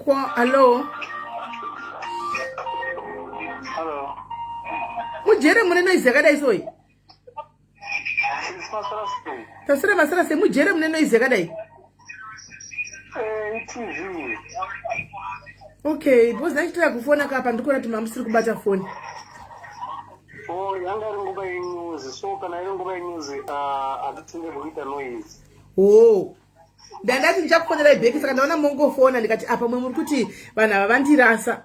Hello. Hello. Mujere mune noise yakadai soi. Tasira masara se mujere mune noise yakadai. TV. Okay, it was nice to have phone akapa ndikona kuti mamusiri kubata phone. Oh, yanga ringuba news. So kana ringuba news atitinde kuita noise. Oh. Ndandati ndichakufonera ibheki saka ndaona mongofona ndikati apa mwe muri kuti vanhu ava vandirasa.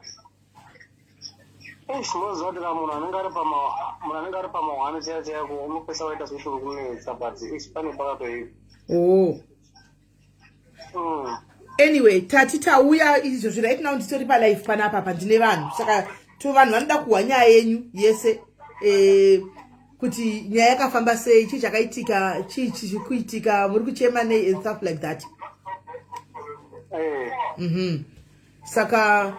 Munhu anenge ari pamahwana chaiwo chaiwo unopesa waita soshoro kunetsa but pane pakatoipa. Oh. Anyway, tati tauya izvozvo right now nditori palife panapa pandine vanhu saka vanhu vanoda kuhwa nyaya yenyu yese kuti nyaya yakafamba sei, chii chakaitika, chii chiri kuitika, muri kuchema nei and stuff like that. Saka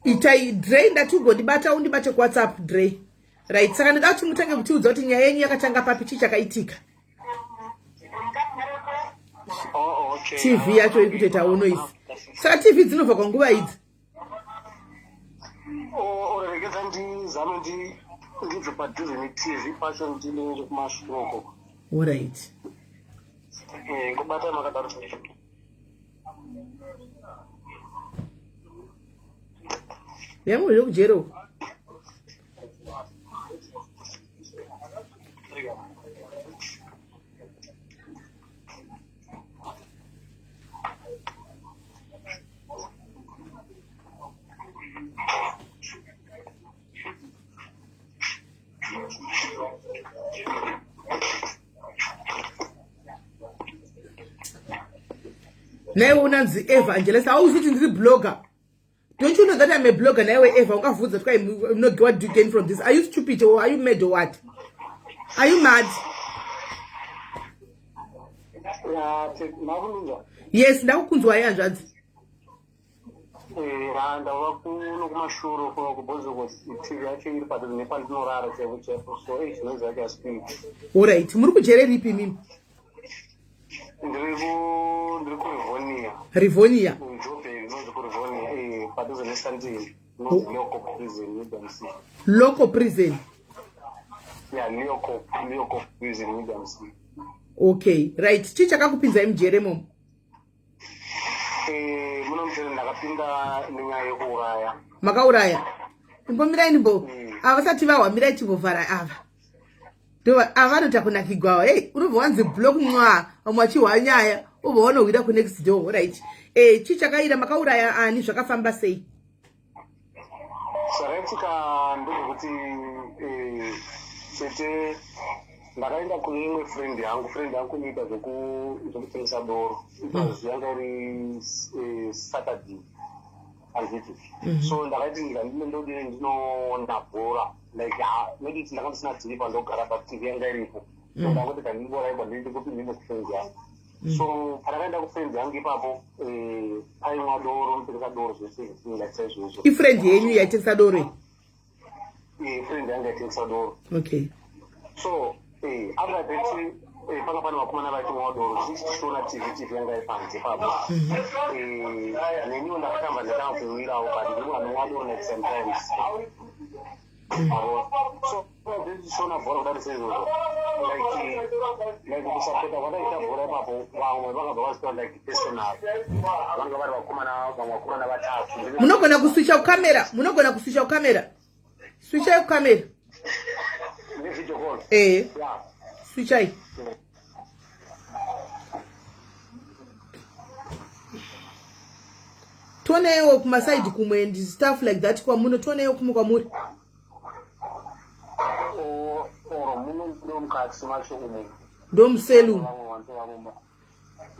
itai Dre ndatugondibata undibate kuWhatsApp Dre. Right, saka ndida kuti mutange kutiudza kuti nyaya yenyu yakatanga papi, chii chakaitika. Okay. TV yacho ikutoitawo noise. Saka TV dzinobva kwanguva idzi. Oregedza ndizame ndibve padhuze neTV pacho ndinenge kumashoko. Alright. Kubata makadaro. Yangu yokujero. Nawe unanzi Eva Angelesa, how is it in the blogger? Don't you know that I'm a blogger? Nawe Eva, ungavuza try not what do you gain from this? Are you stupid or are you mad or what? Are you mad? Yes, ndakukunzwa yanzvanzi. Ndava kuno kumashuro kubvunza kuti TV yacho iri padhuze nepandorara chaipo chaipo so zvinonzi yake yaspeed. Alright, muri kujere ripi mimi? Ndiri kuRivonia. Rivonia. Njobheki inonzi kuRivonia padhuze neSandile. Inonzi local prison UDMC. Local prison. Yeah, local prison UDMC. Okay, right. Chii chakakupinza mujere momo? Muno mujere ndakapinda nenyaya yekuuraya. Makauraya? Imbomirai nimbo. Avasati vahwamirai chivovhara ava. Avanoita kunakigwawa. Hey, unobva wanzi block mwa vamwe nyaya ubva wanohwira kunext door, right? Chii chakaira makauraya ani zvakafamba sei? Zvakaitika ndezvekuti chete ndakaenda kune imwe friend yangu inoita zvekutengesa doro. Yanga iri Saturday azviti. So ndakati ndinodini ndinoona bhora like noditi ndanga ndisina TV pandogara but TV yanga iripo. So ndakati kandibora ndiri kupinda nefriend yangu. So pandakaenda kufriend yangu ipapo paimwa doro notengesa doro zvese like saizvozvo. Ifriend yenyu yaitengesa doro? Friend yangu yaitengesa doro. Okay. So after that panga pane vakomana vaitimwa doro zvichishona TV yanga ipanze papo. Neniwo ndakatamba ndakanga kuwirawo but ndiri anomwa doro like sometimes. So zvichishona bhora kudari saizvozvo like kusapota kwadaita bhora ipapo vamwe vakabva vazitoa like personal vanga vari vakomana vatatu. Munogona kuswitcha kukamera. Switchai kukamera. Video call. Yeah. Switchai. Tonewo kumasaidi kumwe and stuff like that kwa muno tonewo kumwe kwa muri. Muno mukati macho umwe. Ndomselu.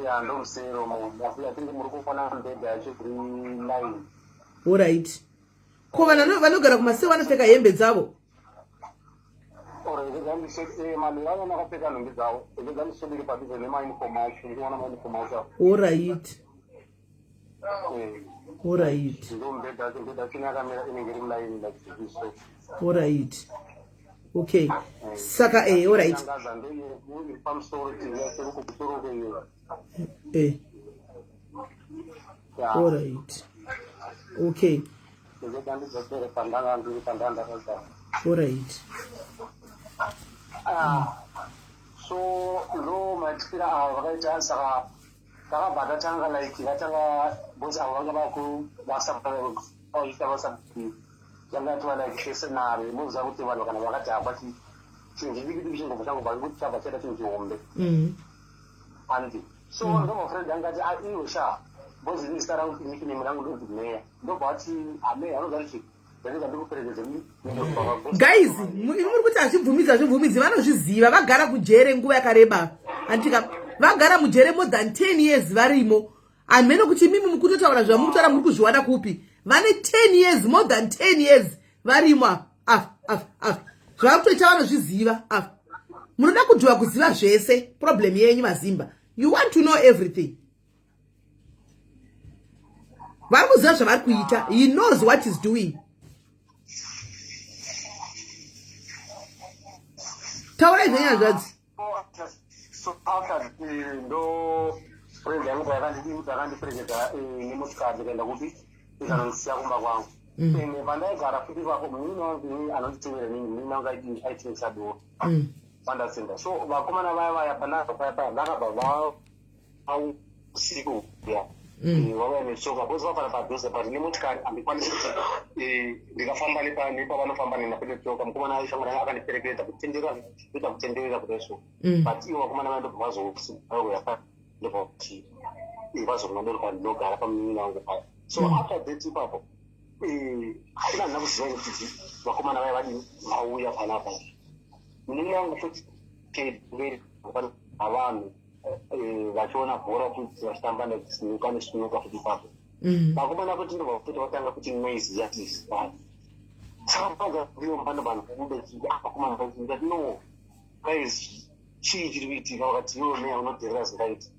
Yeah, ndomselu mu. Ndafika muri kufana mbedha yacho 39. Alright. Ko vanogara kumaseu vanopfeka hembe dzavo. Alright. Alright. Okay. Saka alright. Yeah. All right. Okay. All right. So lo matikira vakaita saka takabhata tanga like yatanga bosi avanga vaku vasapaita vasapi yangatwa like scenario muza kuti vanhu kana vakati apati chinhu chidiki chingobva changobva kuti chabva chaita chinhu chihombe andi so ndo mafriend angati iwe sha bosi ni stara kuti niki nemurangu ndo kuti meya ndobva ati ame anoda kuti guys, muri kuti hazvibvumidzi vanozviziva, vagara kujere nguva yakareba. Antika vagara mujere more than 10 years varimo. Ameno kuti mimi mukutotaura zvamutaura muri kuzviwana kupi. Vane 10 years, more than 10 years varimo. Zvakutoita vanozviziva. Munoda kudhiwa kuziva zvese problem yenyu mazimba. You want to know everything. Vari kuziva zvavari kuita. He knows what he's doing. Taura izvenya zvadzi. So after ndo friend yangu yakandiperekeza nemotikari ndikaenda kuti ikanondisiya kumba kwangu. Pandaigara futi ipapo munini wangu anonditevera nini, munini wangu aitengesa doro. Pandasenda. So vakomana vaya panapa vakabva usiku vauya netsoka bcause vafana padhuze but nemotikari handikwanisi kuti ndikafamba nepavanofamba nena penetsoka. Mukomana aishangana akandiperekedza kutenderera kudaiso but ivo vakomana vandobva vazoyapa ndobva kuti vazonodoroka ndinogara pamunini wangu paya. So after that ipapo hakuna nina kuziva kuti vakomana vaya vadini vauya panapa. Munini wangu futi avanhu vachiona bhora kuti vachitamba nesinuka futi ipapo vakomana kuti ndobva kuti vatanga kuti noise yatisi saka paga ndiyo mbandobanhu kubuda vakomana vaiti no guys chii chiri kuitika vakati iwo meya unodherera zingaiti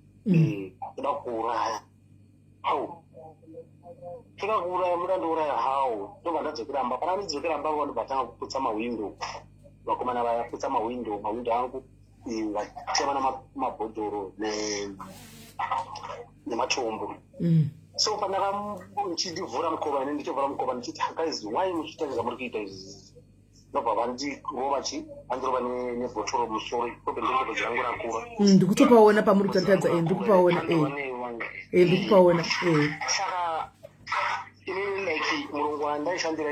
toda kuuraya hau toda kuuraya mudandouraya hau ndobva ndadzokeramba pana ndidzokeramba vandobva tanga kuputsa mawindo vakomana vaya putsa mawindo angu vachivana mabhodhoro nematombo. So pandakachidivhura mukova ine ndichovhura mukova ndichiti guys why muchiita zvamuri kuita izvi. Ndobva vandirova vandirova nebhotoro musoro kobe ndingobe dzangu rakura. Ndikutopaona pamuri kutatadza ndikupaona ndikupaona saka inini like mulungu wandaishandira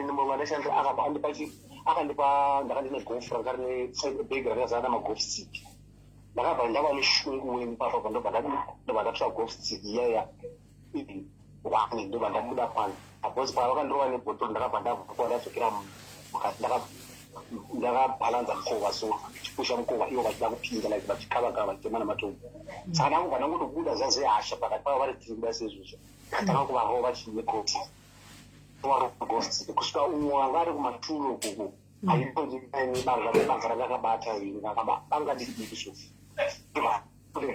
akandipa ndakandine golf rakari nebhegi rakazara magolf stick. Ndakabva ndava neshungu wemupapa pandobva ndatsva golf stick iyaya wani ndobva ndabuda pano because pavakandorova nebhotoro ndakabva ndabva ndadzokera mukati ndakabhalanza mukova so chipusha mukova ivo vachida kupinda like vachikavakava vachitema namatombo. Saka ndangobva ndangotobuda zazeyasha pakati pavo vari tirikuda sezvizvo ndakatanga kuvavo vachinekoti kusvika umwe wanga ari kumaturo kuku aibanga rakabata banga didikisho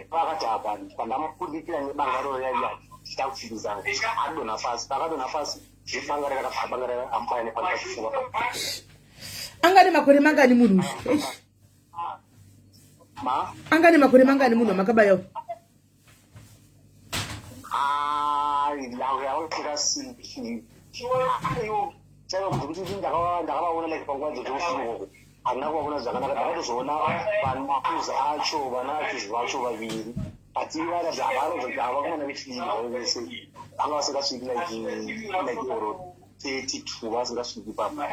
vakati apa pandamupudikira nebanga royaiya tichita kupfimbizana adonha fasi pakadonha fasi ibanga rakabanga ampaya nepakachifuva. Angane makore mangani munhu angane makore mangani munhu amakabayawo? Ndakavaona like panguva dzotofungo handina kuvaona zvakanaka. Ndakatozoona vanatuza acho vana achuzi vacho vaviri but ivarazva havakumana vechii vese vanga vasingasviki like oro 32 vasingasviki papa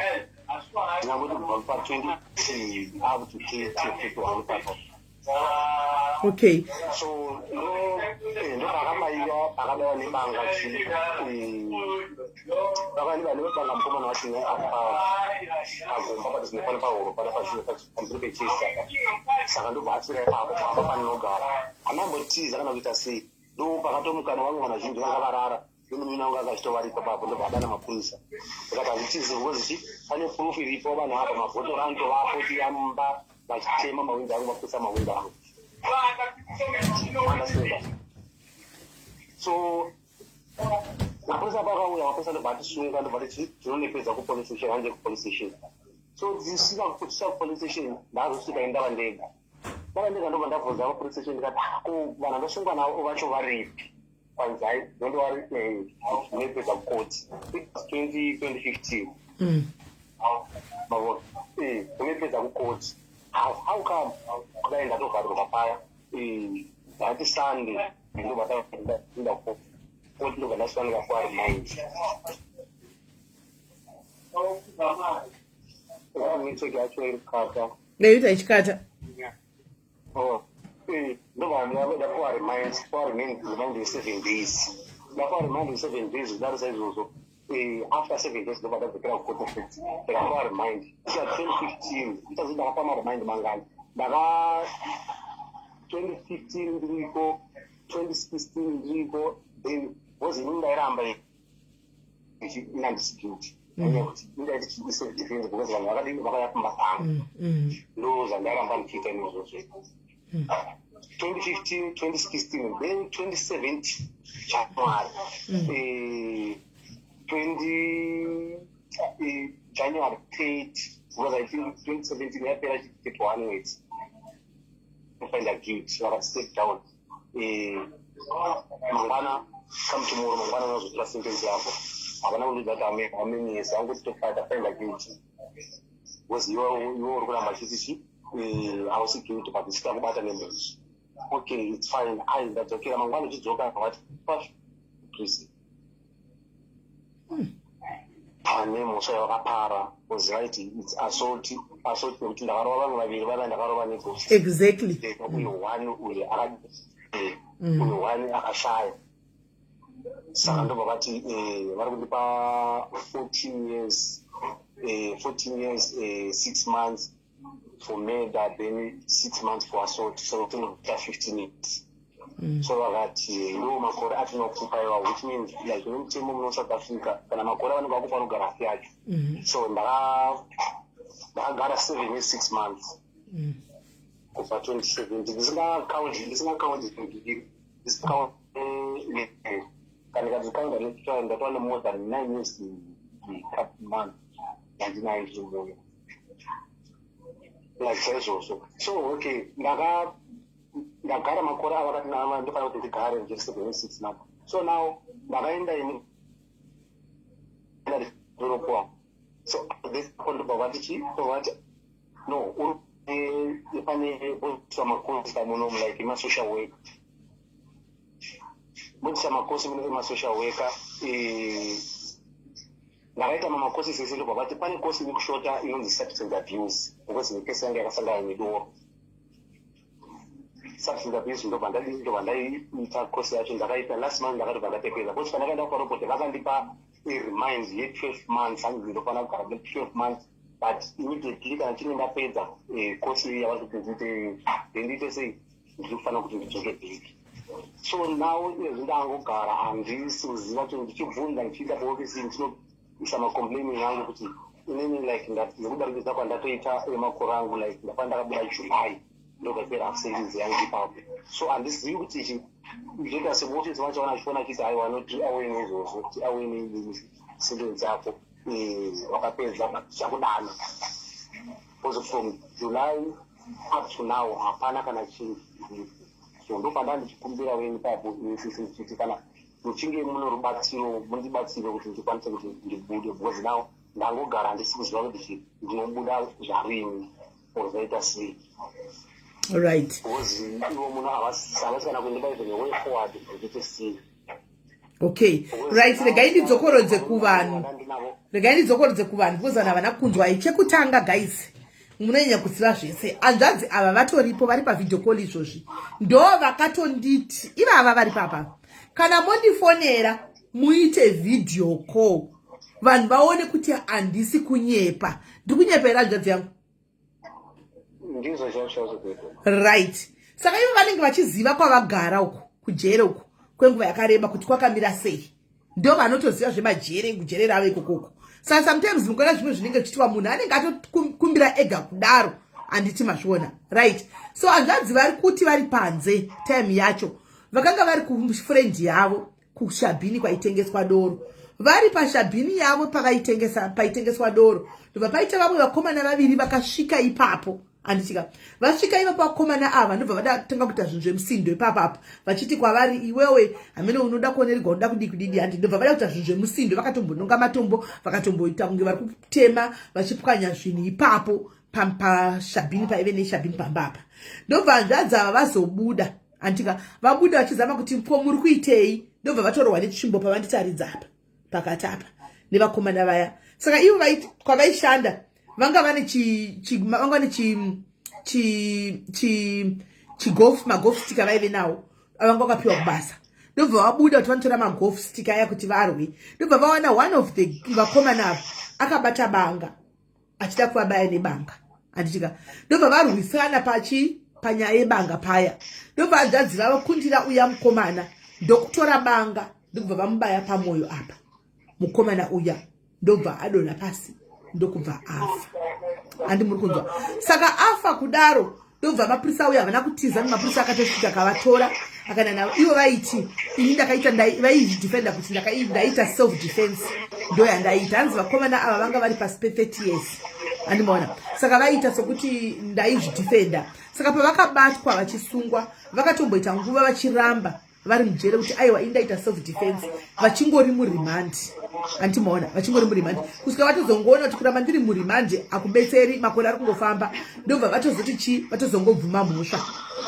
ndingangoti kubva pa23 up to 31 papa. Okay. So ndopakabaiwa pakabaiwa nebanga vakaniva nebanga mukomana wacho agomba pati zinofana pahoro pana pamberi pechesi saka ndobvatsira ipapo pamba paninogara hanambotiza kana kuita sei ndo pakatomukana vamwe vana zhinji vakavarara nomunina wangu akachitovarika papo ndobva adana mapurisa ndikati hazvitizi ngozichi pane purufu iripo vanhu apa mabhotoro anotovapo tiyamba vachitema mawindo angu vaputsa mawindo angu. So mapurisa pakauya mapurisa ndobva atisunga ndobva titi tinonepedza kupolice station hanje kupolice station. So dzisika kutisha kupolice station ndazosvika indava ndega ndobva ndabvunza kupolice station ndikati ko vanhu andosungwa navo vacho varipi panzai don't worry maybe the court 2015 mabona kunepedza kukoti how come kudaenda togarirwa paya ati sunday ndobatainda koti ndobva ndasvanika kuarimind network yacho iri kukata neita ichikata ndobva ndaveda kuarimind 7 days ndakuarimind 7 days kudarisa izvozvo after 7 days ndobva ndadzokera kukoti ndakakuarimind ika 2015 itazi ndakapama mangani ndaka 2015 ndiriko 2016 ndiriko then was inini ndairamba inandisecurity kuti indaiti chiise defense because vanhu vakadini vakayapumba zangu ndo zvandaramba ndichiita inozvozvo 2015 2016 then 2017 January 8 because I think 2017 yapera 31 weeks find a guilt like step down mangwana come tomorrow mangwana unozotora sentence yako havana kundiudza kuti ameniesi anguti tofight find a guilt because iwe uri kuramba chitichi hausi guilt but isikakubata nemunhu okay it's fine ndadzokera mangwana uchidzoka akavati please pane mhosva yakapara was right it's assault nekuti ndakarova vanhu vaviri vana ndakarova negosi exactly uye one akashaya saka ndobva vati vari kundipa 14 years 6 months for murder then 6 months for assault so tinokuita 15 years so vakati ndo makore atinokupa iwa which means like nemutemo muno South Africa kana makore avanenge vakupa anogara hafi yacho so ndakagara 7 years 6 months kubva 2017 ndisingakaundi kana ikadzikaunda netrial ndatowana more than 9 years month handinayo zvimoyo like saizvozvo so okay ndagara makore avakati ndofanira kuti ndigare ndiri 7 years 6 months so now ndakaenda ini ndoropoa so ndobva vati no pane botisa makosi pamunomu like ima-social work botisa makosi mune ima-social worker ndakaita mamakosi sese ndobva vati pane kosi iri kushota inonzi substance abuse because nekesi yange yakasangana nedoro substance abuse ndobva ndaiita kosi yacho ndakaita last month ndakatobva ndatepedza kuti pandakaenda kuparoboti vakandipa remind ye-12 months hanzi ndinofanira kugara 12 months but immediately kana chine ndapedza kosi yavari kuti ndiite sei ndinofanira kuti ndidzoke bheki so now izvi ndangogara handisi kuziva kuti ndichibvunza ndichiita paofisi ndinoisa macomplaining yangu kuti inini like nekudarikidza kwandatoita emakore angu like ndapa ndakabuda July ndokapera absence yangu ipapo so handizivi kuti ichi ndoita semuofisi vacho vanachiona chiti aiwa noti awene izvozvo kuti awene sentence yako wakapedza chakudana because from July up to now hapana kana chinhu so ndopanda ndichikumbira weni papo chiti kana muchinge muno rubatsiro mundibatsire kuti ndikwanise kuti ndibude because now ndangogara handisi kuziva kuti ndinobuda zvarini or zvaita sei right because ivo muno havasi kana kundipa even way forward kuti sei okay right regai ndidzokorodze kuvanhu because vanhu havana kunzwa chekutanga guys munonyanya kuziva zvese hanzvadzi ava vatoripo vari pavideo call izvozvi ndo vakatonditi ivava vari papa kana mondifonera muite video call vanhu vaone kuti handisi kunyepa ndikunyepera hanzvadzi yangu ndizvo right saka ivo vanenge vachiziva kwavagara uku kujere uku kwenguva yakareba kuti kwakamira sei ndo vanotoziva zvemajere kujere ravo ikokoko saka sometimes mukona zvimwe zvinenge zvichitiwa munhu anenge atokumbira ega kudaro handiti mazviona right so hanzvadzi vari kuti vari panze time yacho vakanga vari kufrendi yavo kushabhini kwaitengeswa doro vari pashabhini yavo paitengeswa doro ndobva paita vamwe vakomana vaviri vakasvika ipapo Andichika vasvika iva pakomana ava ndobva vadatanga kuita zvinhu zvemusindo ipapapa vachiti kwavari iwewe hamene unoda kuonerwa unoda kudii handi ndobva vada kuita zvinhu zvemusindo vakatombononga matombo vakatomboita kunge vari kutema vachipwanya zvinhu ipapo pashabhini paive neshabhini pambapa ndobva hanzvadzi ava vazobuda andika vabuda vachizama kuti ko muri kuitei ndobva vatorwa netsvimbo pavanditaridza apa pakati apa nevakomana vaya saka ivo kwavaishanda vanga vane magolf stick avaive nawo avanga vakapiwa kubasa ndobva vabuda kuti vanotora magolf stick aya kuti varwe ndobva vawana one of the vakomana ava akabata banga achida kuvabaya nebanga andichika ndobva varwisana panyaya yebanga paya ndobva hanzvadzi vavakundira uya mukomana ndokutora banga ndobva vamubaya pamwoyo apa mukomana uya ndobva adonha pasi ndokubva afa handi muri kunzwa saka afa kudaro ndobva mapurisa uya havana kutiza nemapurisa akatosvika akavatora akanana ivo vaiti ini ndakaita vaizvidefenda kuti ndaita self defense ndo yandaita hanzi vakomana ava vanga vari pasi pe30 years handimaona saka vaita sokuti ndaizvidefenda saka pavakabatwa vachisungwa vakatomboita nguva vachiramba vari mujere kuti aiwa indaita self defense vachingori murimandi antimaona vachingori murimandi kusvika vatozongoona kuti kuramba ndiri murimandi akubetseri makore ari kungofamba ndobva vatozoti chi vatozongobvuma mhosva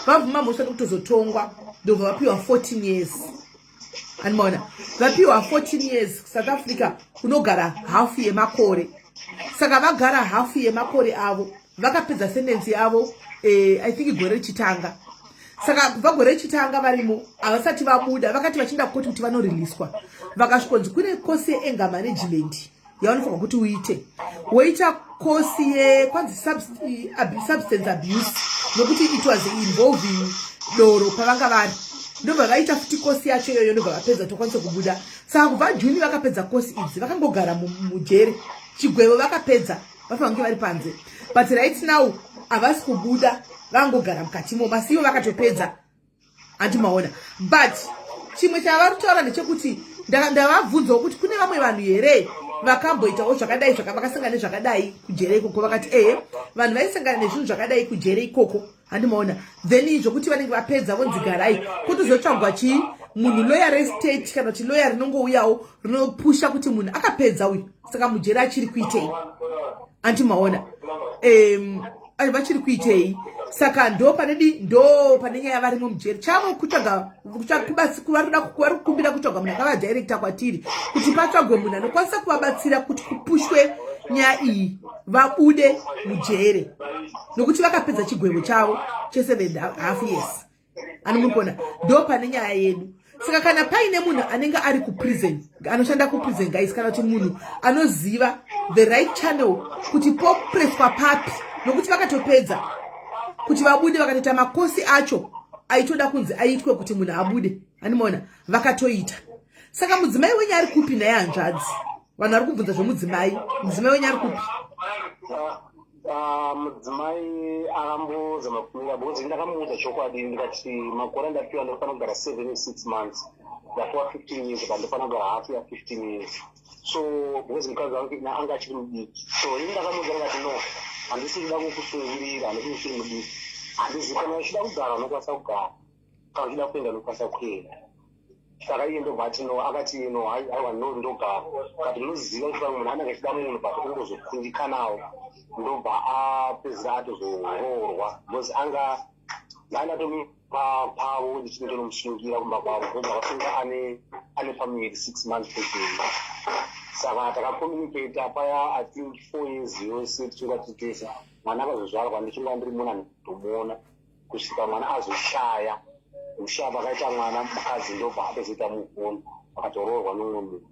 vabvuma mhosva nekutozotongwa ndobva vapiwa 14 years andimaona vapiwa 14 years South Africa kunogara hafu yemakore saka vagara hafu yemakore avo vakapedza sentensi yavo I think gore rechitanga saka kubva gore rechitanga varimo havasati vabuda vakati vachienda kukoti kuti vanoriliswa vakasvikonzi kune kosi yeanger management yaunofanwa kuti uite woita kosi yekwanzi substance abuse nokuti it was involving doro pavanga vari ndobva vaita futi kosi yacho iyoyo ndobva vapedza tokwanisa kubuda saka kubva Juni vakapedza kosi idzi vakangogara mujere chigwevo vakapedza vafanwa kunge vari panze but right now havasi kubuda vangogara mukatimo basi ivo vakatopedza handimaona but chimwe chavari kutaura ndechekuti ndavabvunzawo kuti kune vamwe vanhu here vakamboitawo zvakadai vakasangana nezvakadai kujere ikoko vakati vanhu vaisangana nezvinhu zvakadai kujere ikoko handimaona then zvokuti vanenge vapedza vonzigarai kutozotsvagwa chii munhu lawyer restate kana kuti lawyer rinongouyawo rinopusha kuti munhu akapedza uyu saka mujere achiri kuitei handimaona vachiri kuitei saka ndo pane nyaya varimo mujeri chavo kutsvaga vari kukumbira kutsvagwa munhu akavadirekta kwatiri kuti patsvagwe munhu anokwanisa kuvabatsira kuti kupushwe nyaya iyi vabude mujere nokuti vakapedza chigwevo chavo che7.5 years anomukona ndo pane nyaya yedu saka kana paine munhu anenge ari kuprison anoshanda kuprison guys kana kuti munhu anoziva the right channel kuti popreswa papi nokuti vakatopedza kuti vabude vakatoita makosi acho aitoda kunzi aitwe kuti munhu abude handimaona vakatoita saka mudzimai wenyu ari kupi naye hanzvadzi vanhu vari kubvunza zvomudzimai wenyu ari kupi mudzimai akambozama kumira because ndakamuudza chokwadi ndikati makore andapiwa ndofanira kugara 7 months ndapiwa 15 years but ndofanira kugara hafu ya 15 years so because mukadzi wangu anga achiri mudiki so ini ndakamuudza ndikati no handisi kuda kukusungirira handisi uchiri mudiki handisi kana uchida kugara unokwanisa kugara kana uchida kuenda unokwanisa kuenda saka iye ndobva ati no akati no aiwa no ndogara kati munoziva kuti vamwe munhu anenge achida munhu but kungozokundikanawo ndobva apedzera atozoroorwa because anga ndaanatomi pavo ndichinge nomusungira kumba kwavo because akasunga ane family 6 months pregnant saka takakomunicata paya I think 4 years yose tichinga titesa mwana akazozvarwa ndichinga ndiri muna ndomuona kusvika mwana azoshaya ushaya vakaita mwana mukadzi ndobva apezoita mugoni akatoroorwa nomwe munhu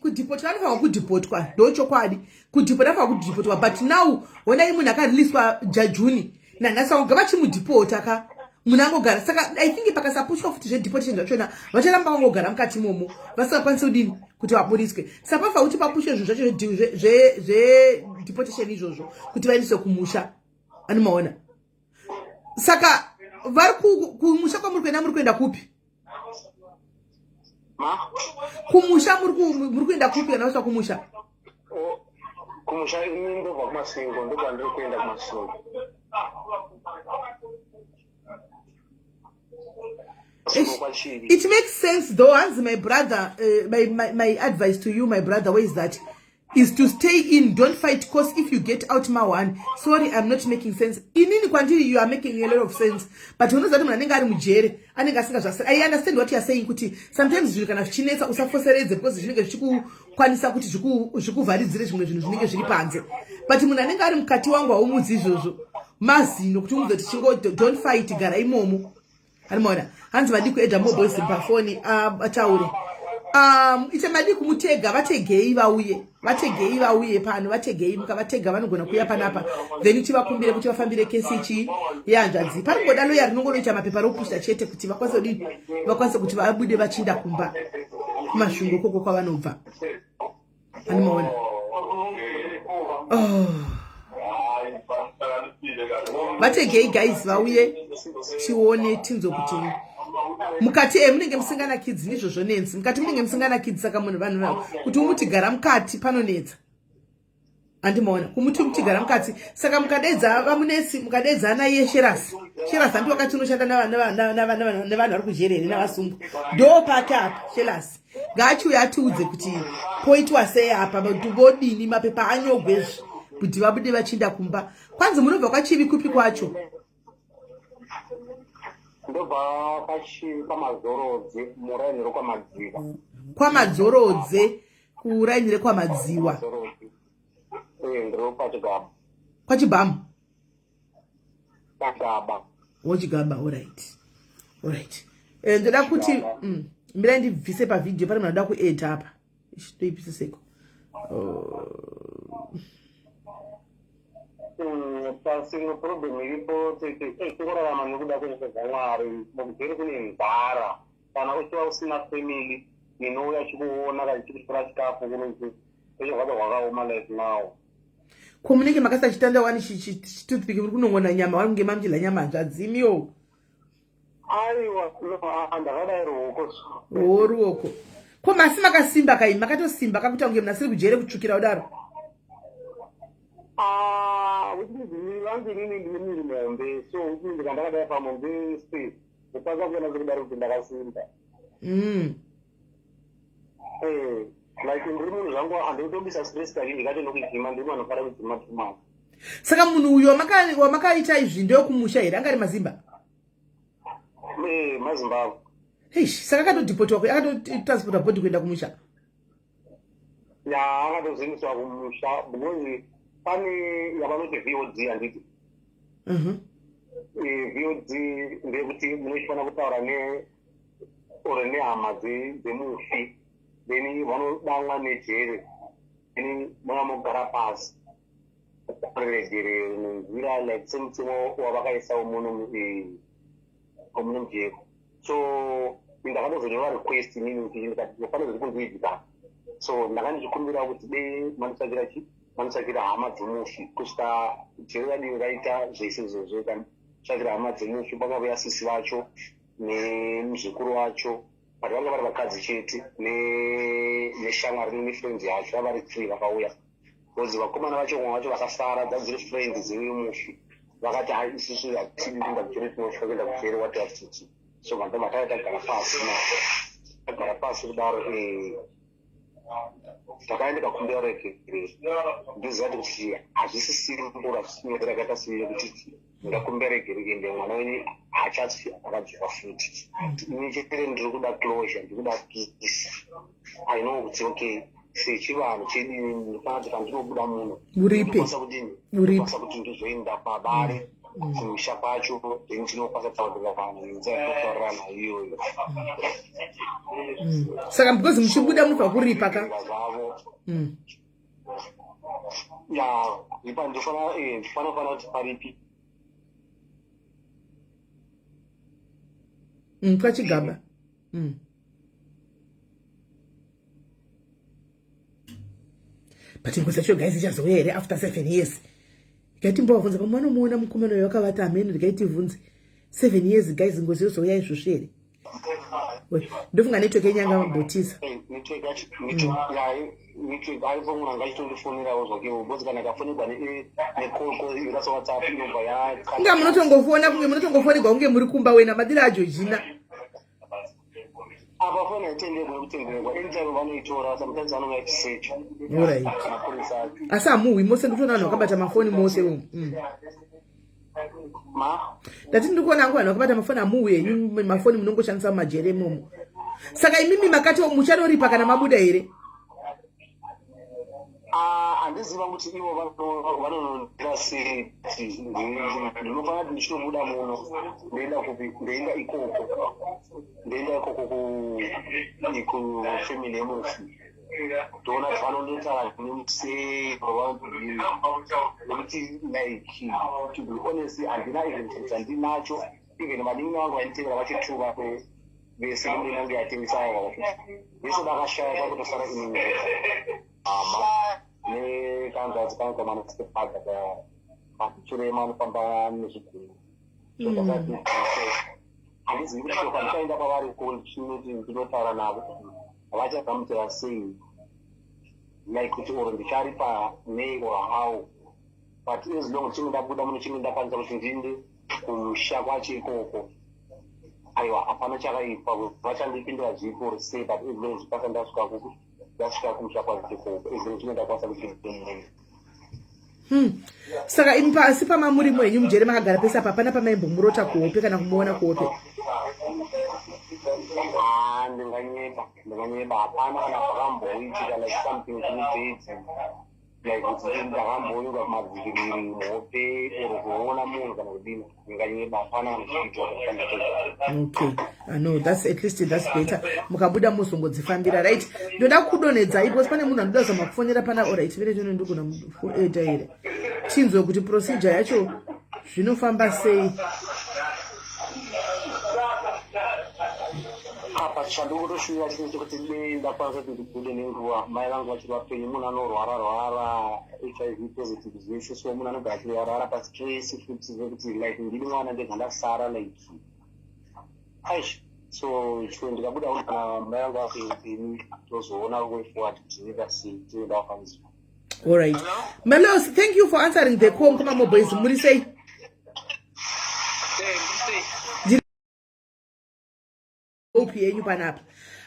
kudhipotwa anofanwa kudhipotwa ndochokwadi kudhipotwa anofanwa kudhipotwa but now honai munhu akariliswa jajuni nangasanga vachimudhipota ka munhu angogara saka I think pakasapushwa futi zvedhipotation zvachona vacharamba vangogara mukati momo vasingakwanisi kudini kuti vaburiswe saka pafanwa kuti papushwe zvinhu zvacho zvedhipotation izvozvo kuti vaendeswe kumusha anomaona saka vari kumusha kwamuri kuenda kupi kumusha muri kuenda kupi kana vasvika kumusha kumusha ini ndobva kumasingo ndokandiri kuenda kumasingo. It makes sense though, as my brother, my advice to you, my brother, where is that? Is to stay in, don't fight, because if you get out Mawan, sorry, I'm not making sense. In any quantity, you are making a lot of sense. But you know that I understand what you are saying, Kuti. Sometimes you can have chinesa usafosereze because you chiku kwanisa kuti chiku validzire zvimwe zvinhu zvinenge zviri panze. But munhu anenge ari mukati wangu aumudzi izvozvo. Mazino kuti umudzi chingo don't fight gara imomo. Arimona. Hanzi madiko edha mo boys pafoni ataure. Ichemadi kumutega vategei vauye pano vategei mukavatega vanogona kuya panapa then tivakumbire kuti vafambire kesi ichi yanzvadzi pangoda loya rinongonoita mapepa ropusha chete kuti vakwanise kuti vabude vachinda kumba kumashungo koko kwavanobva animaona vategei guys vauye tione tinzo kuti mukati munenge musingana kids nizvozvo nenzi mukati munenge musingana kids saka munhu vanhu vavo kuti umuti gara mukati panonetsa andimaona kumuti mutigara mukati saka mukadedza vamunesi mukadedza ana yesherasi ndiwo wakati unoshanda nevanhu vari kujerere navasumbu ndo pake apa sherasi ngachiuya atiudze kuti poitwa sei apa vantu vodini mapepa anyogwezvi kuti vabude vachinda kumba kwanzi munobva kwachivi kupi kwacho ndobva pamazorodze murainiro kwamadziva kwamazorodze kurainire kwamadziva ndiro pachigaba kwachibhamu pachigaba wochigaba alright ndoda kuti mira ndibvise pavidhiyo pane munhu anoda kuedha apa toipisiseko pasingo problem iripo tikurarama nekuda kwenyika Mwari mukugere kune nzara kana uchiva usina family inouya chikuona kana chikusora chikafu kunoku ezvakada hwakaoma like now ko munenge makasachitanda wani chitoothpick muri kunongona nyama vari kunge mamchidla nyama zvadzimiyo aiwa ndakadai ruoko ko masi makasimba kai makatosimba kakuita kunge munasiri kujere kutsvukira kudaro vanzi inini ndine miri mombe so ndika ndakadai pamombe space kupasa kuena sekudaro kuti ndakasimba like ndiri munhu zvangu handikutobisa stress kazhinji ndikati ndokujima ndiri vanofara kujima tumana saka munhu uyo wamakaita izvi ndeyokumusha here angari mazimba mazimbabwe saka akatodhipotwa akatotransporta bhodhi kuenda kumusha ya akatozimiswa kumusha because pane yavanoti VOD handiti VOD ndekuti munofanira kutaura nehama dzemufi then vanodamwa nejere then munamogara pasi regere nenzira like semutemo wavakaisawo muno mujeko so ndakatozonyora request inini kuti ndinofanira kundiidzika so ndakandichikumbira kuti de manditsvakira chi manditsvakira hama dzemufi kusvika jero radiyo raita zvese izvozvo tsvakira hama dzemufi pakauya sisi vacho nemuzvikuru wacho but vanga vari vakadzi chete neshamwari nefriends yacho vava vari 3 vakauya because vakomana vacho mwe vacho vakasara dzadziri friends dzemufi vakati hai isusu hatidi kuenda kujere tinosvika kuenda kujere what have to do so mataya tagara pasi tagara pasi kudaro takaenda kakumbira regere ndizati kuti hazvisi simbo rachisinodera kaita siye kuti ndakumbira regere kuende mwana wenyu hachatsvi akadzviwa futi ini chete ndiri kuda closure ndiri kuda peace I know kuti okay sechivanhu chedini ndinofanira kuti pandinobuda muno ndinokwanisa kuti ndizoenda pabare kumusha pacho then tinokwanisa kutaurira vanhu nenzira yekutaurirana iyoyo saka because muchibuda munobva kuripa ka ya ipa ndinofanira kuti paripi pachigaba but ngozi yacho guys ichazouya here after 7 years ikati mbovabvunza pamanomuona mukomana wakavata amene ndikaiti vhunze 7 years guys ngozi yozouya izvozvo here ndofunga network yenyanga mabhotisa network aifongona ngachitondifonerawo zvakewo bcause kana kafonirwa necall ingasa whatsapp inobva kunga munotongofona kunge munotongofonirwa kunge muri kumba wena madiro ajojina apa foni haitenderwi kutenderwa anytime vanoitora sometimes vanonga ichisecha alright asi hamuhwi mose ndikutoona vanhu vakabata mafoni mose ndati ndikuona angu vanhu vakabata mafoni hamuhwi henyu mafoni munongoshandisa mumajere imomo saka imimi makati muchanoripa kana mabuda here handiziva kuti ivo vanonondira sei ndinofanira kuti ndichinobuda muno ndoenda ikoko kufamily yemufi ndoona kuti vanondotaura nemusei nekuti like to be honest handina even dzandinacho even madingi vangu vaitevera vachituva vese mune nange yatengesayo vese vakashaya kwakutosara inini nekanzadzi kangu kamanasipaga chirema anofamba nezviguru handizivi kuti shoka ndichaenda kwavari chinoti ndinotaura navo havachagamuchira sei like kuti oro ndicharipa nei or how but as long chinge ndabuda muno chinge ndakwanisa kuti ndinde kumusha kwacho ikoko aiwa hapana chakaipa vachandipindura zvipo sei but as long zvipasa ndasvika kuku ndasvika kumusha kwacho ikoko as long chinge ndakwanisa kuti ndinde saka imi pasi pamamuri mwenyu mujere makagara pese apa hapana pamaimbomurota kuhope kana kumuona kuhope ndinganyeba hapana kana pakamboitika like something kudedzi like kuti ndakamboinga mavhiki miri muhope oro kuona munhu kana kudini ndinganyeba hapana okay no that's at least that's better mukabuda muzongodzifambira right ndoda kudonedzai because pane munhu anoda zamakufonera pana alright vere tono ndikuna mufueta here chinzwe kuti procedure yacho zvinofamba sei apa chandokutoshuva chinhu chekuti ndakwanisa kuti ndibude nenguva mai vangu vachiri vapenyu munhu anorwara hiv positive zveshe so munhu anogara achirwara pastress futi zvekuti like ndiri mwana ndega ndasara like aish so chio ndikabuda kana mai vangu vapenyu tozoona way forward kuti zvinoita sei tinoenda wafanizwa. All right. Melos, thank you for answering the call. Come on, boys. What do you say? You pan up.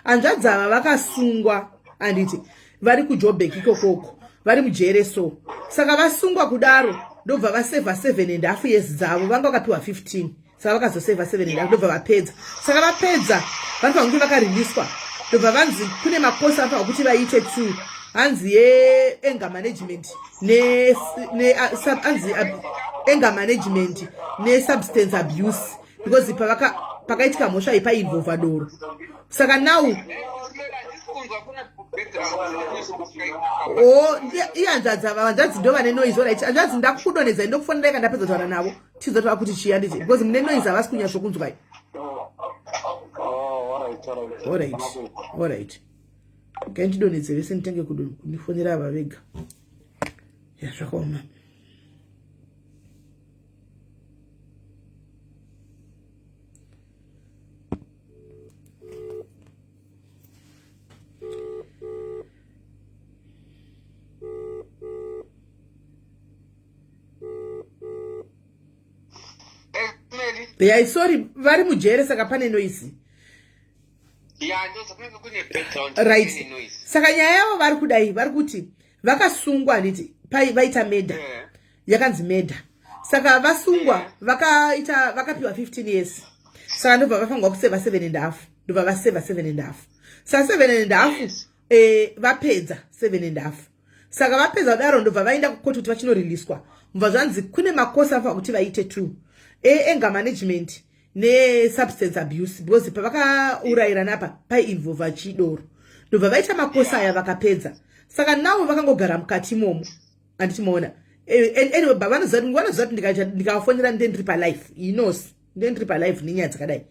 And that's vakasungwa anditi vari kujobek ikokoko vari mujere so saka vasungwa kudaro ndobva vaseva 7.5 years dzavo vanga vakapiwa 15 saka vakazoseva 7.5 ndobva vapedza saka vapedza vanofanira kunge vakariliswa ndobva vanzi kune makosa anofanira kuti vaite 2 hanzi anger management hanzi anger management substance abuse because pakaitika mhosva ipainvolva doro saka now iyanzadza vanzadzi ndo vane noise alright anzadzi ndakudonedzai ndokufonera ikandapedza kutaura navo tizotaura kuti chiya nditi because mune noise havasi kunyatso kunzwai. Alright okay ndidonedze vese nditenge kundifonera ava vega yazvakaoma. Yeah, sorry, vari mujere saka pane noise. Right. Saka nyaya yavo vari kudai, vari kuti vakasungwa nditi vaita medha. Yakanzi medha. Saka vasungwa vakapiwa 15 years. Saka ndobva vafangwa kuseva 7.5. Ndobva vaseva 7.5. Saka 7.5 vapedza 7.5. Saka vapedza kudaro ndobva vaenda kukoti kuti vachinoriliswa. Mubva zvanzi kune makosa afa kuti vaite 2. Anger management substance abuse because pavakaurayira napa painvolva chidoro ndobva vaita makosa aya vakapedza saka navo vakangogara mukati momo anditimaona anyway vanoziva kuti ndikafonera ndendiri palife inos ndendiri palife nenyaya dzakadai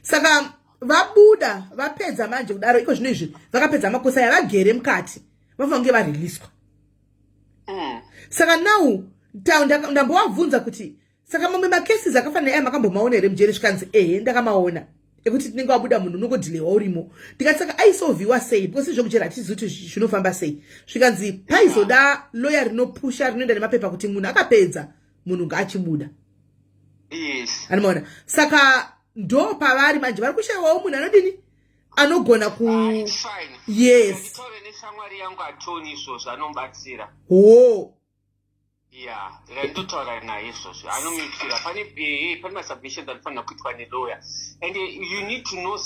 saka vabuda vapedza manje kudaro iko zvino izvi vakapedza makosa aya vagere mukati vafanira kunge variliswa saka now ndambovabvunza kuti saka mamwe makesi akafanira aya makambomaona here mujeri zvikanzi ndakamaona ekuti tinenge wabuda munhu unongodhilewa urimo tikati saka aisolviwa sei because zvokuchera hatizivi kuti zvinofamba sei zvikanzi paizoda loya rinopusha rinoenda nemapepa kuti munhu akapedza munhu ngaachibuda anomaona saka ndo pavari manje vari kushayiwawo munhu anodini anogona ku yes neshamwari yangu atoni izvozvo anomubatsira ndotaura naye izvozvo anomipfira pane masubmissions anofanira kuitwa nelawyer and you need to know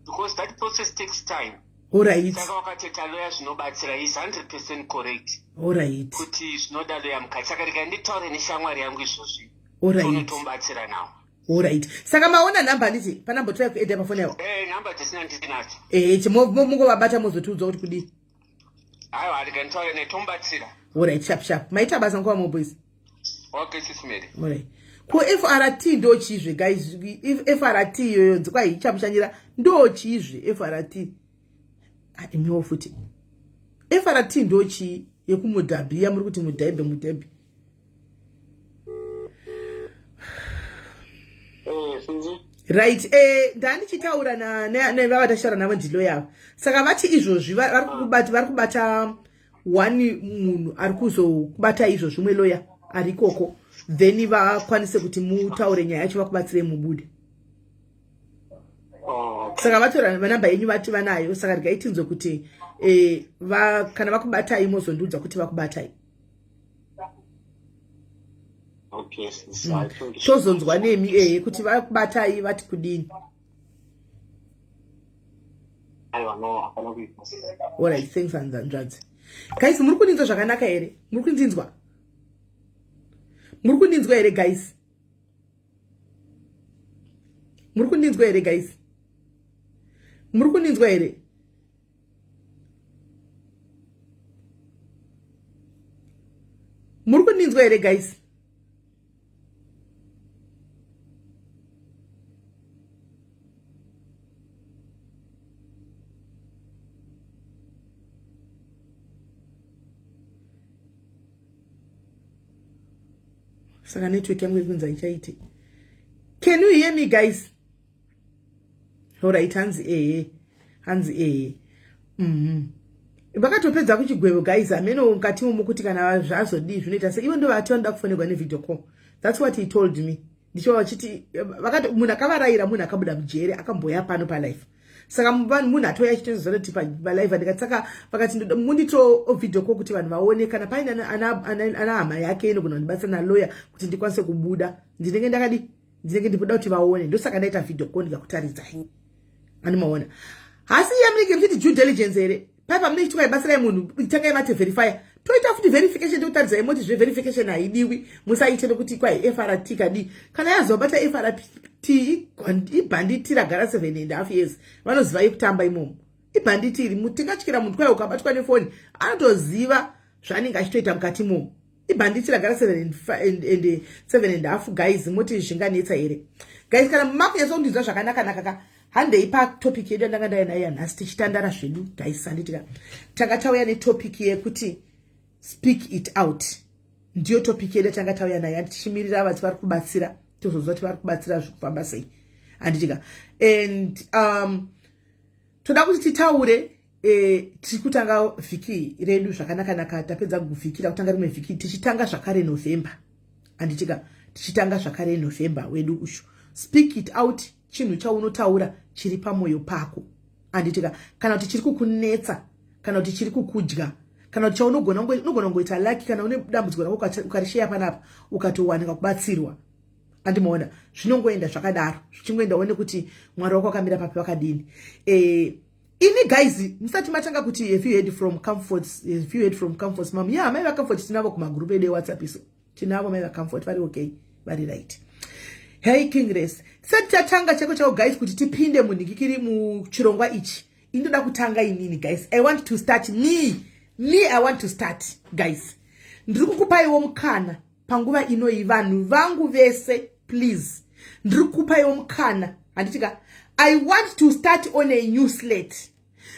because that process takes time. Alright. Saka wakateta lawyer zvinobatsira is 100% correct. Alright. Kuti zvinoda lawyer mukati saka nditaure neshamwari yangu izvozvi tonotombatsira nawo. Alright. Saka maona namba nditi panambotora kuenda pafoni yavo. Namba dzisina ndinacho. Mungovabata mozotiudza kuti kudii. Aiwa ndikanitaura netombatsira. Alright, sharp. Maita basa nguva moboys. Okay, SIS MELLY. Alright. Ku FRT ndo chizve guys. FRT yoyo nzikwa ichamushanyira ndo chizve FRT. Imiwo futi. FRT ndo chi yekumudhabhi yamuri kuti mudhabhi. Right, ndani chitaura na vavatashara navo ndilo yavo. Saka vati izvozvi vari kubata one munhu ari kuzokubata izvozvi umwe loya ari koko then vakwanise kuti mutaure nyaya yacho vakubatsire mubude. Saka vatora namba yenyu vati vanayo saka rigaitinzwe kuti kana vakubatai mozondiudza kuti vakubatai. Okay, tozonzwa nemi kuti vakubatai vati kudini. Alright, thanks Anzanzadzi. Guys, muri kundinzwa zvakanaka here? Muri kundinzwa? Muri kundinzwa here guys? Muri kundinzwa here guys? Muri kundinzwa here? Muri kundinzwa here guys? Saka network yangu ikunza ichaiti. Can you hear me guys? Alright, hanzi vakatopedza kuchigwevo guys ameno mukati momukuti kana zvazodii zvinoita se ivo ndo vati vanoda kufonerwa nevideo call. That's what he told me. Ndicho vachiti munhu akavarayira munhu akabuda mujere akamboya pano palife. Saka munhu atoya chitozoti palife ndikati saka vakati mundito video call kuti vanhu vaone kana paine ana hama yake inogona kundibatsira na lawyer kuti ndikwanise kubuda ndinenge ndibuda kuti vaone ndosaka ndaita video call ndikakutaridzai. Anomaona hasi yamunenge muchiti due diligence here paipa munenge chitokaibatsirai munhu itanga imati verify toita futi verification totaridza imoti zveverification haidiwi musaite nokuti kwai FRT kadi kana yazobata FRT ibhanditi ragara 7.5 years vanoziva yekutamba imomo ibhanditi iri tingatyira munhu kwai ukabatwa nefoni anotoziva zvaanenge achitoita mukati imomo ibhanditi ragara 7.5 guys moti zvinganetsa here guys kana makunyatsa kundinzwa zvakanaka handei topic yedu yandanga ndaya nayo yanhasi tichitandara zvedu guys anditika takatauya netopic yekuti speak it out ndiyo topic yedu tanga tauya nayo tichimirira vati vari kubatsira tozozwa kuti vari kubatsira zvikufamba sei anditika and toda kuti titaure tiri kutanga vhiki redu zvakanaka tapedza kuvhikira kutanga rimwe vhiki tichitanga zvakare November anditika tichitanga zvakare November wedu ushu speak it out chinhu chaunotaura chiri pamwoyo pako anditika kana kuti chiri kukunetsa kana kuti chiri kukudya kana kuti chaunogona kungoita lucky kana une dambudziko rako ukarisheya panapa ukatowanika kubatsirwa andimaona zvinongoenda zvakadaro zvichingoenda one kuti mwari wako akamira papi wakadini ini guys musati matanga kuti have you heard from comforts mom yeah mai comfort tinavo kumagroup edu WhatsApp iso tinavo mai comfort vari okay vari right. Hey King Race, sati tatanga chako guys kuti tipinde munhikikiri muchirongwa ichi. Indoda kutanga inini guys. I want to start I want to start guys. Ndiri kukupaiwo mukana panguva ino vanhu vangu vese please. Ndiri kukupaiwo mukana anditika I want to start on a new slate.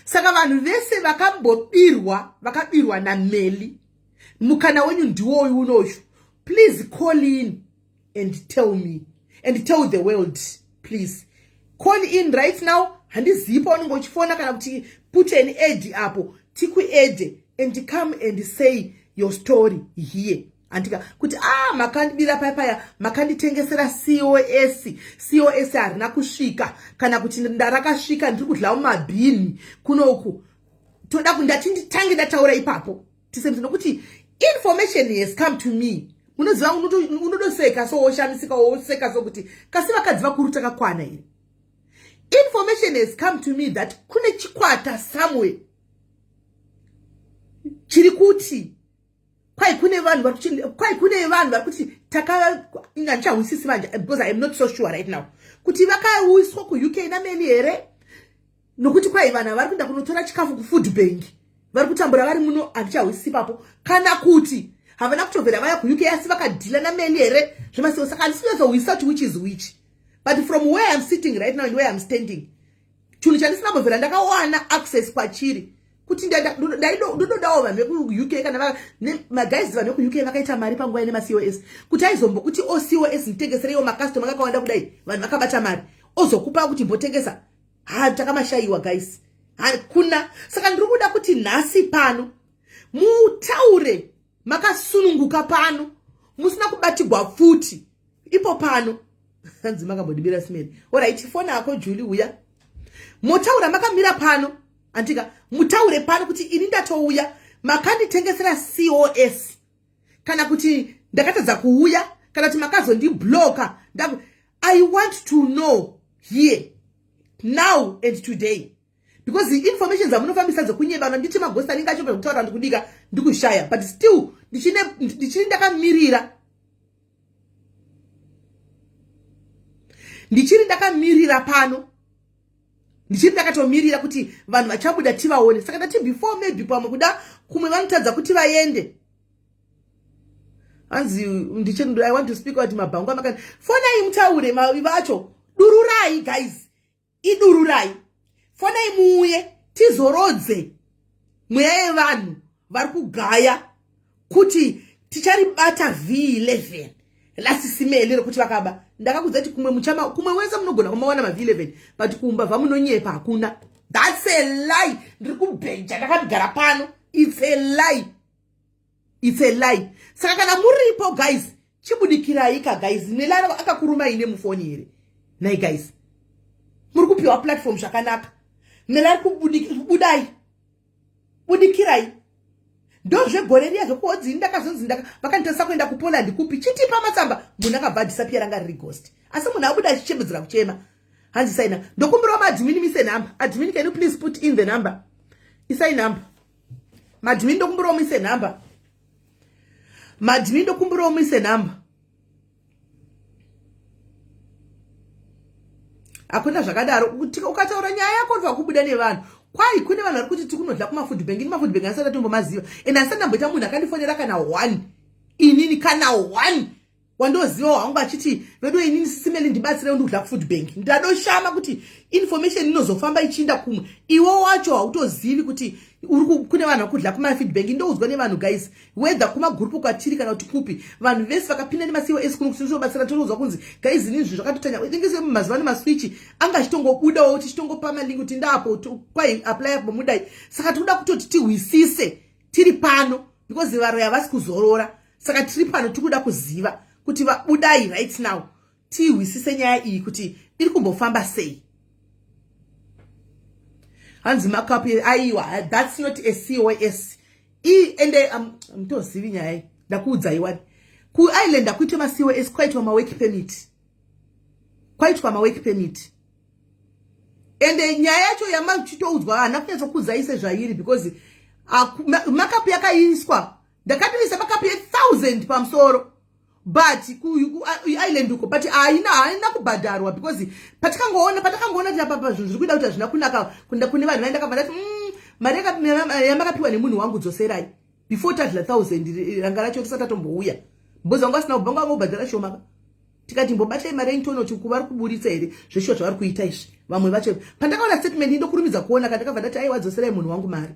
Saka vanhu vese vakabirwa na Melly. Mukana wenyu ndiwo unoyu. Please call in and tell me. And tell the world, please, call in right now. Handizipo unongo uchifona kana kuti put an ad apo. Tiku ad and come and say your story here. Antika kuti makandibira paya makanditengesera COS harina kusvika kana kuti ndarakasvika ndiri kudla mumabhini kunoku. Toda kundati nditange ndataura ipapo. Tisemze nokuti information has come to me. Unoziva unodoseka so woshamisika woseka so kuti kasi vakadzi vakuru takakwana here. Information has come to me that kune chikwata somewhere. Chiri kuti kwai kune vanhu varikuti taka ingandichawisisi manje because I am not so sure right now. Kuti vakawiswa ku UK naMelly here. Nokuti kwai vanhu vari kuenda kunotora chikafu ku food bank. Vari kutambura vari muno andichawisisi papo. Kana kuti havana kutovera vaya ku UK asi vakadhila naMelly here. Zvemasiwo saka ndisingazowisisa which is which. But from where I'm sitting right now and where I'm standing, chunhu chandisina kubvera ndakawana access kwachiri. Kuti ndodawo vanhu veku UK kana magayizi vanhu veku UK vakaita mari panguva ine maCOS. Kuti aizombo kuti COS nditengeserewo makastoma kakawanda kudai vanhu vakabata mari. Ozokupa kuti mbotengesa. Takamashayiwa guys. Kuna saka ndiri kuda kuti nhasi pano mutaure makasununguka pano. Musina kubatigwa futi. Ipo pano. Hanzi makambodibira SIS. Alright, phone yako Julie uya. Mutaura makamira pano. Antika mutaure pano kuti ini ndatouya makanditengesera COS. Kana kuti ndakatadza kuuya kana kuti makazondibloka. I want to know here now and today. Because the information zamunofambisa dzekunyeba nditi magosta ningacho kutaura ndikudika ndikushaya, but still ndichine ndakamirira. Ndichiri ndakamirira pano. Ndichiri ndakatomirira kuti vanhu vachabuda tivaone. Saka ndati before maybe pamwe kuda kumwe vanotadza kuti vaende. Hanzi I want to speak about mabhangu amakani. Fonai mutaure mavi vacho. Dururai guys. Idururai. Fonai muuye tizorodze mweya yevanhu vari kugaya kuti ticharibata V11. SIS MELLY kuti vakaba ndakakuzati kumwe wese munogona kumawana ma-V11 but kumba vamunonyepa hakuna. That's a lie. Ndiri kubhenja ndakagara pano. It's a lie. It's a lie. Saka kana muripo guys chibudikirai ka guys nelana akakuruma ine mufoni here. Nai guys muri kupiwa platform zvakanaka. Nelari kubudai budikirai. Ndozve gore riya zvokuodzi ndakazonzi vakanditasa kuenda ku Poland kupi chitipa matsamba munhu akabva disappear anga riri ghost. Asi munhu abuda achichemedzera kuchema. Hanzi saina ndokumbira maadmin mise number. Admin, can you please put in the number? Isai number. Madmin ndokumbira mise number. Madmin ndokumbira mise number. Akuna zvakadaro ukataura nyaya yako ndwa kubuda nevanhu. Kwai kune vanhu vari kuti tikunodla kuma food bank. Ini ma food bank asana tombomaziva. Ena asana mboita munhu akandifonera kana 1. Inini kana 1. Wandoziva wangu achiti vedo inini SIS MELLY ndibatsire ndikudla ku food bank. Ndadoshama kuti information inozofamba ichinda kumwe. Iwo wacho hautozivi kuti kune vanhu vakudla kuma food bank. Ndoudzwa nevanhu guys. Whether kuma group kwatiri kana kuti kupi. Vanhu vese vakapinda nemaCOS kuno kuti zobatsira tozwa kunzi guys inini zvakatotanya. Ndingise mazuva nemaswitch anga chitongobudawo chitongopa malingi kuti ndapo kwai apply apo mudai. Saka tikuda kutoti tihwisise tiri pano because varo yavasi kuzorora. Saka tiri pano tikuda kuziva kuti vabudai right now tihwisise nyaya iyi kuti iri kumbofamba sei. Hanzi makapi aiwa that's not a COS. Ende mtozivi nyaya ndakuudza iwani ku island akuitwa maCOS kwaitwa ma-work permit. Kwaitwa ma-work permit. Ende nyaya yacho yamachitoudzwa hana kunyatsa kuzaise zvairi because makapi yakaiswa ndakatoisa makapi 1000 pamusoro. But ku island uko but haina kubhadharwa because patakangoona kuti apa zvinhu zviri kuita kuti hazvina kunaka kune vanhu vaenda kabva ndati mari yamakapiwa nemunhu wangu dzoserai before tadla 1000 ranga racho risati atombouya. Mbozi wangu asina kubva ngobhadhara shoma. Tikati mbobatai mari yentono kuti vari kuburitsa here zveshuwa zvavari kuita izvi. Vamwe vacho pandakaona statement indokurumidza kuona kana ndakabva ndati aiwa dzoserai munhu wangu mari.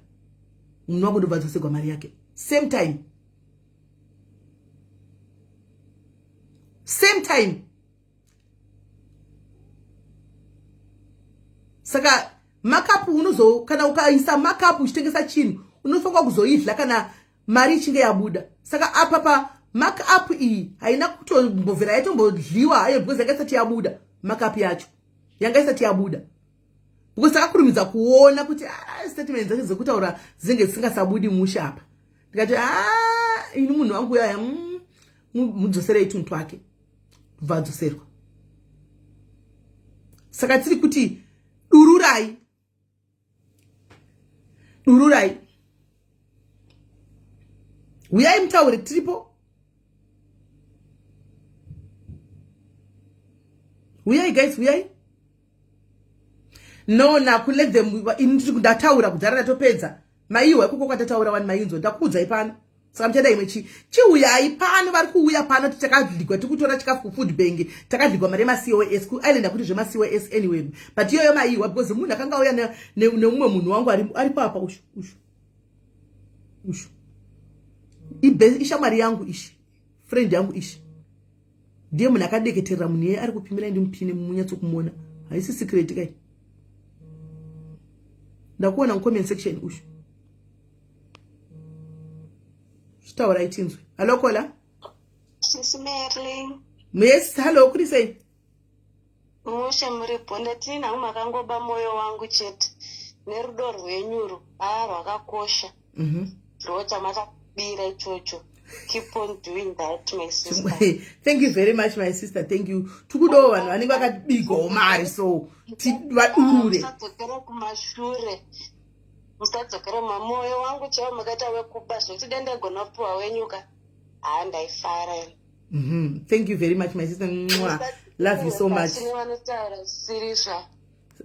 Munhu wangu ndobva dzosegwa mari yake. Same time. Saka markup unozo kana ukaisa markup uchitengesa chinhu unofanira kuzoidla kana mari ichinge yabuda. Saka apa pa markup iyi haina kutombovhera yatombodliwa hayo because yanga isati yabuda markup yacho. Yanga isati yabuda. Because takakurumidza kuona kuti statement dzake dzekutaura dzinenge dzisingasabudi musha apa. Ndikati ini munhu wangu yaya mudzoserei tuntu twake. Vadzoserwa. Saka tiri kuti dururai. Uyai mtaure tiripo. Uyai guys, uyai. No, na let them ndataura kudhara natopedza. Maiwa ikuko kwatataura wani mainzo ndakudza ipano. Saka mchada imwe chiuyai pano vari kuuya pano takadligwa tikutora chikafu food bank takadligwa mari maCOS ku island kuti zvema COS anyway. But yoyo maiwa because munhu akanga uya neumwe munhu wangu ari papa ushu. Ishamwari yangu ishi. Friend yangu ishi. Ndiye munhu akadeketerera munhu yeye ari kupimira ndi mupini munyatso kumona. Haisi secret kai. Ndakuona mu comment section ushu. Taura itinzwe. Hello Kola? SIS MELLY. Yes, hello, kuri sei? Musha muriponda tina makangoba moyo wangu chete. Nerudo rwenyuru rwakakosha. Rwota makabira ichocho. Keep on doing that, my sister. Thank you very much, my sister. Thank you. Tukudo vanhu vanenge vakabigwa mari so vadurure. Musadzokera kumashure. Musadzokera mamoyo wangu chaiwo makaita wekuba zvoti dendegona kupuwa wenyuka. Ndaifara. Thank you very much, my sister. Love you so much.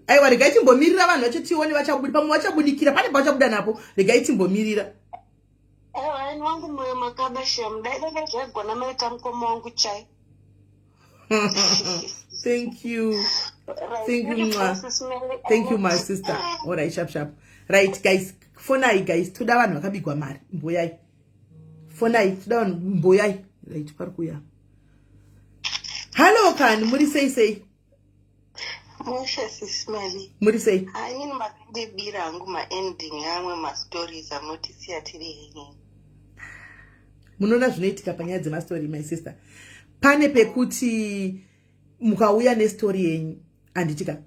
Aiwa regai timbomirira vanhu vacho tione vachabudi pamwe vachabudikira pane vachabuda napo regai timbomirira. Aiwa wangu moyo makabasha mudai zvagona maita mukoma wangu chai. Thank you. Thank you, my sister. All right, sharp. Right, guys. Fonai, guys. Toda vanhu vakabigwa mari. Mboyai. Fonai, toda vanhu mboyai. Right, parikuya. Hello, kan. Muri sei. Musha SIS MELLY. Muri sei. Ini makandibira angu ending yamwe stories amotisiya tiri henye. Munoona zvinoitika panyaya dzemastory, my sister. Pane pekuti mukauya nestory yenyu anditika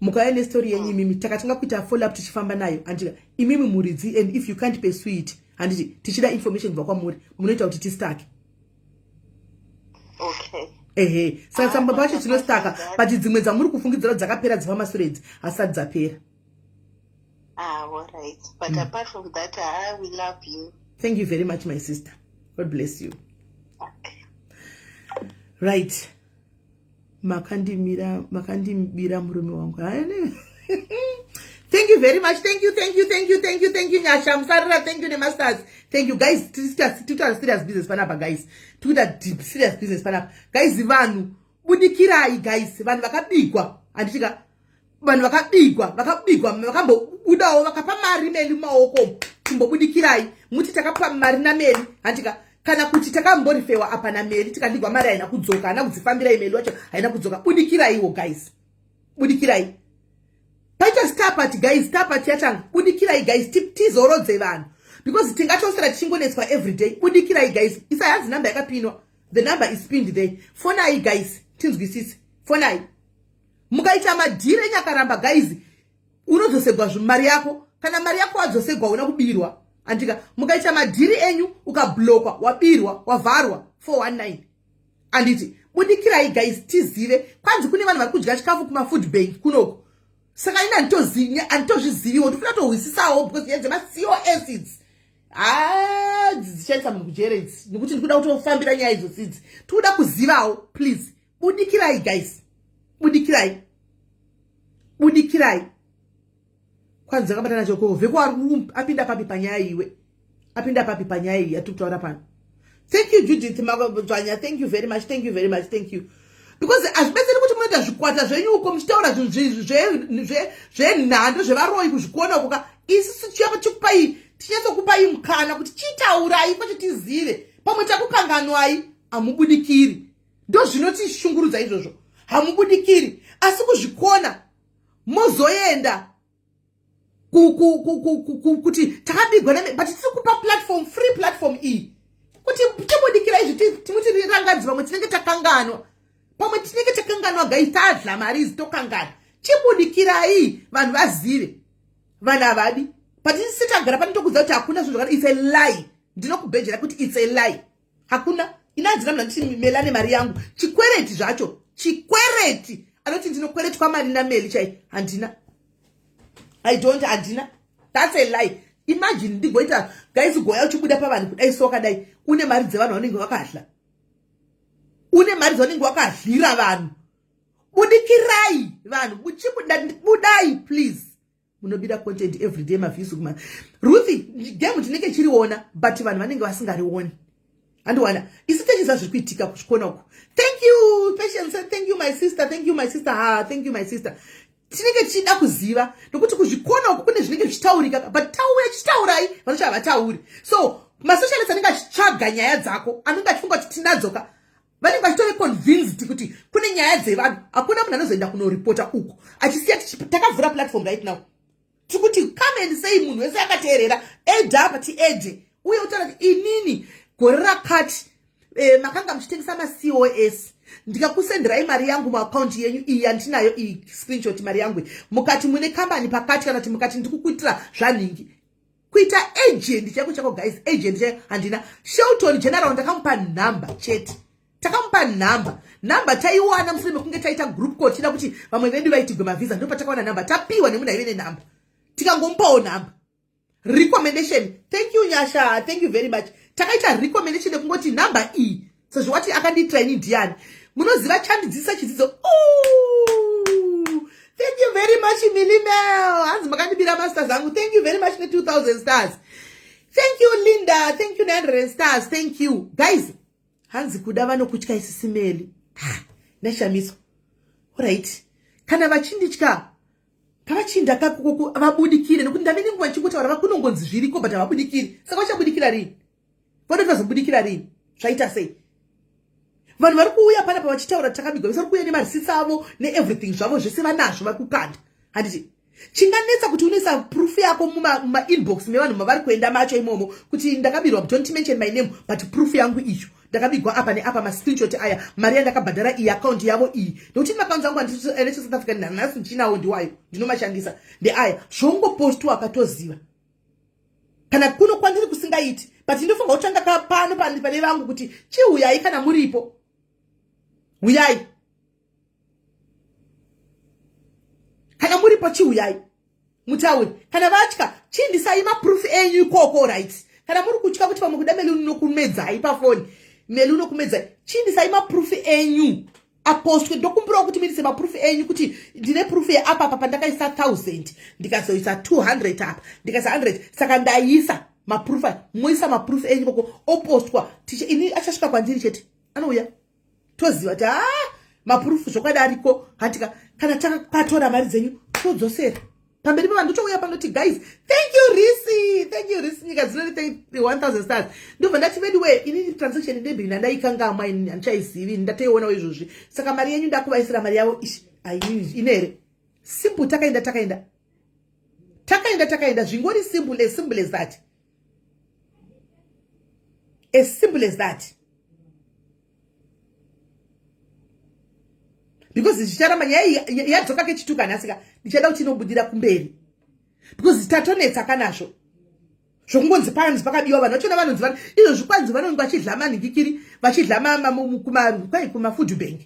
mukauya nestory yenyu imimi takatinga kuita follow up tichifamba nayo anditika imimi muridzi and if you can't pursue it anditi tichida information kubva kwamuri munoita kuti tistake. Okay. Saka samba pacho tinostaka but dzimwe dzamuri kufungidzira dzakapera dziva mastory asati dzapera. All right. But apart from that, I will love you. Thank you very much, my sister. God bless you. Okay. Right. Makandimira murume wangu. Thank you very much. Thank you. Nyasha Msarira, thank you Nemasters. Thank you guys. Tuta serious business panapa guys. Tuta deep serious business panapa. Guys vanhu budikirai guys. Vanhu vakabigwa. Anditika vanhu vakabigwa vakambobudawo vakapa mari meli maoko. Timbobudikirai. Muti takapa mari na meli. Anditika kana kuti takamborifewa apa na meri tikaligwa mari haina kudzoka ana kudzifambira email wacho haina kudzoka budikiraiwo guys budikirai paita start guys start yatanga budikirai guys tizorodze vanhu because tingatosera tichingonetswa every day budikirai guys isa yanzi number yakapinwa the number is pinned there fonai guys tinzwisisi fonai mukaita madhire nyakaramba guys unodzosegwa mari yako kana mari yako wadzosegwa una kubirwa andika mukaita madhiri enyu ukablokwa wabirwa wavharwa 419 anditi budikirai guys tizive kwanzi kune vanhu vari kudya chikafu kuma food bank kunoko saka ina antozviziviwo ndofuna tohwisisawo because yenze maCOS dzichanisa munhu kujeredzi nekuti ndikuda kutofambira nyaya idzo sidzi tikuda kuzivawo please budikirai guys budikirai kwanzi akabata nacho ko veko apinda papi panyaya iwe apinda papi panyaya iyi atukutaura pano. Thank you Judith Magobadzwanya, thank you very much because azvibetseri kuti munoita zvikwata zvenyu uko muchitaura zvenhando zvevaroi kuzvikona kuka isusu chikupai tinyatsokupai mukana kuti chitaurai kuti tizive pamwe takukanganwai hamubudikiri ndo zvinotishungurudza izvozvo hamubudikiri asi kuzvikona mozoenda kuti takabigwa but tisikupa platform, free platform iyi kuti timudikira izvi timuti rirangadzi vamwe tinenge takanganwa pamwe tinenge takanganwa gaitadla mari izi tokangana chibudikirai vanhu vazive vanhu avadi but sitagara pane tokudza kuti hakuna zvinhu zvakati it's a lie ndinokubhejera kuti it's a lie hakuna inanzina mna nditi melane mari yangu chikwereti zvacho chikwereti anoti ndinokweretwa mari naMelly chai handina handina that's a lie imagine ndigoita guys goya uchibuda pavanhu kudai soka dai une mari dzevanhu vanenge vakahla une mari dzavanenge vakahlyira vanhu budikirai vanhu budai please munobida content every day maviews kuma Ruthie game tinenge chiriona but vanhu vanenge vasingarioni andiwana isitechiza zviri kuitika kuchikona uku thank you Patience, thank you my sister, thank you my sister, thank you my sister. Tinenge tichida kuziva nokuti kuzvikona uku kune zvinenge zvichitaurika but tauya chitaurai vanhu chavatauri so masocialist anenge achitsvaga nyaya dzako anenge achifunga kuti tinadzoka vanenge vachitove convinced kuti kune nyaya dzevanhu hakuna munhu anozoenda kunoripota uku achisiya takavhura platform right now tikuti come and say munhu wese akateerera edha apa tiedhe uye utaura kuti inini gore rakati makanga muchitengesa maCOS ndikakusenderai mari yangu muaccount yenyu iyi yandinayo iyi screenshot mari yangu mukati mune company pakati kana kuti mukati ndikukuitira zvanhingi kuita agent chako guys agent handina Shelton General ndakamupa number chete takamupa number taiwana mushure mekunge taita group call chida kuti vamwe vedu vaitigwe mavisa ndipo patakawana number tapiwa nemunhu aive number tikangomupawo number recommendation thank you Nyasha thank you very much takaita recommendation ekungoti number E sezvo wati akanditraini ndiani munoziva chandidzisa chidzidzo thank you very much Milimel hanzi makandibira masters angu thank you very much ne 2000 stars thank you Linda thank you 900 stars thank you guys hanzi kuda vanokutya SIS MELLY nashamiso alright kana vachinditya kavachinda kakoko vabudikire nokuti ndavene nguva chikutaura vakunongonzi zviriko but havabudikiri saka vachabudikira rini voda vazobudikira rini zvaita sei vanhu vari kuuya panapa vachitaura takabigwa vari kuuya nemarisitsi avo neeverything zvavo zvese vanazvo vari kukanda handiti chinganetsa kuti unoisa proof yako mumainbox mevanhu mavari kuenda macho imomo kuti ndakabirwa don't mention my name but proof yangu iyo ndakabigwa apa neapa mascreenshot aya mari yandakabhadhara iyi account yavo iyi nokuti maakaunti angu anditi South Africa nanhasi ndichinawo ndiwayo ndinomashandisa ndeaya zvongopostwa akatoziva kana kuno kwandiri kusingaiti but ndofunga kutanga pano pane vangu kuti chiuyai kana muripo uyai kana muripo chiuyai mutauri kana vatya chindisai maproof enyu ikoko right kana muri kutya kuti vamwe kuda Melly unokumedzai pafoni Melly unokumedzai chindisai maproof enyu apostwe ndokumburawo kuti mirise maproof enyu kuti ndine proof yeapa pandakaisa 1000 ndikazoisa 200 apa ndikaisa 100 saka ndaisa maproof moisa maproof enyu koko opostwa tiche ini achasvika kwandiri chete anouya toziva kuti maproof zvokadariko hatika kana takatora mari dzenyu todzosera pamberi pavanhu ndotouya panoti guys thank you Risi nyika dzinoti 1000 stars ndobva ndati anyway ini transaction ndebhiri ndandaikangamwa ini handichaizivi ndataiwonawo izvozvi saka mari yenyu ndakuvaisira mari yavo inere simple takaenda zvingori simple as that as simple as that because zvicharamba nyaya yadzoka kechituka nhasika ndichada kuti inobudira kumberi because tatonetsa kanazvo zvokungonzi panzi pakabiwa vanhu vachona vanonzi vanhu izvo zvikwanzi vanonzi vachidla manhingikiri vachidla kumafood bank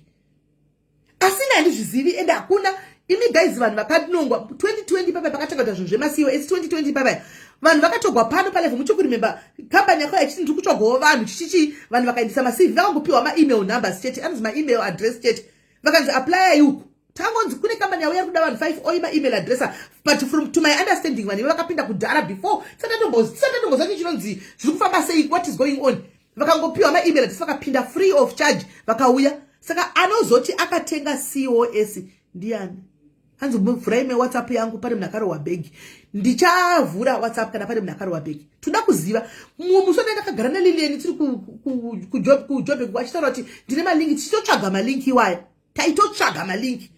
asi handizvizivi ende hakuna imi guys vanhu vakadinongwa 2020 papa pakatanga kuita zvinhu zvemaCOS 2020 papa vanhu vakatogwa pano palevo muchokurimemba kambani yako yachiti ndiri kutsvagawo vanhu chichichi vanhu vakaendesa maCV vakangopiwa maemail numbers chete anonzi maemail address chete vakanzi apply yuku tangonzi kune kambani yauya kuda vanhu 5 oima email address but from to my understanding vanhu vakapinda kudhara before satatongozacho chinonzi zviri kufamba sei what is going on vakangopiwa maemail address vakapinda free of charge vakauya saka anozoti akatenga COS ndiani hanzi muvhurai mewhatsapp yangu pane munakaro wabhegi ndichavhura whatsapp kana pane munakaro wabhegi toda kuziva musona ndakagara naLilian tiri kujob achitaura kuti ndine malingi tichitotsvaga malinki iwaya taitotsvaga malinki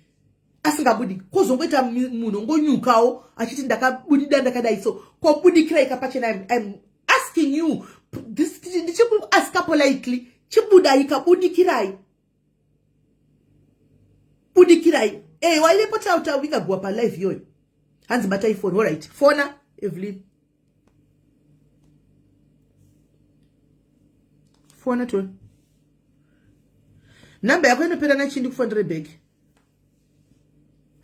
asingabudi kozongoita munhu ngonyukawo achiti ndakabudida ndakadai so kobudikira ikapachena. I'm asking you this ndichikuaska politely chibuda ikabudikirai budikirai wailepo tautavinga gwa pa live yoyo hanzi bata iphone. All right, phone Evelyn, phone to namba yako inopera na chindi kufondere bag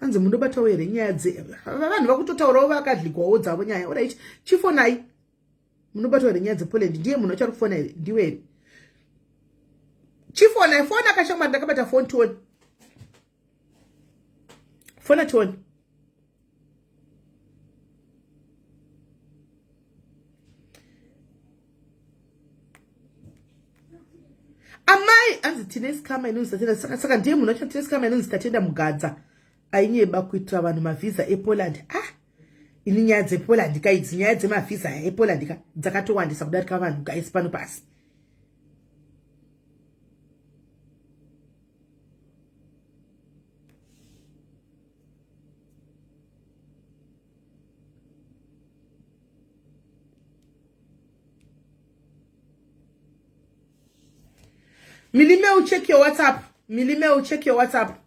hanzi mundu bata were nyaya vanhu vakutotaurawo vakadligwawo dzavo nyaya. All right, chifonai mundu bata were nyaya dzepoland ndiye munhu achari kufona here ndiwe chifonai phone akashamba ndakabata phone tone phone tone amai anzi tines kama inonzi saka ndiye munhu wacho tines kama inonzi tatenda mugadza ainyeba kuitira vanhu mavisa ePoland. Ini nyaya dzePoland kaidzi nyaya dzemavisa ePoland ka dzakatowandisa kudarika vanhu guys pano pasi. Milimeu check your WhatsApp. Milimeu check your WhatsApp.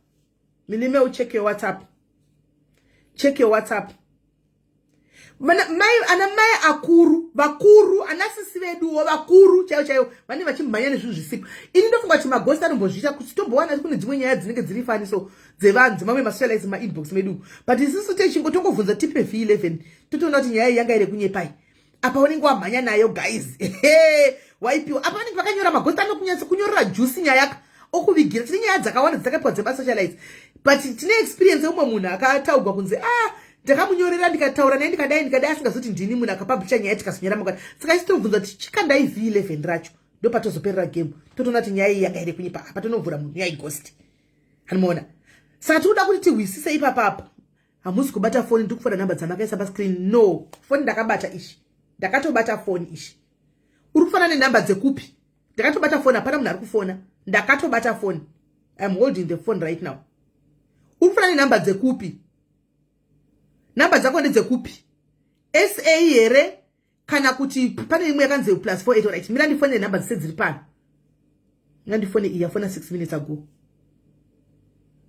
Milimeu check your WhatsApp. Check your WhatsApp. Mai akuru, bakuru, anasisi vedu bakuru chayo vane vachimhanya nezvinhu zvisipo. Ini ndofunga kuti maghost anombozvita kuti tombowana kune dzimwe nyaya dzinenge dziri faniso dzevanhu dzimwe masocialize inbox medu. But isusu techingotongobvunza tipe V11 totoona kuti nyaya yanga iri kunyepai. Apa unenge wamhanya nayo guys. Waipiwa apa vanenge vakanyora maghost anokunyatsa kunyorera juice nyaya yaka okuvigira tine nyaya dzakawanda dzakapiwa dzemasocialize. But tine experience yeumwe munhu akataugwa kunzi ndakamunyorera ndikataura naye ndikadai asingazoti ndini munhu akapublisha nyaya tikazonyora mangwana. Saka isitobvunza kuti chikandai V11 racho ndopatozoperera game totoona kuti nyaya iyi yanga iri kunyepa apa tonovhura munhu nyaya ighost. Hanomuona. Saka tinoda kuti tihwisise ipapapa. Hamusi kubata phone ndikufona namba dzamakaisa pascreen. No, phone ndakabata ishi. Ndakatobata phone ishi. Uri kufana nenamba dzekupi? Ndakatobata phone hapana munhu ari kufona. Ndakatobata phone. I'm holding the phone right now. Uri kufana nenamba dzekupi? Namba dzako ndedzekupi? SA here kana kuti pane imwe yakanzi +48. Right. Mira ndifone namba dzese dziri pano. Ngandifone iya phone 6 minutes ago.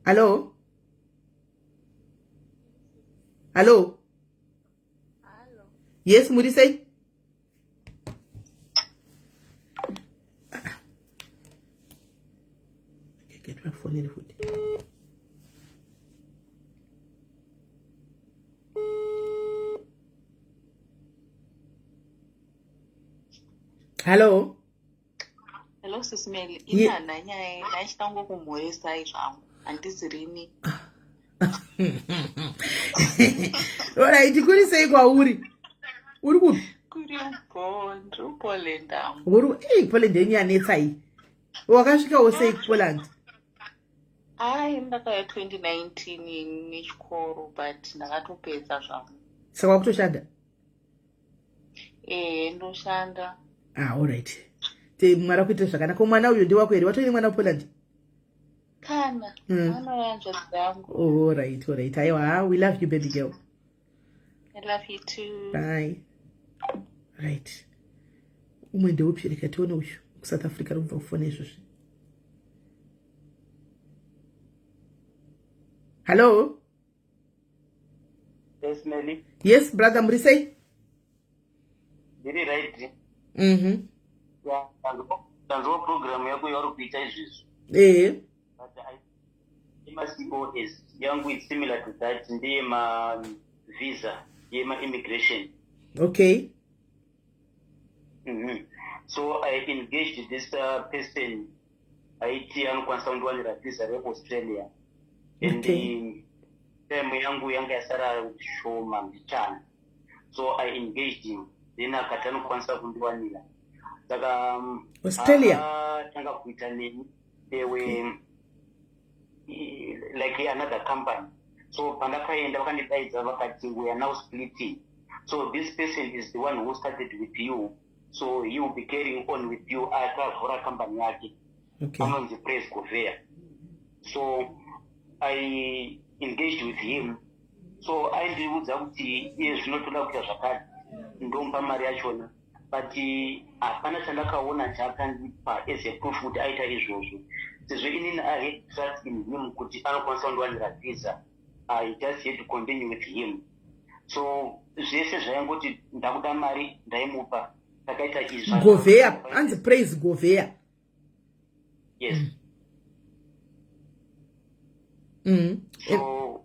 Hello? Hello? Hello. Yes, Muri say? Get my phone in the foot. Hello? Hello, SIS MELLY. Inana nyaya ndaichitango kumhoresai zvangu handizirini. Alright, kuri sei kwauri? Uri kupi? Kuri Poland. Poland yenyanetsa iyi. Wakasvikawo sei kuPoland? Ndakauya 2019 nechikoro but ndakatopedza zvangu. Saka wakutoshanda? Ndoshanda. Alright. Mwari akuitira zvakanaka. Mwana uyu ndiwako here? Watori mwana wePoland? Kana. Mwana wanzvadzi dzangu. Alright. Aiwa, we love you baby girl. I love you too. Bye. Right. Umwe ndeupi reka tione uyu kuSouth Africa rumva kufona izvozvi. Hello? Yes, Melly. Yes, brother, muri sei? Ndiri right. Tanzwa program yako yauri kuita izvizvi. But COS yangu is similar to that. Ndiye visa, yema immigration. Okay. So I engaged this person. Aiti anokwanisa kundiwanira visa reAustralia. And time yangu yanga yasara shoma mbichana. So I engaged him. Then akati anokwanisa kundiwanira. Saka Australia tanga kuita nini? They were like another company. So pandakaenda vakandidaidza vakati we are now splitting. So this person is the one who started with you. So he will be carrying on with you akavhura company yake. Okay. Anonzi Praise Govea. So I engaged with him. So aindiudza kuti iye zvinotoda kuita zvakati ndomupa mari yachona, but hapana chandakaona chaakandipa as a proof kuti aita izvozvo. Sezvo inini I had trust in him kuti anokwanisa kundiwanira visa, I just had to continue with him. So zvese zvaingoti ndakuda mari ndaimupa. Takaita izvi Govea, anzi praise Govea. Yes. So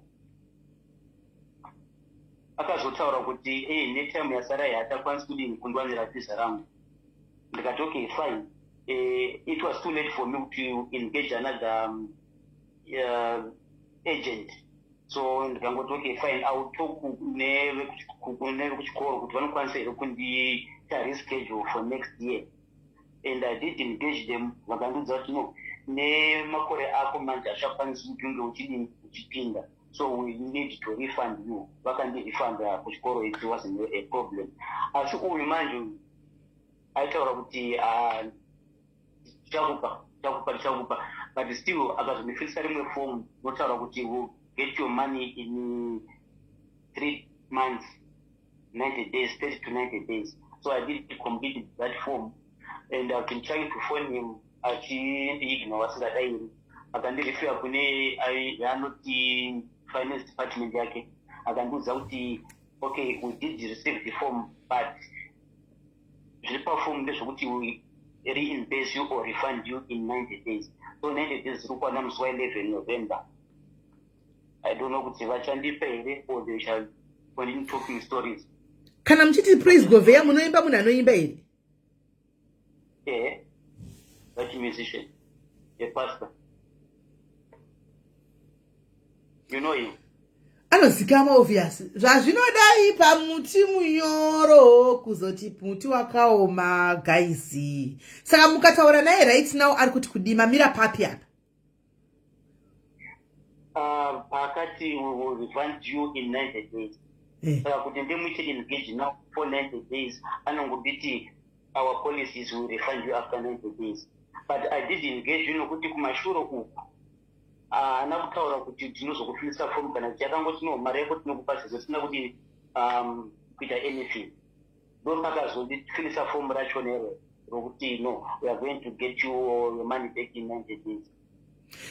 akazotaura kuti netime yasara yatakwanisi kudini kundiwanira visa rangu. Ndikati okay fine. It was too late for me to engage another agent. So ndikangoti okay fine, I will talk kuchikoro kuti vanokwanisa here kundiita reschedule for next year. And I did engage them. Vakandiudza kuti no, nemakore ako manje achakwanisi kuti unge uchipinda. So we need to refund you. Vakandi-refund kuchikoro, it wasn't a problem. Asi uyu manje aitaura kuti chakupa, but still akazondifilisa rimwe form notaura kuti will get your money in 3 months, 90 days, 30 to 90 days. So I did complete that form, and I've been trying to phone him. Achiignore asingadairi, akandirefera kune anoti finance department yake, akandiudza kuti okay, we did receive the form, but zviripa form ndezvokuti we reimburse you or refund you in 90 days. So 90 days zirikwana musi wa 11 November. I don't know kuti vachandipa here or they shall continue talking stories. Kana mchiti praise Govea munoimba munhu anoimba here? That musician, a pastor. You know him? Anozikama obvious. Zvazvinodai pamuti munyoro kuzoti muti wakaoma guys. Saka mukataura naye right now ari kuti kudima mira papi apa. Pakati we will refund you in 90 days. Saka kuti ndemuite engage now for 90 days. Anongobiti our policies will refund you after 90 days. But I did engage kuti kumashuro uku. Nakutaura kuti tinozokufilisa form kana chakangoti no mari yako tinokupa sezvo tisina kuti kuita anything. Ndopakazondifilisa form racho nero rokuti no, we are going to get you your money back in 90 days.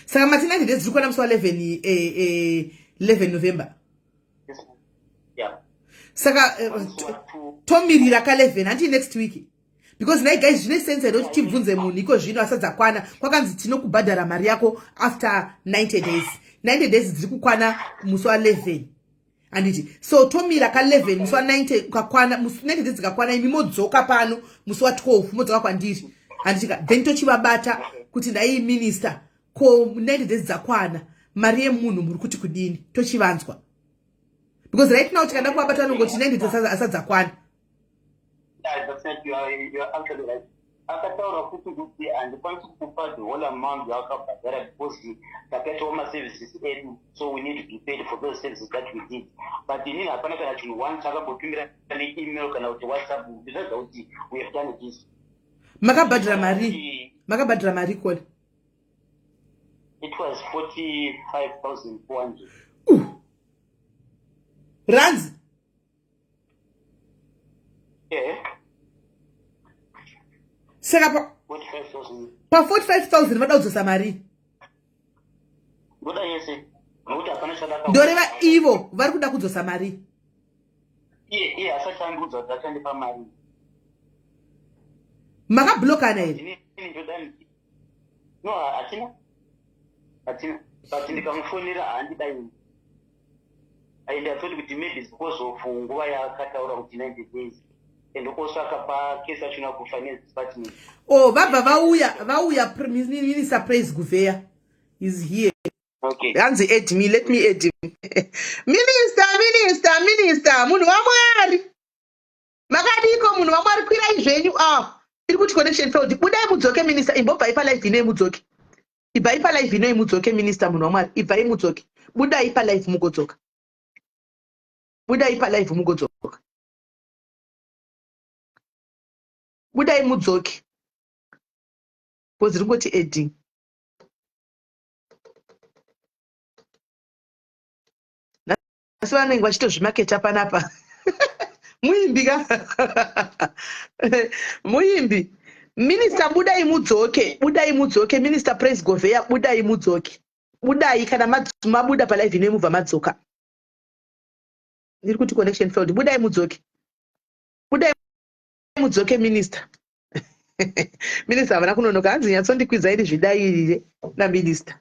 Saka mati 90 days zirikwana musi wa 11 November. Yes. Yeah. Saka tomirira ka 11 until next week. Because now guys, zvine sense kuti tibvunze munhu iko zvino asadzakwana kwakanzi tinokubhadhara mari yako after 90 days. 90 days dziri kukwana musi wa 11. Anditi so tomira ka 11 musi wa 90 ukakwana musi 90 days dzikakwana imi modzoka pano musi wa 12 modzoka kwandiri. Anditi then tochivabata kuti ndai minister ko 90 days dzakwana mari yemunhu muri kuti kudini tochivanzwa. Because right now tikada kuabata nongoti 90 days asadzakwana. You are actually right. Akataura kuti kuti andikwanisi kukupa the whole amount yakabhadhara because takaita all my services edu, so we need to be paid for those services that we did. But inini hapana kana chinhu one chakabotumira email kana kuti WhatsApp ndizvaga kuti we have done this. Makabhadhara mari kodi? It was 45,400. Rands? Yeah. Saka 45,000. Pa 45,000 vada kudzosa mari. Ngoda yese. Ngokuti hapana chadaka. Ndoreva ivo vari kuda kudzosa mari. Iye asachandiudza kuti achandipa mari. Makablokana here? No, hatina. But ndikamufonera handidai. And I thought kuti maybe it's because of nguva yakataura kuti 90 days. And also akapa case achina ku finance department. Oh, baba vauya Minister Praise Govea is here. Okay. Hanzi add me, let me add him. Minister, munhu wamwari. Makadiko munhu wamwari kwirai zvenyu. Iri kuti connection failed. Budai mudzoke minister, imbobva ipa live ino mudzoke. Ibva ipa live ino mudzoke minister munhu wamwari. Ibva imudzoke. Budai ipa live mugodzoka. Budai ipa live mugodzoka. Budai mudzoke. Because ringoti adding. vanenge vachitozvimaketa panapa. Muimbi ka muimbi. Minister budai mudzoke. Minister Praise Govea budai mudzoke. Budai kana mabuda pa live inemuvha madzoka. Ndiri kuti connection failed. Budai mudzoke minister. Minister havana kunonoka hanzi nyatsondikwidza iri zvidairire naminister.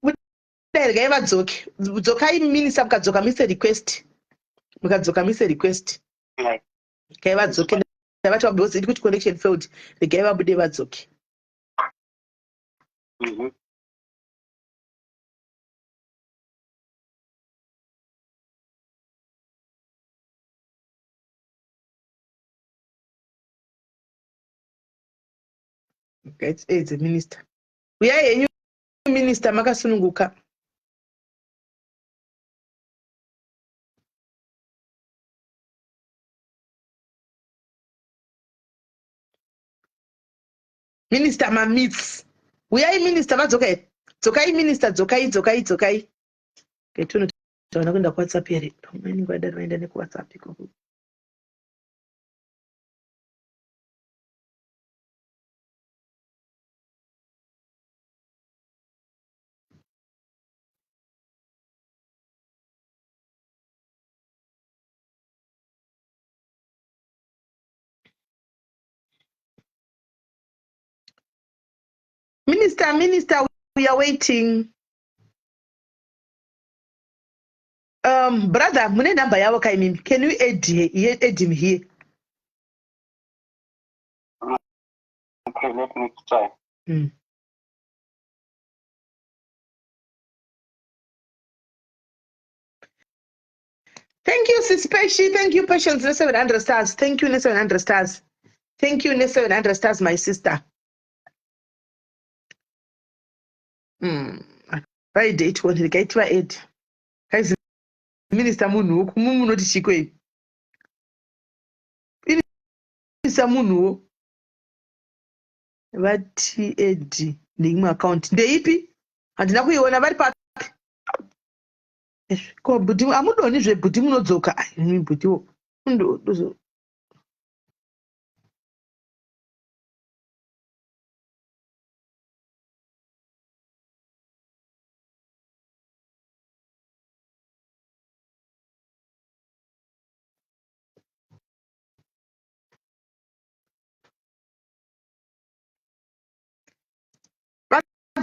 Budai regai vadzoke. Dzokai minister mukadzoka mise request. Regai vadzoke. Ndavati because iri kuti connection failed. Regai vabude vadzoke. Okay, it's a minister. We are a new minister makasununguka. Minister Mamits. We are a minister, that's okay. Zokai minister, zokai. Okay, tuna kwenda kwa WhatsApp here. Mimi ngoja naenda kwa WhatsApp iko. Minister, we are waiting. Brother, mune number yawo kai mimi. Can you add him here? Okay, let me try. Thank you, Sis Peshi. Thank you, Patience. 700 stars. Thank you, 700 stars. Thank you, 700 stars, my sister. Right, date one. The guy to aid. Guys, Minister Munu, Mumu not Chikwe. Minister Munu. What aid? Nigma account. The EP. And now we want a very part. Ko budimu amudo ni zve budimu nodzoka. Ni budimu. Ndo.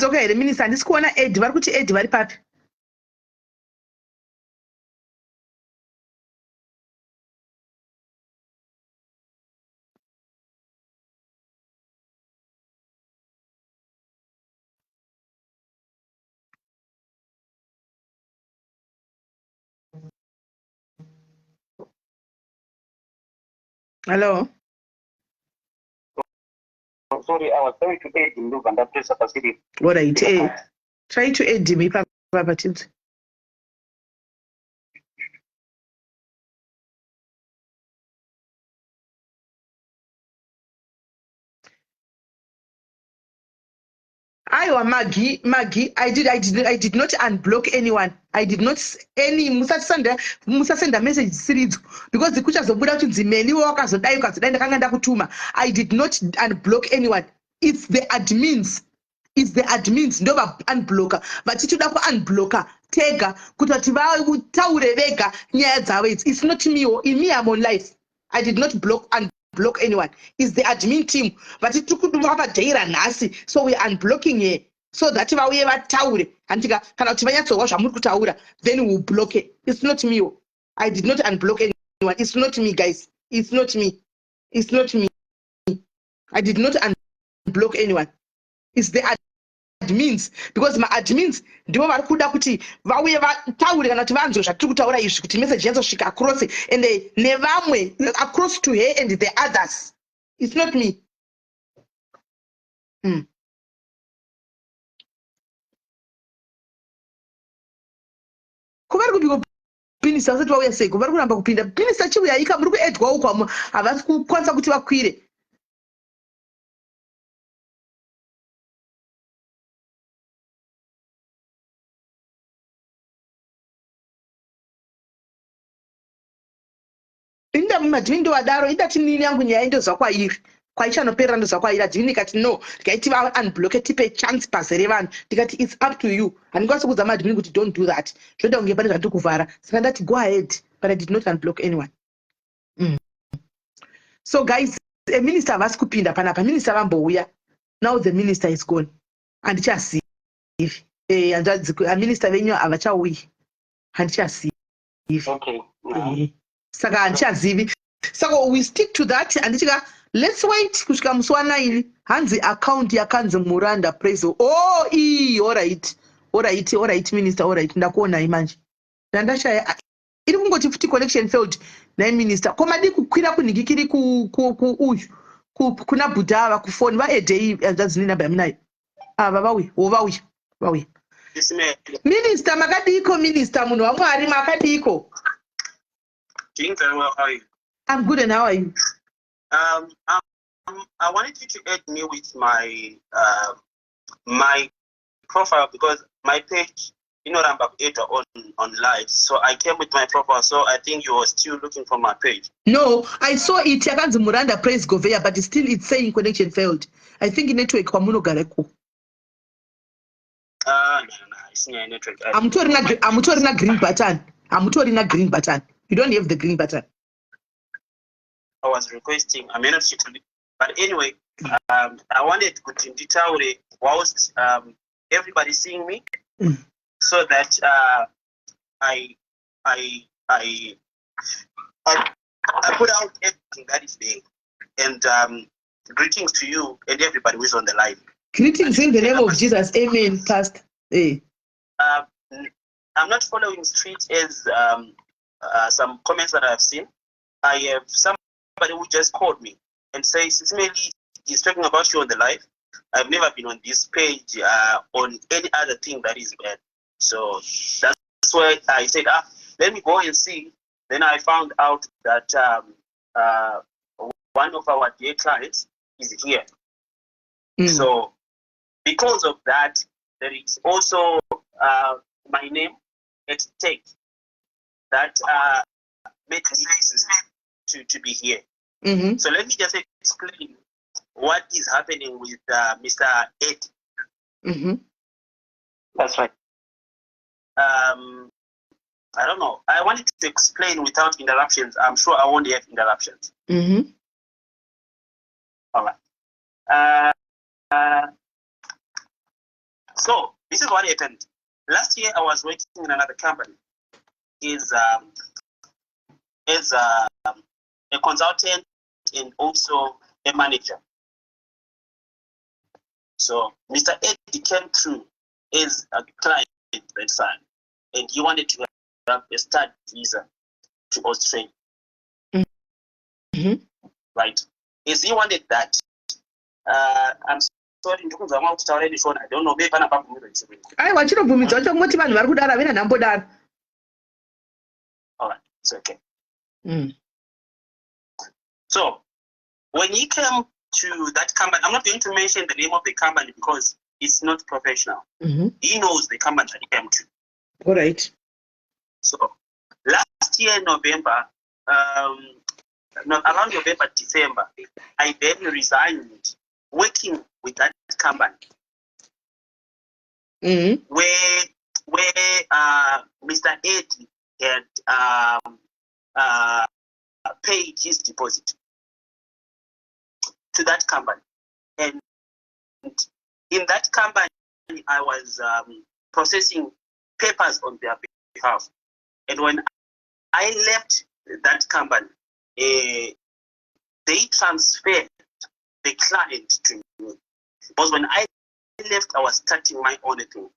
Okay, the minister this corner aid vari kuti aid vari papi. Hello. Oh, sorry, I was trying to aid him, and that press capacity. What I try to aid me papa tins. Aiwa Maggie, I did not unblock anyone. I did not any Musa send a message series because the kucha zobuda to Zimeli workers or Dayukas then Kanganda Kutuma. I did not unblock anyone. It's the admins. No unblocker. But it should have unblocker. Tega kutativa taurevega nyaya. It's not me or in me I'm on life. I did not unblock anyone. It's the admin team. But it took to have a day and nasi. So we are unblocking here. So that if we ever taure, antika cannot then we'll block it. It's not me. I did not unblock anyone. It's not me, guys. It's not me. I did not unblock anyone. It's the admins, because my admins ndivo vari kuda kuti vauye vataure kana kuti vanzwe zvatiri kutaura izvi kuti message yanzosvika across and nevamwe across to her and the others. It's not me. Kuvari kupinisa vasati vauya seko vari kuramba kupinda pinisa chiuya ika muri kuedwa uko havasi kukwanisa kuti vakwire. enda mumadhimini ndowadaro ida tinini yangu nyaya indozva kwairi kwaichanopera ndozva kwairi adhimini ikati no ndikaiti unblock tipe chance pazere vanhu ndikati it's up to you handikwanisi kuudza madhimini kuti don't do that zvoda kunge pane zvandiri kuvhara saka ndati go ahead but I did not unblock anyone. So guys, a minister havasi kupinda panapa, minister vambouya, now the minister is gone handichazivi minister venyu havachauyi handichazivi. Okay. Saka handichazivi, saka we stick to that handichika let's wait kusvika musi wa9 hanzi account yakanzi Muranda Praise. Oh alright minister, alright ndakuonai manje ndandashaya iri kungoti futi connection failed nai minister komadi kukwira kunhingikiri uyu kuna budha ava kufoni vaedhei zvazinini namba yamunayo ava vauya minister makadiko minister munhu wamwari makadiko. Doing very well. How are you? I'm good, and how are you? I wanted you to add me with my my profile because my page, I'm on live, so I came with my profile. So I think you were still looking for my page. No, I saw it. Yakanzi Muranda Praise Govea, but it's saying connection failed. I think network kwamuno gareko. No, it's not network. I'm touring a green button. You don't have the green button. I was requesting. I may not see it, but anyway, I wanted to go into detail whilst everybody seeing me, so that I put out everything that is there. And greetings to you and everybody who is on the live. Greetings in the name of Jesus. Amen, Pastor. Hey. I'm not following street as some comments that I've seen. I have somebody who just called me and says, SIS MELLY is talking about you on the live. I've never been on this page on any other thing that is bad. So that's why I said, let me go and see. Then I found out that one of our dear clients is here. So because of that, there is also my name at stake that made me to be here. So let me just explain what is happening with Mr. Ed. That's right. I don't know. I wanted to explain without interruptions. I'm sure I won't have interruptions. All right. So this is what happened. Last year, I was working in another company as a consultant and also a manager. So Mr. Ed came through as a client that time, and he wanted to have a study visa to Australia. Right? As he wanted that, I'm sorry, I don't know, maybe I'm all right, it's okay. So when he came to that company, I'm not going to mention the name of the company because it's not professional. He knows the company that he came to. All right. So last year, November, around November, December, I then resigned working with that company. Where Mr. Ed had paid his deposit to that company. And in that company, I was processing papers on their behalf. And when I left that company, they transferred the client to me. Because when I left, I was starting my own thing.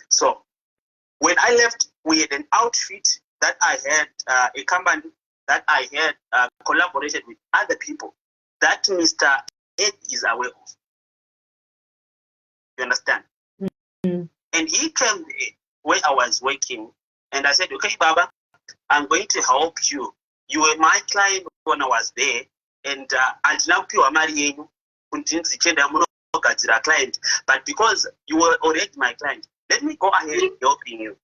So when I left, we had an outfit that I had, a company that I had collaborated with other people that Mr. Ed is aware of. You understand? And he came there where I was working, and I said, okay, Baba, I'm going to help you. You were my client when I was there, and until now, client. But because you were already my client, let me go ahead helping you.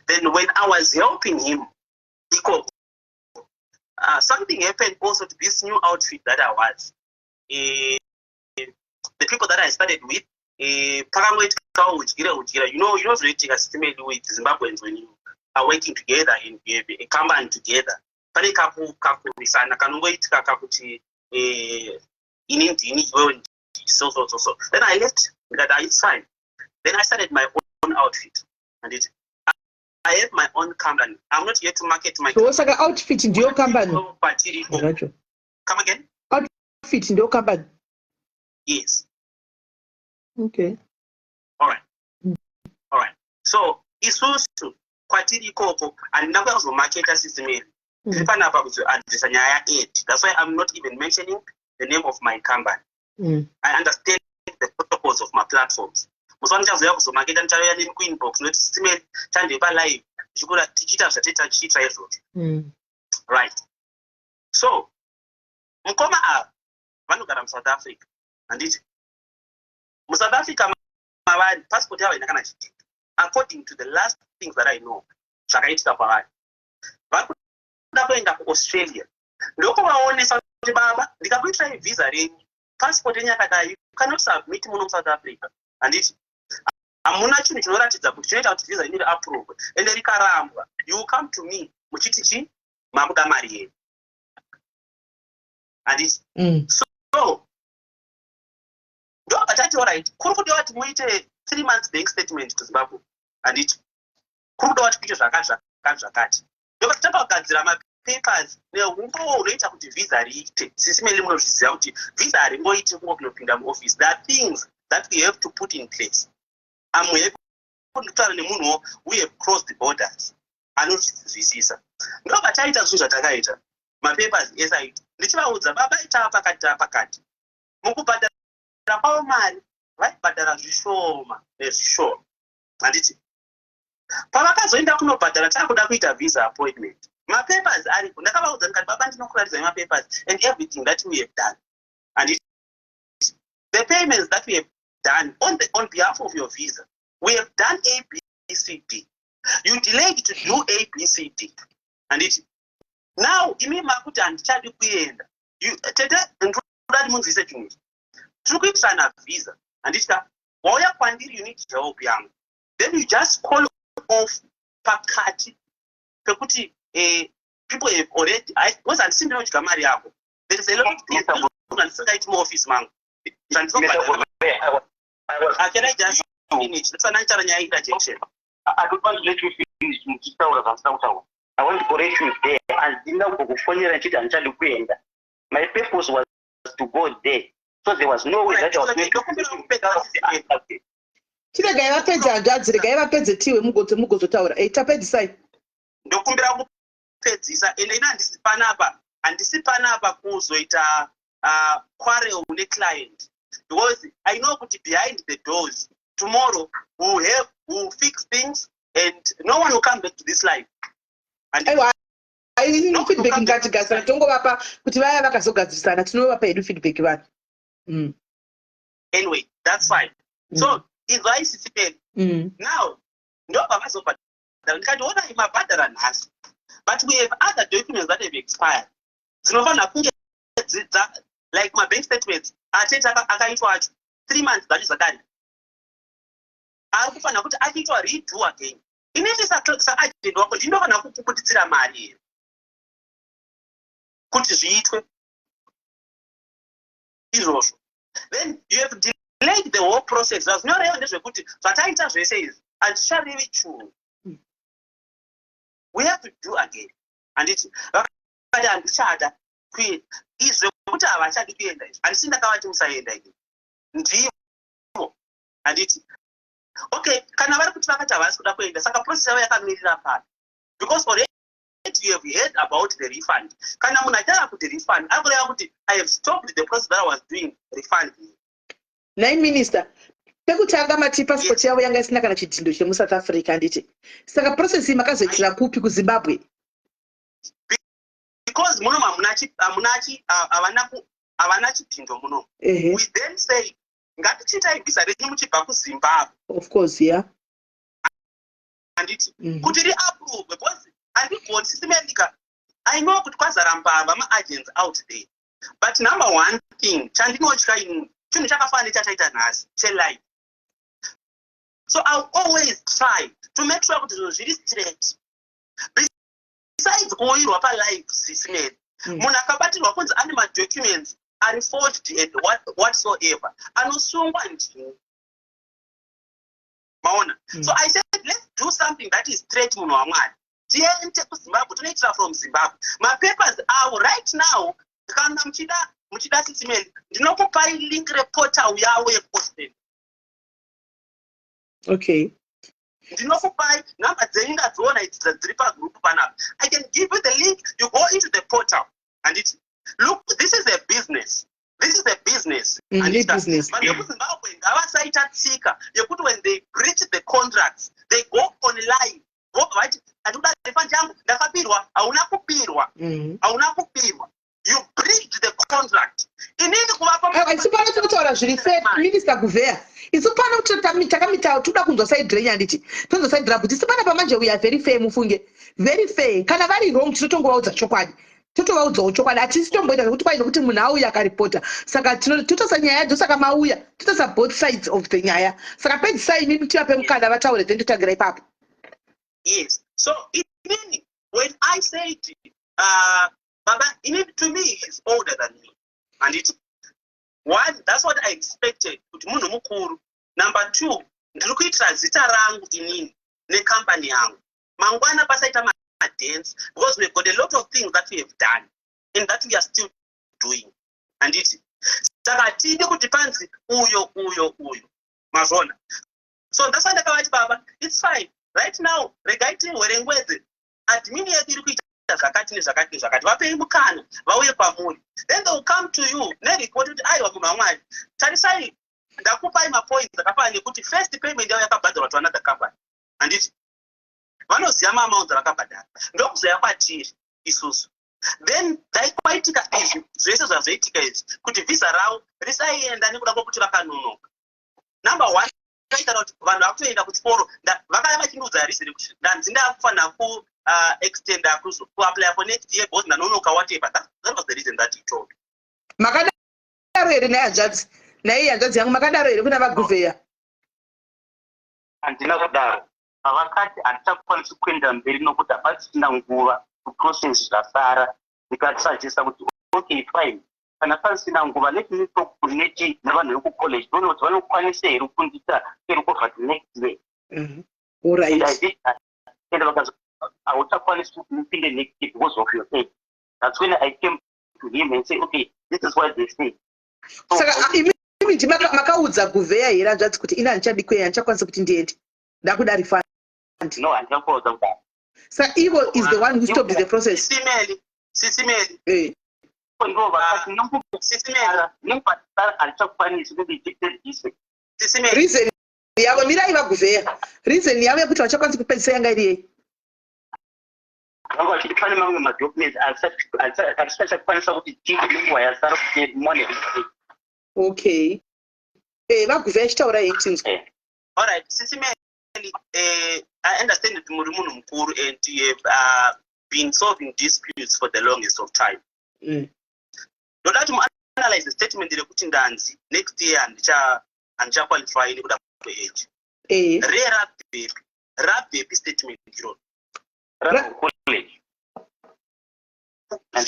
Then when I was helping him, something happened also to this new outfit that I was. The people that I started with, you know relating with Zimbabweans when you are working together in a company together. So. Then I left that it's fine. Then I started my own outfit, and I have my own company. I'm not here to market my. So what's like an outfit in your company? Come again? Outfit in your company. Yes. Okay. All right. So it's also kwatiri koko and now also market system. That's why I'm not even mentioning the name of my company. I understand the protocols of my platforms. Right. So Mkoma vanogara South Africa and it South Africa passport according to the last things that I know zvakaitika pavari vakuda kuenda kuAustralia ndoko vaonesa kuti baba ndikakuitirai visa renyu passport yenyu yakadai you cannot submit muno South Africa and it hamuna chinhu chinoratidza kuti chinoita kuti visa yenyu approve ende rikarambwa you will come to me muchiti chi makuda mari yenyu and it so ndo batati alright kuri kudiwa kuti muite 3 months bank statement to Zimbabwe and it kuri kudiwa kuti kuite zvakati ndo takagadzira mapapers neumbo unoita kuti visa riite sisimeli munozviziva kuti visa haringoiti kunopinda muoffice. There are things that we have to put in place. Amwe kutaura nemunhu who have crossed the borders anozvisisa ndo bataita zvinhu zvatakaita mapapers esaiti ndichivaudza baba ita pakati mukubhadhara kwavo mari vaibhadhara zvishoma nezvishoma handiti pavakazoenda kunobhadhara takuda kuita visa appointment mapapers aripo ndakavaudza ndikati baba ndinokuratidza mapapers and everything that we have done and the payments that we have done on behalf of your visa we have done ABCD. You delayed to do ABCD and now imi makuti handichadi kuenda tete ndodati munzise chinhu tiri kuitirana visa handita wauya kwandiri you need help yangu then you just call off pakati pekuti people have already because handisi ndinodya mari yako there is a lot of things handisingaiti muoffice mangu can I just finish? I don't want to let you finish. I want to correct you there. And my purpose was to go there. So there was no way that I was going to chiregai vapedza hanzvadzi regai vapedze tiwe mugozotaura tapedzisai ndokumbira kupedzisa ende ina handisi panapa kuzoita quarrel neclient because I know kuti behind the doors tomorrow we'll fix things and no one will come back to this life. Feedback ngatigasana tongovapa kuti vaya vakazogadzirisana tinovapa hedu feedback vanhu. Anyway, that's fine. So advice is now ndo pavazobhadhara ndikati ona imabhadhara nhasi but we have other documents that have expired dzinofanira kunge like my bank statements atete akaitwa acho 3 months that is zakari ari kufanira kuti achiitwa redo again inenge saagent wako ndinofanira kukuputitsira mari here kuti zviitwe izvozvo then you have delayed the whole process zvinyoreva ndezvekuti zvataita zvese izvi hazvicharevi chinhu we have to do again handiti vakati handichada kuenda izvo kuti havachadi kuenda izvi handisi ndakavati musaenda izvi ndivo handiti okay kana vari kuti vakati havasi kuda kuenda saka process yavo yakamirira pano because already you have heard about the refund kana munhu achada kuti refund akureva kuti I have stopped the process that I was doing refund. Nai minister pekutanga mati passport yavo yanga isina kana chitindo chemuSouth Africa handiti saka process iyi makazoitira kupi kuZimbabwe because muno havana chitindo muno we then say ngatichiitai visa renyu muchibva kuZimbabwe of course yeah handiti kuti riapprove because handigoni sisimendika. I know kuti kwazara mbava ma-agents out there, but number one thing chandinotya inini chinhu chakafanira chataita nhasi chelife. So I'll always try to make sure kuti zvinhu zviri straight. Besides kuoirwa palife sisimeri, munhu akabatirwa kunzi ane madocuments are forged and whatsoever, anosungwa ndini. Maona? So I said, let's do something that is straight munhu wamwari. Tiende kuZimbabwe, tonoitira from Zimbabwe. My papers are right now, kana muchida sisimeri, ndinokupai link reportal yavo yeposten. Okay. Ndinokupai number dzaingadziona dziri pagroup panapa. I can give you the link, you go into the portal and it look, this is a business. This is a business. And it's business. But Zimbabwe ngavasaita tsika yekuti when they breach the contracts, they go online. Right? Ndakapirwa, hauna kupirwa. Hauna kupirwa. You breached the contract. Inini kuvapa isipano tinotaura zviri fair minister Gouveia. Isipano takamitawo toda kunzwa side range handiti. Tonzwa side range kuti isipano pamanje we are very fair mufunge. Very fair. Kana vari wrong tinotongovaudza chokwadi. Totovaudzawo chokwadi. Hatisi tomboita zvekuti paino kuti munhu auya akaripota. Saka totosa nyaya yadzo saka mauya. Totosa both sides of the nyaya. Saka pedzisai inini tivape mukana vataure then totagira ipapo. Yes. So when I say Baba, to me, he's older than me. And one, that's what I expected. Number two, ndikuitira zita rangu inini ne company yangu. Mangwana pasaita dance because we've got a lot of things that we have done and that we are still doing. And saka tidi kuti panzi uyo. Mazona. So that's why ndakavati Baba, it's fine. Right now, regaiti werengwedze admin yedu iri kuita zvakati vapei mukana vauye pamuri, then they will come to you nereport kuti aiwa munhu wamwari tarisai ndakupai mapoints akafanana nekuti first payment yavo yakabhadharwa to another company. Handiti vanoziva maamounts avakabhadhara ndokuzoya kwatiri isusu. Then daikwaitika izvi zvese zvazvoitika izvi kuti visa ravo risaienda nekuda kwokuti vakanonoka. Number one, vanhu vakutoenda kuchikoro vakaya vachindiudza reason kuti ndanzi ndakufanira extend apply for next year because ndanonoka whatever. That was the reason that he told. Makadaro here nayanzvadzi naiye hanzvadzi yangu makadaro here kuna vaGouveia. Handina kudaro. Vakati hatichakwanisi kuenda mberi nokuti hapasina nguva kuprocess zvasara. Ndikasajesta kuti okay fine. Kana pasina nguva let me talk to neti navanhu vekucollege toone kuti vanokwanisa here kufundisa over the next day. All right. And vakazoti hauchakwanisi kuti mupinde next year because of your age. That's when I came to him and say okay, this is what they say. Saka imiti makaudza Gouveia here hanzvadzi kuti ina handichadikweya handichakwanisa kuti ndiende ndakuda refund. No, handichakuudza kudaro. Saka Ivo is the one who stopped the process. Sisimeli. Reason yavo mirai vaGouveia. Reason yavo yekuti vachakwanisa kupedzisa yanga iri yei. Vanga vachiti pane mamwe madocuments asachakwanisa kuti tii nenguva yasara kuti mone. Okay. vaGouveia achitaura hei tinzwa. All right, Sisimeli, I understand that muri munhu mukuru and you have been solving disputes for the longest of time. Ndoda kuti muanalyze the statement rekuti ndanzi next year handichaqualify nekuda kweage. Rabhepi statement iroro. College. Why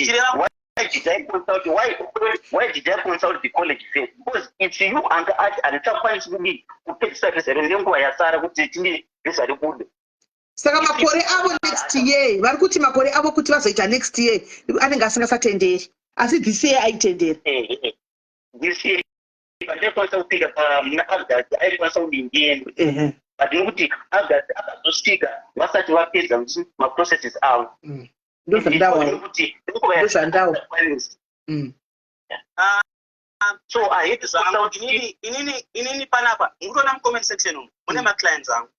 did I consult the college first? Because it's you and the chakwanisi kudi kupedzisa visa renguva yasara kuti tine visa rekude. Saka makore avo next year vari kuti makore avo kuti vazoita next year anenge asingasatenderi asi this year aitendera. This year pandekwanisa kupinda muna August aikwanisa kuti ndiende. But nokuti August akazosvika vasati vapedza maprocesses avo. Ndozvandawo. So I hate inini panapa ngutona mucomment section mune maclients angu.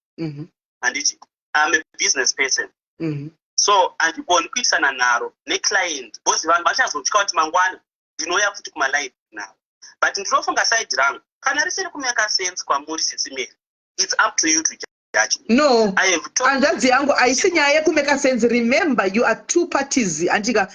Handiti I'm a business person. So andikoni kuisana naro neclient because vanhu vachazotya kuti mangwana ndinouya futi kumalive now. But ndinofunga side rangu kana risiri kumeka sense kwamuri Sisimeli, it's up to you to No, and that's the angle. I see nyaya kumeka sense. Remember, you are two parties. Antika,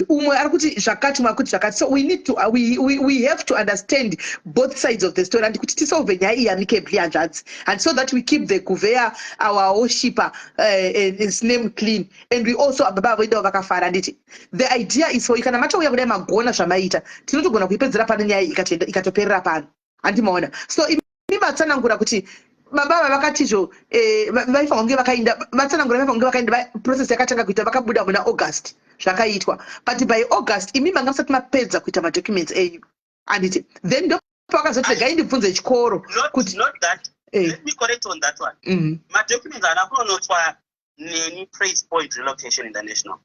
umwe arikuti shakati makuti shakati. So we need to we have to understand both sides of the story. And kuti tisolve nyaya amicably and so that we keep the Kuvea, our worship, his name clean, and we also ababa window vakafara nditi. The idea is for ikana macho yakuda magona zvamaita. Tinotogona kuipedzera pana nyaya ikatoperera pano. Andimaona. So ibatsanangura kuti baba vakatizvo vaifanira kunge vakaenda vatsanangura vaifanira kunge vakaenda process yakatanga kuita vakabuda muna August zvakaitwa, but by August imi manga musati mapedza kuita madocuments enyu anditi then ndo pakazoti gaindibvunze chikoro kuti not that let me correct on that one. My documents are not neni Praise Point Relocation International.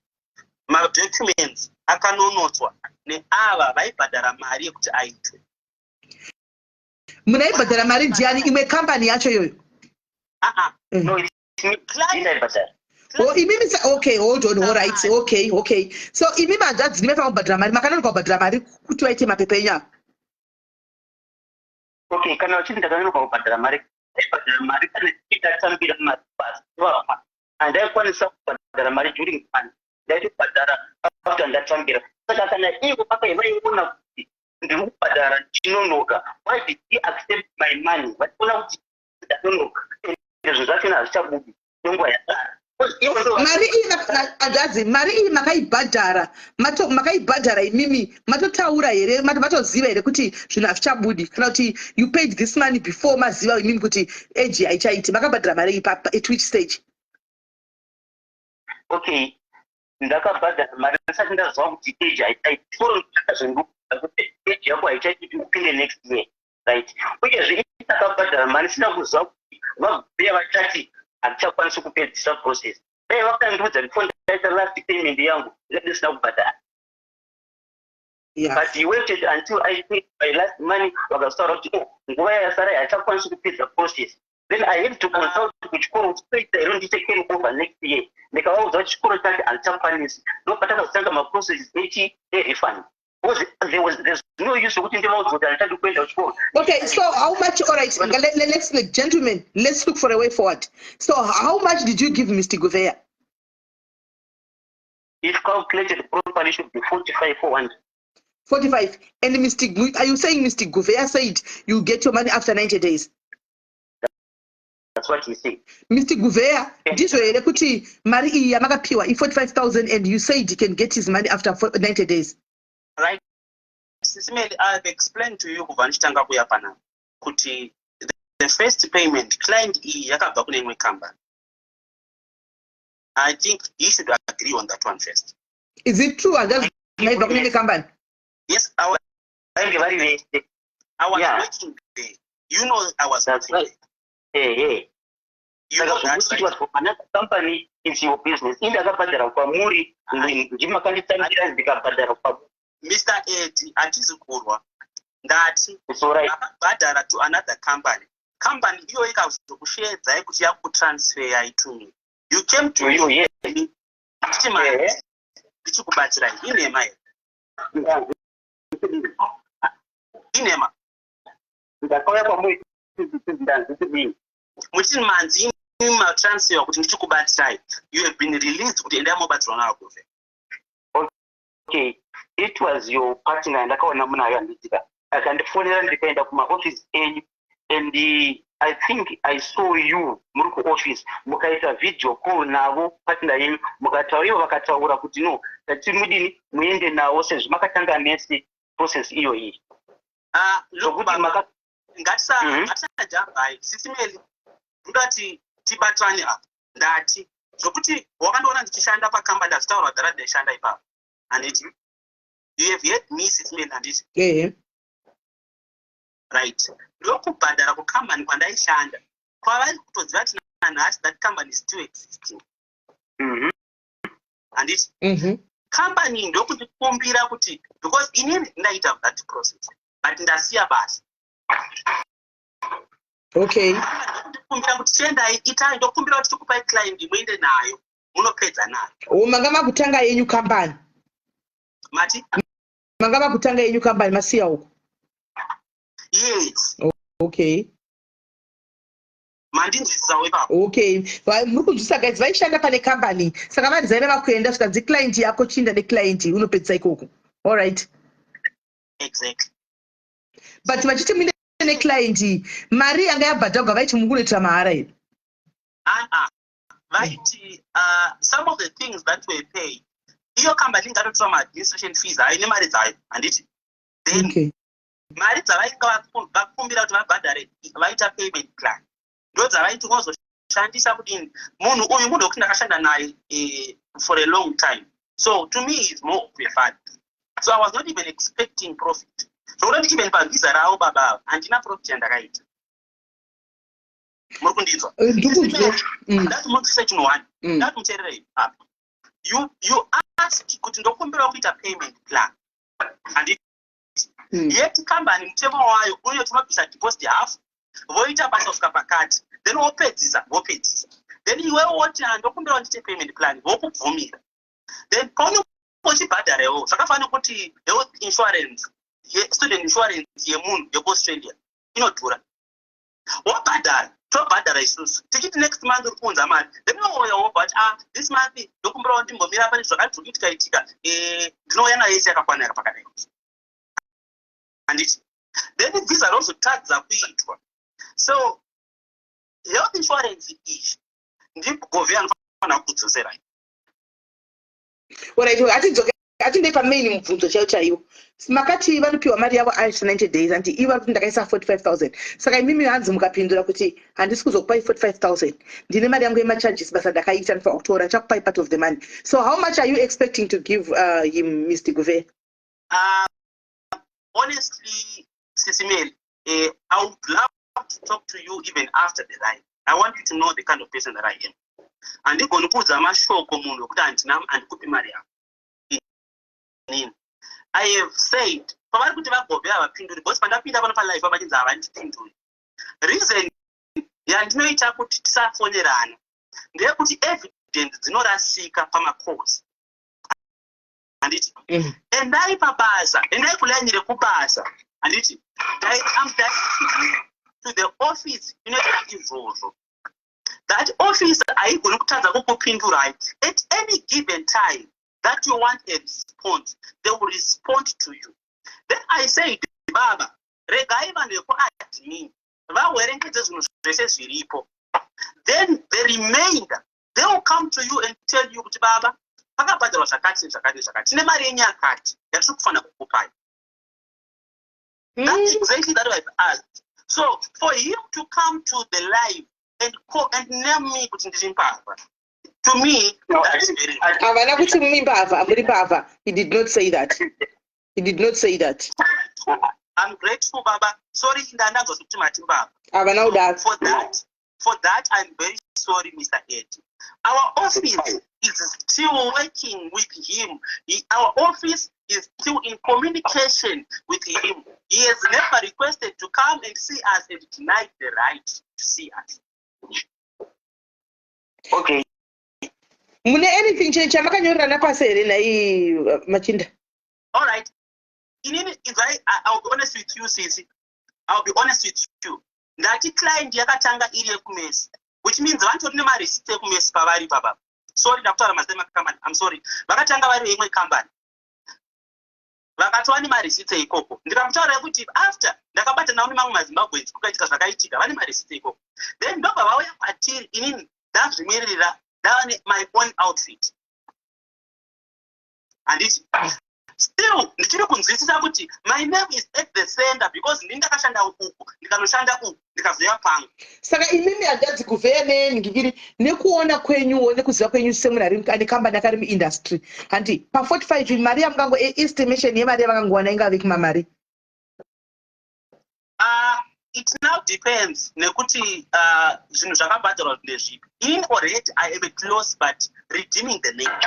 My documents akanonotswa neava vaibhadhara mari yekuti aitwe. Munaibhadhara mari ndiani imwe company yacho yoyo? No, Oh, imimi okay, hold on, all right, okay. So imimi hanzvadzi ndimefanira kubhadhara mari, makanonoka kubhadhara mari kuti waite mapepa enyu. Okay, kana uchiti ndakanonoka kubhadhara mari kana chitatambira mabasa vapa handaikwanisa kubhadhara mari during fund ndaitobhadhara after ndatambira. Saka kana ivo vakaivaona kuti ndiri kubhadhara chinonoka, why did he accept my money? Vachiona kuti ndanonoka izvo zvachona hazvichabudi nenguva yasara. Mari iyi makaibhadhara imimi matotaura here matoziva here kuti zvinhu hazvichabudi kana kuti you paid this money before maziva imimi kuti age haichaiti, makabhadhara mari iyi at which stage? Okay, ndakabhadhara mari ndisati ndaziva kuti age haichaiti kuti age yako haichaiti upinde next year, right? Uyezve ndakabhadhara mari sina kuziva kuti vabhuya vachati hatichakwanisi kupedzisa process. Dai vakandiudza before ndaita last payment yangu ndisina kubhadhara. But he waited until I paid my last money vakazotaura kuti nguva yasara hatichakwanisi kupedza process. Then I had to consult kuchikoro kuti I don't take care over next year. Ndikavaudza kuti chikoro chati hatichakwanisi. Ndopatakazotanga maprocesses refund. There's no use kuti ndivaudza kuti handitadi kuenda kuchikoro. Okay, so how much, all right, let's gentlemen, let's look for a way forward. So how much did you give Mr. Gouveia? If calculated properly, should be 45,400. 45. And are you saying Mr. Gouveia said you get your money after 90 days? That's what he said. Mr. Gouveia, ndizvo here kuti mari iyi yamakapiwa 45,000 and you said he can get his money after 90 days? Right. SIS MELLY, I've explained to you kubva ndichitanga kuya pana kuti the first payment client iyi yakabva kune imwe company. I think you should agree on that one first. Is it true? Yaibva kune imwe company? Yes, I was working there. You know I was working there. Hey. You know that it was for another company, it's your business. In the Kabadara Pamuri, Jimakanditanga, the Kabadara Pamuri. Mr. Eddie, Antizukurwa, that it's all right. Badara to another company. Company, you have to share that you have to transfer it to me. You came to you, yes. Mutin manzi ma transfer kuti ndichikubatsirai, you have been released kuti enda mobatsirwa nako. Okay, it was your partner ndakaona munayo anditika akandifonera ndikaenda kuma office enyu and I think I saw you muri ku office mukaita video call navo partner yenyu mukatauriwa vakataura kuti no tatimudini muende nawo sezvo makatanga nese process iyo iyi. Lokuti ngatisajamba SIS MELLY ndati tibatane apa ndati zvokuti wakandoona ndichishanda pakambani ndazitaura dhara ndaishanda ipapo anditi you have heard me SIS MELLY anditi right ndokubhadhara kukambani kwandaishanda kwavari kutoziva kuti nanhasi that company is still existing anditi company ndokundikumbira kuti because inini ndaita that process but ndasiya basa. Okay. Ndikumbira kuti chiendai itai ndokumbira kuti tikupai client muende nayo munopedza nayo. Manga makutanga yenyu company. Mati? Manga makutanga yenyu company masiya uko. Yes. Okay. mandinzwisisa ipapo. Okay, muri kunzwisa guys vaishanda pane company saka vandizaine vakuenda svikanzi client yako chinda neclient unopedzisa ikoko. All right, Exactly. but vachiti muinde neclient mari yanga yabhadharwa vaiti mungunoitira mahara here. Vaiti some of the things that were paid iyo company ingatotora ma-administration fees haine mari dzayo handiti. Then Okay. mari dzavainga vakumbira kuti vabhadhare vaita payment plan ndo dzavaiti unozoshandisa kudini munhu uyu munhu wekuti ndakashanda naye for a long time, so to me is more of a fun. So I was not even expecting profit. So when even pavisa rao baba handina profit yandakaita. Muri kundinzwa? That month section 1 that muterere up. You ask kuti ndokumbira kuita payment plan handiti. Yet company mutemo wayo uyo tunobvisa deposit half voita basa kusvika pakati then wopedzisa then iwewe woti ndokumbira ndiite payment plan vokubvumira then pauno uchibhadharewo zvakafanira kuti health insurance student insurance yemunhu yekuaustralia inodhura wabhadhara tobhadhara isusu tichiti next month uri kuunza mari then wobva kuti this month ndokumbirawo ndimbomira pane zvakati zviri kuitika ndinouya nayo yese yakakwana pakadai handiti then visa rozotadza kuitwa. So health insurance iyi ndigovhe anofanira kudzosera. Alright, atindei pamain mubvunzo chaiwo makati vanopiwa mari yavo aisha 90 days and ivo kuti ndakaisa 45,000 saka imimi hanzi mukapindura kuti handisi kuzokupai 45,000 ndine mari yangu yemacharges basa ndakaita ndinofanira kutora ndichakupai part of the money. So how much are you expecting to give him, Mr. Gove? Honestly, Sisi Melly, I would love to talk to you even after the line. I want you to know the kind of person that I am. And you're going to put a show common and put mari. I have said, reason yandinoita kuti tisafonerana ndeyekuti evidence dzinorasika pamacourse handiti endai pabasa endai kulayini rekubasa handiti I'm directing to the office inoita izvozvo. That office haigoni kutadza kukupindurai at any given time that you want a response, they will respond to you. Then I say, baba regai vanhu vekuadmin vawerengedze zvinhu zvese zviripo, then the remainder they will come to you and tell you kuti baba pakabhadharwa zvakati zvakati tine mari yenyu yakati yatiri kufanira kukupai. That's exactly that I've asked. So for him to come to the live and call and name me kuti ndiri mbavha, to me that's very Avana kuti mbavha muri mbavha. He did not say that. He did not say that. I'm grateful, Baba. Sorry, for that, I'm very sorry, Mr. Ed. Our office is still working with him. Our office is still in communication with him. He has never requested to come and see us and denied the right to see us. Okay. Mune anything change chamakanyorana pasi here nai Machinda? All right. I'll be honest with you, Sisi. I'll be honest with you. Ndati client yakatanga iri yekumesi, which means vantu rine mari receipt yekumesi pavari baba. Sorry, ndakutaura mazema company. I'm sorry. Vakatanga vari imwe company. Vakatova nemari receipt ikoko. Ndikamutaura kuti after ndakabata nawo nemamwe maZimbabweans kukaitika zvakaitika vane mari receipt ikoko. Then ndobva vauya kwatiri inini ndazvimirira ndava my own outfit. Handiti still ndichiri kunzwisisa kuti my name is at the center because ndini ndakashanda uku ndikanoshanda uku ndikazoya pangu. Saka imimi handanzi kuvene ngikiri nekuona kwenyuwo nekuziva kwenyu semunhu ari ane kambani akari muindustry handi pa 45 mari yamukango estimation yemari yavangangowana ingave kumamari. It now depends nekuti zvinhu zvakabhadharwa ndezvipi. In already I am close but redeeming the name.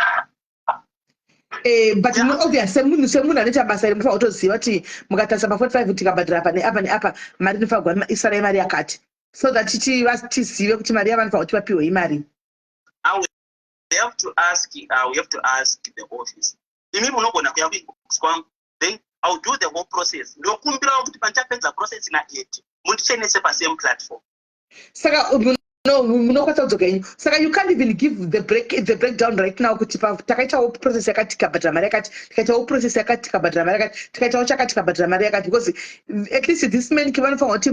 But yeah. Obvious semunhu anoita basa iri mufanira kutoziva kuti mukatarisa pa 45 tikabhadhara apa neapa neapa mari inofanira kugara isara yemari yakati so that tizive kuti mari yavanofanira kuti vapiwe imari. We have to ask the office. Imi munogona kuya kuinbox kwangu then I'll do the whole process. Ndokumbirawo kuti pandichapedza process na8 mundichenese pa same platform. Saka no, munokwanisa kudzoka henyu. Saka you can't even give the breakdown right now kuti takaitawo process yakati tikabhadhara mari yakati, tikaitawo process yakati tikabhadhara mari yakati, tikaitawo chakati tikabhadhara mari yakati, because at least this man vanofanira kuti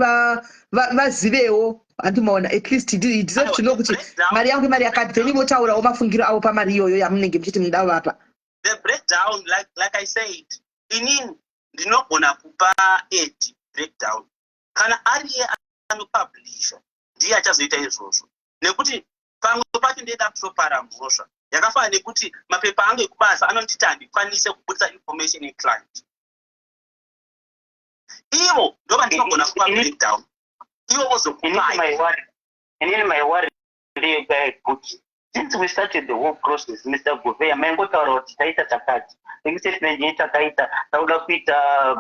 vazivewo. Handimaona at least he deserves to know kuti mari yangu mari yakati, then votaurawo mafungiro avo pamari iyoyo yamunenge muchiti munoda vapa. The breakdown, like I said, inini ndinogona kupa Ed breakdown. Kana ariye anopublisha ndiye achazoita izvozvo, nekuti pamwe pacho ndoida kutopara mhosva yakafanana nekuti mapepa angu ekubasa anonditi handikwanise kubudisa information yeclient. Ivo ndova ndinogona kupa breakdown, ivo vozokupai. And in my worry, since we started the whole process, Mr. Govea, mangotaura kuti taita chakati, statement yetakaita, tauda kuita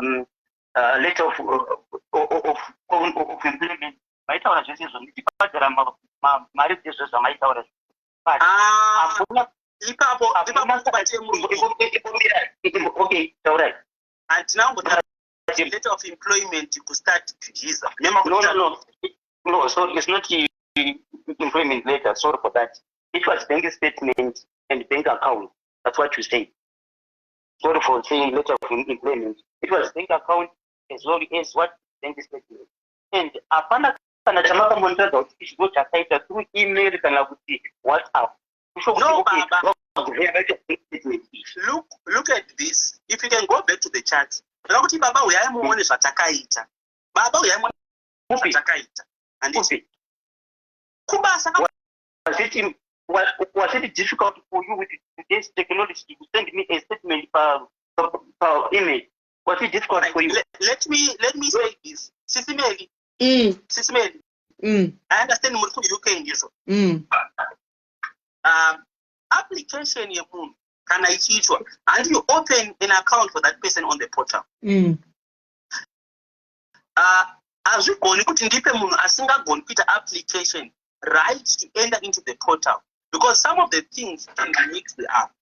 letter of employment. Maitaura zvese izvo ndibhadhara mari dzezvo zvamaitaura. Ipapo kubate murungu. Okay, taurai. Handina kumbotara letter of employment kustart kudyiza. No, so it's not employment letter, sorry for that. It was bank statement and bank account. That's what you say. Sorry for saying letter of employment. It was bank account as well as what bank statement. And apana kana chamaka monita kuti ichigo chakaita through email kana kuti WhatsApp. No, Baba. Look at this. If you can go back to the chat. Kuti Baba uyai muone zvatakaita. Baba uyai muone zvatakaita. And it's kubasa. Was it difficult for you with today's technology to send me a statement per email? Was it difficult for you? Let me say this. SIS MELLY. I understand muri ku UK ndizvo. Application yemunhu kana ichiitwa, and you open an account for that person on the portal. Azvigoni kuti ndipe munhu asingagoni kuita application right to enter into the portal, because some of the things can be mixed up.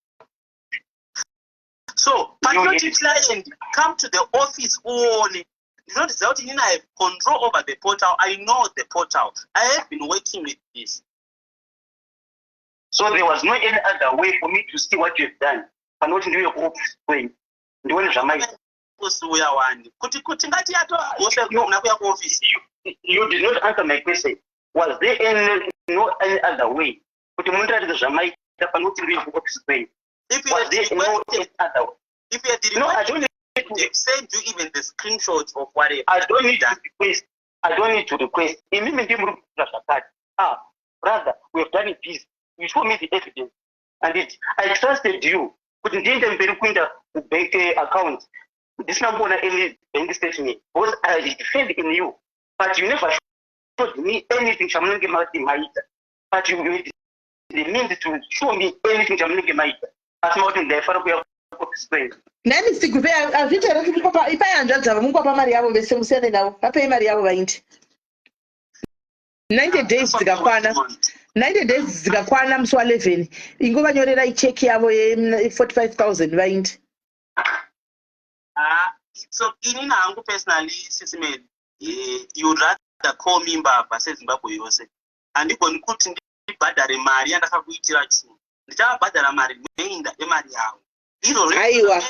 So, patriotic client come to the office only. Not that I have control over the portal. I know the portal. I have been working with this. So there was no any other way for me to see what you've done. I'm not doing your office way. You did not answer my question. Was there no any other way? If you had no, I don't need to send you even the screenshots of whatever. I don't need to request. Brother, we have done it this. You show me the evidence. And I trusted you. Couldn't the bank account. This number on any bank statement. Because I defend in you. But you never showed me anything. But you made the means to show me anything. That's not in the far away of explain. Nani sikuvea azvitera kuti papa ipayanzvadza vamungopa mari yavo vese musiyane navo vapei mari yavo vaindi 90 days dzikakwana 90 days dzikakwana musi wa11 ingovanyorera icheki yavo ye45,000 vaindi. So inini hangu personally SIS MELLY, you rather call me mbavha seZimbabwe yose. Handigoni kuti ndibhadhare mari yandakakuitira chinhu. Ndichavabhadhara mari neinda yemari yavo. Aiwa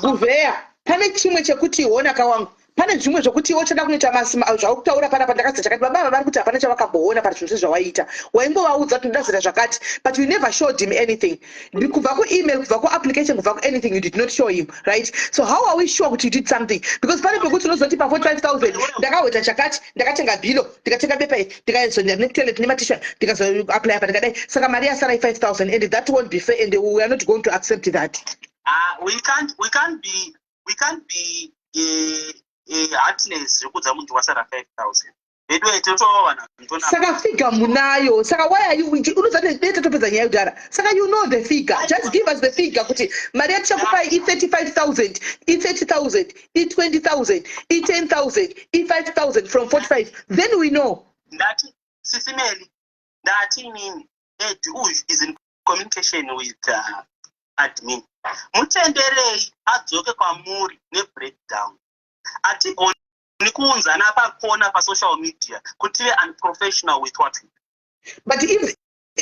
Govea, pane chimwe chekuti iona kawangu. Pane zvimwe zvokuti wochada kuita masima zvakutaura pana pandakazita chakati baba vari kuti hapana chavakaboona para zvinhu zvawaita. Waingovaudza kuti ndazita zvakati, but you never showed him anything. Kubva ku-email, kubva ku-application, kubva ku-anything, you did not show him, right? So how are we sure kuti you did something? Because pane pekuti unozoti pa 45,000 ndakaweta chakati, ndakatenga bhilo, ndikatenga pepa ndikazoenda nekutoilet nematisha, ndikazoapply apa ndikadai. Saka mari yasara 5,000 and that won't be fair and we are not going to accept that. We can't be heartless zvekudza muntu wasara 5,000. Saka figure munayo. Saka why are you unozati data topedza nyaya yodhara. Saka you know the figure. Just give us the figure kuti mari yachakupai i35,000, i30,000, i20,000, i10,000, i5,000 from 45. Then we know. Ndati SIS MELLY, ndati inini Ed is in communication with admin. Mutenderei adzoke kwamuri ne breakdown. Atigoni nikuunzana pakona pa social media kuti we unprofessional with what. But if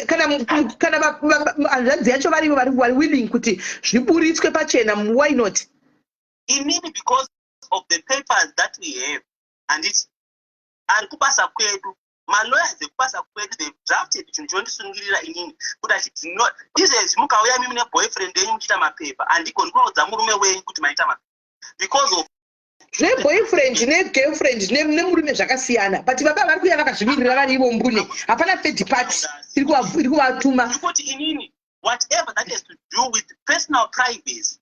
kana hanzvadzi yacho vari willing kuti zviburitswe pachena, why not? Inini because of the papers that we have, and it's ari kubasa kwedu, malawyers ekubasa kwedu, they've drafted chinhu chondisungirira inini kuti achiti not this is mukauya mimi neboyfriend yenyu muchiita mapepa handikoni kunoudza murume wenyu kuti maita mapepa because of zveboyfriend negirlfriend nemurume zvakasiyana, but baba vari kuuya vakazvimirira vari ivo mbune, hapana third party iri kuvatuma. Kuti inini whatever that has to do with personal privacy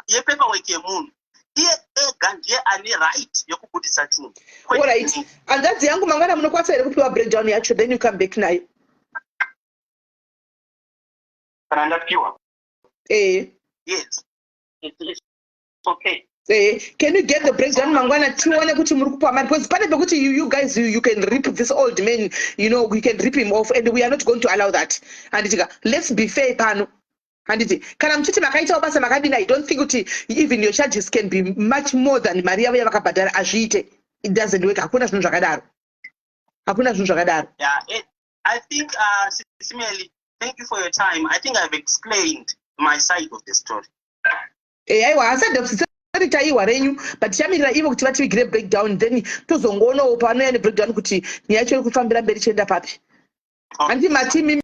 yepaperwork yemunhu iye ega ndiye ane right yokubudisa chinhu. Alright, hanzvadzi yangu mangwana munokwanisa here kupiwa breakdown yacho, then you come back nayo. Kana ndapiwa? Yes. It's okay. Can you get the breakdown mangwana tione kuti muri kupa mari, because pane pekuti you guys you can rip this old man, you know, we can rip him off and we are not going to allow that. And let's be fair pano. And kana mchiti makaita basa makadini, I don't think kuti even your charges can be much more than Maria vaya vakabhadhara azviite. It doesn't work. Hakuna zvinhu zvakadaro. Yeah, I think Sis Melly, thank you for your time. I think I've explained my side of the story. Aiwa asada taiwa renyu, but chamirira ivo kuti vativigire breakdown, then tozongoonawo panoyane breakdown kuti nyaya yacho iri kufambira mberi chienda papi. Handi matimi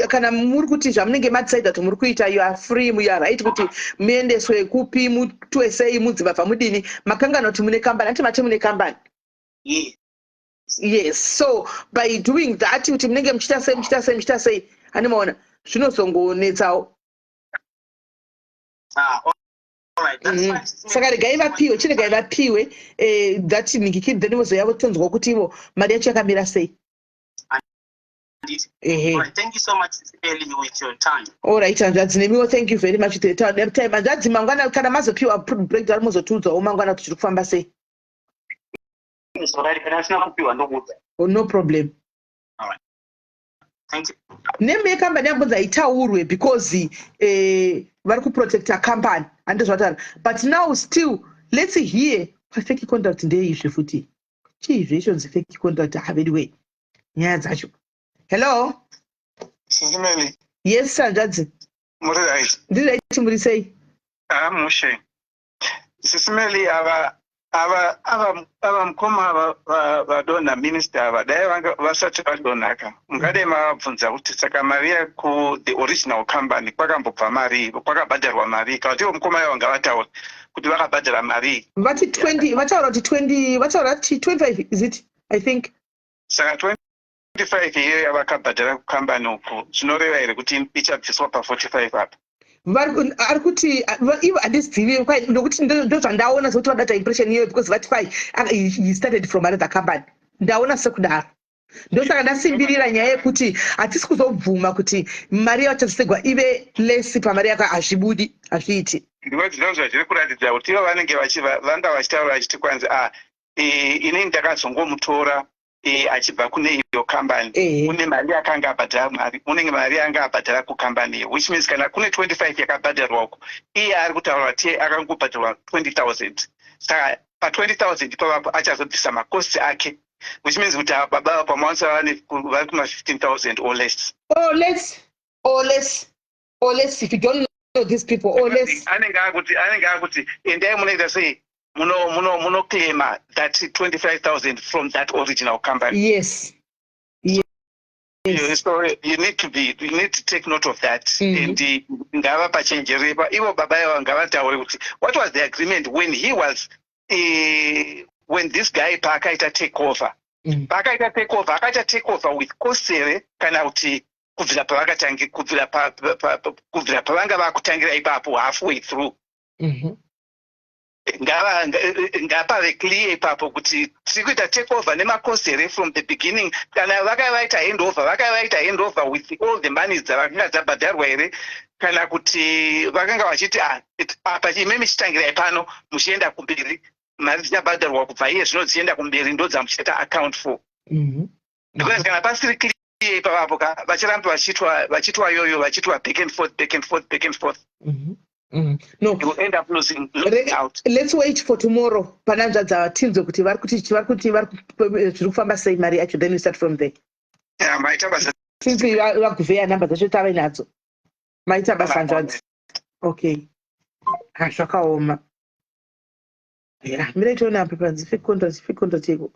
kana muri kuti zvamunenge madecide kuti muri kuita, you are free, you are right kuti muendeswe kupi, mutwe sei, mudzimba pamudini, makangana kuti mune kambani, handi mati mune kambani. Yes, so by doing that kuti munenge muchita sei handi maona zvinozongonetsawo. Alright, that's fine. Saka regai vapiwe that ningikiri, then vozoyavo tonzwa kuti ivo mari yacho yakamira sei. Alright, thank you so much Ellie with your time. Alright, hanzvadzi nemiwo thank you very much for the time. Hanzvadzi mangwana kana mazopiwa breakdown mozotuudzawo mangwana kuti zviri kufamba sei. Oh, no problem. Alright. Thank you. Name yecompany yambonzi haitaurwe because vari kuprotecta company handizvatara, but now still let's hear fake contract ndeizve futi chiizve ichonzi fake contract havedway nyaya dzacho. Hello. Sis Melly. Yes hanzvadzi. Muri right? Ndiri right, muri sei? Mushe. Sis Melly, ava mukoma vadonha minister ava dai vanga vasati vadonhaka, mungadai mavabvunza kuti saka mari ku the original company kwakambobva mari, kwakabhadharwa mari, kana kuti ivo mukoma ivo vanga vataura kuti vakabhadhara mari. Vati 20, vataura kuti 20, vataura kuti 25 is it? I think. Saka 25 iyoyo yavakabhadhara kucompany uku zvinoreva here kuti ichabviswa pa 45 apa? Ari kuti ivo handizivi nokuti ndozvandaona sekuti vadata impression iyoyo because vati fine he started from another company, ndaona sekudaro. Ndosaka ndasimbirira nyaya yekuti hatisi kuzobvuma kuti mari yavachazvisegwa ive less pamari yako hazvibudi, hazviiti. Ndinozva zviri kuratidza kuti ivo vanenge vanga vachitaura vachiti kwanzi inini ndakazongomutora achibva kune iyo company, kune mari yakanga abhadhara mari, unenge mari yanga abhadhara kucompany, which means kana kune 25 yakabhadharwa uko iye ari kutaura kuti akangobhadharwa 20,000. Saka pa 20,000 ipapo achazobvisa makosti ake, which means kuti baba pamawanisa vari kuma 15,000 or less. Or less if you don't know these people, or less. Anenge akuti endai munoita sei muno claima that 25,000 from that original company. Yes. So you need to take note of that. And ngava pachenjerepa ivo baba yavo ngavataure kuti what was the agreement when he was when this guy paakaita take over. Akaita take over with cost here kana kuti kubvira pavanga vakutangira ipapo halfway through. Ngapave clear ipapo kuti tiri kuita take over nemacost here from the beginning, kana vakavaita hand over with all the money dzavakanga dzabhadharwa here, kana kuti vakanga vachiti apa ime michitangirai pano muchienda kumberi mari dzichabhadharwa kubva iye zvino dzichienda kumberi ndo dzamuchiita account for. Because kana pasiri clear ipapo vachiramba vachitwa yoyo vachitwa back and forth. No, you will end up losing out. Let's wait for tomorrow. Pananza tinzo kuti vari kufamba sei mari yacho, then we start from there. Yeah, maita basa. Since vakuveya namba dzacho tave nadzo. Maita basa nzvanzi. Okay. Zvakaoma. Yeah, mira itoona apa panzi fake contract yeko.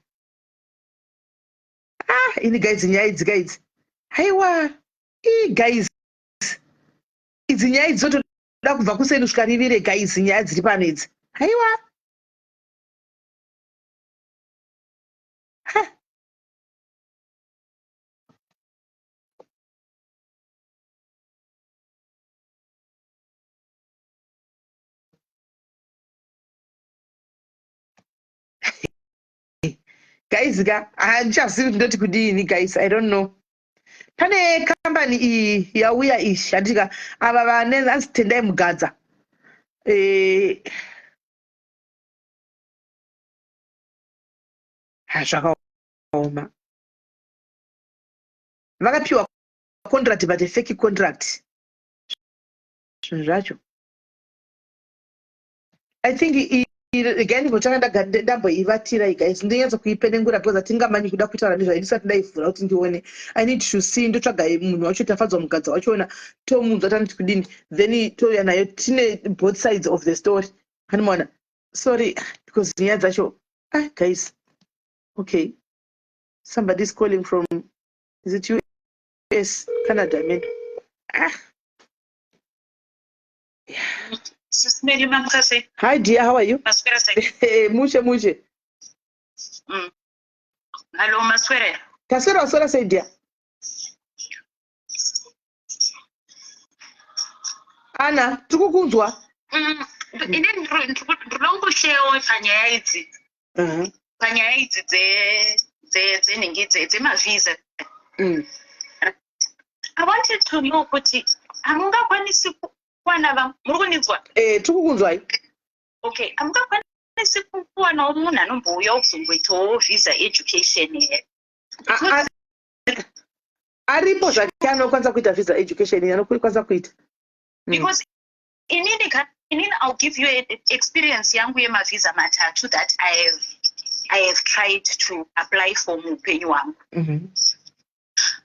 Ini guys nyaya idzi guys. Haiwa. Guys. Idzi nyaya idzi dzotoda kubva kuseni kusvika rivire guys nyaya dziri pano idzi. Haiwa. Guys, handichazivi ndoti kudini guys, I don't know. Pane company iyi yauya ishi handika ava vanenzi tendai mugadza. Zvakaoma. Vakapiwa contract but a fake contract. Zvinhu zvacho. I think again ngotanga ndamboivatira guys ndinyanza kuipenengura because atingamanyi kuda kutaura nezvayo ndisati ndaivhura kuti ndione. I need to see ndotsvaga munhu wacho tafadzwa mugadza wachoona tomunzwa taniti kudini then touya nayo tine both sides of the story. Hanimona sorry because nyaya dzacho guys. Okay, somebody is calling from, is it US, Canada, man? Yeah. SIS MELLY, mamkase. Hi dear, how are you? Maswera sai. Muche. Hello, Maswera. Taswera sai dear. Anna, tukukunzwa. Ine ndilongoshewo panyaya idzi. Panyaya idzi dzenenge dzemavisa. I wanted to know kuti hamungakwanisi kuwana vanhu muri kunizwa? Tukukunzwa. Okay, hamungakwanisi kuwanawo munhu anombouya kuzongoitawo visa education here. Aripo zvake anokwanisa kuita visa education anokwanisa kuita. Because I'll give you an experience yangu yemavisa matatu that I have tried to apply for muupenyu wangu.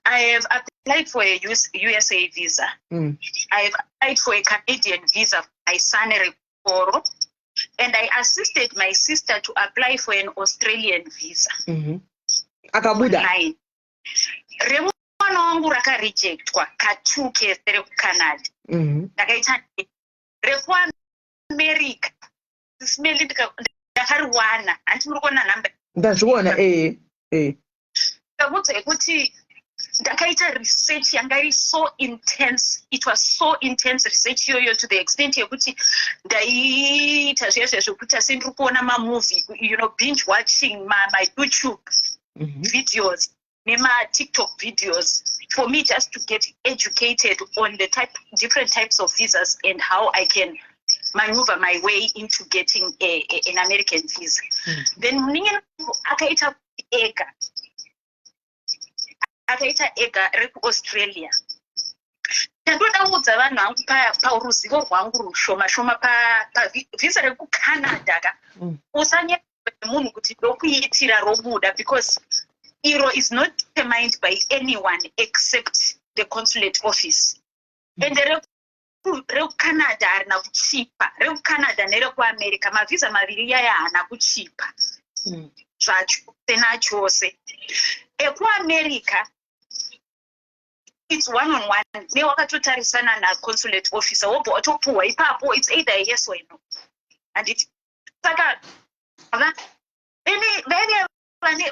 I have applied for a USA visa. I have applied for a Canadian visa for my son Rekoro, and I assisted my sister to apply for an Australian visa. Akabuda. Remwana wangu raka rejectwa ka2 case rekuCanada. Ndakaita rekuAmerica. SIS MELLY ndakariwana. Anti muri kuona namba. Ndazviona Ndakudza kuti ndakaita research yanga iri so intense. It was so intense research yoyo to the extent yekuti ndaita zveshe zvokuti sendiri kuona mamovie, binge watching my YouTube videos nema TikTok videos for me just to get educated on the different types of visas and how I can maneuver my way into getting an American visa. Then muningi akaita ega rekuAustralia. Ndandoda kuudza vanhu vangu paruzivo rwangu rushoma pavisa rekuCanada ka usanyepwa nemunhu kuti ndokuitira robuda because iro is not determined by anyone except the consulate office. And rekuCanada harina kuchipa. RekuCanada nerekuAmerica mavisa maviri yaya hana kuchipa. Zvacho sena chose. EkuAmerica it's one-on-one. Newakatotarisana na consulate officer wobo watopuwa ipapo it's either a yes or no. And it's saka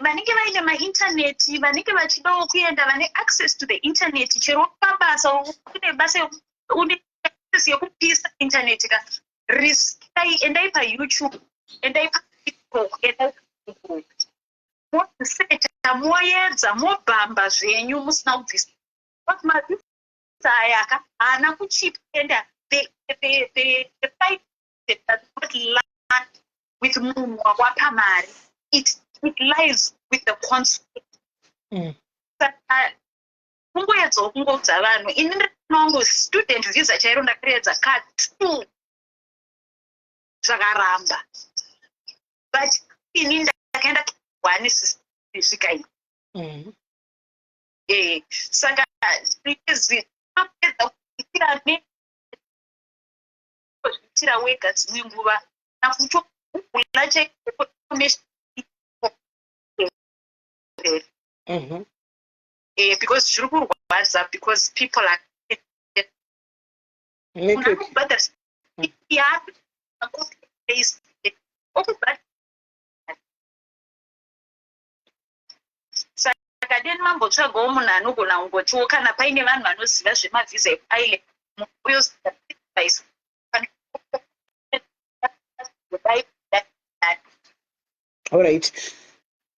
vanenge vaine maintaneti vanenge vachidawo kuenda vane access to the internet chero pabasa une basa une access yekupisa internet ka endai paYouTube endai paTikTok endai mosearcha moedza mobhamba zvenyu musina kubvisa but mavisa aya haana kuchipenda the fight that not lie with munhu wapamari it lies with the consulate. Kungoedzawo kungoudza vanhu ini ndinongo student visa chairo ndakaedza ka2 zvakaramba but ini ndakaenda one sisvika saka izi apedza kuitira nezvitira wega dzimwe nguva nakutogula because zviri kurwadza because people are saka deni mambotsvagawo munhu anogona kungotiwo kana paine vanhu vanoziva zvemavhisa epaile alright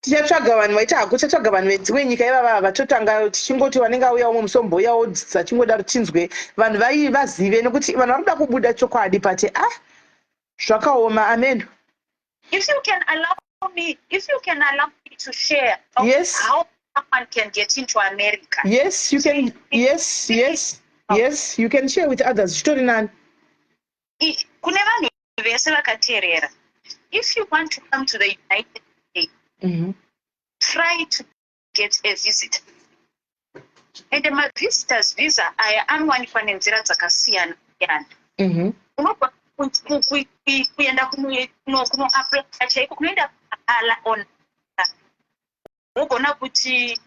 tichatsvaga vanhu vaita hako tichatsvaga vanhu vedzimwe nyika ivava vatotanga tichingoti vanenge auya umwe musomboyawo dzichingoda ruchinzwe vanhu vazive nekuti vanhu vari kuda kubuda chokwadi pati zvakaoma amen. If you can allow me to share how someone can get into America. Yes, you can. Yes, you can share with others. Story nani? Kune vanhu vese vakateerera. If you want to come to the United States, try to get a visitor. And my visitor's visa, anowanikwa nenzira dzakasiyana siyana. Unogona kuenda kunoapply chaiko kunoenda ala on ugona kuti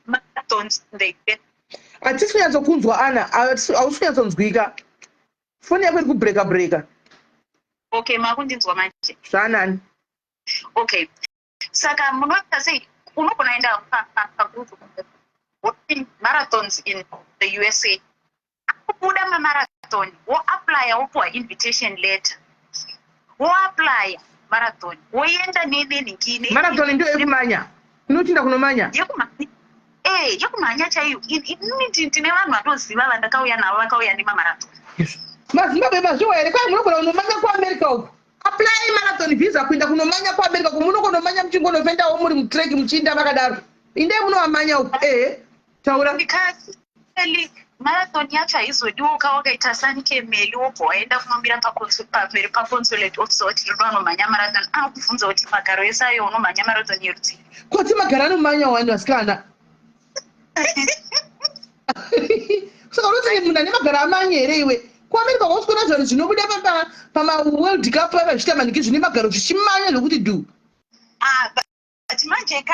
marathons hatisi kunyatsokunzwa ana hausi kunyatsonzwika foni yako iri kubreka okay makundinzwa manje zvanani okay saka munoita sei unogona enda marathons in the USA kubuda mamarathon woapply wopuwa invitation letter woapply marathon woenda neningine marathon ndio yekumanya inotinda kunomanya yekumanya chaiyo tine vanhu vanoziva vandakauya navo vakauya nemamarathon mazimbabwe mazviwa here kwai munogona kunomanya kuamerica uko apply marathon visa kuenda kunomanya kuamerica uko munokonomanya muchingonofendawo muri mutrek muchiinda vakadaro indei munovamanya uko taura because marathon yacho haizodiwa wakaita sanikemeli wobva waenda kunombira pamberi paconsulate officer kuti rino anomhanya marathon anokubvunza kuti magaro ese ayo unomhanya marathon yerudzi koti magaro anomhanya wani vasikana saka unoti munhu ane magaro amanye here iwe kuamerica kwausikuona zvanhu zvinobuda pamaworld cup vazvita maniki zvine magaro zvichimanya zvokuti du but manje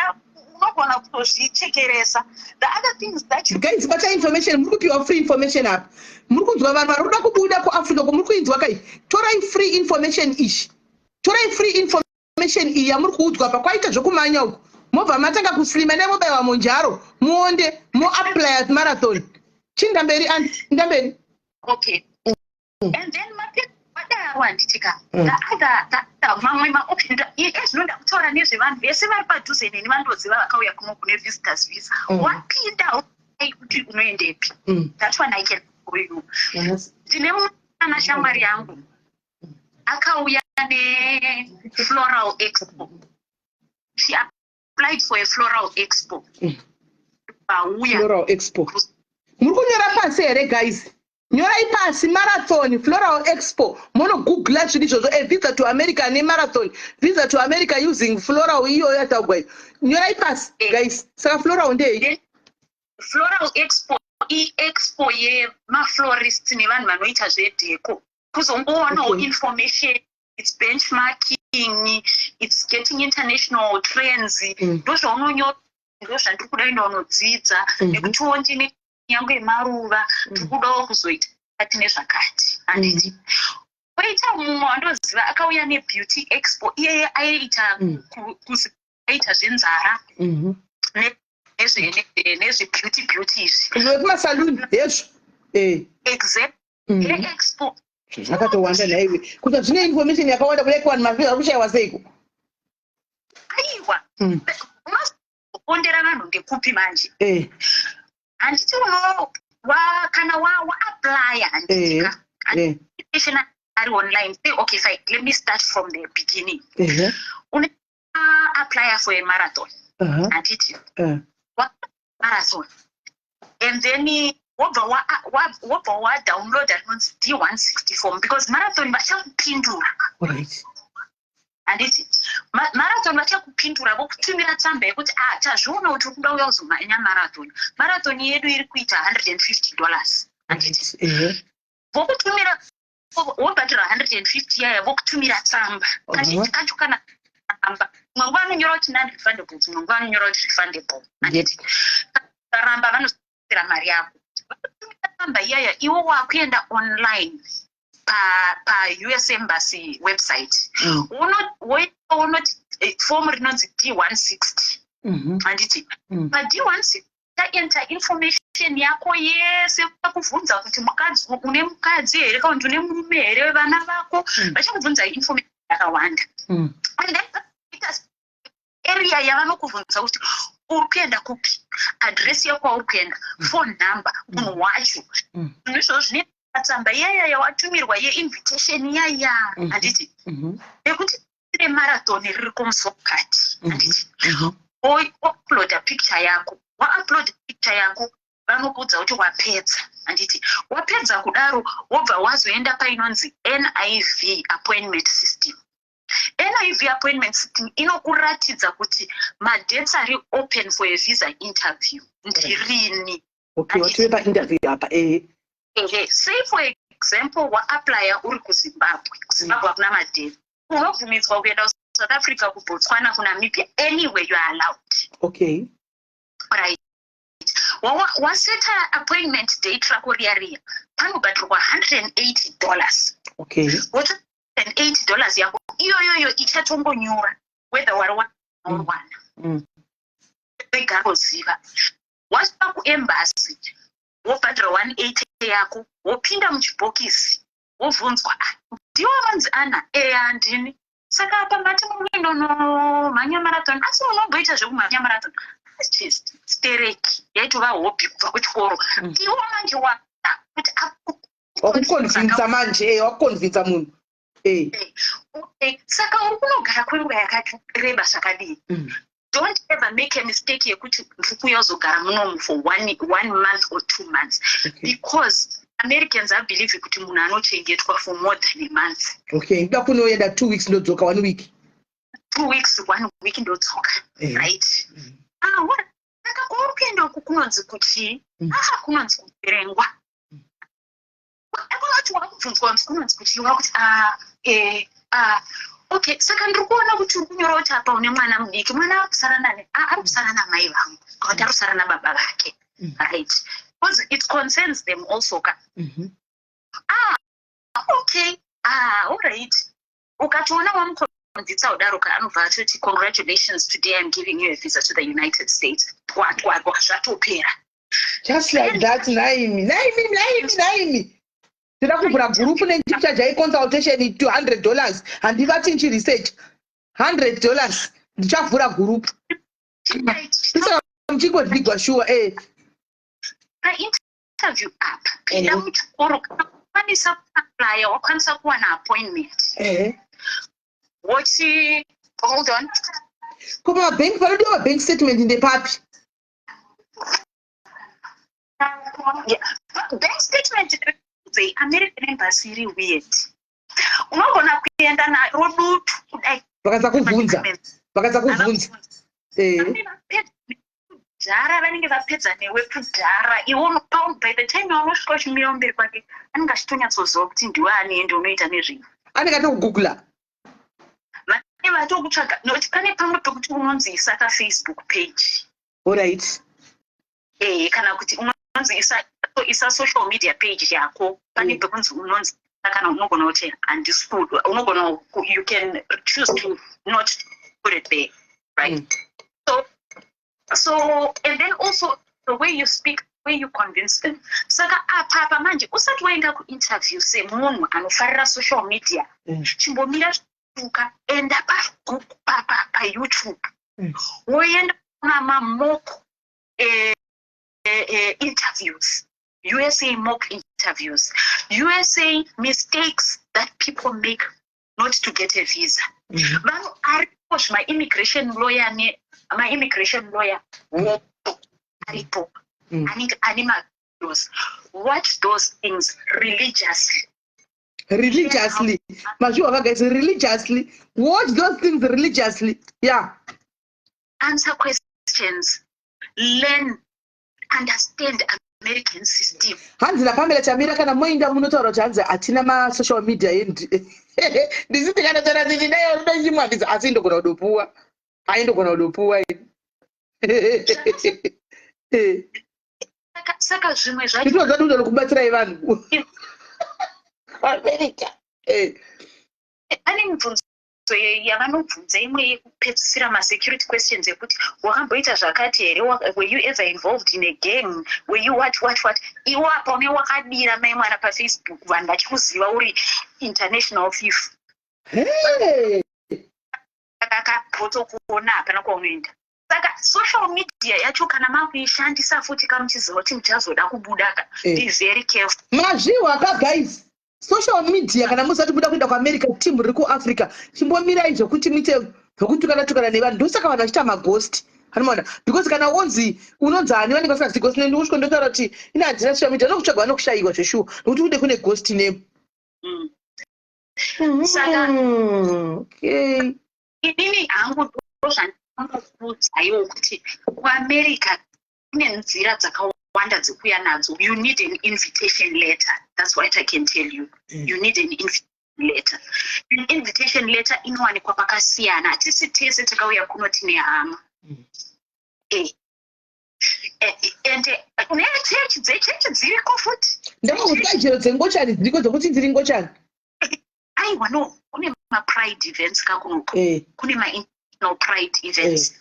unogona kutozvichekeresa the other things that you guys bata information muri kupiwa free information apa muri kunzwa vanhu vari kuda kubuda kuafrica muri kuinzwa kai torai free information ishi torai free information iyi yamuri kuudzwa apa kwaita zvokumanya uko mobva matanga kuslima nemobayiwa monjaro muonde moapply marathon chindamberi ndamberi okay and then wanditika mamwe maoption ezvinoda kutaura nezvevanhu vese vari padhuze neni vandoziva vakauya kuno kune visitors visa wapinda kuti unoendepi that one I can for you ndine mwana shamwari yangu akauya ne-floral expo she applied for a floral expo floral expo muri kunyora pasi here guys nyorai pasi marathon floral expo monogoogla zvinhu izvozvo visa to america nemarathon visa to america using floral iyoyo yataugwa iyo nyorai pasi guys saka floral ndei floral expo iexpo yemaflorist nevanhu vanoita zvedheko kuzongoonawo information it's benchmarking it's getting international trends ndozvaunonyora ndozvandiri kuda enda unodzidza nekutiwo ndine nyange maruva tikudawo kuzoita kati nezvakati handiti koita mumwe wandoziva akauya nebeauty expo iyeye aiita zvenzara nezvebeauty izvi kumasaluni hezvo exact expo zvakatowanda naiwe kuti zvine information yakawanda kudai kuvanhu mavisa ari kushayiwa seiko aiwa unozokondera vanhu ndekupi manje handiti kana waapply handitika ari online say okay fine let me start from the beginning una apply for a marathon handiti marathon and then wobva wadownloada rinonzi D160 form because marathon vachakupindura. Alright. Handiti marathon vachakupindura vokutumira tsamba yekuti tazviona kuti uri kuda uya kuzomhanya marathon yedu iri kuita $150. Handiti vokutumira wobhadhira 150 yaya vokutumira tsamba kazhinji kacho kana tsamba mwangu anonyora kuti non-refundables mwangu anonyora kuti refundable. Handiti karamba vanosira mari yako vokutumira tsamba iyaya iwo wakuenda online pa-US Embassy website unoti form rinonzi D160. Handiti pa-D160 taenter information yako yese vakubvunza kuti une mukadzi here kana kuti une murume here vana vako vachakubvunza information yakawanda. And then area yavanokubvunza kuti uri kuenda kupi, address yako kwauri kuenda, phone number, munhu wacho. Zvinhu izvozvo zvine tsamba iyaya yawatumirwa ye-invitation yaya. Handiti yekuti ine marathon riri kumusokati. Handiti uploada picture yako, waupload picture yako vanokudza kuti wapedza. Handiti wapedza kudaro wobva wazoenda painonzi NIV appointment system. NIV appointment system inokuratidza kuti madates ari open for a visa interview ndirini. Okay, watiwe pa-interview apa. Say for example waaplya uri kuZimbabwe hakuna madate, unobvumidzwa kuenda South Africa, kuBotswana, kuNamibia, anywhere you are allowed. Okay. Right. Waseta appointment date rako riya panobhadhirwa $180. Okay. What $180 yako iyoyoyo ichatongonyura whether wari wana. Igaroziva. Wasvika kuembassy wobhadhira 180 yako wopinda muchibhokisi wobvunzwa ndiwe vanzi Ana handini. Saka apa mati munonomhanya marathon asi munomboita zvekumhanya marathon just stereki yaitova hobby kubva kuchikoro. Iwo manje wada kuti wakukonvinza manje wakukonvinza munhu. Saka uri kunogara kwenguva yakareba zvakadii. Don't ever make a mistake yekuti ndiri kuuya kuzogara munomu for one month or 2 months. Because Americans believe kuti munhu anochengetwa for more than a month. Okay, nda kunoenda 2 weeks ndodzoka 1 week. 2 weeks 1 week ndodzoka. Right. Saka kwauri kuenda uku kunonzi kuti kunonzi kuverengwa. Akunoti wakubvunzwa kunonzi kuti wakuti okay, saka ndiri kuona kuti uri kunyora kuti apa une mwana mudiki, mwana akusara nani? Ari kusara namai vangu kana kuti ari kusara nababa vake. Right. Because it concerns them also. Okay. All right. Ukatoona wamukonvinza kudaro anobva atoti congratulations, today I'm giving you a visa to the United States. Zvatopera. Just like that. Naimi. Ndira kuvhura gurupu nendichaja consultation $200 handivati nchi research $100 ndichavhura gurupu. Saka mchingodhigwa sure interview app pinda muchikoro kwanisa kuaplya wakwanisa kuwana appointment. Hold on. Koma bank vanodiwa bank statement ndepapi? Bank statement the American Embassy iri weird. Unogona kuenda naro dutu kudai vakasakubvunza. Jara vanenge vapedza newe kudhara iwo by the time yanosvika uchimira mberi kwake anenge achitonyatsoziva kuti ndiwe ani ende unoita nezvinhu. Anenge atokugugula. Vanenge vatokutsvaga nokuti pane pamwe pekuti unonzi isa Facebook page. Alright. Kana kuti unonzi isa social media page yako pane pekunzi unonzi kana unogona kuti handischool unogona you can choose to not put it there, right? So and then also the way you speak, the way you convince them. Saka apa manje usati waenda kuinterview semunhu anofarira social media chimbomira zvituka enda pa YouTube woenda kuna mock interviews, USA mock interviews, USA mistakes that people make not to get a visa. Vanhu aripo my immigration lawyer aripo anenge ane watch those things religiously. Religiously. Mashuwa guys, religiously. Watch those things religiously. Yeah. Answer questions. Learn. Understand American system. Hanzi la Pamela Chamira kana moinda munotaura kuti hanzi atina ma social media endi. Ndisiti kana tara ndini nayo ndojimwa ndisi asi ndogona kudopuwa. Aindogona kudopuwa. Saka zvimwe zvacho ndinoda kundo kubatsira vanhu. America. Ane mibvunzo yavanobvunza imwe yekupedzisira ma-security questions ekuti wakamboita zvakati here, were you ever involved in a gang, were you what. Iwo apa une wakadira mai mwana pafacebook vanhu vachikuziva uri international thief. Akapotokuona hapana kwaunoenda. Saka social media yacho kana makuishandisa futi kamuchiziva kuti muchazoda kubudaka, be very careful. Mazviwa ka guys. Social media kana musati muda kuenda kuAmerica team riri kuAfrica chimbomirai zvokuti muite zvokutukana nevanhu ndosaka vanhu vachita maghost hanomaona because kana wonzi unonzi ani vanenge vasingati ghost name usviko ndotaura kuti ina handina social media nokutsvaga vanokushayiwa zveshuwa nokuti kunde kune ghost name. Saka okay inini hangu ndozvandakuudzaiwo kuti kuAmerica kune nzira dzakawanda dzekuya nadzo. You need an invitation letter. That's what I can tell you. You need an invitation letter. An invitation letter inowanikwa pakasiyana. Hatisi tese takauya kuno tine hama. And nechechi dziriko futi. Ndakakuti chero dzengochani dziriko dzokuti dziri ngochani. Aiwa no, kune ma-pride events kakunoko. Kune ma-international pride events.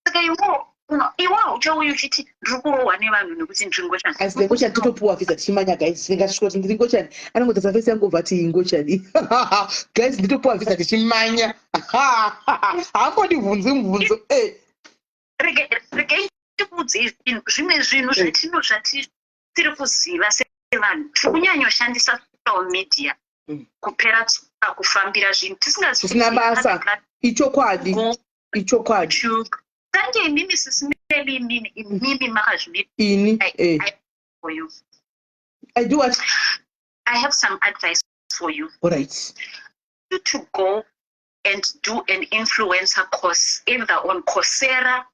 Saka iwo uchauya uchiti ndiri kurohwa nevanhu nekuti ndiri ngochani. Asi ngochani totopuwa visa tichimanya guys. Ndingasvika kuti ndiri ngochani. Anongodzasa fesi yangu ubva ati ngochani. Guys nditopuwa visa tichimanya. Hambondibvunzi mubvunzo. Regai tikudze zvimwe zvinhu zvatiri kuziva sevanhu tikunyanyoshandisa social media kupera tsuka kufambira zvinhu tisina basa. Ichokwadi. Sange imimi sisimeli imimi makazvimiri. For you. I do what? I have some advice for you. All right. You to go and do an influencer course either on Coursera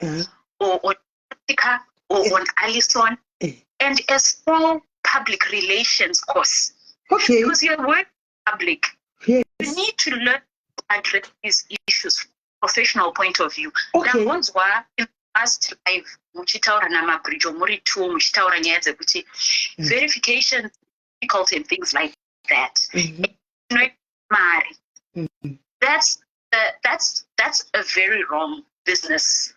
or on Tika or on Allison and a small public relations course. Okay. Because you're working public. Yes. You need to learn to address these issues from a professional point of view. Okay. In past life, muchitaura namabridge muri two muchitaura nyaya dzekuti verification difficult and things like that. That's a very wrong business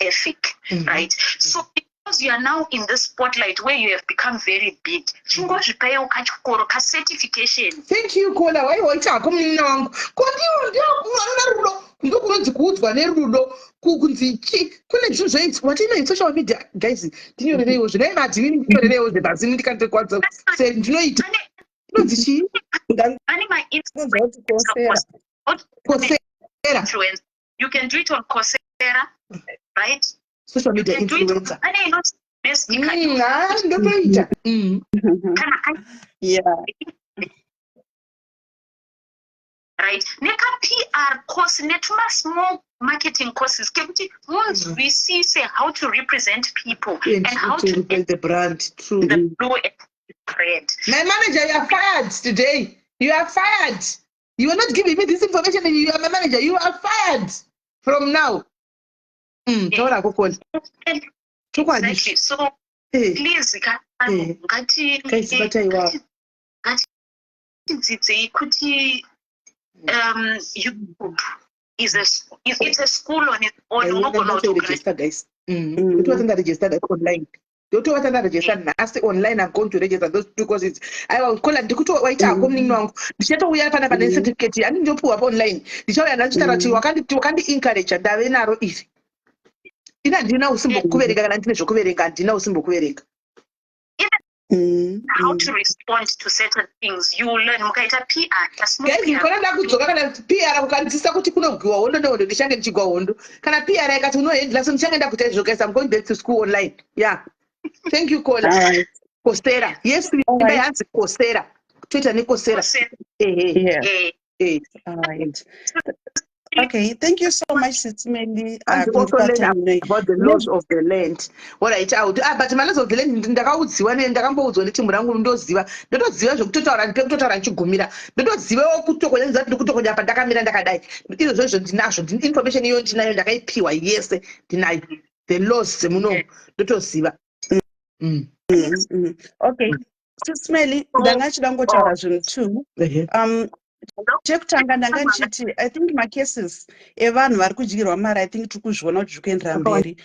ethic, right? So because you are now in the spotlight where you have become very big, chingozvipayo kachikoro ka certification. Thank you Kola. Why waitako munina wangu kondiwo ndokunonzi kuudzwa nerudo kunzi kune zvinhu zvaitwa watinoita social media guys ndinyorereiwo zvinai madhini ndinyorereiwo zvebasi ndikandikwadza se ndinoita inonzi chii Coursera. You can do it on Coursera, right? Social media influencer. Yeah. Right. Neka PR course, netuma small marketing courses. We see how to represent people and how to represent the brand. True. The blue and red. My manager, you are fired today. You are fired. You are not giving me this information and you are my manager. You are fired from now. Exactly. So please, YouTube is it's a school on its own. Register, guys. Register online. Don't register nasi online. I'm going to register those two courses. I will call and to wait. I'm coming now. The shadow we have an certificate. I need to put up online. The show and I can't encourage and I know it. Ina ndina usimbo kuvereka kana ndine zvokuvereka ndina usimbo kuvereka. How to respond to certain things you learn mukaita PR. Guys, kana ndakudzoka kana PR kukanzisa kuti kunogwiwa hondo ndondo ndichange ndichigwa hondo. Kana PR ikati unohendla so ndichange ndakuita izvo guys I'm going back to school online. Yeah. Thank you, Kola. Coursera. Yes, All right. has Coursera. Twitter ni Coursera. Yeah. All right. Okay, thank you so much, Sis Melly. And also learn about the laws of the land. What I tell you, but my laws of the land, ndakaudziwa ndakamboudzwa netimu rangu ndoziva ndotoziva zvekutotaura ndikutotaura ndichigumira ndotozivawo kutokonyanza ndikutokonya pandakamira ndakadai izvozvo ndinazvo information iyo ndinayo ndakaipiwa yese ndinayo the laws dzemuno ndotoziva. Okay, Sis Melly, ndangachida ngotaura zvinhu two. Chekutanga ndanga ndichiti I think macases evanhu vari kudyirwa mari I think tiri kuzviona kuti zviri kuendera mberi.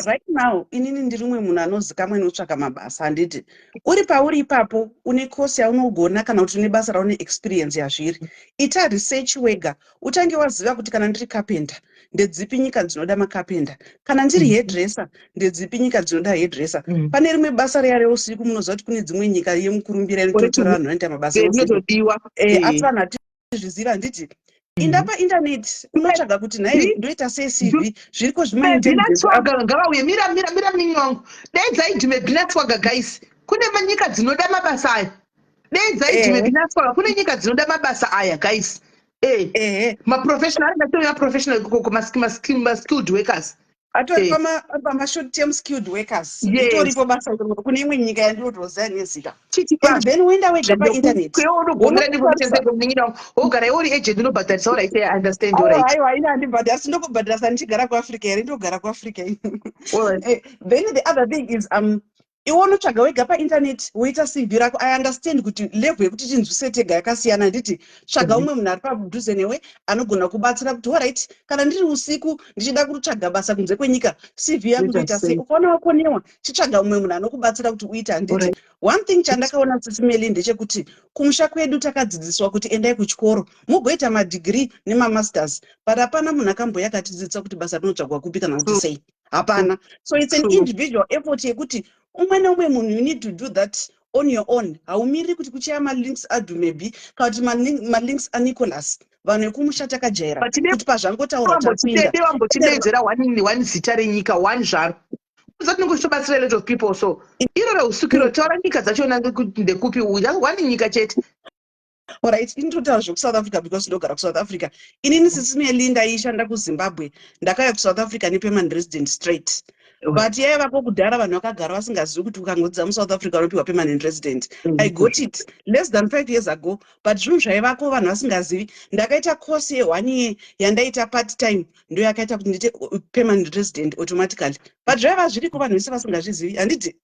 Right now inini ndiri mumwe munhu anozikamwa inotsvaka mabasa. Handiti uri pauri ipapo une kosi yaunogona kana kuti une basa raune experience yazviri, ita research wega utange waziva kuti kana ndiri carpenter ndedzipi nyika dzinoda makapenda, kana ndiri hairdresser ndedzipi nyika dzinoda hairdresser. Pane rimwe basa riya reusiku munoziva kuti kune dzimwe nyika yemukurumbira rinototora vanhu vanoita mabasa eusiku. Asi vanhu hatizviziva. Handiti inda painternet unotsvaga kuti nhai ndoita sei CV zviriko zvimaintelligence ngavauye mira mini wangu dai dzaidhume bhinatswaga guys kune manyika dzinoda mabasa aya dai dzaidhume bhinatswaga kune nyika dzinoda mabasa aya guys. Maprofessional maprofessional skilled workers atori pama-short term skilled workers itoripo basa kune imwe nyika yandinotoziva nezita. And then uenda wega painternet wogara uri agent unobhadharisa ora ite understand aiwa ina handibhadharisa ndokubhadharisa ndichigara kuafrica here ndogara kuafrica. Then the other thing is iwe unotsvaga wega painternet woita CV rako. I understand kuti level yekuti tinzwise tega yakasiyana. Handiti tsvaga umwe munhu ari padhuze newe anogona kubatsira kuti alright kana ndiri usiku ndichida kutsvaga basa kunze kwenyika CV yangu ndoita sei, ukaona wakonewa chitsvaga umwe munhu anokubatsira kuti uite. Handiti one thing chandakaona Sis Melly ndechekuti kumusha kwedu takadzidziswa kuti endai kuchikoro mugoita madegree nemamasters but hapana munhu akamboya akatidzidzisa kuti basa rinotsvagwa kupi kana kuti sei. Hapana. So it's an individual effort yekuti umwe neumwe munhu you need to do that on your own. Haumiriri kuti kuchaya malinks adhumebi kana kuti malinks aNicholas vanhu vekumusha takajaira kuti pazvangotaura tapinda wambotidedzera one zita renyika one zvaro uzatinenge uchitobatsira a lot of people. So iro reusukiro taura nyika dzachona ndekupi one nyika chete. Alright, initotaura zvekusouth Africa because ndogara kuSouth Africa. Inini Sis Melly ndaishanda kuZimbabwe ndakauya kuSouth Africa nepermanent resident straight. But yaivapo kudhara vanhu vakagara vasingazivi kuti ukangodzidza muSouth Africa unopiwa permanent resident. I got it less than 5 years ago but zvinhu zvaivako vanhu vasingazivi. Ndakaita course ye1 year yandaita part time ndo yakaita kuti ndiite permanent resident automatically but zvaiva zviriko vanhu vese vasingazvizivi. Handiti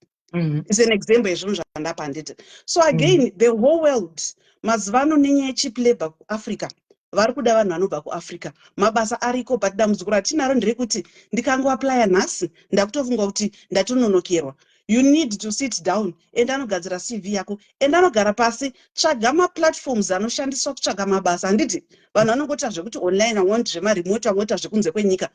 is an example yezvinhu zvandapa. Handiti so again the whole world mazivano nenyaya yecheap labor kuAfrica vari kuda vanhu vanobva kuAfrica. Mabasa ariko but dambudziko ratinaro nderekuti ndikangoaplya nhasi ndakutofunga kuti ndatononokerwa. You need to sit down and anogadzira CV yako and anogara pasi tsvaga maplatforms anoshandiswa kutsvaga mabasa. Handiti vanhu vanongoita zvekuti online vamwe zvemaremote vamwe zvekunze kwenyika.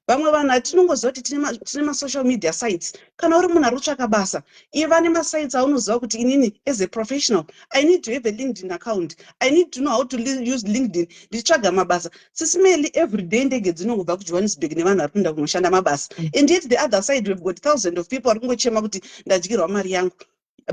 Vamwe vanhu hatinongoziva kuti tine masocial media sites. Kana uri munhu ari kutsvaka basa iva nemasites aunoziva kuti inini as a professional I need to have a LinkedIn account. I need to know how to use LinkedIn ndichitsvaga mabasa. Sis Melly every day ndege dzinongobva kuJohannesburg nevanhu vari kuenda kunoshanda mabasa and yet the other side we've got thousands of people vari kungochema kuti ndadyirwa mari yangu.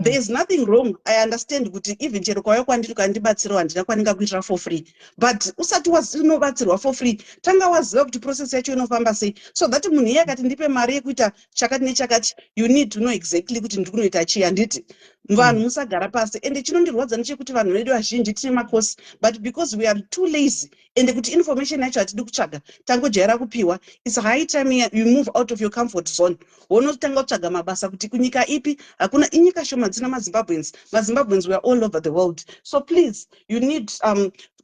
There is nothing wrong. I understand kuti even chero kwauya kwandiri ukandibatsirawo handina kwaninga kuitira for free but usati unobatsirwa for free tanga waziva kuti process yacho inofamba sei so that munhu iye akati ndipe mari yekuita chakati nechakati you need to know exactly kuti ndiri kunoita chii. Handiti vanhu musagara pasi and chinondirwadza nechekuti vanhu vedu vazhinji tine makosi but because we are too lazy and kuti information yacho hatidi kutsvaga tangojaira kupiwa. It's high time you move out of your comfort zone. Wonotanga kutsvaga mabasa kuti kunyika ipi hakuna inyika shoma dzina maZimbabweans were all over the world. So please you need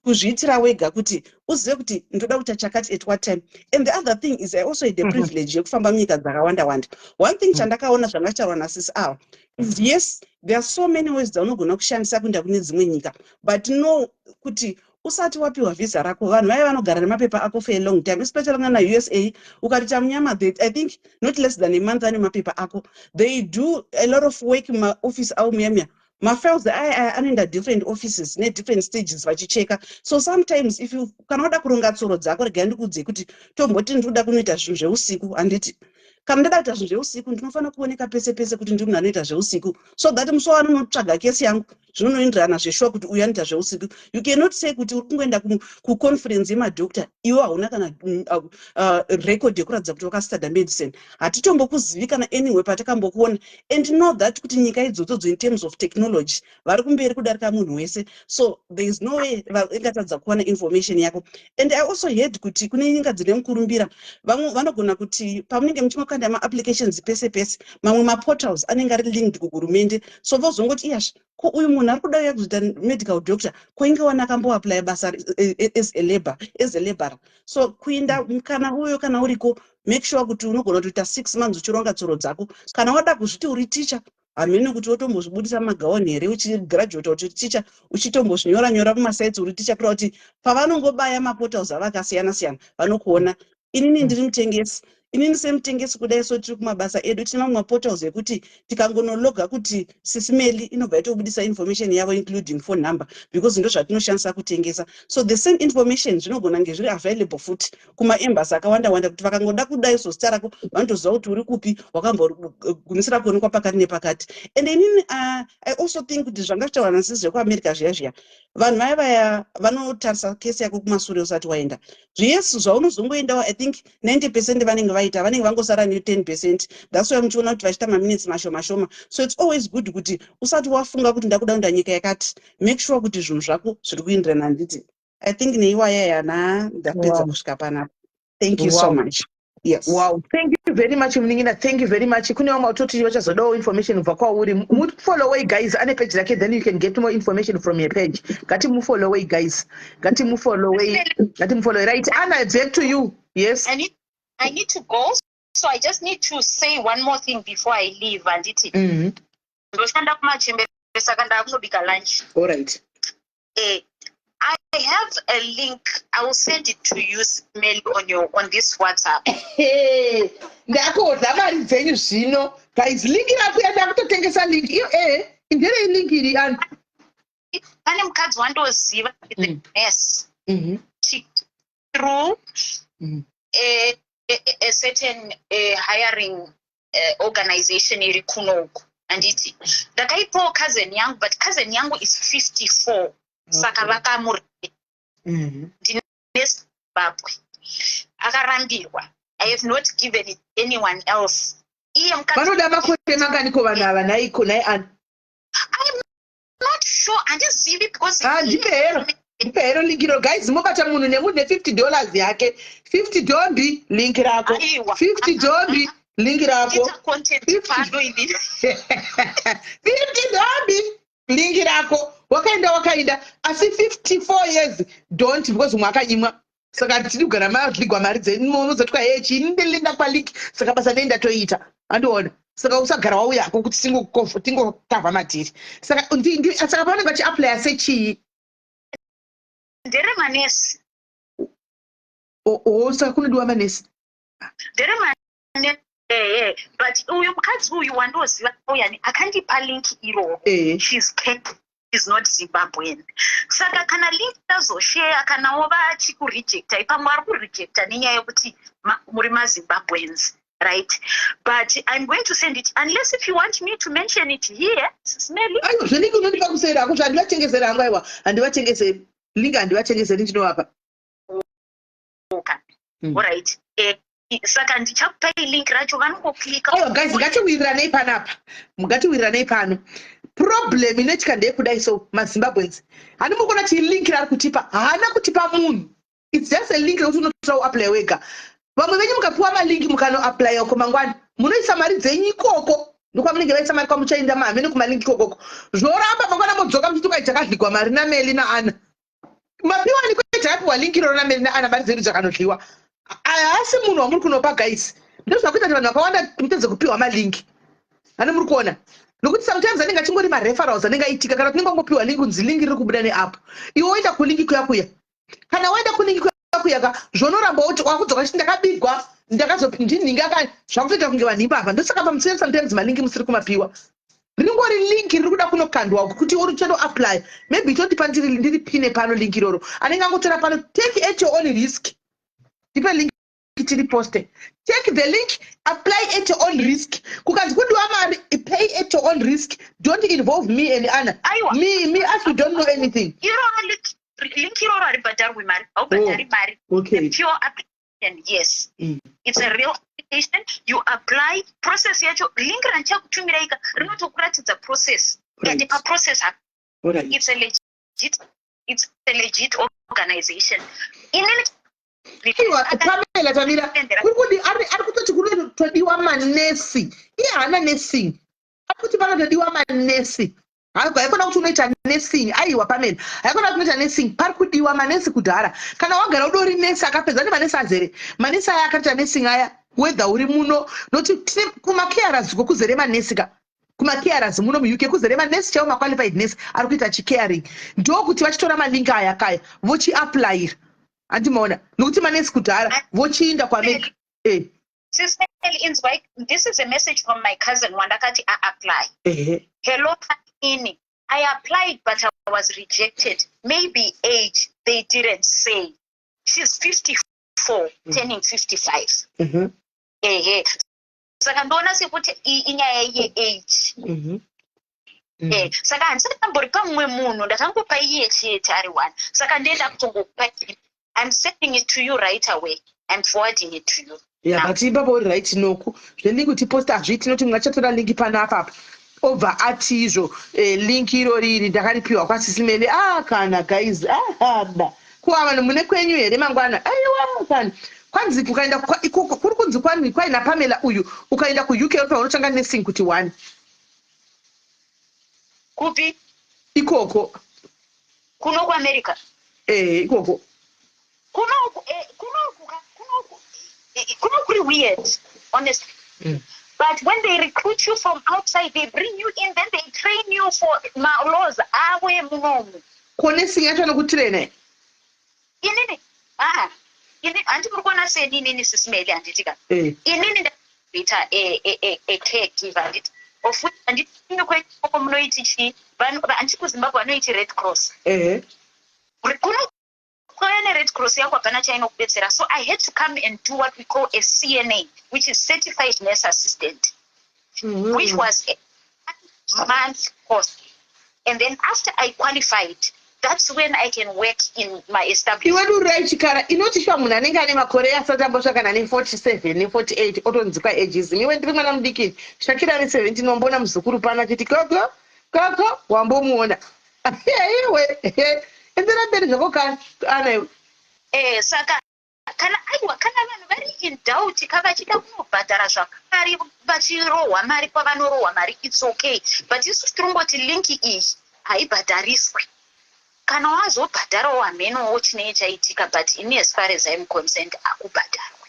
kuzviitira wega kuti uzive kuti ndoda kuita chakati at what time. And the other thing is I also had the privilege yekufamba munyika dzakawanda wanda. One thing chandakaona zvangataurwa naSis is yes there are so many ways dzaunogona kushandisa kuenda kune dzimwe nyika but no kuti usati wapiwa visa rako vanhu vaya vanogara nemapepa ako for a long time especially na USA ukati munyama I think not less than a month ane mapepa ako. They do a lot of work in my office au muyamya mafiles anoenda different offices ne different stages vachicheka. So sometimes if you kana uda kuronga tsoro dzako rega ndikudze kuti tomboti ndikuda kunoita zvinhu zveusiku handiti kana ndada kuita zvinhu zveusiku ndinofanira kuoneka pese pese kuti ndiri munhu anoita zveusiku, so that musi wanotsvaga kesi yangu zvinoenderana zveshuwa kuti uyu anoita zveusiku. You cannot say kuti uri kungoenda kuconference yemadhokta iwe hauna kana record yekuratidza kuti wakastudya medicine. Hatitombokuzivi kana anyway patakambokuona, and know that kuti nyika idzodzo in terms of technology vari kumberi kudarika munhu wese, so there is no way ingatadza kuwana information yako. And I also heard kuti kune nyika dzine mukurumbira vamwe vanogona kuti pamunenge muchimokanda ma-applications pese pese mamwe ma-portals anenge ari linked kuhurumende, so vozongoti iyazvi ko uyu munhu ari kuda kuzoita medical doctor koinge wana akamboapply basa as a laborer. So kuinda kana uyo kana uriko make sure kuti unogona kuita 6 months uchironga tsoro dzako. Kana wada kuzviti uri teacher hamene kuti wotombozvibudisa magaoni here uchigraduate kuti teacher uchitombozvinyora nyora kumasites uri teacher kuda kuti pavanongobaya maportals avakasiyana siyana vanokuona. Inini ndiri mutengesi, inini semutengesi kudai so tiri kumabasa edu tine mamwe maportals ekuti tikangonologa kuti SIS MELLY inobva yatobudisa information yavo including phone number because ndo zvatinoshandisa kutengesa. So the same information zvinogona nge zviri available futi kumaembassy akawanda wanda kuti vakangoda kudai so zita rako vanotoziva kuti uri kupi wakambogunisira kuonekwa pakati nepakati. And inini I also think kuti zvanga zvitaura naSIS zvekuAmerica zviya vanhu vaya vanotarisa kesi yako kumashure usati waenda zviyesi zvaunozongoendawo I think 90% vanenge vaita vanenge vangosara ne10%. That's why muchiona kuti vachita maminutes mashoma. So it's always good kuti usati wafunga kuti ndakuda kuenda nyika yakati make sure kuti zvinhu zvako zviri kuenderana handiti. I think neiwaya yana ndapedza kusvika panapa. Thank you so much. Yes. Wow, thank you very much Mningina, thank you very much. Kune vamwe watoti vachazodawo information kubva kwauri. Follow away guys, ane page rake, then you can get more information from your page. Ngati follow away guys. Ngati follow away. Right, Anna, back to you. Yes. I need to go, so I just need to say one more thing before I leave. Anditi. Ndoshanda kumachembesa kanda kunobika lunch. All right. I have a link. I will send it to you, Mel, on this WhatsApp. Hey, ndakodza mari dzenyu zvino. Guys, link irapo ndakutotengesa link. Indere link iri an. Pane mukadzi wandoziva the nurse. Through a certain hiring organization iri kunoku. Anditi. Ndakaipawo cousin yangu, but cousin yangu is 54. Saka vakamuri ndine Zimbabwe akarambirwa. I have not given it anyone else. Vanoda makore manganiko vanhu ava naiko nai an. I'm not sure andizivi because ndipero linkiro guys mobata munhu nemunhu $50 yake $50 link rako $50 link rako $50 link rako wakaenda asi 54 years don't because mwakanyimwa saka tiri kugara madligwa mari dzenu unozotwa chini ndelinda palink saka basa nenda toita andiona saka usagara wauyako kuti tingokavha matiri saka saka pavanenge vachiapply sechii ndere manesi saka kunodiwa manesi ndere manesi but uyu mukadzi uyu wandoziva uyani akandipa link iro she's Kenyan, she's not Zimbabwean. Saka kana link tazoshare kana vachikurejecta ipamwe ari kurejecta nenyaya yekuti muri maZimbabweans, right? But I'm going to send it unless if you want me to mention it here. Smelly. Ayo zveniki unondipa kusera ako zvandivatengesera hangu aiwa handivatengeseri link handivatengeseri ndinowapa. Okay. All right. Saka ndichakupa link racho vanongoclicka. Oh guys, ngatiwiranei panapa. Mugatiwiranei pano. Problem inoitika ndeyekudai so maZimbabweans. Handimukona kuti link rari kutipa. Haana kutipa munhu. It's just a link yekuti unotora uapply wega. Vamwe venyu mukapiwa malinki mukanoapply uko mangwana. Munoisa mari dzenyu ikoko. Ndokwamunenge vaisa mari kwamuchaenda mahamene kumalinki ikoko. Zvoramba mangwana modzoka muchiti kwaitakadligwa mari naMelly naAnna. Mapiwa ni kwaitakapiwa linki iroro naMelly naAnna mari dzedu dzakanodliwa. Asi munhu wamuri kunopa guys. Ndozvakuita kuti vanhu vakawanda mutedze kupiwa malinki. Hani muri kuona? Nokuti sometimes anenge achingori mareferrals anenge aitika kana kuti ningangopiwa linki kunzi linki riri kubuda neapp. Iwe woenda kulinki kuya. Kana waenda kulinki kuya zvonoramba kuti wakudzoka kuti ndakabigwa ndakazopindinhinga zvakutoita kunge vanhu ipapa. Ndosaka pamusoro sometimes malinki musiri kumapiwa. Ringori linki riri kuda kunokandwa kuti uri chendo apply. Maybe totipa ndiri pine pano linki iroro. Anenge angotora pano take at your own risk. Tipe link tiri poste. Take the link, apply at your own risk. Kukazi kudiwa mari, pay at your own risk. Don't involve me and Anna. Me, as you don't know anything. Link iroro aribhadharwi mari. Aubhadhari mari. Okay. Pure application, yes. It's a real application. You apply, process yacho, link rancha kutumira ika, rinotokuratidza process. And a process. Right. It's a legit organization. Pamela Tamira, ari kutoti kunotodiwa manesi. Hana nesing. Ari kuti panotodiwa manesi. Haikona kuti unoita nesing. Aiwa Pamela. Haikona kuti unoita nesing. Pari kudiwa manesi kudhara. Kana wagara udori nesi akapedza ndi manesi azere. Manesi aya akaita nesing aya. Whether uri muno noti kumakeras kuzere manesi ka. Kumakeras muno mu UK kuzere manesi chao qualified nurse ari kuita chikaring. Ndo kuti vachitora malinka aya kaya vochi apply. Antimaona nokuti manesi kudhara vochiinda kwaMeka. Sister Inzwai, this is a message from my cousin Wandakati apply. Hello Ini. I applied but I was rejected. Maybe age they didn't say. She's 54 turning 55. Saka ndona sekuti inyaya ye age. Saka handisambori pamwe munhu ndakangopa iye chete ari one. Saka ndenda kutongokupa. I'm sending it to you right away. I'm forwarding it to you. Yeah, but ipapo right noku. Zvendi kuti post azviti noti mungachatora link panapa. Over atizvo link iro riri ndakaripiwa kwaSIS MELLY. Kana guys. Da. Kuva vanhu mune kwenyu here mangwana. Aiwa kana. Kwanzi ukaenda ikoko kuri kunzi kwani kwaina Pamela uyu ukaenda ku UK unotanga nesing kuti one. Kupi? Ikoko. Kuno ku America. Ikoko. Kuno weird, honestly. But when they recruit you from outside, they bring you in, then they train you for laws. Awe munomu. Kone singa chano kutrain. Inini. Ini anti murukona se nini SIS MELLY antitika. Inini ndita a caregiver ndita. Of which anditi kwe munoiti chi vanhu anti kuZimbabwe vanoiti Red Cross. Kuno Kwane Red Cross yako hapana chaino kubetsera. So I had to come and do what we call a CNA, which is Certified Nurse Assistant, which was a month course. And then after I qualified, that's when I can work in my establishment. Iwe uri chikara inoti shwa munhu anenge ane makore asati ambosvika ne 47 ne 48 otonzi kwa ages. Iwe ndiri mwana mudiki Shakira ne 17 wambona muzukuru pana chiti koko wambomuona. Iwe endera mberi zvako kana iwe. Saka kana vanhu vari in doubt kavachida kunobhadhara zvakare vachirohwa mari kwavanorohwa mari, it's okay. But isusu tirongoti linki iyi haibhadhariswi. Kana wazobhadharawo hamenowo chinenge chaitika, but ini as far as I'm concerned akubhadharwa.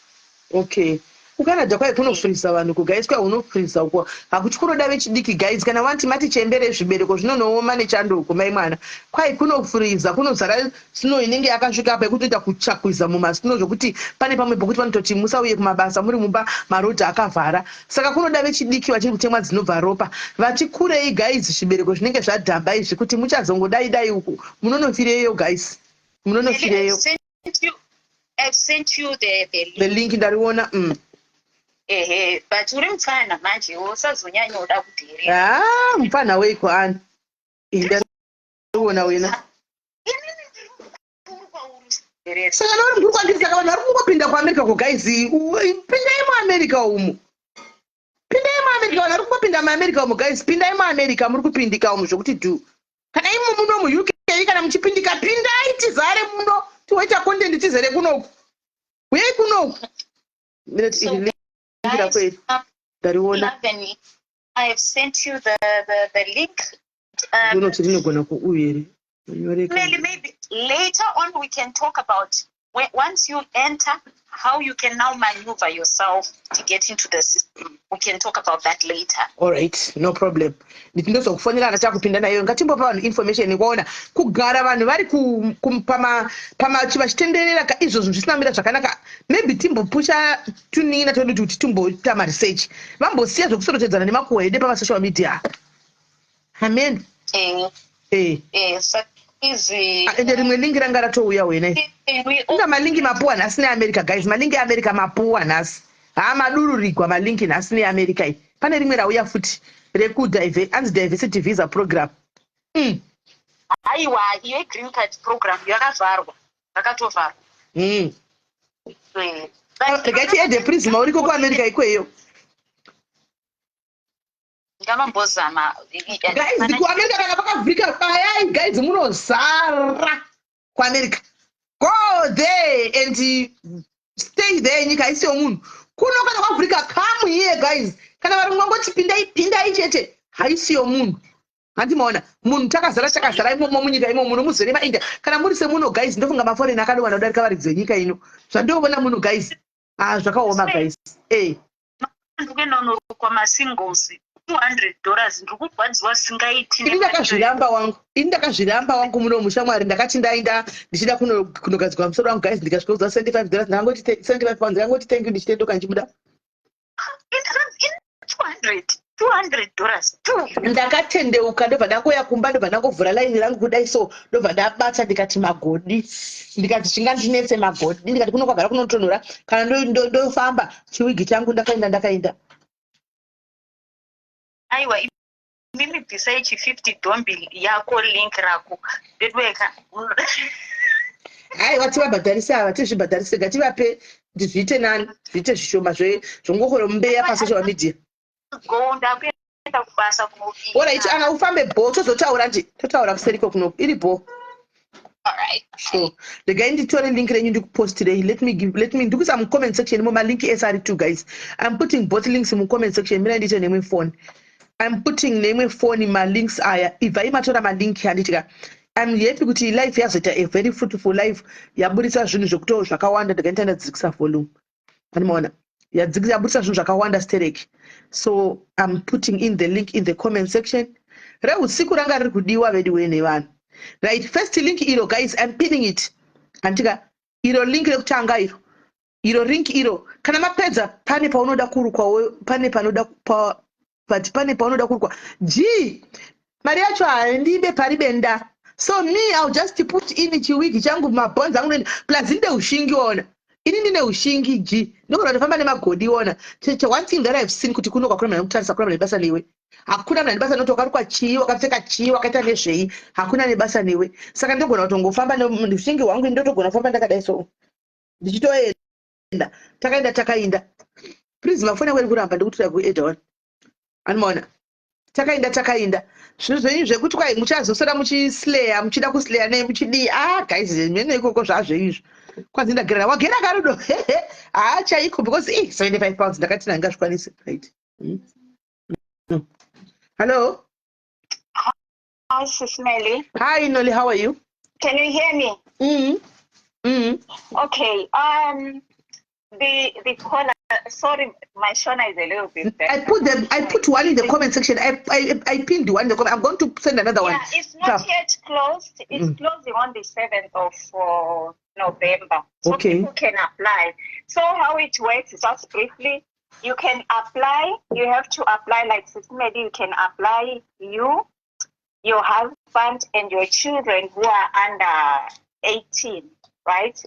Okay. Kukanada kwai kunofurisa vanhu kuguys kwai unofurisa uko hakuti kunoda vechidiki guys kana vanti mati chembere zvibereko zvinonooma nechandoko mai mwana kwai kunofurisa kunozara snow inenge yakasvika apa yekutoita kuchakwiza mumasnow zvokuti pane pamwe pokuti vanototi musauye kumabasa muri mumba marodhi akavhara. Saka kunoda vechidiki vachiri kutemwa dzinobva ropa vachikurei guys zvibereko zvinenge zvadhamba izvi kuti muchazongodai uku munonofireyo guys munonofireyo. I've sent you the link ndariona. But uri mufana manje usazonyanya uda kuderera. Mufana weiko ani? Ndariona wena. Saka nori mukuru kwandiri saka vanhu vari kungopinda kuAmerica ko guys. Pindai muAmerica umu. Pindai muAmerica vanhu vari kungopinda muAmerica umu guys. Pindai muAmerica muri kupindika umu zvokuti do. Kana imi muno mu UK kana muchipindika pindai tizare muno. Tiwaita content tizere kunoku. Uyai kunoku. I have sent you the link. Maybe later on we can talk about once you enter how you can now maneuver yourself to get into the system. We can talk about that later. All right, no problem. Ndinozokufonera nachakupinda nayo ngatimbopa vanhu information ikuona kugara vanhu vari pamachitenderera izvo zvisina zvakanaka. Maybe timbopusha tunina todu kuti timboita research. Vambosiya zvokusorotedzana nemakuhwede pama social media. Amen. Easy. Ende rimwe lingi ranga ratouya wena. Inga malingi mapuwa nhasi neAmerica guys. Malingi eAmerica mapuwa nhasi. Madururigwa malingi nhasi neAmerica iyi. Pane rimwe rauya futi anzi diversity visa program. Aiwa, iyo green card program yakavharwa. Yakatovharwa. Regai tiende please mauriko kuAmerica ikweyo. Ngavambozama. Guys, kuAmerica kana pakavhurika bayai guys munozara kuAmerica. Go there and stay there nyika isiyo munhu. Kuno kana kwavhurika come here guys. Kana vari mwangoti pindai chete haisiyo munhu. Handimaona munhu takazara imomo munyika imomo munhu muzere mainda. Kana muri semuno guys ndofunga maforeign akadova kudarika varidzi venyika ino. Zvandoona munhu guys. Zvakaoma guys. Ndikenono kwa singles $200 ndikubvadziwa singaiti. Ini ndakazviramba wangu muno mushamwari ndakati ndainda ndichida kunogadzirwa musoro wangu guys ndikasvika kuza $75 ndangoti 75 pounds ndangoti thank you ndichitendoka nchibuda. $200 ndakatendeuka ndobva ndakoya kumba ndobva ndangovhura laini rangu kudai so ndobva ndabata ndikati magodi ndikati chinga ndinetse magodi ndikati kuno kwagara kunotonhora kana ndofamba chiwigi changu ndakaenda. Aiwa mimi bvisai $50 yako link rako ndedweka. Aiwa tivabhadharise ava tizvibhadharise gativape ndizviite nani zviite zvishoma zvongokoro mumbeya pasocial media. Ndakuenda kubasa kunopinda. Alright, ana ufambe bho tozotaura nje totaura kuseriko kuno iri bho. Alright. Sure. Regai nditore link renyu ndikupostire. Let me ndikuisa mu comment section mo link SR2 guys. I'm putting both links in comment section. Mina ndite nemwe phone. I'm putting nemwe phone ma links aya. If I matora ma link handitika. I'm happy kuti life yazoita a very fruitful life. Yabudisa zvinhu zvokuto zvakawanda ndikaita ndadzikisa volume. Animaona. Yabudisa zvinhu zvakawanda stereki. So I'm putting in the link in the comment section. Usiku ranga riri kudiwa vediwe nevanhu. Right, first link iro guys, I'm pinning it. Antika iro link rekutanga iro link iro kana mapedza pane paunoda kurukwa pane panoda pane paunoda kurukwa mari yacho handibe pari benda. So me I'll just put in chiwigi changu mabonds angu plus inde ushingi ona ini ndine ushingi ndokona ndofamba nemagodi ona. One thing that I've seen kuti kuno kwakuna kutarisa kuna nebasa newe hakuna nebasa notokarukwa chii wakapfeka chii wakaita nezvei hakuna nebasa newe saka ndogona kutongofamba neushingi hwangu ndotogona kufamba ndakadai so ndichitoenda takaenda please mafoni yangu kuramba ndikutoda kueda one anomaona takaenda zvinhu zvenyu zvekuti kwai muchazosora muchislayer muchida kuslayer nei muchidii guys mene ikoko zvazveizvo kwanzi ndagera wagera karudo chaiko because 75 pounds ndakati ndangazvikwanisi right. Hello. Hi, SIS MELLY. Hi, Noli. How are you? Can you hear me? Okay. The caller. Sorry, my Shona is a little bit bad. I put one in the comment section. I pinned one in the comment. I'm going to send another one. Yeah, it's not yet closed. It's closing on the 7th of November. So people can apply. So how it works is just briefly. You can apply. You have to apply like SIS MELLY. You can apply you, your husband, and your children who are under 18, right?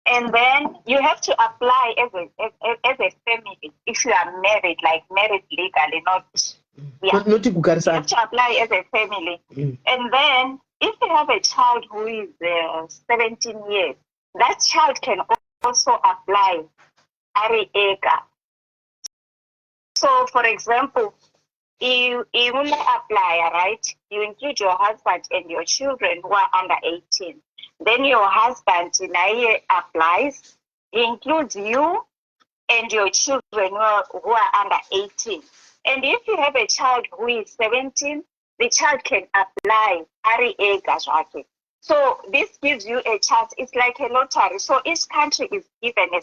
And then you have to apply as a family if you are married, like married legally, not. Yeah. Not you have to apply as a family, and then if you have a child who is 17 years, that child can also apply Ariega. So, for example, you will apply, right? You include your husband and your children who are under 18. Then your husband applies. He includes you and your children who are under 18. And if you have a child who is 17, the child can apply Ariega. So this gives you a chance. It's like a lottery. So each country is given a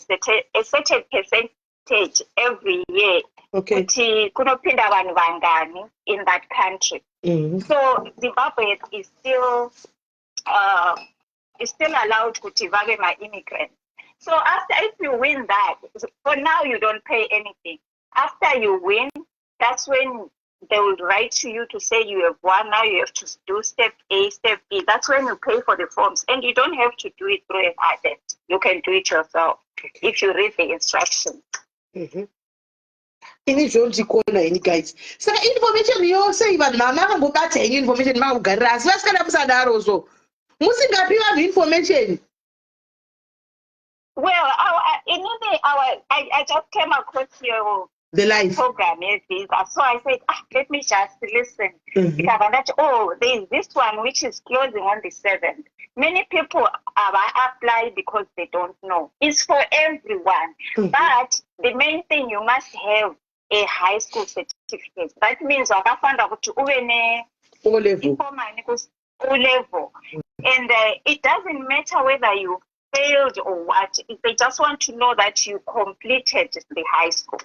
certain percentage every year. Okay. Kunopinda vanhu vangani in that country. So Zimbabwe is still allowed to vave my immigrants. So if you win that, for now you don't pay anything. After you win, that's when they will write to you to say you have won. Now you have to do step A, step B. That's when you pay for the forms, and you don't have to do it through an ident. You can do it yourself if you read the instructions. Inizvonzvikona ini guys saka information yose vanhu mamakangobata henyu information makugarira asi vasikada musadaro so musingapi vanhu information. Well, I just came across the life program as this, so I said, let me just listen. There's this one which is closing on the 7th. Many people apply because they don't know. It's for everyone, but the main thing, you must have a high school certificate. That means O level, and it doesn't matter whether you failed or what. If they just want to know that you completed the high school.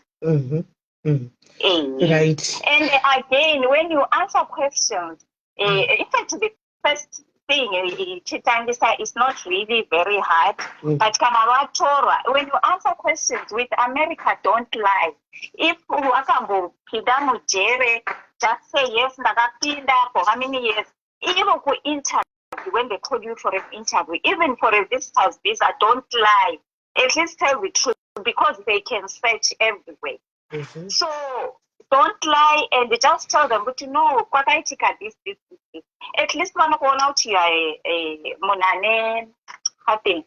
Right. And again, when you answer questions, in fact, the first thing is not really very hard, but when you answer questions with America, don't lie. If just say yes, for how many years? Even for interview, when they call you for an interview, even for a visitor's visa, don't lie. At least tell the truth, because they can search everywhere. So don't lie and just tell them, but this. At least one go out to Munane, happy.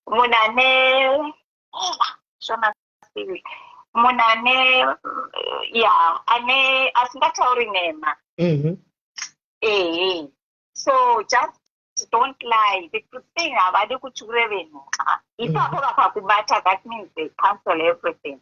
Munane, Munane, yeah, ane asingatauri nema. So just don't lie. The good thing about if that means they cancel everything.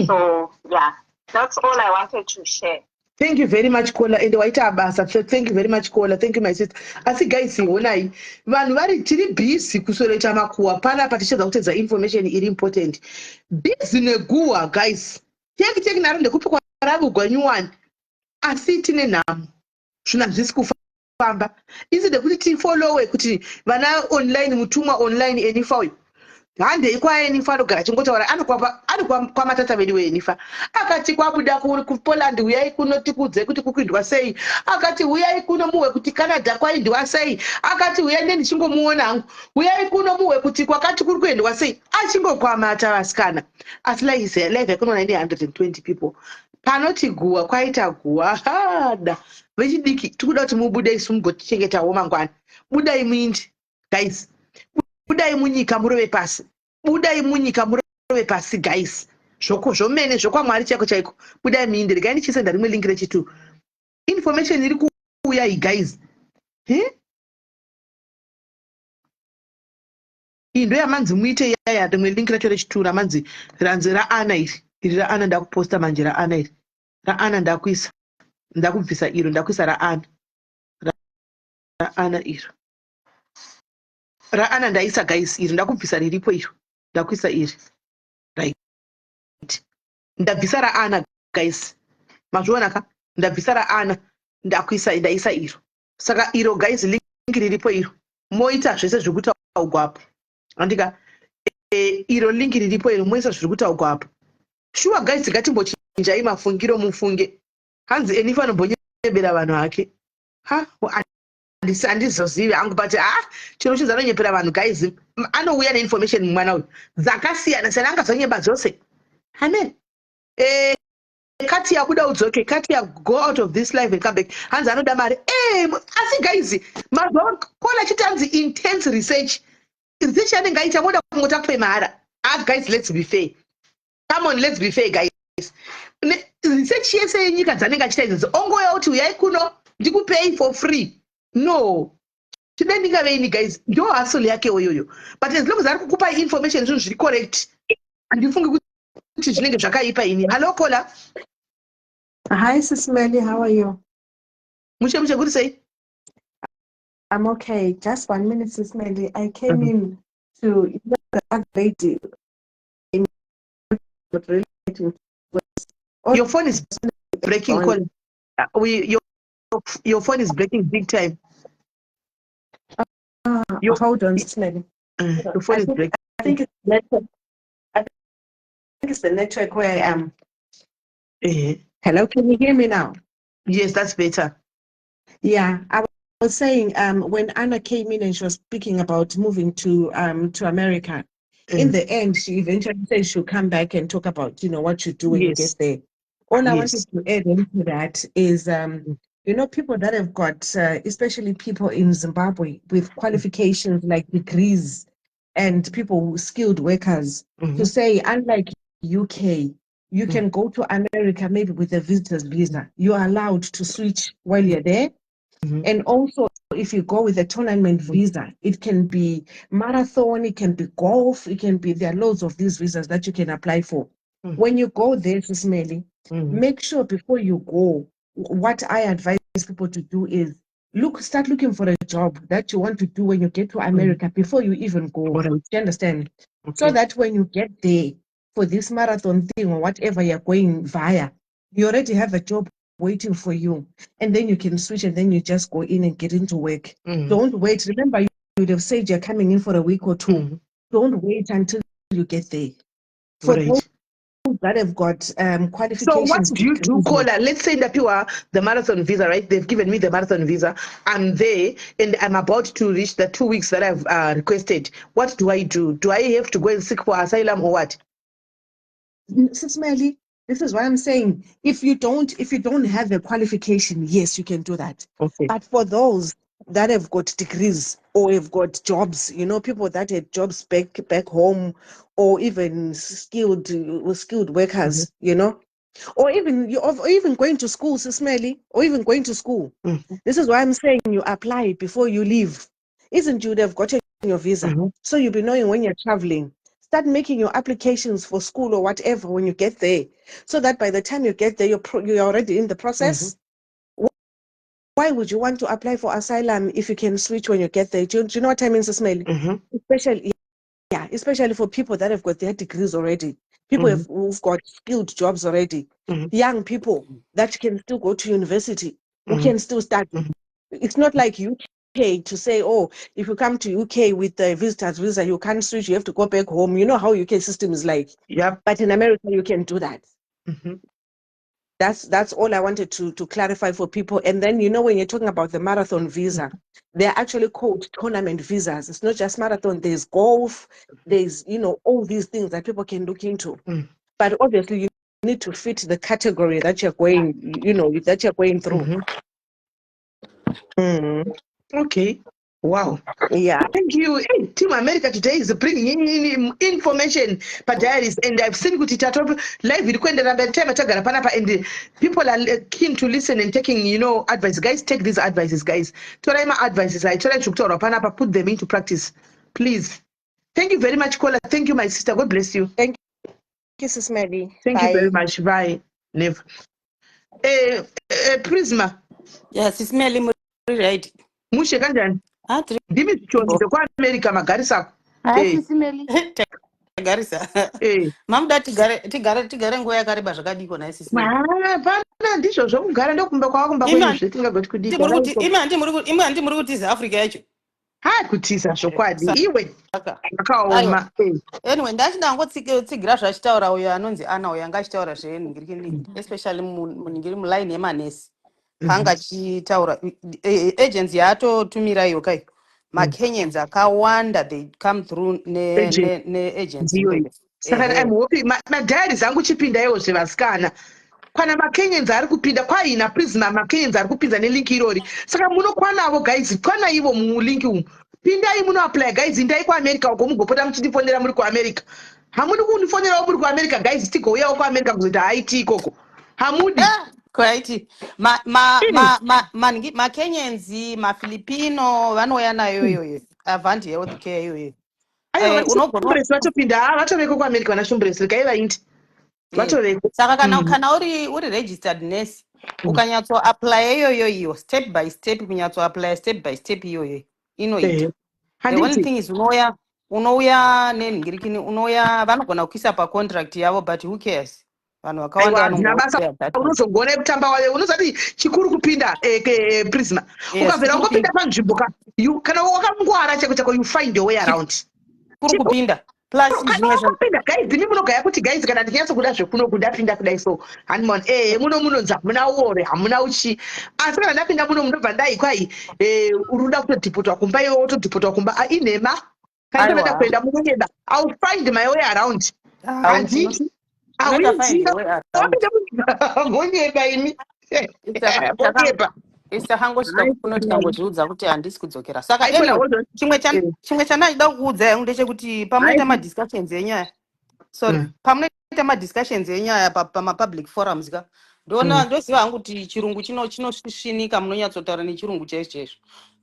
So yeah, that's all I wanted to share. Thank you very much, Kola. And thank you very much, Kola. Thank you, my sister. I think guys, vanhu vari tiri busy kusoreta makuwa pana patichedza kutedza information iri important. Busy neguwa guys. Teki naro ndekupikwa ravu gwanyuwani. Asi tine nhamo. Zvina zvisi kufamba. Isi ndekuti tifollowe kuti vana online mutumwa online enifa uyu. Handei kwaenifa anogara achingotaura ari kwamatata vedu weenifa akati kwabuda kupoland uyai kuno tikudze kuti kukuindwa sei, akati uyai kuno muwe kuti Canada kwaindwa sei, akati uyai ndichingomuona hangu, uyai kuno muwe kuti kwakati kuri kuendwa sei, achingokwamata vasikana. Asi live yakunona ine 120 people panoti guwa kwaita guwa hada vechidiki tikuda kuti mubude isu mugotichengetawo mangwana. Budai muindi guys, budai munyika murove pasi, budai munyika murove pasi guys, zvomene zvokwamwari chaiko chaiko. Budai muinde, regai ndichisenda rimwe link rechitu information iri kuuya iyi guys. Iyi ndo yamanzi muite yaya rimwe link racho rechitu ramanzi ranzi raana iri raana ndakuposta manje raana iri raana ndakuisa ndakubvisa iro ndakuisa raana iro raana ndaisa guys iri ndakubvisa riripo iro ndakuisa iri right ndabvisa raana guys mazviona ka ndabvisa raana ndaisa iro saka iro guys link riripo iro moita zvese zvekutaurwa apo andika iro link riripo iro moisa zviri kutaurwa apo. Sure guys, ngatimbochinjai mafungiro mufunge hanzi enifa anombonyepera vanhu hake handizozivi hangu but chino chinzi anonyepera vanhu guys, anouya neinformation mwana uyu dzakasiyana siyana angazonyeba zvose. Amen. Kati yakuda udzoke, kati ya go out of this life and come back, hanzi anoda mari. Asi guys, mazuva kola chitanzi intense research yanenge aita moda kungota kupe mahara. Guys, let's be fair. Come on, let's be fair guys. Research yese yenyika dzanenge achita idzodzo ongoya kuti uyai kuno ndikupei for free. No. Chidendinga veini guys, ndo hustle yake oyoyo. But as long as ari kukupa information zvinhu zviri correct, andifungi kuti zvinenge zvakaipa ini. Hello Kola. Hi Sis Melly, how are you? Mushe kuti sei? I'm okay. Just 1 minute, Sis Melly. I came in to the lady. Your phone is breaking, Colin. Your phone is breaking big time. Hold on, Sis Melly. Your phone is breaking. I think it's network. I think it's the network where I am. Hello, can you hear me now? Yes, that's better. Yeah, I was saying when Anna came in and she was speaking about moving to America, in the end, she eventually said she'll come back and talk about, what you do when you get there. All I wanted to add into that is, people that have got, especially people in Zimbabwe with qualifications like degrees and people, skilled workers, to say, unlike UK, you can go to America maybe with a visitor's visa. You are allowed to switch while you're there. And also, if you go with a tournament visa, it can be marathon, it can be golf, there are loads of these visas that you can apply for. When you go there, Sis Melly, make sure before you go, what I advise people to do is start looking for a job that you want to do when you get to America before you even go. Do you understand? So that when you get there for this marathon thing or whatever you're going via, you already have a job waiting for you, and then you can switch and then you just go in and get into work. Don't wait. Remember, you would have said you're coming in for a week or two. Don't wait until you get there. For those that have got qualifications. So what do you do, Kola? Let's say that you are the marathon visa, right? They've given me the marathon visa. I'm there and I'm about to reach the 2 weeks that I've requested. What do I do? Do I have to go and seek for asylum or what? Sis Melly, this is what I'm saying. If you don't have a qualification, yes, you can do that. But for those that have got degrees or have got jobs, people that had jobs back home, or even skilled workers, or even going to school, Sis Melly, or even going to school. This is why I'm saying you apply before you leave. Isn't you would have gotten your visa? So you'll be knowing when you're traveling. Start making your applications for school or whatever when you get there, so that by the time you get there, you're already in the process. Why would you want to apply for asylum if you can switch when you get there? Do you know what I mean, Sis Melly? Especially for people that have got their degrees already, people who've got skilled jobs already, young people that can still go to university, who can still study. It's not like UK to say, oh, if you come to UK with the visitor's visa, you can't switch, you have to go back home. You know how UK system is like. But in America, you can do that. That's all I wanted to clarify for people. And then, when you're talking about the marathon visa, they're actually called tournament visas. It's not just marathon. There's golf. There's, all these things that people can look into. But obviously, you need to fit the category that you're going, that you're going through. Okay. Wow. Yeah. Thank you. Hey, Team America today is bringing in information per diaries, and I've seen kuti tato live ilikwendera by the time atagara panapa, and people are keen to listen and taking, advice. Guys, take these advices, guys. Torai my advices. I told you panapa, put them into practice, please. Thank you very much, Kola. Thank you, my sister. God bless you. Thank you, Sis Melly. Thank you very much. Bye. Never. Prisma. Yes, Sis Melly, right. Mushe kanjani? Ndimi chichonzi kwa America magarisa. Sis Melly. Garisa. Mamda tigare nguwa yakareba zvakadiko na Sis Melly. Pana ndizvo zvokugara ndokumba kwakumba kwenyu zvetingagoti kudika. Imwe muri kutiza Africa yacho. Kutiza zvokwadi iwe akaoma. Anyway, ndachida ngotsigira zvachitaura uyo anonzi Ana uyo anga achitaura zvenhingirikini, especially munhingiri muline yemanesi. Kanga achitaura agents yaatotumira iyo kai. MaKenyans akawanda, they come through ne-agency. Saka I'm hoping madhairies angu chipinda iwo zvevasikana. Kana maKenyans ari kupinda kwaina Prisma, maKenyans ari kupinda nelink irori. Saka munokwanavo guys, kwana ivo mulink umu. Pindai muno apply guys, indai kuAmerica uko mugopota muchitifonera muri kuAmerica. Hamudi kundifonera muri kuAmerica guys, tigouyawo kuAmerica kuzoita haiti ikoko. Hamudi. Kwaiti maKenyans, maFilipino vanouya nayo iyoyo. Avanti health care iyoyo. Shumbresi vatopinda vatoveko kuAmerica vana Shumbresi kaivaindi. Saka kana uri registered nurse, ukanyatso apply iyoyo step by step, kunyatso apply step by step iyoyo inoita. The only thing is unouya nenhingirikini, unouya vanogona kuisa pacontract yavo, but who cares? Vanhu vakawanda vanongouya. Unozogone kutamba wayo, unozati chikuru kupinda Prisma. Ukabvera ukapinda panzvimbo kana wakangwara chako you find your way around. Kuri kupinda plus kana wakapinda guys ndimi munogaya kuti guys kana ndinyaso kuda zvekuno kundapinda kudai so hanimon munonza hamuna uore hamuna uchi asi kana ndapinda muno munobva ndai kwai uruda kutodhipotwa kumba iwe wotodhipotwa kumba inhema kana ndoda kuenda munonyeba I'll find my way around handiti awinzira wapinda monyeba ini monyeba takangosvika kuno tikangozviudza kuti handisi kudzokera saka anyway chimwe chandaida kukuudza yangu ndechekuti pamunoita madiscussions enyaya pamunoita madiscussions enyaya pamapublic forums ka ndoziva hangu kuti chirungu chinosvisvinika munonyatsotaura nechirungu chaicho chaizvo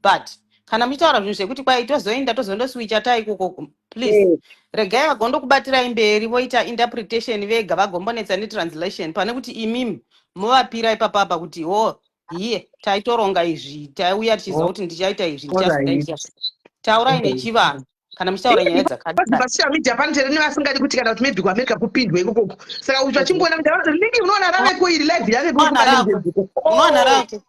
but kana muchitaura zvinhu zvekuti kwai tozoenda tozondoswicha taikoko please regai vagondokubatirai mberi voita interpretation vega vagombonetsa netranslation pane kuti imimi movapirai papapa kuti iye taitoronga izvi tauya tichizwa kuti ndichaita izvi ndichazvidaita taurai nechivanhu kana muchitaura nyaya dzakadai media pantere nevasingadi kuti kana kuti maybe kuamerica kupindwe ikokoko saka kuti vachimboona kuti lingi unoona rarako iri live yavekoaaaako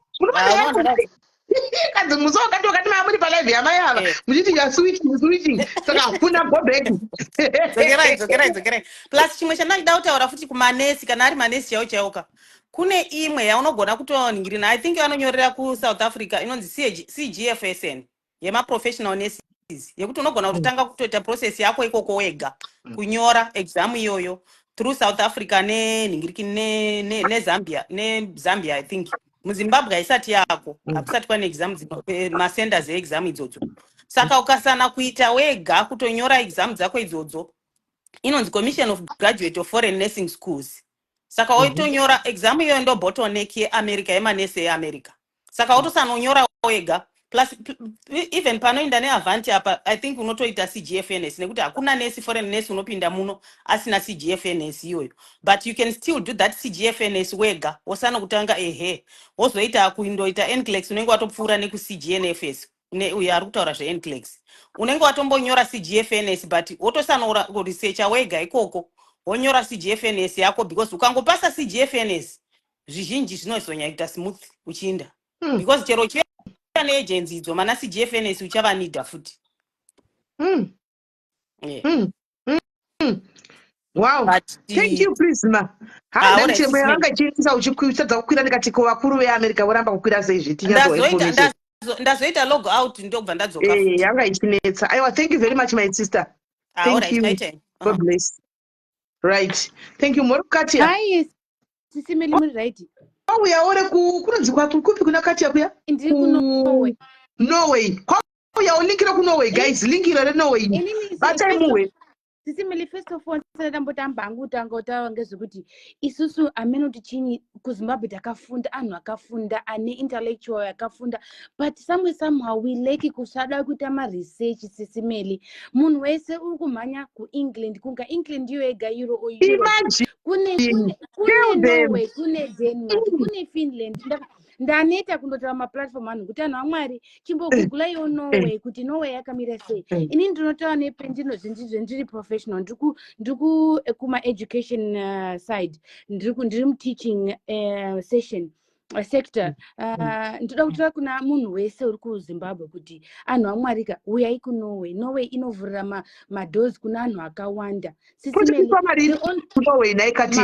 kadzi muso wakati wakati maamuri palive yamai ava muchiti switching saka hakuna go back dzokerai plus chimwe chandachida kutaura futi kumanesi kana ari manesi chaiwo chaiwoka kune imwe yaunogona kutoningirina I think vanonyorera kuSouth Africa inonzi CGFSN yemaprofessional nurses yekuti unogona kutotanga kutoita process yako ikoko wega kunyora exam iyoyo through South Africa nezambia I think muzimbabwe haisati yako hakusati pane exam masenders eexam idzodzo saka ukasana kuita wega kutonyora exam dzako idzodzo inonzi Commission of Graduate of Foreign Nursing Schools saka waitonyora exam iyoyo ndo bottleneck yeAmerica yemanesi eAmerica saka watosanonyora wega plus even panoenda neAvanti apa I think unotoita CGFNS nekuti hakuna nesi foreign nesi unopinda muno asina CGFNS iyoyo but you can still do that CGFNS wega wosana kutanga wozoita kuindoita NCLEX unenge watopfuura nekuCGNFS uyo ari kutaura zveNCLEX unenge watombonyora CGFNS but wotosana researcha wega ikoko wonyora CGFNS yako because ukangopasa CGFNS zvizhinji zvinozonyaita smooth uchiinda because chero neagency idzo mana CGFNS uchavanidha futi wow thank you Prisma handa chemwe yanga chiisa uchikuitadza kukwira ndikati kuvakuru veAmerica voramba kukwira sei zvitinyazo ndazoita log out ndobva ndadzoka yanga ichinetsa aiwa thank you very much my sister thank you God bless right thank you muri kukatia hi sisi meli muri right uya ore kunonzi kupi kuna katia kuya ndiri kunorway Norway uya ulinkira ku Norway guys linkira re Norway batai muwe sisi meli first of all ndambotamba hangu tanga utaura ngezvekuti isusu ameno tichini kuZimbabwe takafunda anhu akafunda ane intellectual yakafunda but somehow we lack kusada kuita research sisi meli munhu wese uri kumhanya kuEngland kunga England iyo yega Euro kune Norway kune Denmark kune Finland ndaneta kundotora maplatform anhu kuti anhu amwari chimbogugula iyo Norway kuti Norway yakamira sei ini ndinotaura nependino ndiri professional ndiku kuma education side ndiri teaching session sector ndoda kutaura kuna munhu wese uri kuZimbabwe kuti anhu amwarika uyai kuNorway inovhurira madoors kuna anhu akawanda Norway naikati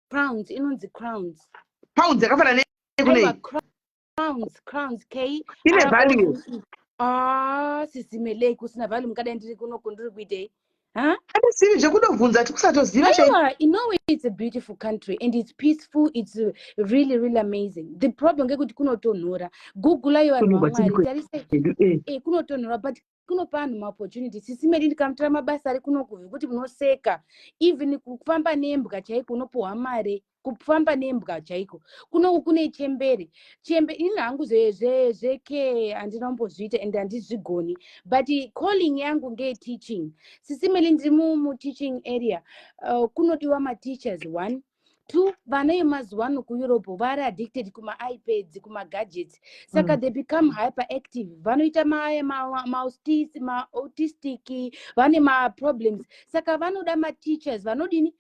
crowns inonzi crowns pounds yakafana crowns K ine value sizimelei kusina value mukadai ndiri kunoko ndiri kuitei sivi zvekundobvunza tikusatoziva Norway is a beautiful country and it's peaceful it's really really amazing the problem ngekuti kunotonhora google iyo vanhu vamwari tarise kunotonhora but kunopa vanhu maopportunity sisi medi ndikamutora mabasa ari kunoku zvekuti munoseka even kufamba nembwa chaiko unopuhwa mare kufamba nembwa chaiko kunoku kune chembere ini hangu zveke handinombozviita and handizvigoni but calling yangu ngeyeteaching sisi meli ndiri muteaching area kunodiwa mateachers one 2 vana yemazuva ano kueurope vari addicted kuma-ipads kuma-gadgets saka they become hyperactive vanoita ma-autistic vane ma-problems saka vanoda ma-teachers vanodini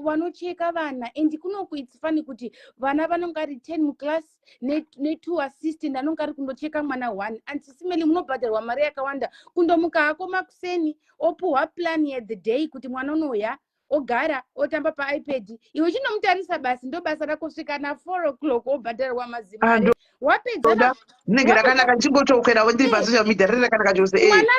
vanocheka vana and kunoku its funny kuti vana vanonga ri 10 muclass ne2 assistant anonga ari kundocheka mwana 1 and sisimeli munobhadharwa mari yakawanda kundomuka hako makuseni opuhwa plan the day kuti mwana unoya ogara otamba paipad iwe chinomutarisa basi ndo basa rako svika na4 o'clock obhadharwa mazimari wapedza nenge rakanaka ndichingotokera ndiri pasocial media riri rakanaka chose mwana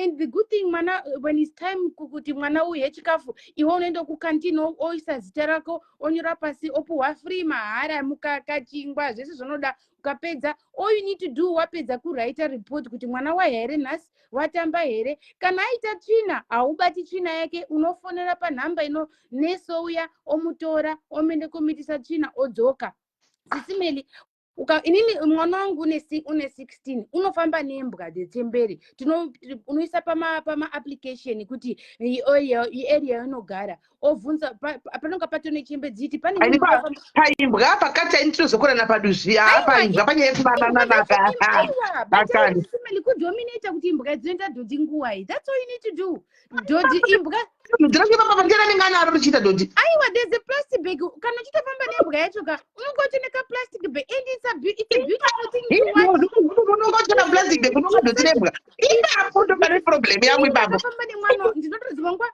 and the good thing mwana when it's time kuti mwana uye chikafu iwe unoenda kukantini oisa zita rako onyora pasi opuhwa free mahara mukaka chingwa zvese zvinoda ukapedza all you need to do wapedza kuraita report kuti mwana waya here nhasi watamba here kana aita tsvina haubati tsvina yake unofonera panhamba ino nesouya omutora omende komitisa tsvina odzoka sisimeli inini mwana wangu une 16 unofamba nembwa dzetsemberi unoisa pama-application kuti iarea inogara ovhunza panonga patone chembe dziti pane paimbwa pakati ainitinozokorana paduzviya paimbwa panyaya yekubabasimeli kudominata kuti imbwa dzinoenda dhodhi nguwai that's all you need to do dhodhi imbwa ndinongepapapandiranenganaro ruchiita dhodhi aiwa there's a plastic bag kana uchitofamba nembwa yacho ka unongotoneka plastic bag and it's a beautiful thing to watch unongotona plastic bag unonga dhodhi nembwa ipapo pane problem yangu ipapo ndinofamba nemwana ndinotozivangwa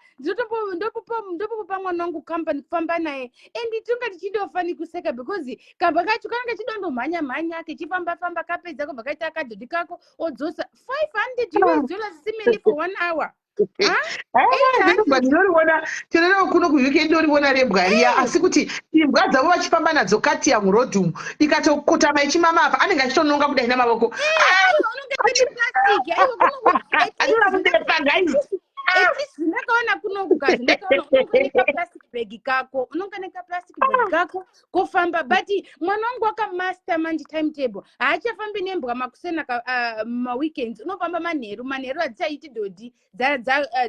ndopopa mwana wangu company kufamba naye and tonga tichidofani kuseka because kamba kacho kananga chidondomhanya kechifamba kapedza kobva kaita kadhodhi kako odzosa $500 simili for 1 hour ndinoriona tinorewo kuno kuuk ndoriona rembwa riya asi kuti imbwa dzavo vachifamba nadzo kati yamurodhumu ikatokotama ichimamapa anenge achitononga kudai namavoko ndakaona kunokugazi unonganeka plastic bag kako kofamba but mwana wangu wakamaster manje timetable haachafambi nembwa makusena maweekends unofamba manheru hadzichaiti dhodhi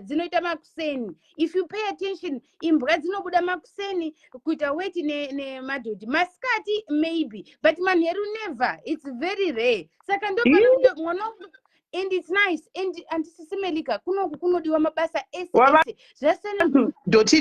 dzinoita makuseni if you pay attention imbwa dzinobuda makuseni kuita weti nemadhodhi masikati maybe but manheru never it's very rare saka mwana wangu and it's nice and antisisemelika kunoku kunodiwa mabasa ese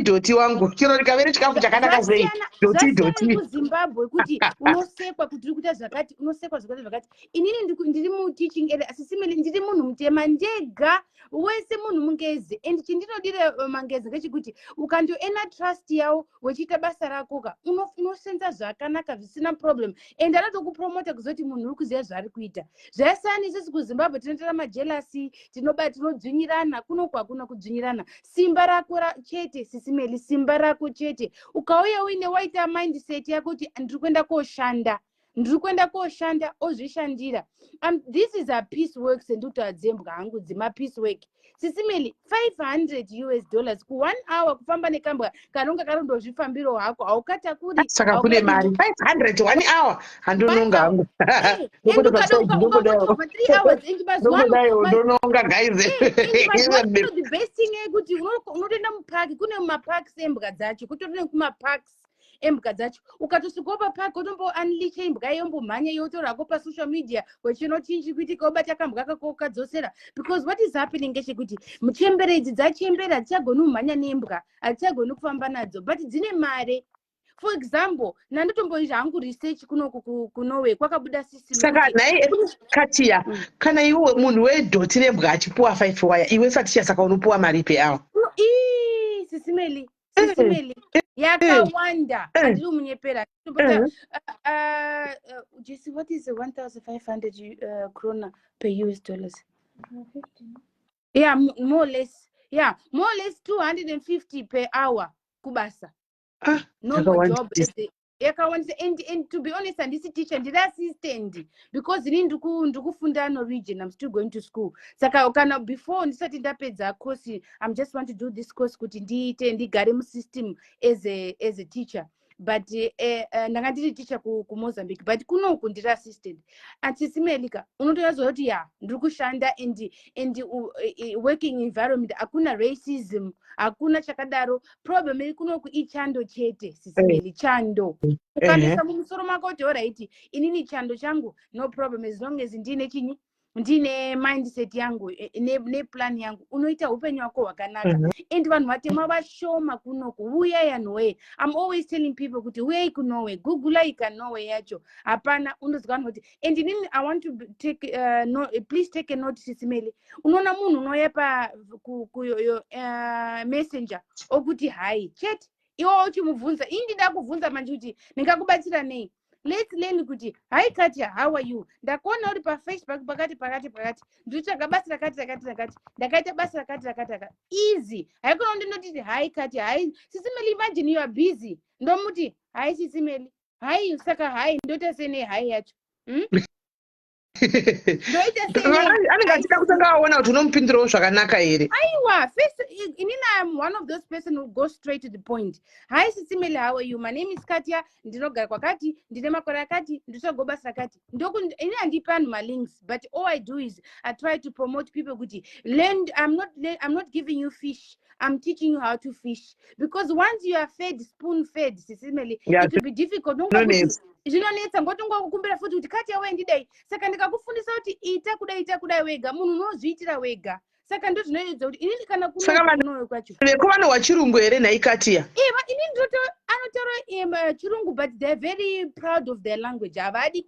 doti wangu chiro rikavere chikafu chakanaka sei doti kuzimbabwe kuti unosekwa kuti uri kuita zvakati unosekwa zvakati inini ndiri muteaching area asisimeli ndiri munhu mutema ndega wese munhu mungezi and chindinodire mangezi ngechekuti ukandoena trust yawo wechiita basa rakoka unosenza zvakanaka zvisina problem and anotokupromota kuzoti munhu uri kuziva zvaari kuita zvasiyana isisi kuzimbabwe tinotora majelasi tinodzvinyirana kunoku hakuna kudzvinyirana simba rako chete sisimeli simba rako chete ukauya uine waita mindset yako kuti ndiri kuenda koshanda ozvishandira this is a peace work sendikuti dzembwa hangu dzema-peace work sisimeli $500 ku1 hour kufamba nekambwa kanonga karondozvifambiro hako haukatakuri saka kune mari 500 1 hour handononga hangu ndononga guys the best thing yekuti unotoenda mupaki kune mapaks embwa dzacho kutorine kumaparks embwa dzacho ukatosvikawo papaki otombounliche imbwa yombomhanya yotorako pasocial media wechinochinji kuitika obata kambwa kako ukadzosera because what is happening ngechekuti muchemberedzi dzachembera hadzigoni kumhanya nembwa hadzigoni kufamba nadzo but dzine mare for example nandotomboita hangu research kunoku kunowe kwakabuda system saka naye katiya kana iwe munhu wedhoti nembwa achipuwa 5 waya iwe satisha saka unopuwa mari peawa sisimeli yakawanda handiri munyepera jesi what is 1500 krona per US dollars yeah more or less 250 per hour kubasa no job yakawandisa and to be honest handisi teacher ndiri assistant because ini ndikufunda Norwegian I'm still going to school saka kana before ndisati ndapedza course I'm just want to do this course kuti ndiite ndigare musystem as a teacher but ndanga ndiri ticha kuMozambique, but kunoku ndiri assisted. Atisimelika unotoyazo kuti ya ndiri kushanda and working environment hakuna racism, hakuna chakadaro. Problem iri kunoku ichando chete, sisimeli chando. Ukanisa mumusoro mako kuti alright, inini chando changu no problem as long as ndine mindset yangu ne plan yangu, unoita upenyu wako hwakanaka. And vanhu vatema vashoma kunoku, uyai anhuwe. I'm always telling people kuti uyai kunowe, google ikanowe yacho. Hapana unozwa vanhu kuti, and inini I want to take please take a note sisimeli. Unoona munhu unoya pa messenger okuti hai chat, iwo uchimubvunza indida kubvunza manje kuti ndingakubatsira nei. Let's learn kuti hi Katya, how are you? Ndakuona uri pa Facebook pakati nditsvaga basa rakati ndakaita basa rakati easy. Haikuno ndinoti hi Katya, hi Sisimeli, imagine you are busy. Ndomuti hi Sisimeli, hi saka hi ndota sene hi yacho. Anenge achida kutanga aona kuti unomupindirawo zvakanaka here. Aiwa, first inini I am one of those person who go straight to the point. Hi Sisimeli, how are you? My name is Katya, ndinogara kwakati, ndine makore akati, nditsvaga basa rakati. Ini handipa anhu ma links, but all I do is I try to promote people kuti learn. I'm not giving you fish, I'm teaching you how to fish, because once you are fed, spoon fed, Sisimeli, it will be difficult. Zvinonetsa ngotongokukumbira futi kuti Katya we ndidai, saka ndikakufundisa kuti ita kudai wega, munhu unozviitira wega. Saka ndo zvinoedza kuti inini kana kunowe kwacho vekuvana wachirungu here nhai Katya. Inini ndoto anotaura chirungu, but they're very proud of their language. Havadi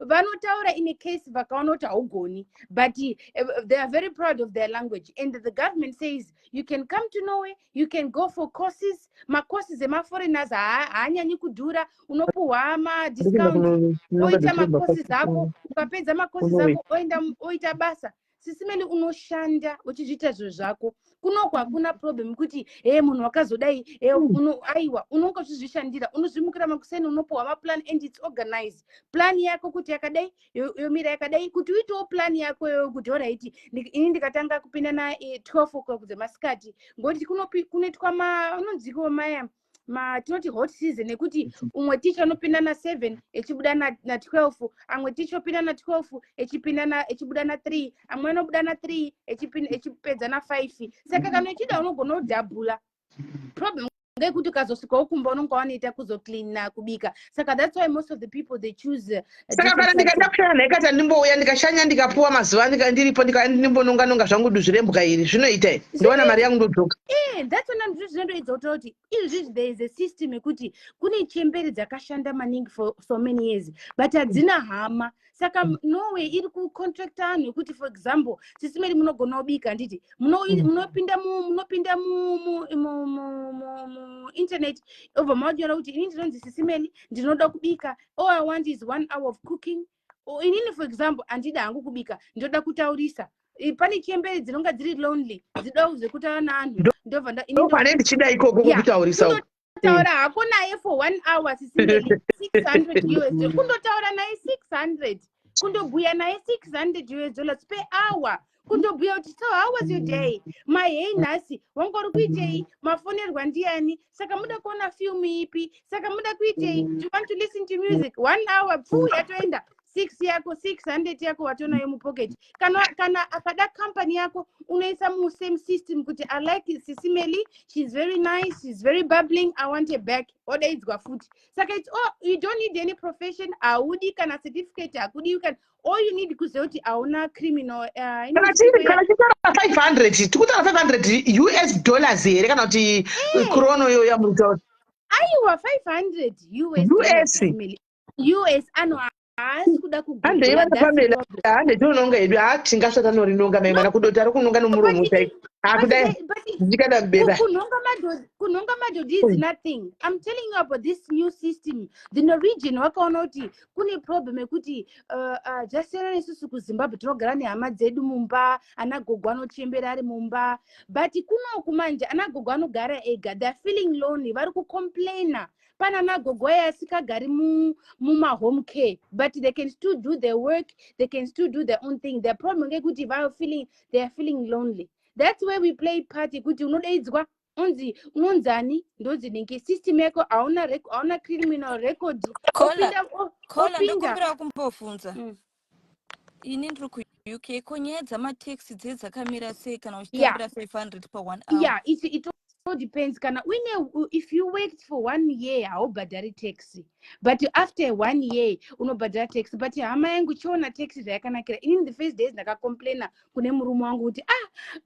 vanotaura in a case vakaona kuti haugoni, but they are very proud of their language. And the government says you can come to Norway, you can go for courses. Macourses ema-foreigners haanyanyi kudhura, unopuhwa ma-discount, oita macourses ako, ukapedza macourses ako oita basa. Sisimeli unoshanda uchizviita zviro zvako. Kunoku hakuna problem kuti munhu wakazodai aiwa unonga uchizvishandira, unozvimukira makuseni, unopuhwa maplan and it's organized. Plan yako kuti yakadai yomira yakadai, kuti uitewo plan yako kuti alright ini ndikatanga kupinda na 12 o'clock dzemasikati ngoti kunoitwa unonziko maya tinoti hot season nekuti umwe ticha anopinda na 7 echibuda na 12, amwe ticha opinda na 12 echibuda na 3, amwe anobuda na 3 echipedza na 5. Saka kana uchida unogona kudhabhula. Problem ngekuti ukazosvika ukumba unonga wanoita kuzoclean kubika. Saka that's why most of the people they choose saka kana ndikaenda kushanda nhekata ndimbouya ndikashanya ndikapuwa mazuva ndiripo ndimbononga zvangu duzvirembwa iri zvinoita here ndiwana mari yangu ndodzoka. That's when I'm just zvinotoedza kuti izvizvi there is a system yekuti kune chembere dzakashanda maningi for so many years but hadzina hama. Saka Norway iri kucontracta anhu yekuti for example Sisimeli munogona kubika handiti munopinda mu internet over maudiola kuti inini ndinonzi Sisimeli ndinoda kubika, all I want is 1 hour of cooking. Inini for example handida hangu kubika, ndoda kutaurisa. Pane chembere dzinonga dziri lonely dzidawo zvekutaura naanhu, ndopane ndichida ikoko kukutaurisa taura hako naye for 1 hour Sisimeli $600 kundotaura naye 600, kundobhuya naye $600 per hour, kundobhuya kuti so how was your day, my hey nhasi wanga uri kuitei, mafonerwa ndiani, saka muda kuona film ipi, saka muda kuitei, do you want to listen to music, 1 hour yatoenda 600 yako watonayo mupocket. Kana akada company yako unaisa mu same system kuti I like Sisimeli, she's very nice, she's very bubbling, I want her back. Order it's got food. Saka it's you don't need any profession, audi kana certificate akudi, you can all you need kuzoti auna criminal kana chitara 500 tikutara 500 US dollars here kana kuti krono yo ya muto aiwa 500 US ano kuda kugula tononga edu tingasvata norinonga maimana kudota rokunonga nomuromo chai akudai ndikada kubeba kunonga madhodhi is nothing. I'm telling you about this new system. The Norwegian wakaona kuti kune problem yekuti jasiyana nesusu kuZimbabwe tinogara nehama dzedu mumba, anagogo anochembera ari mumba, but kunoku manje anagogo anogara ega, they're feeling lonely, vari kucomplaina. Pana anagogo asikagari muma home care, but they can still do their work, they can still do their own thing. Their problem is kuti they are feeling lonely. That's where we play party kuti unodaidzwa unonzani ndodzinenge system yako hauna criminal record Kola opinda ndokumbira kumbofunza. Ini ndiri ku-UK ko nyaya dzamateksi dze dzakamira sei kana uchitambira 500 per 1 hour? Yeah, it all depends. If you worked for 1 year, haubhadhari taxi. But after 1 year, unobhadhara taxi. But hama yangu chiona taxi zvayakanakira. In the first days ndakacomplaina kune murume wangu kuti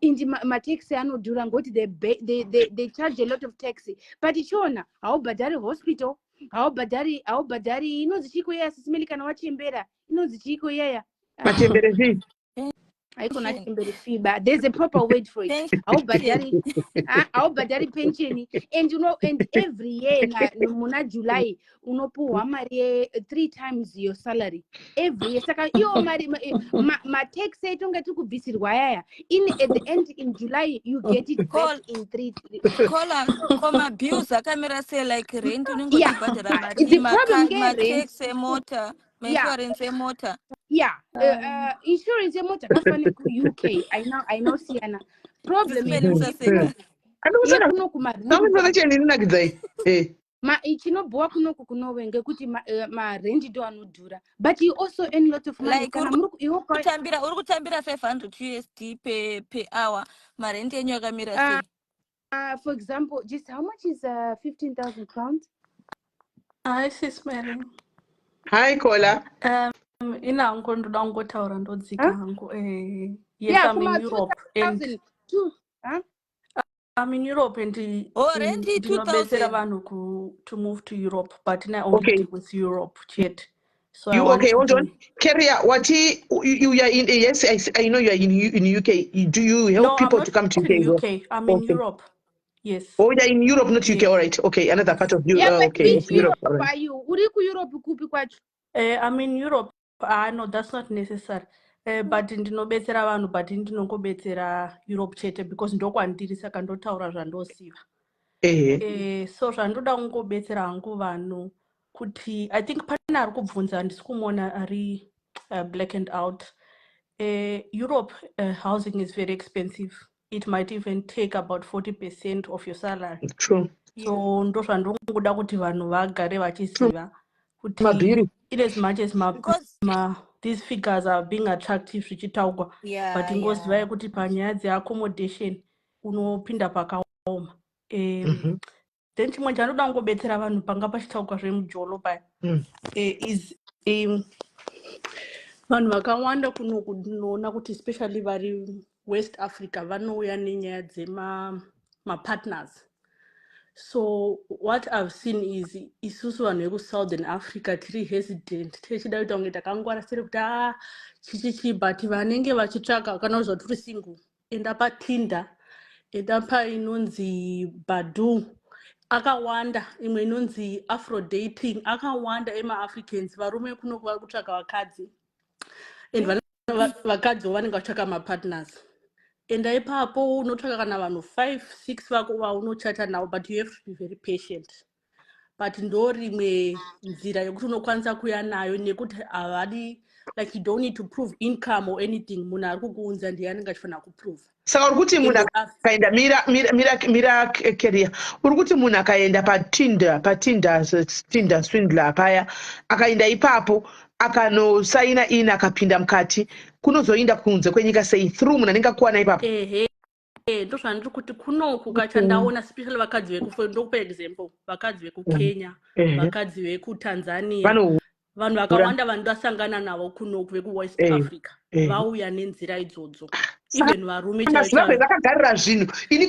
indi mataxi anodhura ngoti they charge a lot of taxi. But chiona haubhadhari hospital, haubhadhari inonzi chiko yaya SIS MELLY kana wachembera inonzi chiko yaya. Machembere fee. There's a proper word for it. Haubhadhari pension, and every year muna July unopuhwa mari 3 times your salary every year. Saka iyo mari ma tax etonga tikubvisirwa yaya at the end in July you get it back in 3. Kola koma bills akamira say like rent unenge uchibhadhara mari tax emota insurance emota. Insurance emota kafane ku UK. I know Siana. Problem chinobhuwa kunoku kunowe ngekuti marendi ndo anodhura, but you also earn lot of money. Like uri kutambira 500 USD per hour, marendi enyu akamira sei? For example, just how much is 15,000 pounds? Hi, SIS MELLY. Hi, Kola. Ina hangu ndoda kungotaura ndodzika hangu. Yes, I'm in Europe and I'm in Europe and ndinobetsera vanhu to move to Europe, but I only deal with Europe yet. So hold on. Keria, you are in? Yes, I know you are in UK. Do you help people to come to UK? I'm in Europe. Yes. Oh, you're in Europe, not UK. All right. Okay, another part of Europe. Yeah, okay. Which Europe are you? Uri ku Europe kupi kwacho? I'm in Europe. No, that's not necessary. But ndinobetsera vanhu, but ndinongobetsera Europe chete because ndokwandiri saka ndotaura zvandosiva. So zvandoda kungobetsera hangu vanhu kuti I think pana ari kubvunza ndisi kumuona ari black and out. Europe housing is very expensive. It might even take about 40% of your salary. True. So ndo zvandongoda kuti vanhu vagare vachiziva kuti in as much as these figures are being attractive zvichitaurwa, but ingozivai kuti panyaya dzeaccommodation unopinda pakaoma. Then chimwe chanoda kungobetsera vanhu panga pachitaurwa zvemujolo paya is vanhu vakawanda kunoona kuti especially vari West Africa vanouya nenyaya dzemapartners. So what I've seen is isusu vanhu veku Southern Africa tiri hesitant tichida kuita kunge takangwara sere kuti chichichi, but vanenge vachitsvaka kana uzwa turi single enda paTinder, enda painonzi Badoo akawanda, imwe inonzi Afro dating akawanda ema-Africans, varume kuno vari kutsvaka vakadzi and vakadzi vanenge vatsvaka mapartners. Enda ipapo unotsvaka kana vanhu 5-6 vako vaunochata navo, but you have to be very patient. But ndo rimwe nzira yekuti unokwanisa kuya nayo nekuti havadi, like you don't need to prove income or anything. Munhu ari kukuunza ndiye anenge achifanira kuprove. Saka uri kuti munhu akaenda mira career, uri kuti munhu akaenda paTinder swindler paya, akaenda ipapo akanosaina in akapinda mukati, kunozoinda kunze kwenyika sei through munhu anenge akuwana ipapo. Ndo zvandiri kuti kunoku kachandaona especially vakadzi veku, ndokupa example, vakadzi veku Kenya, vakadzi veku Tanzania, vanhu vakawanda vandasangana navo kunoku veku West Africa vauya nenzira idzodzo. Even varume vakagarira zvinhu ini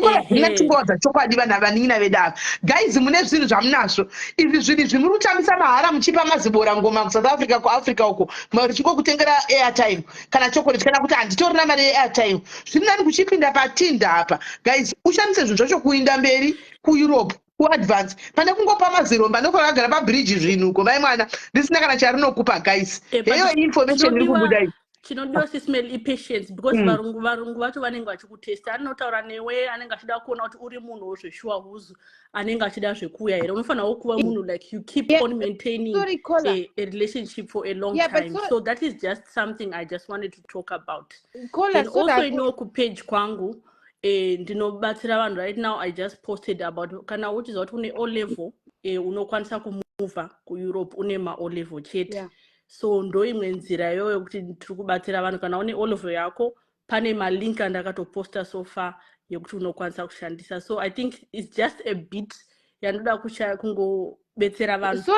tingowadza chokwadi vanhu vanina vedava guys, mune zvinhu zvamunazvo izvi zvinhu zvimuri kutambisa mahara muchipa mazibora ngoma kuSouth Africa, kuAfrica uko richingokutengera airtime kana chocolate kana kuti handitorina mari yeairtime. Zviri nani kuchipinda paTinder apa guys, ushandise zvinhu zvacho kuinda mberi kuEurope kuadvance pane kungopa maziromba ndokwakagara pabridge zvinhu uko vai mwana risina kana charinokupa guys. Heyo information iri kubuda iyi. Chinodiwa SIS MELLY patience because varungu vacho vanenge vachikutesta, anotaura newe anenge achida kuona kuti uri munhu wezveshuwa huzu anenge achida zvekuuya here. Unofanira kuva munhu like you keep on maintaining a relationship for a long time. So that is just something I just wanted to talk about. And also ino kupage kwangu ndinobatsira vanhu right now. I just posted about kana uchiziva kuti une O level unokwanisa kumuvha kuEurope une ma-O level chete. So ndo imwe nzira iyoyo yokuti tiri kubatsira vanhu kana une O level yako pane malink andakatoposta so far yekuti unokwanisa kushandisa. So I think it's just a bit yandoda kungobetsera vanhu. So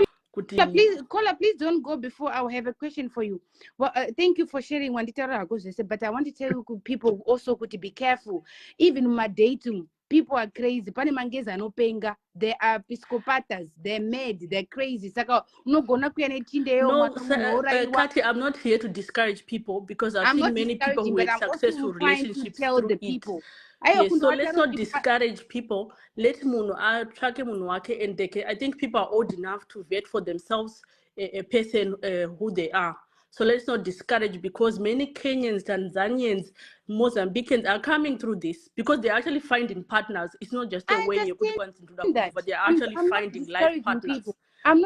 Kola, please don't go before. I will have a question for you. Well, thank you for sharing one detail, but I want to tell you people also to be careful. Even my dating, people are crazy. Pani mangeza no penga. They are psychopaths. They're mad. They're crazy. Saka no gonna Kati, I'm not here to discourage people because I've seen many people who had successful relationships through people. Yes, so let's not discourage people. Let Muno track Munuake and Deke. I think people are old enough to vet for themselves a person who they are. So let's not discourage because many Kenyans, Tanzanians, Mozambicans are coming through this because they're actually finding partners. It's not just a way you put one into the but they're actually finding life partners.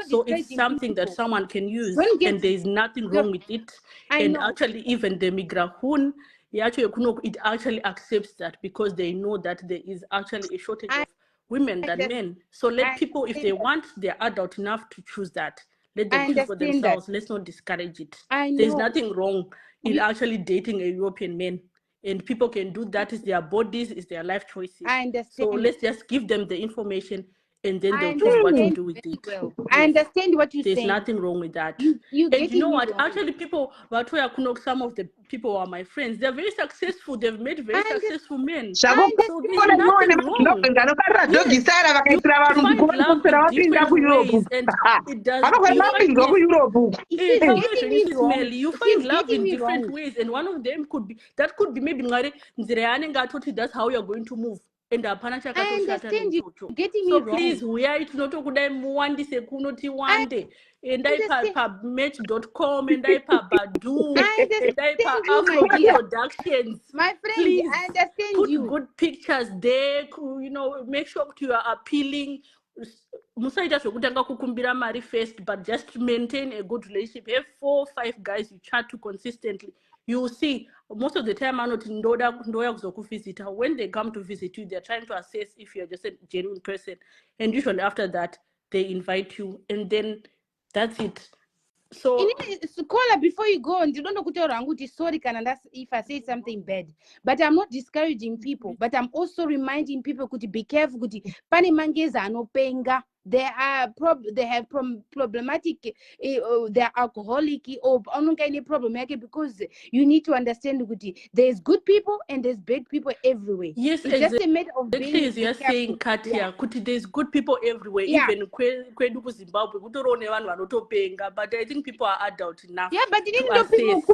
So it's something that someone can use and there's nothing wrong with it. And actually even the migrahun, it actually accepts that because they know that there is actually a shortage of women than men. So let people, if they want, they're adult enough to choose that. Let them choose for themselves. Let's not discourage it. There's nothing wrong in actually dating a European man. And people can do that. It's their bodies, it's their life choices. So let's just give them the information and then they'll choose what to do with it. I understand what you're saying. There's nothing wrong with that. And you know what? Actually, people, some of the people who are my friends, they're very successful. They've made very successful men. So there's nothing wrong. Yes. You find love in different ways, and it does. You find love in different ways, and one of them could be maybe that's how you're going to move. And I understand you getting so me wrong. Please, we are not one day one day. And I match.com and I Badu and I Afro Productions. My friend, please, I understand put you. Good pictures there, make sure you are appealing. Musaita zvekutanga kukumbira mari first, but just maintain a good relationship. Have 4 or 5 guys you chat to consistently. You will see most of the time when they come to visit you, they're trying to assess if you're just a genuine person. And usually after that, they invite you, and then that's it. So Kola, before you go, and you don't know sorry if I say something bad, but I'm not discouraging people, but I'm also reminding people to be careful. Pani mangeza no penga. They have problematic. They're alcoholic or any problem because you need to understand there's good people and there's bad people everywhere. Yes, it's just a matter of being careful. You're saying, Katia, there's good people everywhere. Even kwedu Zimbabwe, but I think people are adult enough. Yeah, but to assess.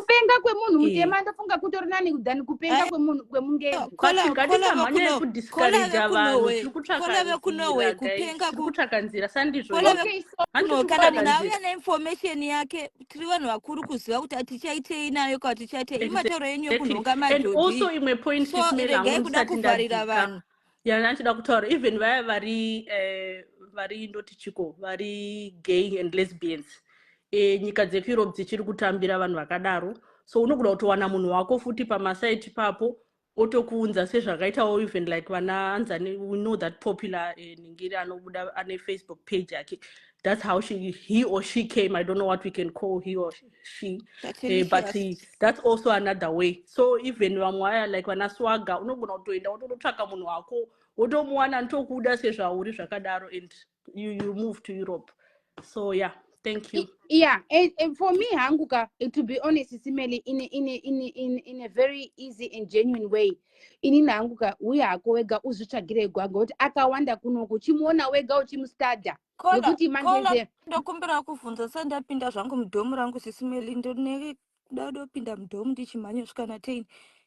Kana ndauya neinformation yake tiri vanhu vakuru kuziva kuti hatichaitei nayo kana hatichaitei imatauro yenyu yokunhonga madhodhi. And also imwe point so regai kuda kuvharira vanhu. Ndinoda kutaura even vaya vari ndoti chiko vari gay and lesbians. Nyika dzekueurope dzichiri kutambira vanhu vakadaro. So unogona kutowana munhu wako futi pamasaiti papo otokuunza sezvakaitawo even like vana anzani, we know that popular ningiri anobuda ane Facebook page yake. That's how he or she came. I don't know what we can call he or she, but that's also another way. So even vamwaya like vanaswaga unogona kutoenda wototsvaka munhu wako wotomuwana ntokuda sezvauri zvakadaro, and you move to Europe. So yeah, thank you. Yeah, and for me, Hanguka, to be honest, it's merely in a very easy and genuine way. In Hanguka, we are going to uzuchagire gwagot akawanda kunoku chimuona wega uchimustada. Kola ndokumbira kuvhunza sandapinda zvangu mudhomu rangu SIS MELLY ndoneke kudadopinda mudhomu ndichimhanya kusvika na10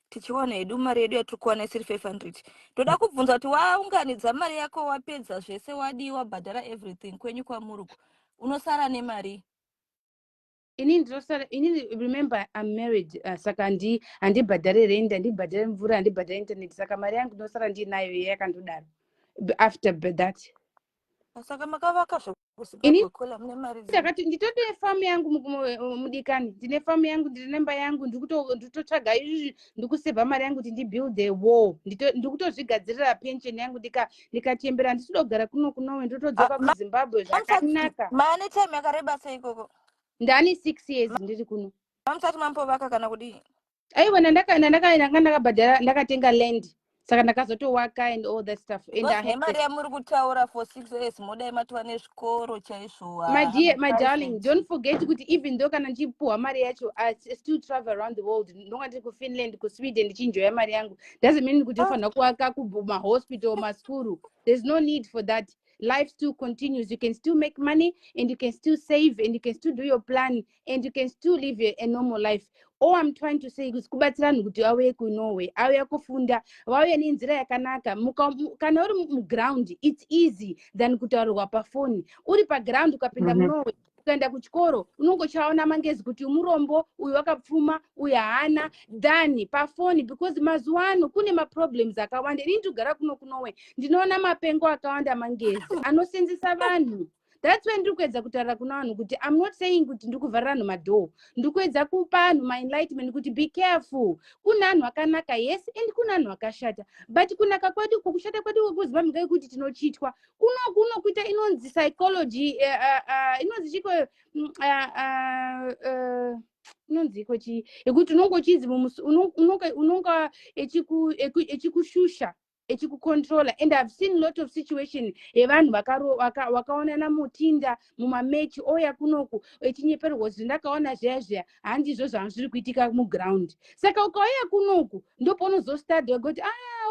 tichiwana hedu mari yedu yatiri kuwana isiri 500. Ndoda kubvunza kuti waunganidza mari yako wapedza zvese wadiwa bhadhara everything kwenyu kwamuruku unosara nemari. Remember I'm married, saka handibhadhare rent, handibhadhare mvura, handibhadhare internet, saka mari yangu ndosara ndinayo yakandodaro after that. saka makavaka ini zvokuzimbabwe kola mune mari ndakati nditode famu yangu mudikani, ndine famu yangu, ndine nemba yangu, ndikutotsvaga izvi ndikusevha mari yangu kuti ndibuild a wall, ndikutozvigadzirira pension yangu ndikachembera ndisida kugara kunowe ndotodzoka kuzimbabwe zvakanaka. maane time yakareba sei ikoko? Ndani 6 years ndiri kuno. Hamusati mampovaka kana kudii? Aiwa ndakabhadhara, ndakatenga land, saka ndakazotowaka and all that stuff. And I had mari yamuri kutaura for 6 years modai matova nezvikoro chaizvo. My darling, don't forget kuti even though kana ndichipuwa mari yacho I still travel around the world. Ndonga ndiri kuFinland, kuSweden ndichinjoya mari yangu. Doesn't mean kuti ufanira kuwaka kumahospital, maskuru. There's no need for that. Life still continues. You can still make money and you can still save and you can still do your plan and you can still live a normal life. All I'm trying to say is kubatsirana kuti auye kuNorway, auye kufunda, vauye nenzira yakanaka. Kana uri muground, it's easy than kutaurirwa pafoni. Uri paground ukapinda muNorway, ukaenda kuchikoro, unongochaona mangezi kuti umurombo, uyu wakapfuma, uyu haana, dani pafoni, because mazuano kune maproblems akawanda. Ini ndogara kuno kuNorway, ndinoona mapengo akawanda mangezi anosenzesa vanhu. That's when ndikuedza kutaura kuna vanhu kuti I'm not saying kuti ndikuvharira vanhu madoo, ndikuedza kupa vanhu my enlightenment kuti be careful. Kuna vanhu akanaka, yes, and kuna vanhu akashata, but kunaka kwedu kushata kwedu kuZimbabwe kuti tinochitwa kuno kuita inonzi psychology, inonzi chiko inonzi iko chi yekuti unonga uchizi unonga echikushusha, echikucontrola. And I've seen a lot of situation yevanhu vakaonana mutinda mumamechi oya kunoku echinyeperwa kuti ndakaona zviya handizvo zvangu zviri kuitika muground. Saka ukauya kunoku ndopaunozostadha kuti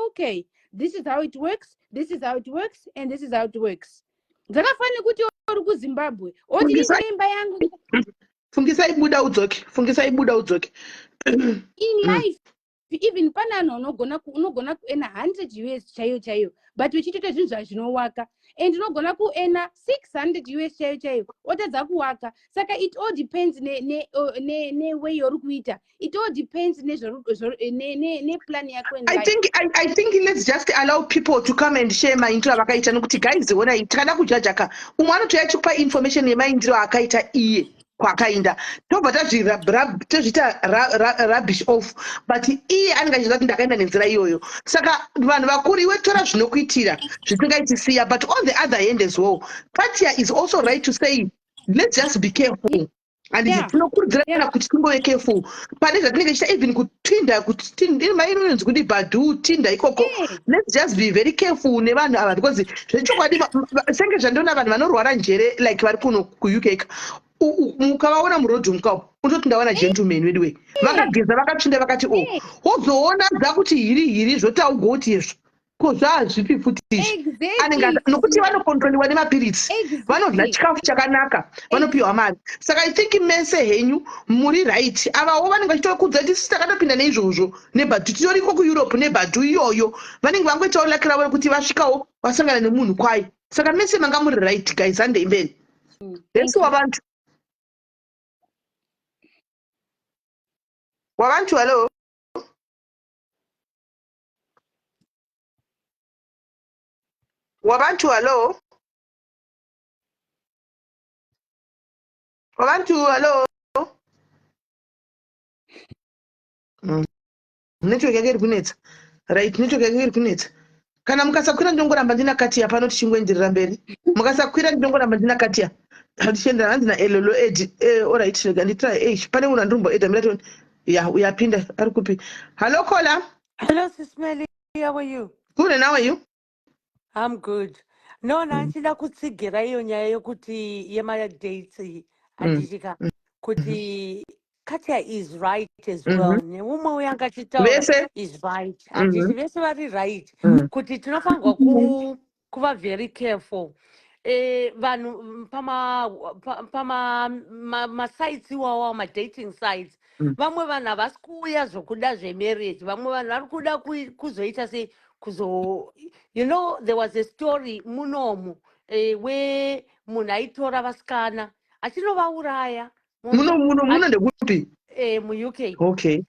okay, this is how it works, this is how it works, and this is how it works. Zvakafanira kuti uri kuZimbabwe oti ine imba yangu fungisai buda udzoke in life. Even panano unogona kuena 100 US chaiyo, but uchitoita zvinhu zvazvinowaka, and unogona kuena 600 US chaiyo otadza kuwaka. Saka it all depends ne way yori kuita, it all depends ne plan yako in life. I think let's just allow people to come and share maindiro avakaita, nokuti guys ona tikada kujaja ka umwe anotoya chikupa information yemaindiro akaita iye kwakaenda tobva tozviita rubbish off, but iye anenge achiziva kuti ndakaenda nenzira iyoyo. Saka vanhu vakuru, iwe tora zvinokuitira zvisingaitisiya, but on the other hand as well, Katia is also right to say let's just be careful. And tinokurudzirana kuti tingove careful pane zvatinenge tichita, even kutinda mainonzi kuti badu tinda ikoko. Let's just be very careful nevanhu ava, because zvechokwadi senge zvandiona vanhu vanorwara njere like vari kuno kuUK, mukavaona murodhi unototi ndaona gentleman wedu we vakageza vakapinda vakati wozoona dzakuti hiri zvotaugwa kuti izvo ko zvazvipi futi izvi nokuti vanokontroliwa nemapiritsi, vanodya chikafu chakanaka, vanopiwa mari. Saka I think mese henyu muri right. Avawo vanenge vachitokudza kuti sisi takatopinda neizvozvo nebhadhu, titoriko kuEurope nebhadhu iyoyo, vanenge vangoitawo laki ravo kuti vasvikawo vasangana nemunhu kwayo. Saka mese manga muri right guys, handei mberi. Let's wavantu hello. Wabantu hello. Network yake iri kunetsa. Right, network yake iri kunetsa. Kana mukasakwira ndongoramba ndina Katia pano tichingoenderera mberi. Mukasakwira ndongoramba ndina Katia. Hatichenda handina elolo edi. Alright, rega nditry. Pane una ndumbo eda milatoni. Yeah, uyapinda ari kupi. Hello Kola. Hello SIS MELLY, how are you? Good, and how are you? I'm good. No, ndachida kutsigira iyo nyaya yokuti yemadates achichika kuti Katia is right as well. Neumwe uya angachitaura is right. Handiti vese vari right. Kuti tinofanirwa kuva very careful. Vanhu pamasites iwawo madating sites, vamwe vanhu havasi kuuya zvokuda zvemarriage, vamwe vanhu vari kuda kuzoita sei you know, there was a story munomu where munhu aitora vasikana achinovauraya muno ndekupi muUK. Okay.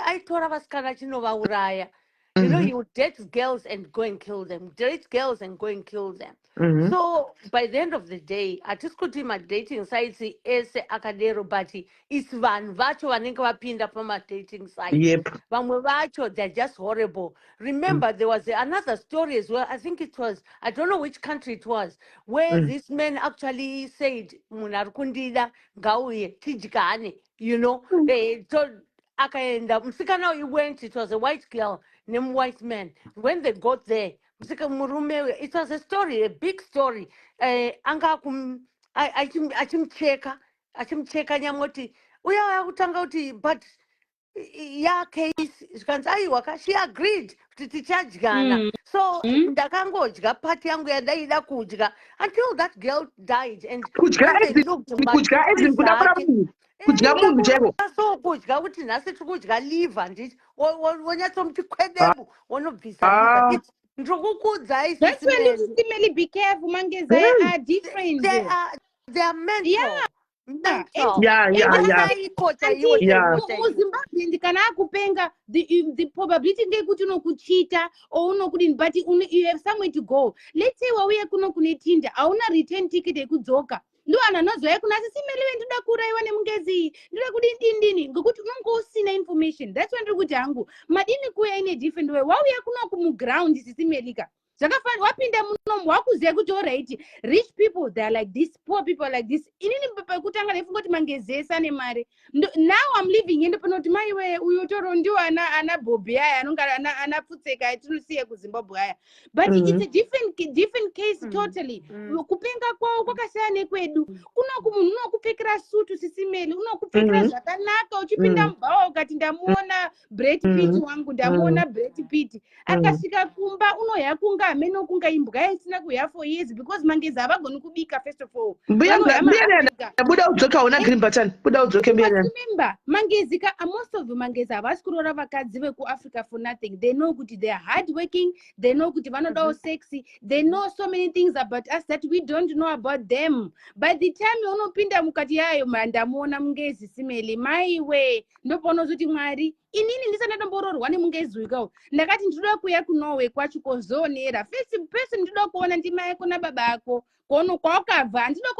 Aitora vasikana achinovauraya You know, you would date girls and go and kill them, date girls and go and kill them. So by the end of the day, hatisikuti dating sites ese akadero, but it's vanhu vacho vanenge vapinda pama-dating sites. Yep. Vamwe vacho, they're just horrible. Remember, there was another story as well. I think it was, I don't know which country it was, where this man actually said, "Munhu ari kundida, ngauye, tidyane," you know. They told, akaenda musikana, he went, it was a white girl named white man. When they got there, it was a story, a big story. Anga achimcheka nyamoti uya kutanga kuti, but case zvikanzi aiwa she agreed kuti tichadyana. So ndakangodya pati yangu yandaida kudya until that girl died. And when they looked, kudya munhu chaivo. So kudya kuti nhasi tiri kudya liver, handiti wonyatsomuti kwedebu wonobvisa liver. Ndikukudzai That's why Sisimeli, be careful. Mangezaya are different. They are mental. Yeah. Mental. Muzimbabwe ndikana akupenga the probability ndekuti unokuchita or unokudini, but you have somewhere to go. Let's say wauya kuno kune Tinder, hauna return ticket yekudzoka. Ndo anozoya kuna Sisimeli ndoda kuraiwa nemungezi, ndoda kudini ngokuti unongo usina information. That's when ndikuti hangu madini kuya in a different way. Wauya kuno kumuground Sisimelika. Zvakafana wapinda munomu wakuziya kuti alright, rich people they are like this, poor people are like this. Inini pakutanga nefunga kuti mangezesa nemare. Now I'm living in panoti maiwe uyotoro ndio ana Bobby aya anonga ana Pfutseka atinosiye kuZimbabwe aya. But it's a different case totally. Kupenga kwao kwakasiyana nekwedu. Kuno kumunhu unokupfekera sutu Sisimeli, unokupfekera zvakanaka uchipinda mubhawa ukati ndamuona Brad Pitt wangu, ndamuona Brad Pitt. Akasvika kumba unoya kunga ameno kunga imbwa isina kuya for years because mangezi avagoni kubika first of all. Buda udzoka una green button. Buda udzoke mbiyana. Remember, mangezi most of the mangezi avasi kurora vakadzi veku Africa for nothing. They know kuti they are hard working, they know kuti vanodawo sexy, they know so many things about us that we don't know about them. By the time unopinda mukati yayo mandamuona mungezi Simeli maiwe ndoponozoti Mwari inini ndisana ndombororwa nemungezi wikawo. Ndakati ndinoda kuya kuNorway kwacho kozonera. First person ndinoda kuona ndima yako nababa yako. Kono kwakabva ndinoda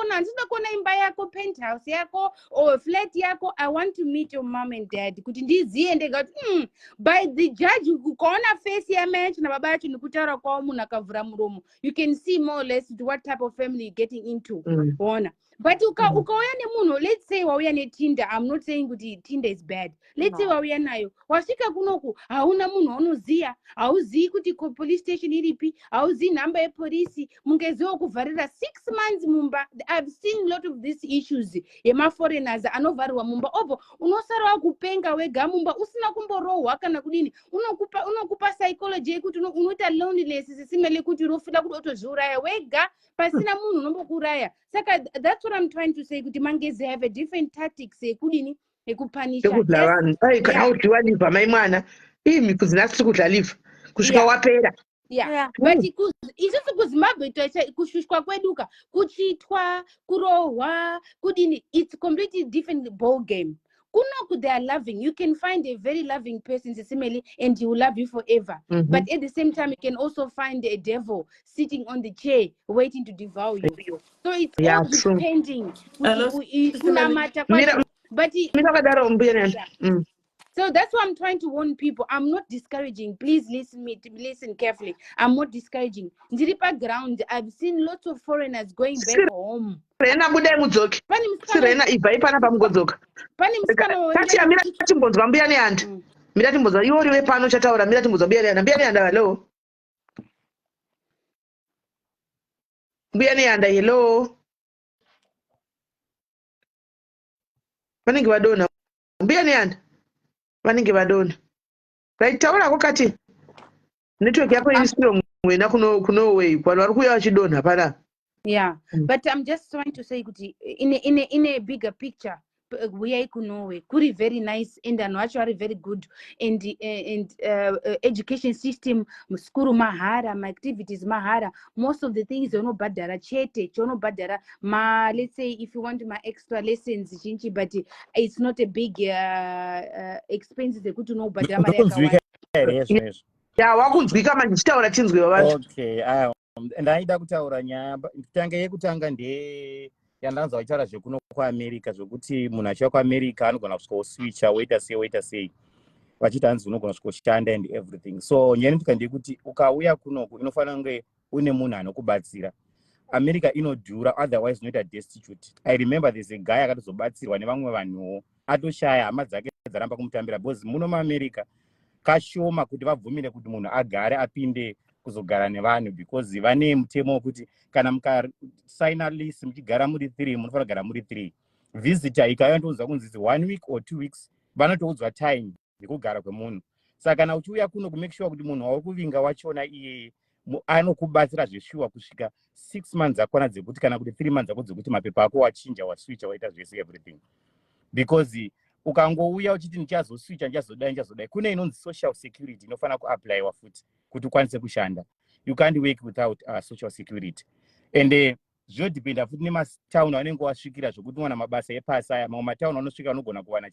kuona imba yako, penthouse yako or flat yako. I want to meet your mom and dad kuti ndiziye ndega kuti by the judge kuona face ya match na baba yacho nikutaura kwawo munhu akavhura muromo. You can see more or less what type of family you're getting into. Ona. But ukauya nemunhu, let's say wauya neTinder, I'm not saying kuti Tinder is bad. Let's say wauya nayo, wasvika kunoku hauna munhu waunoziya, hauziyi kuti police station iripi, hauziyi nhamba yepolisi, mungezi wokuvharira 6 months mumba. I've seen a lot of these issues yemaforeigners anovharirwa mumba. Obvo unosara wakupenga wega mumba usina kumborohwa kana kudini. Unokupa psychology yekuti unoita loneliness Sisimeli kuti unofila kuti otozviuraya wega pasina munhu unombokuraya. Saka that's what I'm trying to say kuti mangezi have a different tactics yekudini yekupanisha. Yekudla vanhu. Kana udliwa liver mai mwana. Mikuzi nasi tiri kudla liver. Kusvika wapera. But isusu kuZimbabwe kushushwa kweduka, kuchitwa, kurohwa, kudini, it's completely different ball game. Kunoku they are loving. You can find a very loving person Sisimeli and he will love you forever. But at the same time you can also find a devil sitting on the chair waiting to devour you. So it's all depending. So that's why I'm trying to warn people. I'm not discouraging. Please listen carefully. I'm not discouraging. Ndiripa ground, I've seen lots of foreigners going back home. Rena budai mudzoke. Sirena ibva ipana pamugodzoka. Kati amira timbonzwa mbuya neantu. Mira timbonzwa iwo uriwe pano chataura, mira timbonzwa mbuya neantu. Mbuya neantu hello. Mbuya neantu hello. Vanenge vadona. Mbuya neantu. Vanenge vadona. Right, taura kokati. Network yako iri strong wena kuno way. Vanhu vari kuuya vachidonha pana. Yeah, but I'm just trying to say in a bigger picture, we are Norway, kuri very nice and actually very good, and education system, skuru mahara, my activities mahara, most of the things badara chete, badara let's say if you want my extra lessons, but it's not a big expense they could know badara. ya wakunzwika manje chitaura chinzwi wavantu. Okay, ndaida kutaura nyaya tanga yekutanga yandanzwa vachitaura zvekuno kuamerica zvokuti munhu achiva kuamerica anogona kusvika oswitcha woita sei vachiti hanzi unogona kusvika ushanda and everything. So nyenetuka ndeyekuti ukauya kunoku inofanira kunge une munhu anokubatsira. America inodhura, otherwise unoita destitute. I remember there's a guy akatozobatsirwa nevamwe vanhuwo atoshaya hama dzake dzaramba kumutambira because muno muamerica kashoma kuti vabvumire kuti munhu agare apinde kuzogara nevanhu because vane mutemo wekuti kana mukasaina list muchigara muri 3 munofanira kugara muri 3. Visitor ikauya ndounzwa kunzi 1 week or 2 weeks vanotoudzwa time yekugara kwemunhu. Saka kana uchiuya kuno kumake sure kuti munhu wauri kuvinga wachona iye anokubatsira zveshuwa kusvika 6 months akona dzekuti kana kuti 3 months ako dzekuti mapepa ako wachinja waswitcha waita zvese everything. Because ukangouya uchiti ndichazoswitcha ndichazodai kune inonzi social security inofanira kuapplywa futi kuti ukwanise kushanda. You can't work without social security. And zvodependa futi nematown anenge wasvikira zvokuti wana mabasa epasi aya. Mamwe matown anosvika unogona kuwana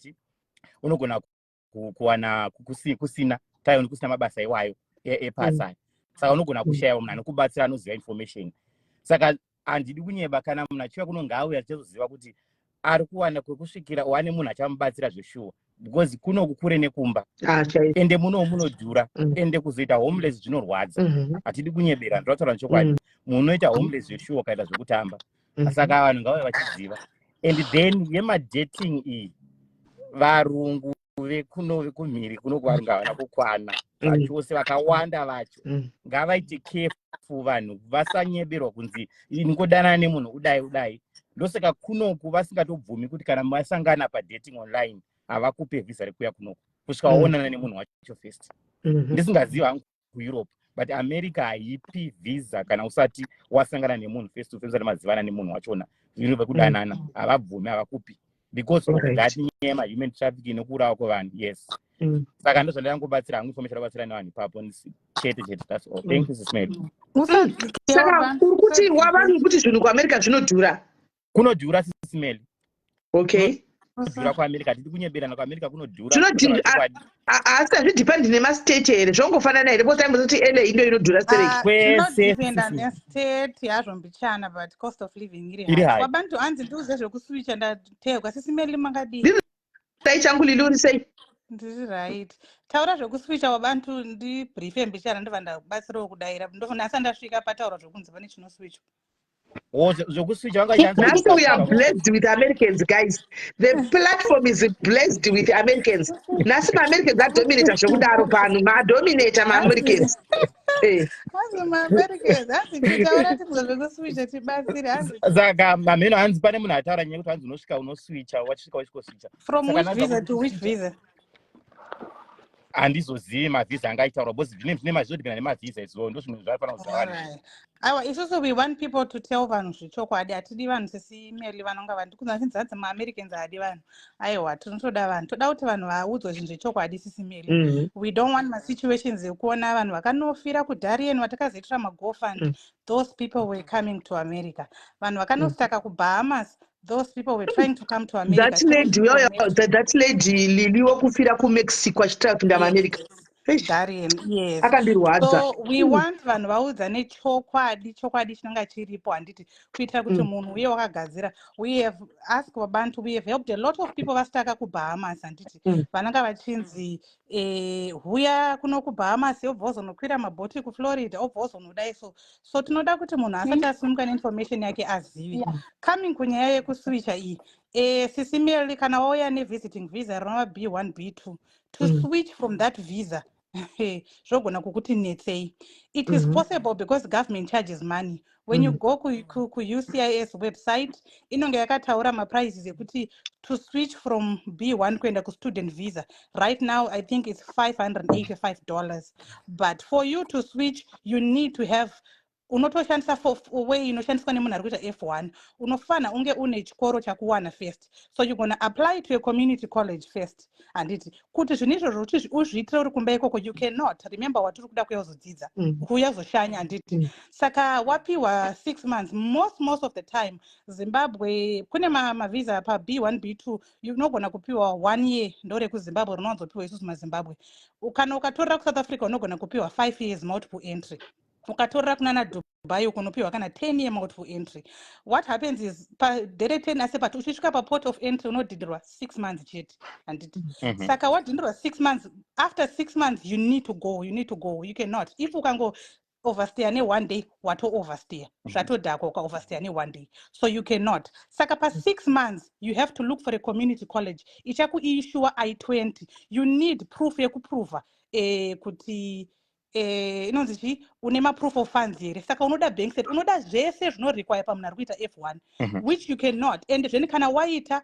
unogona kuwana kusina town kusina mabasa iwayo epasi aya. Saka unogona kushaya munhu anokubatsira anoziva information. Saka handidi kunyeba kana munhu achiuya kuno ngaauya achizoziva kuti ari kuwana kwekusvikira wane munhu achamubatsira zveshuwa because kunoku kure nekumba ende munodhura ende kuzoita homeless zvinorwadza. Hatidi kunyebera ndinotaura chokwadi. Munhu unoita homeless zveshuwa ukaita zvekutamba. Saka vanhu ngavauye vachiziva. And then yemadating iyi varungu vekuno vekumhiri kuno kwaringa havana kukwana vachose vakawanda vacho ngavaite careful vanhu vasanyeberwa kunzi ingodanana nemunhu udai. Ndosaka kunoku vasingatobvumi kuti kana masangana padating online havakupe visa rekuya kunoku kusvika waonana nemunhu wacho first. Ndisingazivi hangu kueurope but America haipi visa kana usati wasangana nemunhu face to face usati mazivana nemunhu wachona. Zvino vekudanana havabvumi havakupi because of that nyema human trafficking nokurawa kwevanhu. Yes. Saka ndozvandangobatsira hangu information abatsira nevanhu ipapo chete. That's all. Thank you Sis Mary. Saka urikuti wavanhu kuti zvinhu kuAmerica zvinodhura. Kunodhura Sis Mary. Okay. Kunodhura kuAmerica. Hatidi kunyeberana kuAmerica kunodhura. Asi hazvidhipendi nemastate here zvongofanana here because aimbozoti LA ndo inodhura sereki. Zvinodhipenda nestate yazvo mbichana but cost of living iri high. Wabantu hanzi ndiuze zvekuswitcha ndateerwa Sis Melly makadii. Dai changu liluri sei? Ndiri right. Taura zvekuswitcha wabantu ndibriefe mbichana ndobva ndakubatsirawo kudaira ndofuna asi ndasvika pataura zvokunzi pane chinoswitchwa. That's why we are blessed with Americans, guys. The platform is blessed with Americans. Nasi Americans are dominator zvokudaro pano, dominator Americans. Americans, asi kutaura timwe zvekuswitcha tibatsire hanzi. Saka mameno hanzi pane munhu ataura nyaya kuti hanzi unosvika unoswitcha wachisvika wachikoswitcha. From which visa to which visa? Handizozivi mavhisa angaitaura because zvine mazvodipenda nemavhisa izvo ndozvimwe zvaifanira kuziva. Aiwa isusu we want people to tell vanhu zvechokwadi. Hatidi vanhu Sis Melly vanonga vanhu kunzvanzi maAmericans haadi vanhu. Aiwa tinotoda vanhu. Toda kuti vanhu vaudzwe zvinhu zvechokwadi Sis Melly. We don't want masituations ekuona vanhu vakanofira kuDarian watakazoitira magofund. Those people were coming to America. Vanhu vakanostaka kuBahamas. Those people were trying to come to America. That lady Lily wokufira kuMexico achitapinda muAmerica. Darian, yes. So we want vanhu vaudzane chokwadi chinonga chiripo handiti kuitira kuti munhu uye wakagadzira. We have asked vabantu, we have helped a lot of people vastaka kuBahamas handiti vananga vachinzi huya kuno kuBahamas obva wazonokwira mabhoti kuFlorida obva wazonodai so tinoda kuti munhu asati asimuka neinformation yake azive. Coming kunyaya yekuswitcha iyi Sis Melly kana wauya nevisiting visa rinova B1 B2 to switch from that visa zvogona kukuti netsei. It is possible because government charges money. When you go ku UCIS website inonge yakataura maprices ekuti to switch from B1 kuenda ku student visa right now I think it's $585, but for you to switch you need to have unotoshandisa for way inoshandiswa nemunhu ari kuita F1 unofana unge une chikoro chakuwana first, so you're going to apply to a community college first. Handiti kuti zvinhu izvozvo kuti uzviitire uri kumba ikoko you cannot remember watiri kuda kuyazodzidza kuyazoshanya. Handiti saka wapiwa 6 months most of the time Zimbabwe kune mavisa pa B1 B2 unogona kupiwa 1 year ndore kuZimbabwe rinowanzopiwa isusu maZimbabwe. Kana ukatorera kuSouth Africa unogona kupiwa 5 years multiple entry. Ukatorera kunana Dubai ukonopiwa kana 10 year multiple entry. What happens is pa dere 10 ase but uchisvika pa port of entry unodhindirwa 6 months chete. Handiti saka wadhindirwa 6 months, after 6 months you need to go, you cannot. If ukango overstay ne 1 day wato overstay zvatodhako uka overstay ne 1 day, so you cannot. Saka pa 6 months you have to look for a community college ichakuissue I-20. You need proof yekuprova kuti inonzi chi une proof of funds here. Saka unoda bank statement, unoda zvese zvinorequire pamunhu ari kuita F1 which you cannot. And zveni kana waita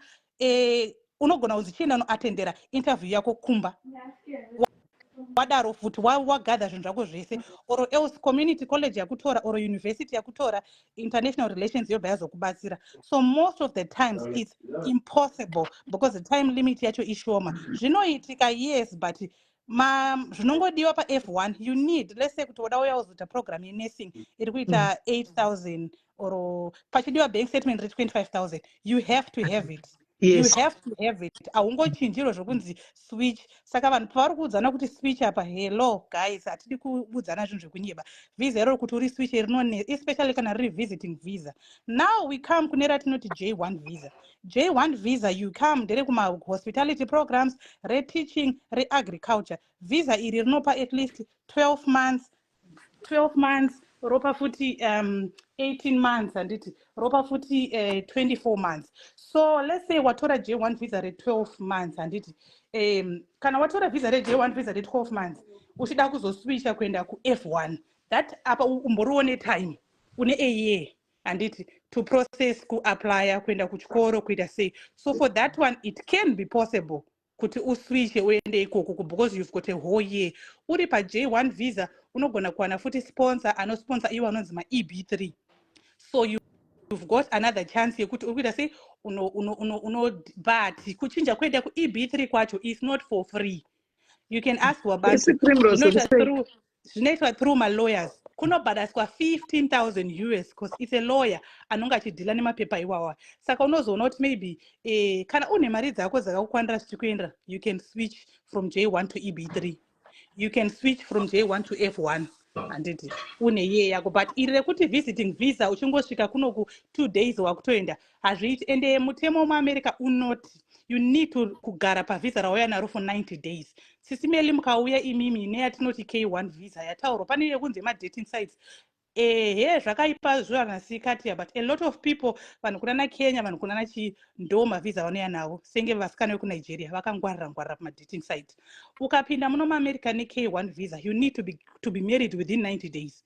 unogona uzichienda unoatendera interview yako kumba wadaro futi wagadha zvinhu zvako zvese, or else community college yakutora or university yakutora international relations yobva yazokubatsira. So most of the times it's impossible because the time limit yacho ishoma. Zvinoitika yes, but zvinongodiwa pa F1 you need, let's say kuti wada uya uzoita program yenursing iri kuita 8,000 or pachidiwa bank statement re 25,000, you have to have it. Yes. You have to have it. Aungochinjiro zvokunzi switch. Saka vanhu pavari kuudzana kuti switch apa, hello guys, hatidi kuudzana zvinhu zvekunyeba. Visa iro kuti uri switch rinone, especially kana riri visiting visa. Now we come kune ratinoti J1 visa. J1 visa you come ndere kuma hospitality programs, re-teaching, re-agriculture. Visa iri rinopa at least 12 months, ropa futi 18 months, handiti ropa futi 24 months. So let's say watora J1 visa re 12 months, handiti kana watora visa re J1 visa re 12 months uchida kuzoswitcha kuenda ku F1, that apa umborione time une a year, handiti to process ku apply kuenda kuchikoro kuita sei. So for that one it can be possible kuti uswitche uende ikoko because you've got a whole year. Uri pa J1 visa unogona kuwana futi sponsor anosponsor iwo anonzi ma EB3, so you've got another chance yekuti uri kuita sei but kuchinja kuenda ku EB3 kwacho is not for free. You can ask wabantu zvinoitwa through my lawyers kunobhadaswa 15,000 US because it's a lawyer anonga achidhila nemapepa iwawa. Saka unozoona kuti maybe kana une mari dzako dzakakukwanira zvichikuendera, you can switch from J1 to EB3, you can switch from J1 to F1, handiti une year yako. But iri rekuti visiting visa uchingosvika kunoku 2 days wakutoenda hazviiti. Ende mutemo muAmerica unoti you need to kugara pavisa rawauya naro for 90 days. Sisi Melly mukauya imimi neyatinoti K1 visa yataurwa pane yekunzi ma-dating sites zvakaipa zvavanasikatia, but a lot of people vanhu kunana Kenya vanhu kunana ndo mavisa vanoya navo senge vasikana vekunigeria vakangwarira pama-dating site. Ukapinda muno muAmerica ne-K1 visa you need to be married within 90 days.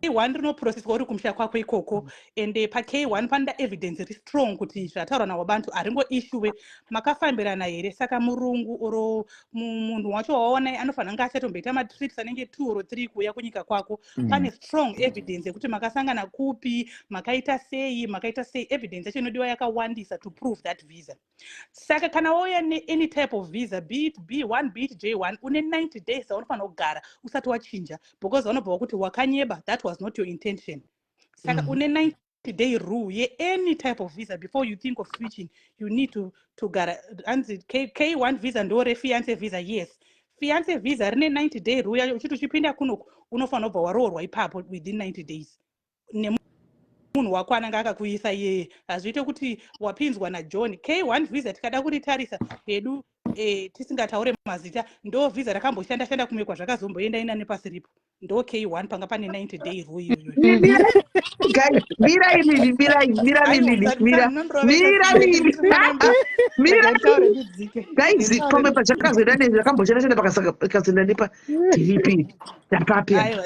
K1 rinoprocesswa uri kumusha kwako ikoko, ende pa K1 panoda evidence iri strong kuti zvataurwa nawabantu haringoishuwe makafambirana here. Saka murungu oro munhu wacho waona anofanira kunge achatomboita matrips anenge 2 or 3 kuuya kunyika kwako. Pane strong evidence yekuti makasangana kupi, makaita sei, evidence yacho inodiwa yakawandisa to prove that visa. Saka kana wauya any type of visa, be it B1 be it J1, une 90 days unofanira kugara usati wachinja because vanobva kuti wakanyeba, that was not your intention. Saka une 90-day rule ye any type of visa before you think of switching you need to gara. Anzi K1 visa ndore fiance visa, yes. Fiance visa rine 90-day rule yacho uchiti uchipinda kunoku unofanira kubva waroorwa ipapo within 90 days. Munhu wako anenge akakuisa yeye hazviite kuti wapinzwa naJohn. K1 visa tikada kuritarisa hedu tisingataure mazita ndo visa rakamboshanda kumwe kwazvakazomboenda ina nepasiripo ndo K1 panga pane 90-day rule iyoyo. Guys, come pachakazoenda nezvakamboshanda pakazoenda nepa tiripi tapapia.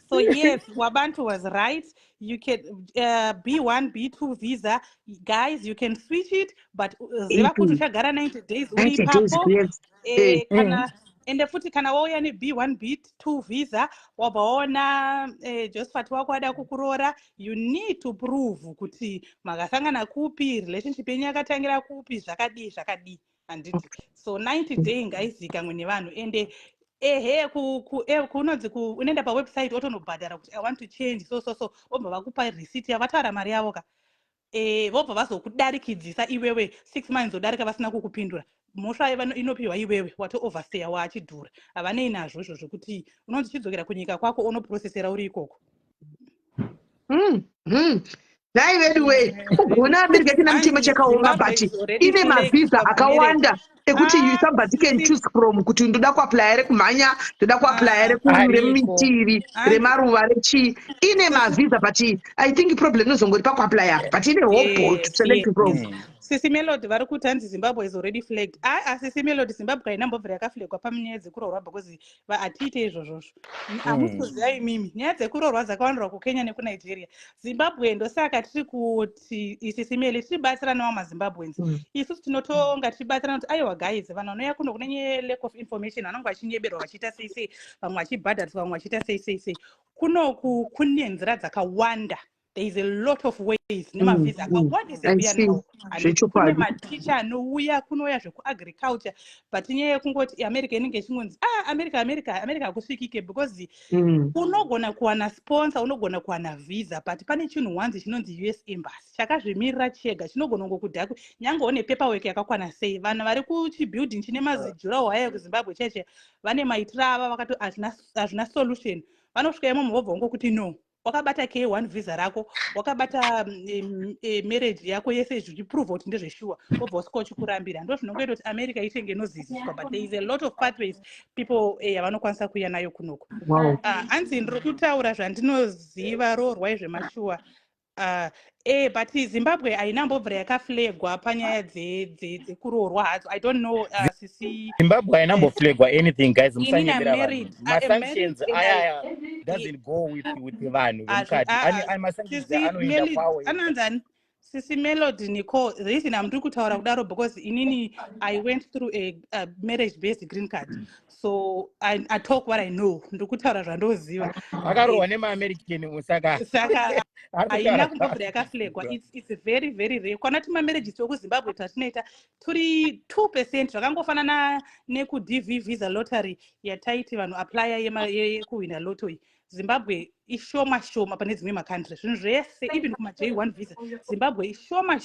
So yes, Wabantu was right. You can B1, B2 visa, guys, you can switch it, but ziva kuti uchagara 90 days uri ipapo. ende futi kana wauya B1 B2 visa wabva waona Josephat wako ada kukuroora, you need to prove kuti makasangana kupi, relationship yenyu yakatangira kupi, zvakadii handiti. So 90 day ngaizikanwe nevanhu, ende kunonzi unoenda pawebsite otonobhadhara kuti I want to change so vobva vakupa receipt yavataura mari yavo ka vobva vazokudarikidzisa iwewe 6 months odarika vasina kukupindura. Mhosva inopiwa iwewe wato overstaya waachidhura. Havanei nazvo izvo zvokuti unonzi chidzokera kunyika kwako unoprocessera uri ikoko. Dai anyway, ugona America tina mutemo chakaoma but ine mavisa akawanda ekuti somebody can choose from kuti ndoda kuapply ere kumhanya, ndoda kuapply ere kuremitiri, remaruva rechi. Ine mavisa but I think problem nozongori pakuapply but ine hope to select from. Sisi Melody vari kuti hanzi Zimbabwe is already flagged. Sisi Melody Zimbabwe hainambobvira yakaflagwa panyaya dzekuroorwa because atiite izvozvozvo. Hamusi kuziva imimi nyaya dzekuroorwa dzakawandirwa kuKenya nekuNigeria. Zimbabwe ndosaka tiri kuti Sisi Melly tiribatsiranawo maZimbabweans. Isusu tinotonga tichibatsirana kuti aiwa guys, vanhu vanouya kuno kune lack of information vanonge vachinyeberwa vachiita sei, vamwe vachibhadhariswa, vamwe vachiita sei. Kunoku kune nzira dzakawanda. There is a lot of ways nemavisa akawandise kuya nawo. Kune maticha anouya kunouya zvekuagriculture but nyaya yekungoti America inenge ichingonzi America hakusvikike because unogona kuwana sponsor, unogona kuwana visa but pane chinhu wanzi chinonzi US Embassy chakazvimirira chega, chinogona kungokudhaku nyange une paperwork yakakwana sei. Vanhu vari kuchibuilding chine mazijuraho haya kuZimbabwe cheche vane maitira ava vakato hazvina solution. Vanosvika imomo vobva ngokuti no, wakabata K1 visa rako, wakabata marriage yako yese zvichiprove kuti ndezveshuwa, wobva usika uchikurambira. Ndo zvinongoita kuti America itenge noziziswa but there is a lot of pathways people vanokwanisa kuya nayo kunoko. Hanzi ndiri kutaura zvandinoziva roorwa izvemashuwa. But Zimbabwe hainambobvira yakaflagwa panyaya dzekuroorwa hadzo. I don't know Sisi. Zimbabwe hainamboflagwa anything guys, musanyebera vanhu. Masanctions aya doesn't go with vanhu vemukati. Ani masanctions anoenda kwawo. Ananzani Sisi Melody Nicole, the reason I'm kutaura kudaro because inini I went through a marriage based green card. So I talk what I know. Ndiri kutaura zvandoziva. Akaroorwa nemaAmerican usaka. Saka haina kumbobvira yakaflagwa. It's very very rare. Kwana tima marriages okuZimbabwe tatinoita turi 2% zvakangofanana neku-DV visa lottery yataiti vanhu apply yekuwina lotto iyi. Zimbabwe ishoma pane dzimwe makantries. Zvinhu zvese even kuma J1 visa Zimbabwe ishoma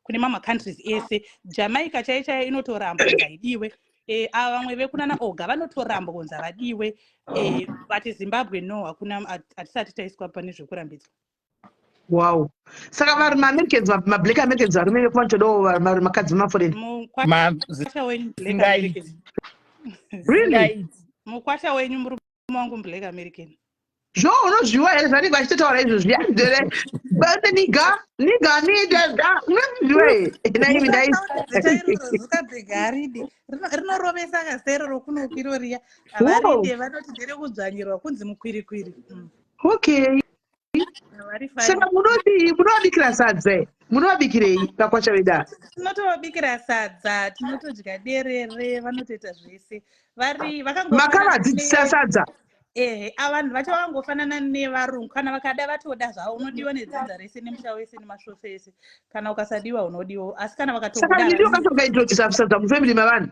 kune countries ese. Jamaica chaichaya inotoramba kunzi haidiwe. Vamwe vekunana oga vanotoramba kunzi havadiwe. But Zimbabwe no, hakuna, hatisati taiswa pane zvekurambidzwa. Wow. Saka vari maAmericans, mablack Americans varume vekuvantodawo makadzi maforeign. Mukwasha wenyu black American. Really? Mukwasha wenyu murume wangu black American. Zvo unozviwa here zvanenge vachitotaura izvozvi yandere niga unozviwa here naimi ndaizikabhegaridi rinorovesa kasero rokunokiro riya havarinde vanoti nderekudzvanyirwa kunzi mukwirikwiri. Okay. Saka munovabikira sadza, munovabikirei pakwasha veda? Tinotovabikira sadza, tinotodya derere, vanotoita zvese. Makavadzidzisa sadza? Vanhu vacho vakangofanana nevarungu. Kana vakada vatoda zvavo unodiwa nedzinza rese nemusha wese nemasvose ese. Kana ukasadiwa unodiwa. Asi kana vakatokuda. Saka ndiri wakatoka introduce sadza mufamily mavanhu.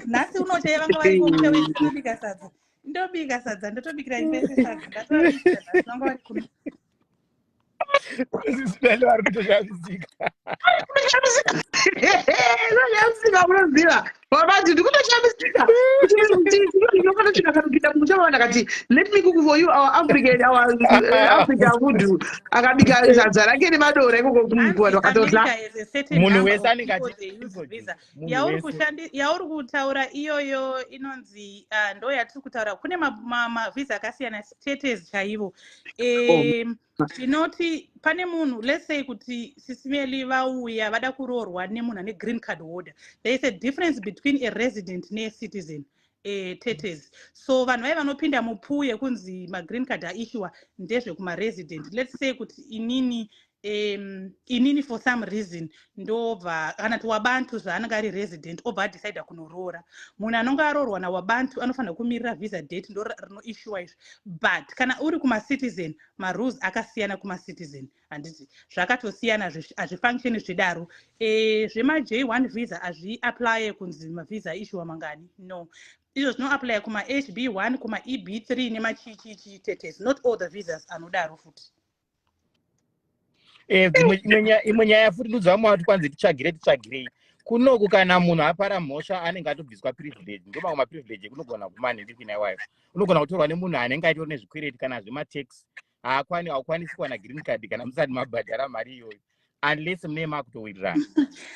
Nhasi unochaya vanga varipo musha wese ndobika sadza. Ndobika sadza, ndotobikira ipese sadza. Ndatovabikira nhasi vanga vari kuno. Sisi vari kutoshamisika. Zvashamisika munoziva. Vavati ndikutoshamisika. Ndinofanira kusvika kanokita musha wavana akati let me cook for you our African food. Akabika sadza rake nemadora ikoko kumugwada wakatodla. Munhu wese anenge yauri kutaura iyoyo inonzi ndo yatiri kutaura. Kune mavisa akasiyana status chaivo. Zvinoti pane munhu let's say kuti Sisi Melly vauya vada kuroorwa nemunhu ane green card holder. There is a difference between a resident ne citizen. Status. So vanhu vai vanopinda mupuye kunzi ma green card aishiwa ndezve kuma resident. Let's say kuti inini inini for some reason ndobva kana kuti wabantu zvaanenge ari resident obva adecida kunoroora. Munhu anonge aroorwa nawabantu anofanira kumirira visa date ndo rinoishuwa izvi, but kana uri kumacitizen marules akasiyana kumacitizen. Handiti zvakatosiyana, hazvifunctioni zvidaro. Zvema-J1 visa hazviaplaye kunzi mavisa aishuwa mangani, no. Izvo zvinoaplaya kuma-HB1 kuma-EB3 nemachichichi tetes, not all the visas anodaro futi. Imwe nyaya futi ndudza kuti kwanzi titsvagirei kunoku kana munhu apara mhosva anenge atobviswa privilege, ndomamwe maprivilege ekunogona kumanhendikina iwayo. Unogona kutorwa nemunhu anenge aitori nezvikwereti kana zvematex, haukwanisi kuwana green card kana musati mabhadhara mari iyoyo unless mune makutowirirana.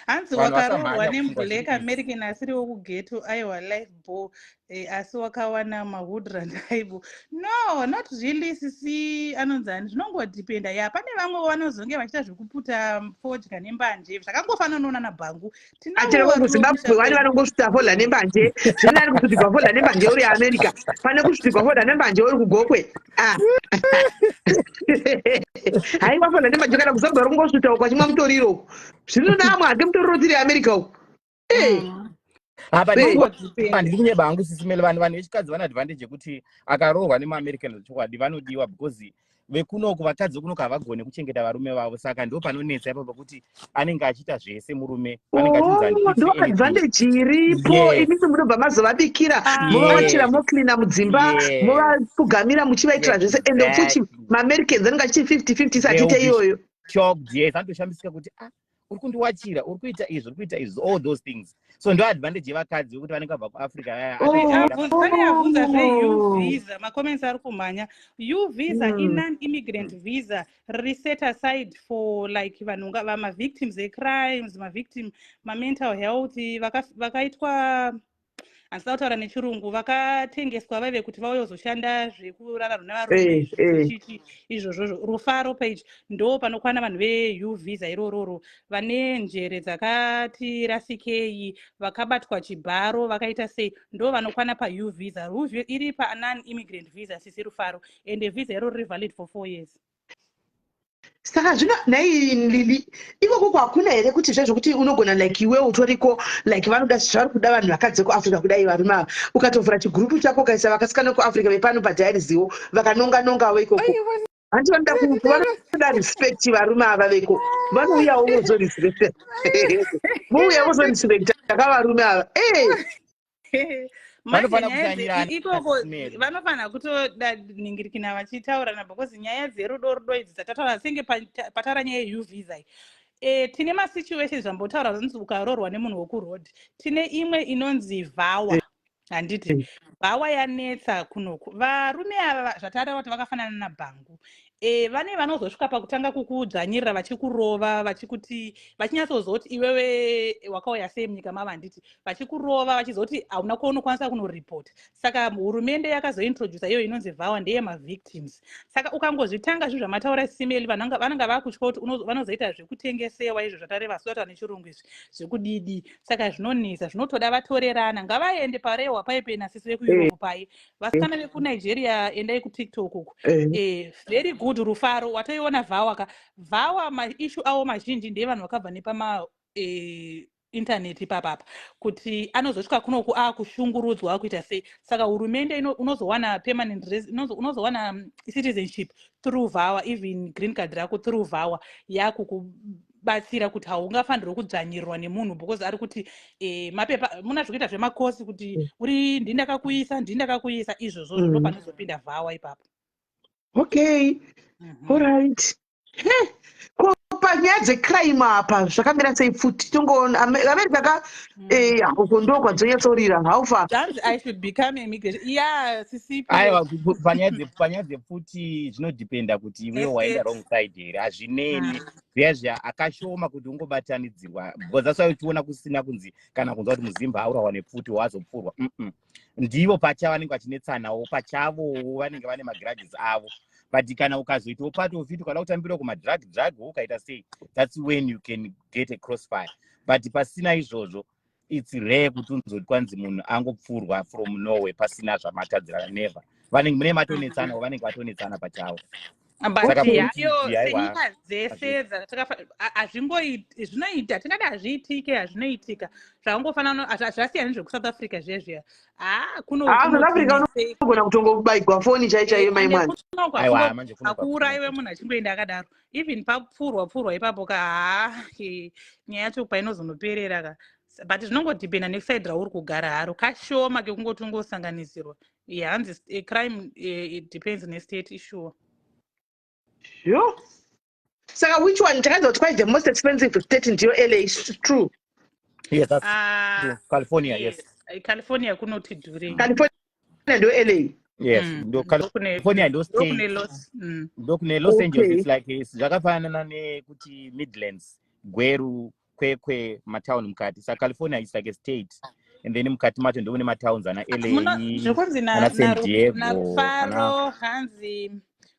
Hanzi wakaroorwa neblack American asiri wokugeto aiwa life ball, asi wakawana mahoodrand aibo. No, not really sisi anonzani, zvinongodipenda. Ya pane vamwe vanozonge vachiita zvekuputa fodya nembanje, zvakangofanana noona nabhangu. Achira kuZimbabwe wani vanongosvita fodya nembanje, zvinani kusvitirwa fodya nembanje uri America, pane kusvitirwa fodya nembanje uri kugokwe. Haiwa fodya nembanje kana kuzogara kungosvita ukachimwa mutoriro. Zvinonamwe hake mutoriro tiri America uko. Apa ndinye bangu sisimele vanhu vechikadzi vane advantage yekuti akaroorwa nemaAmericans zvechokwadi vanodiwa because vekunoku vakadzi vekunoku havagone kuchengeta varume vavo, saka ndo panonetsa ipapo pekuti anenge achiita zvese murume anenge achinzi ndo advantage iripo. Imisi munobva mazovabikira, movawachira moklina mudzimba, movapfugamira muchivaitira zvese, ende futi maAmericans anenge achichi 50-50 sachite iyoyo. Yes, anotoshambisika kuti uri kundiwachira, uri kuita izvi, all those things. So ndo advantage yevakadzi kuti vanenge vabva kuAfrica pane avunza zve-U-visa, macomments ari kumhanya. U-visa inon-immigrant visa reset aside for like vanhu vama-victims ecrimes, ma-victim ma-mental health, vakaitwa handisada kutaura nechirungu, vakatengeswa vaive kuti vauyozoshanda zvekurarama nevarume zvichichi izvozvozvo. Rufaro page ndo panokwana vanhu ve-U-visa irororo, vane njere dzakati rasikei, vakabatwa chibharo vakaita sei, ndo vanokwana pa-U-visa. Iri pa-non-immigrant visa sisi Rufaro, ende visa iroro riri valid for 4 years. Saka zvino nhai Lili, ikoko hakuna here kuti zvezvokuti unogona like iwe utoriko like vanoda zvari kuda vanhu vakadzi kuAfrica kudai varume ava, ukatovhura chigurupu chako ukaisa vakasikana kuAfrica vepano padhayariziwo vakanonga-nongawo ikoko. Hanti vanoda respect varume ava veko, vanouyawo vozorespekta vouya vozorespekta kavarume ava. Ikoko vanofanira kutoningirikina vachitaurana, because nyaya dzerudo idzi dzatataura senge pataura nyaya yeU-visa. Tine masituations ambotaura zvinzi ukaroorwa nemunhu wokurod. Tine imwe inonzi vhawa, handiti vhawa yanetsa kunoku. Varume ava zvataura kuti vakafanana nabhangu, vane vanozosvika pakutanga kukudzvanyirira vachikurova, vachikuti vachinyatsozoti iwewe wakauya sei munyika mava, handiti vachikurova vachizoti hauna kuonokwanisa kunoripota. Saka hurumende yakazointrodusa iyo inonzi vhawa ndeye mavictims. Saka ukangozvitanga zvinhu zvamataura simeli, vanenge vakutya kuti vanozoita zvekutengesewa izvo zvatareva sota nechirungu izvi zvekudidi. Saka zvinonesa, zvinotoda vatorerana, ngavaende parewa paipe nasisi vekueurope pai, vasikana vekunigeria endai kutiktok uku. Very good Rufaro, watoiona vhawa maishu avo mazhinji ndeye vanhu vakabva nepama internet ipapapa, kuti anozosvika kunoku akushungurudzwa kuita sei. Saka hurumende unozowana permanent unozowana citizenship through vhawa, even green card rako through vhawa yakukubatsira kuti haungafanirwi kudzvanyirirwa nemunhu, because ari kuti mapepa muna zvokuita zvemakosi kuti uri ndindakakuisa izvozvo ndo panozopinda vhawa ipapo. Okay, alright. Panyaya dzecrime apa zvakamira sei futi? Tongoona America uko ndo kwadzonyatsorira. How far? I should become a migration. Yeah, CCP. Aiwa, panyaya dzefuti zvinodependa kuti iwe waenda wrong side here. Hazvineni zviya akashoma kuti ungobatanidzirwa, because that's why tiona kusina kunzi kana kunzwa kuti muzimba aurawa nepfuti wazopfurwa. Ndivo pachavo vanenge vachinetsanawo pachavo, vanenge vane magrudges avo. But kana ukazoitawo part of it ukada kutambira kumadrug ukaita sei, that's when you can get a crossfire. But pasina izvozvo it's rare kuti unzoti kwanzi munhu angopfurwa from Norway pasina zvamatadzira, never. Vanenge mune matonetsana, vanenge vatonetsana pachavo. saka but kuti yayo aiwa senyika dzese hazvingoiti zvinoita tingati hazviitike hazvinoitika zvakangofanana zvasiyana nezvekuSouth Africa zvezviya South Africa unogona kutongobaigwa foni chaichaiyo maimwana. aiwa manje akuurayiwe munhu achingoenda akadaro even papfurwa ipapo nyaya yacho painozonoperera ka but zvinongodhipenda nekusaidi rauri kugara haro kashoma kekungoti ungosanganisirwa hanzi crime it depends nestate issue. Sure. Saka which one takazi kuti quite the most expensive state ndiyo LA? It's true. Yes, that's true. California, yes. California kunoti dhuri. California ndo LA. Yes, ndo California ndo state. Ndo kune Los Angeles is like zvakafanana nekuti Midlands, Gweru, Kwekwe, matown mukati. Saka California is like a state. And then mukati macho ndo mune matowns ana LA, ana San Diego, Narufaro, Hanzi.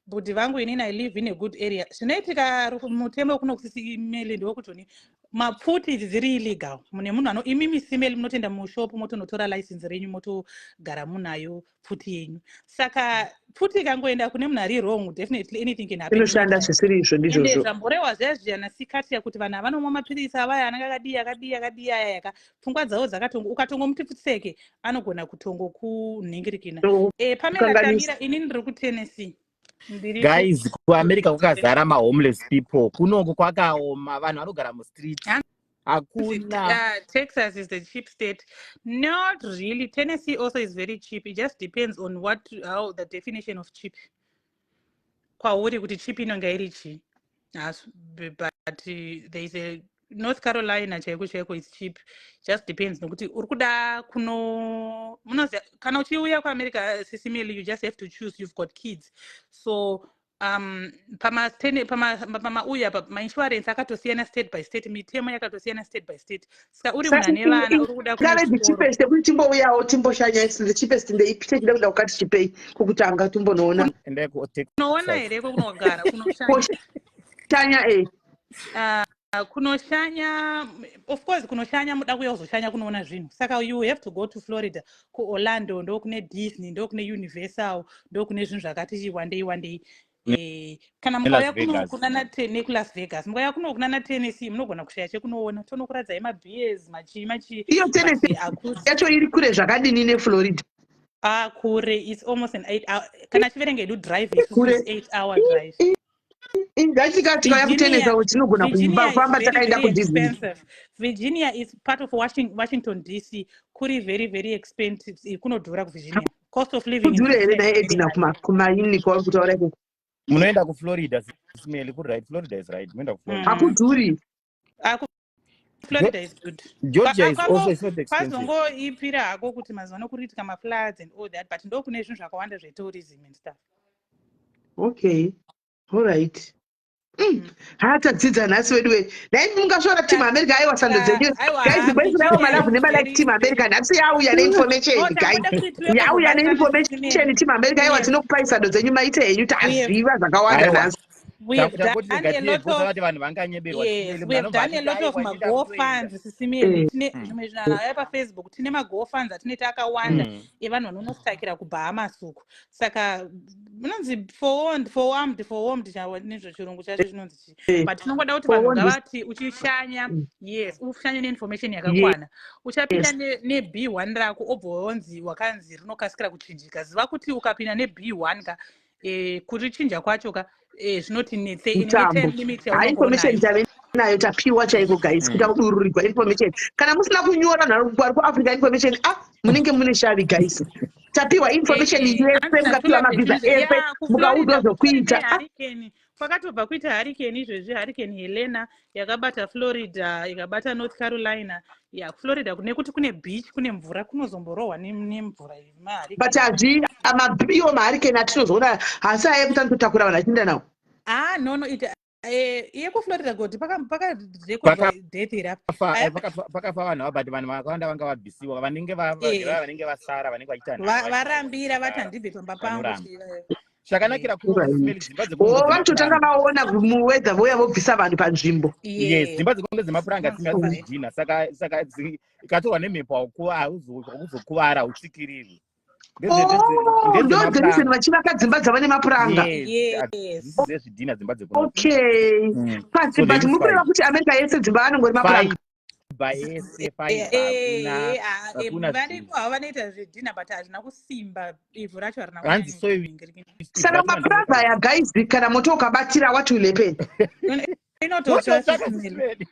But vangu inini I live in a good area. Zvinoitika mutemo kuno kusisimeli ndokutoni mapfuti dziri illegal. Mune munhu ano imi misimeli munotenda mushopu motonotora license renyu motogara munayo pfuti yenyu. Saka pfuti ikangoenda kune munhu ari wrong, definitely anything can happen. Inoshanda zvisiri izvo ndizvozvo. Zvamborehwa zviyana sikati yakuti vanhu vanomwa mapirisi avaya anenge akadii aya pfungwa dzavo dzakatongo ukatongomuti futseke anogona kutongo kunhingirikina. Pamela Tamira inini ndiri kuTennessee. Guys, kuAmerica kwakazara homeless people. Kunongo kwakaoma vanhu vanogara mustreet. Hakuna. Texas is the cheap state. Not really. Tennessee also is very cheap. It just depends on how the definition of cheap. Kwauri kuti cheap inonga iri chi. But there is a North Carolina chaiko is cheap. Just depends nokuti urikuda kuno kana uchiuya kuAmerica sisimeli, you just have to choose. You've got kids. So pamauya insurance akatosiyana state by state, mitemo yakatosiyana state by state. Saka uri munhu ane vana urikuda the cheapest kuti timbouyawo timboshanya is the cheapest ndeipite chida kuda kukati chipei kukutanga timbonoona. Unoona here kunogara kunoshanya kunoshanya, of course kunoshanya muda kuya kuzoshanya kunoona zvinhu. Saka you have to go to Florida, kuOrlando ndo kune Disney, ndo kune Universal, ndo kune zvinhu zvakati wandei. Kana mukauya kunana kuLas Vegas, mukauya kunana Tennessee munogona kushaya chekunoona. Tonokuradzai mabeers machi iyo Tennessee yacho iri kure zvakadini neFlorida. Kure, it's almost an 8 hour. Kana chiverenge edu drive is 8 hour drive. Virginia is part of Washington DC. Kuri very very expensive. Kunodhura kuVirginia. Cost of living is munoenda kuFlorida smell good, right? Florida is right. Munoenda kuFlorida. Hakudhuri. Florida is good. Georgia is also not expensive. Pazongo ipira hako kuti mazano kuritika floods and all that, but ndo kune zvinhu zvakawanda zvetourism and stuff. Okay. All right. Hata dzidza nhasi wedu we. Naiti mungasvara team America aiwa sando dzenyu. Guys, boys nawo malafu nemalike team America nhasi yauya neinformation guys. Yauya neinformation team America aiwa tinokupai sando dzenyu maite henyu taziva zvakawanda nhasi. We have done a lot of magofunds sisimeli tine zvimwe zvinhu aya Facebook tine magofunds atinoita akawanda evanhu vanonostakira kuBahamas uko. Saka munonzi forward nezvo chirungu chacho chinonzi chi, but tinongoda kuti vanhu ngavati uchishanya ushanye neinformation yakakwana. Uchapinda neB1 rako obva wonzi wakanzi rinokasira kuchinjika. Ziva kuti ukapinda neB1 ka kuti chinja kwacho ka zvinoti time limit information nayo tapiwa chaiko guys kuti akudururirwa information. Kana musina kunyora nhari kuAfrica information munenge mune shavi guys. Tapiwa information yese mukapiwa mavisa ese mukaudzwa zvokuita. Kwakatobva kuita hurricane izvezvi, hurricane Helena yakabata Florida ikabata North Carolina. Florida nekuti kune beach kune mvura kunozomborohwa nemvura but amabiyo mahurricane atinozoona hasi aya kuti anotakura vanhu achienda nawo. No yekuflorida kuti pakarekodwa death pakafa vanhu but vanhu vakawanda vanga vabvisiwa vanenge vasara vanenge vaita varambira vati handibve pamba pangu. Chakanakira vanototanga vaona muwedha vouya vobvisa vanhu panzvimbo. Yes, dzimba dzekunge dzemapuranga dzisingadzinijina saka ikatorwa nemhepo hauzokuvara hautsikiriri. ndo the vachivaka dzimba dzavane mapuranga. Yes. Zezvidhina dzimba dzekunoti. Okay. Pasi So they but use mukureva kuti America yese dzimba vanongori mapuranga. Vanoita zvidhina but hazvina kusimba, ivhu racho harina Saka mapuranga aya guys kana moto ukabatira what will happen? inototsva sisimeli.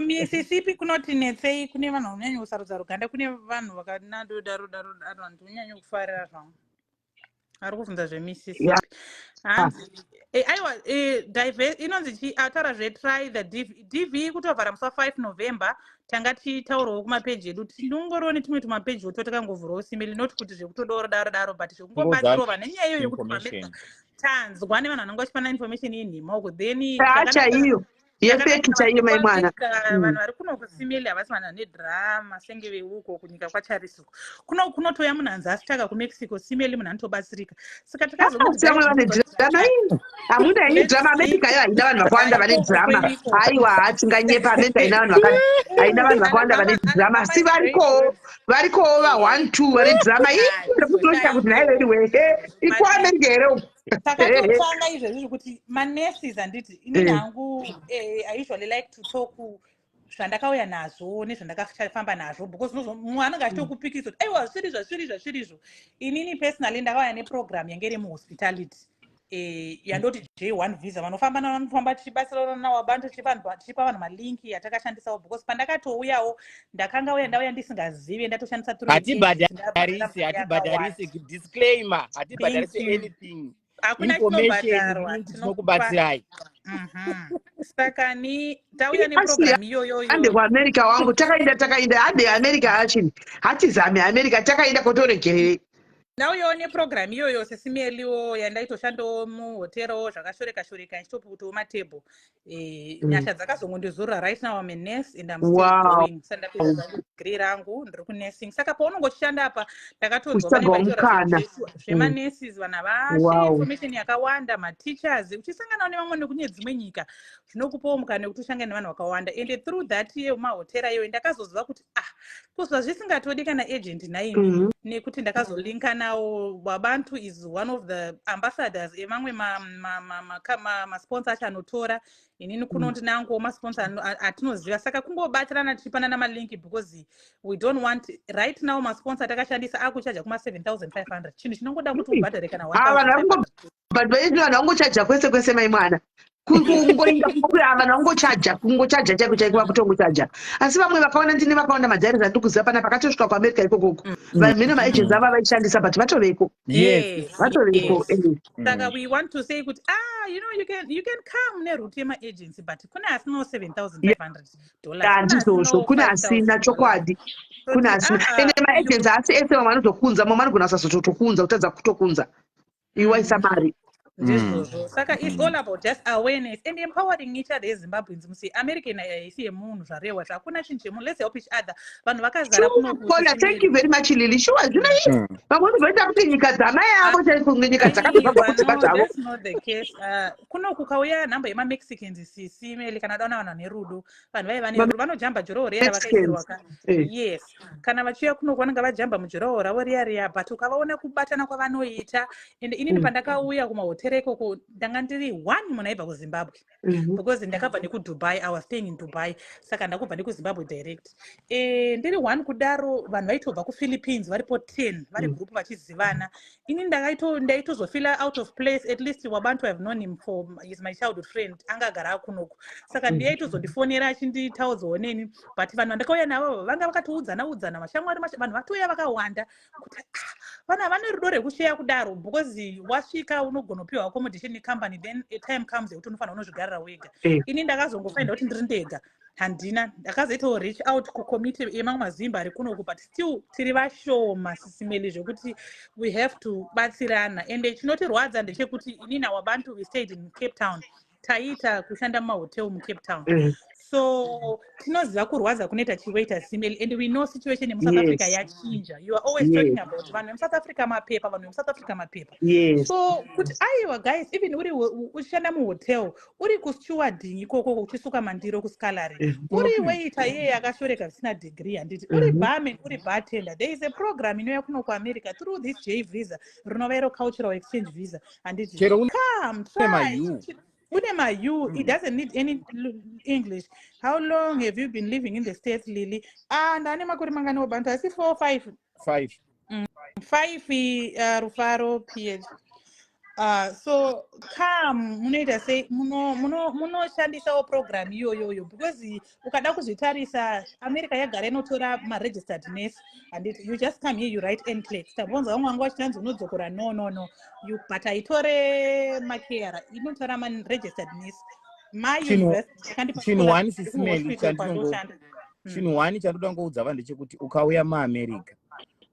Mississippi kunoti netsei, kune vanhu vanonyanya kusarudza ruganda, kune vanhu vakanadoda vanhu vanonyanya kufarira zvangu. Ari kubvunza zveMississippi. Hanzi aiwa inonzi ataura zvetry the DV kutovhara musi wa5 November. Tanga tiitaurawo kumapeji edu tinongoriwo netumwe tumapeji totakangovhurawo simeli, not kuti zvekutodaro but zvekungobatsirawo vanhu nenyaya iyo yekuti maMerica tanzwa nevanhu vanenge vachipana information yenhema uko then chaiyo yefeki chaiyo mai mwana. Vanhu vari kuno kusimeli havasi vanhu vane drama senge veuko kunyika kwaCharles uko kunotoya munhu hanzi asitaka kuMexico simeli munhu anotobatsirika. Saka hamuna ini drama America yo haina vanhu vakawanda vane drama. Aiwa hatinganyepa America haina vanhu vakawanda vane drama. Si varikowo va 1 2 vane drama inokutoita kuti nayo anyway iko America here uko. Takatotanga izvezvi zvekuti manurses handiti inini hangu I usually like to talk zvandakauya nazvo nezvandakafamba nazvo because mumwe anenge achitokupikisa kuti aiwa zvirizvo. Inini personally ndakauya neprogram yange iri muhospitality yandoti J1 visa vanofamba tichibatsirana navo abantu tichipa vanhu malinki yatakashandisawo because pandakatouyawo ndauya ndisingazivi ndatoshandisa hatibhadharisi disclaimer hatibhadharisi anything hakuna chinokubatsirai. Saka tauya neprogram iyoyo ande kuAmerica wangu takaenda ade America achini hatizame America takaenda kotoregerere. Ndauyawo neprogram iyoyo sesimeliwo yandaitoshandawo muhoterawo zvakashoreka ndichitoputowo matebho. Nyasha dzakazongondizorora right now I'm a nurse and I'm still going. Sandapedza zangu degree rangu ndiri kunursing. Saka paunongoshanda apa ndakatodzwa vane vachitaura zvemanurses vanhu havashare information yakawanda, mateachers uchisanganawo nevamwe nekune dzimwe nyika zvinokupawo mukana wekuti usangane nevanhu vakawanda and through that mahotera iyoyo ndakazoziva kuti kuzva zvisingatodi kana agent naini nekuti ndakazolinka nawo Wabantu is one of the ambassadors emamwe masponsor acho anotora inini kunoti nangu masponsor atinoziva. Saka kungobatirana tichipanana malinki because we don't want right now masponsor atakashandisa akuchaja kuma 7,500 chinhu chinongoda kuti ubhadhare kana 1,500 vanhu vangochaja kwese mai mwana kungoinda vanhu vangochaja chaiko kwakutongochaja. Asi vamwe vakaona ndine vakaona madhairi andikuziva pana pakatosvika kuAmerica ikokoko mhino maagents ava vaishandisa but vatoveko. Saka we want to say kuti you can come neroute yemaagents but kuna asinawo $7,500 handizvozvo kuna asina chokwadi kuna asina ende maagents asi ese vamwe vanozokunza mamwe vanogona kusazotokunza kutadza kutokunza iwaisa mari. Saka it's all about just awareness and empowering each other as Zimbabweans. American haisi yemunhu zvarewa zvakuna chinhu chemunhu. Let's help each other. Vanhu vakazara kuno. Thank you very much Lily. Sure zvinoita vamwe voita kuti nyika dzama yavo chaikunge nyika dzakatobva kudzimba dzavo. That's not the case. Kuno kukauya nhamba yemaMexicans sisimeli kana daona vanhu nerudo vanhu vaiva nerudo vanojamba joroho riya vakaisirwa yes kana vachiuya kuno vanenge vajamba mujoroho ravo riya but ukavaona kubatana kwavanoita and inini pandakauya kumahotera ikoko ndanga ndiri 1 munhu aibva kuZimbabwe because ndakabva nekuDubai. I was staying in Dubai. Saka ndakubva nekuZimbabwe direct ndiri 1 kudaro vanhu vaitobva kuPhilippines varipo 10 vari group vachizivana. Ini ndaitozofila out of place. At least Wabantu I've known him for is my childhood friend angagara kunoko. Saka ndiyaitozondifonera achinditaudzawo neni but vanhu vandakauya navo vanga vakatoudzana mashamwari vanhu vatoya vakawanda kuti vanhu vane rudo rekushare kudaro because wasvika unogona kupiwa accommodation company then a time comes yekuti unofanira unozvigarira wega. Ini ndakazongofainda kuti ndiri ndega handina ndakazoitawo reach out kucommittee yemamwe mazimba ari kunoku but still tiri vashoma sisimeli zvekuti we have to batsirana and chinotirwadza ndechekuti inini Wabantu we stayed in Cape Town. Taita kushanda mumahotel muCape Town. So tinoziva kurwadza kunoita chiwaita simile, and we know situation in South Africa yachinja. You are always talking about vanhu vemusouth Africa mapepa, vanhu vemusouth Africa mapepa. So kuti aiwa guys, even uri uchishanda muhotel, uri kustewarding ikoko uchisuka mandiro kuscalary, uri waiter yeye akashoreka zvisina degree, handiti uri barman, uri bartender, there is a program inouya kuno kuamerica through this J visa rinova iro cultural exchange visa, handiti come try. It doesn't need any English. How long have you been living in the States, Lily? Ndane makore mangani wabantu? I see 4 or 5. 5. 5 Rufaro PhD. So come munoita sei munoshandisawo program iyoyoyo, because ukada kuzvitarisa America yagara inotora ma-registered nurse, and you just come here, you write NCLEX. Tabonza vamwe vanga vachinanzi unodzokora, no, but aitore makera inotora ma-registered nurse. My university chinhu wani chandoda ngoudza vanhu ndechekuti ukauya muAmerica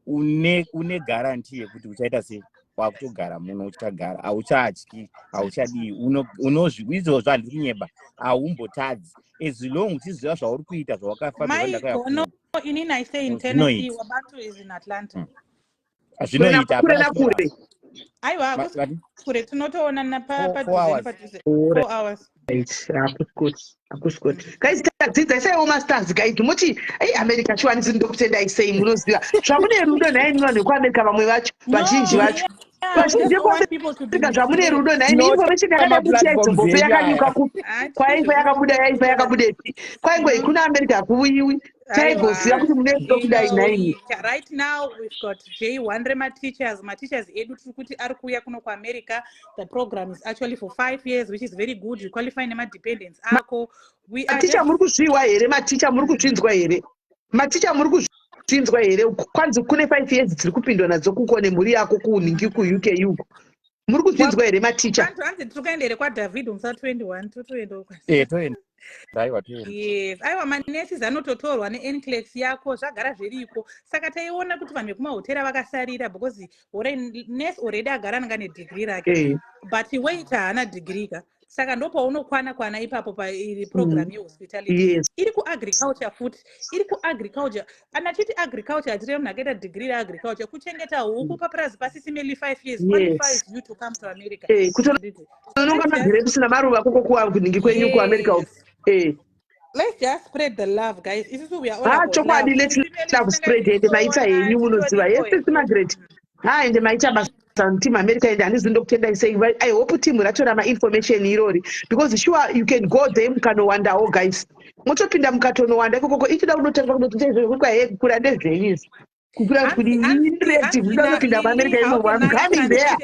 une guarantee yekuti uchaita sei, wakutogara muno, uchagara, auchaatyi, auchadii, unozviizvo zvandiri kunyeba, haumbotadzi, as long uchiziva zvauri kuita, zvawakafamba vandakauya kuno. Inini I stay in Tennessee, Wabatu is in Atlanta. Zvinoita hapana kure. Aiwa kure tunotoonana pa 4 hours. Guys, dzidzisaiwo masters guide muti America chiwanisi ndokutendai sei, munoziva zvamune rudo nhai munhu wekuAmerica, vamwe vacho vazhinji vacho zvamune rudo nhai, information yakadai kuti yaizombope yakanyuka kupi, kwaingwe yakabuda yaipa kwaingwe kuna America hakuuyiwi, taigoziva kuti mune rudo kudai nhai. Right now we've got J1 Rema teachers, teachers edu tiri kuti ari kuuya kuno kuAmerica. The program is actually for 5 years, which is very good. You qualify nema-dependents ako. Maticha muri kuzviwa here, maticha muri kuzvinzwa here, maticha muri kuzvinzwa here, kwanzi kune 5 years dziri kupindwa nadzo kuko nemhuri yako kuningi kuUK yuko, muri kuzvinzwa here maticha? Hanzi tukaendere kwaDavid musa 21 totoenda. Yes, aiwa manesi anototorwa neNCLEX yako, zvagara zviriko. Saka taiona kuti vanhu vekumahotera vakasarira, because nesi already agara nanga nedegree rake, but waiter haana degree ka. Saka ndopa unokwana ipapo pairi program yehospitality. Iri kuagriculture futi, iri kuagriculture. Anachiti agriculture atire munhu akaita degree reagriculture, kuchengeta huku papurazi pasisi merely 5 years qualifies you to come to America. Unonga magrapes namaruva koko kuningi kwenyu kuAmerica. Let's just spread the love, guys. We are all about chokwadi, let's love spread it. Maita yenyu munoziva. Yes, it's Margaret. Ende maita basa team America ende hanizi ndokutendai sei. I hope team ratora ma-information irori, because sure you can go there mukanowanda guys. Motopinda mukatonowanda koko ichida unotanga kunotenzwe kwa kura ndezvenyu. Kukura kuti interactive ndinopinda muAmerica imo. I'm coming there.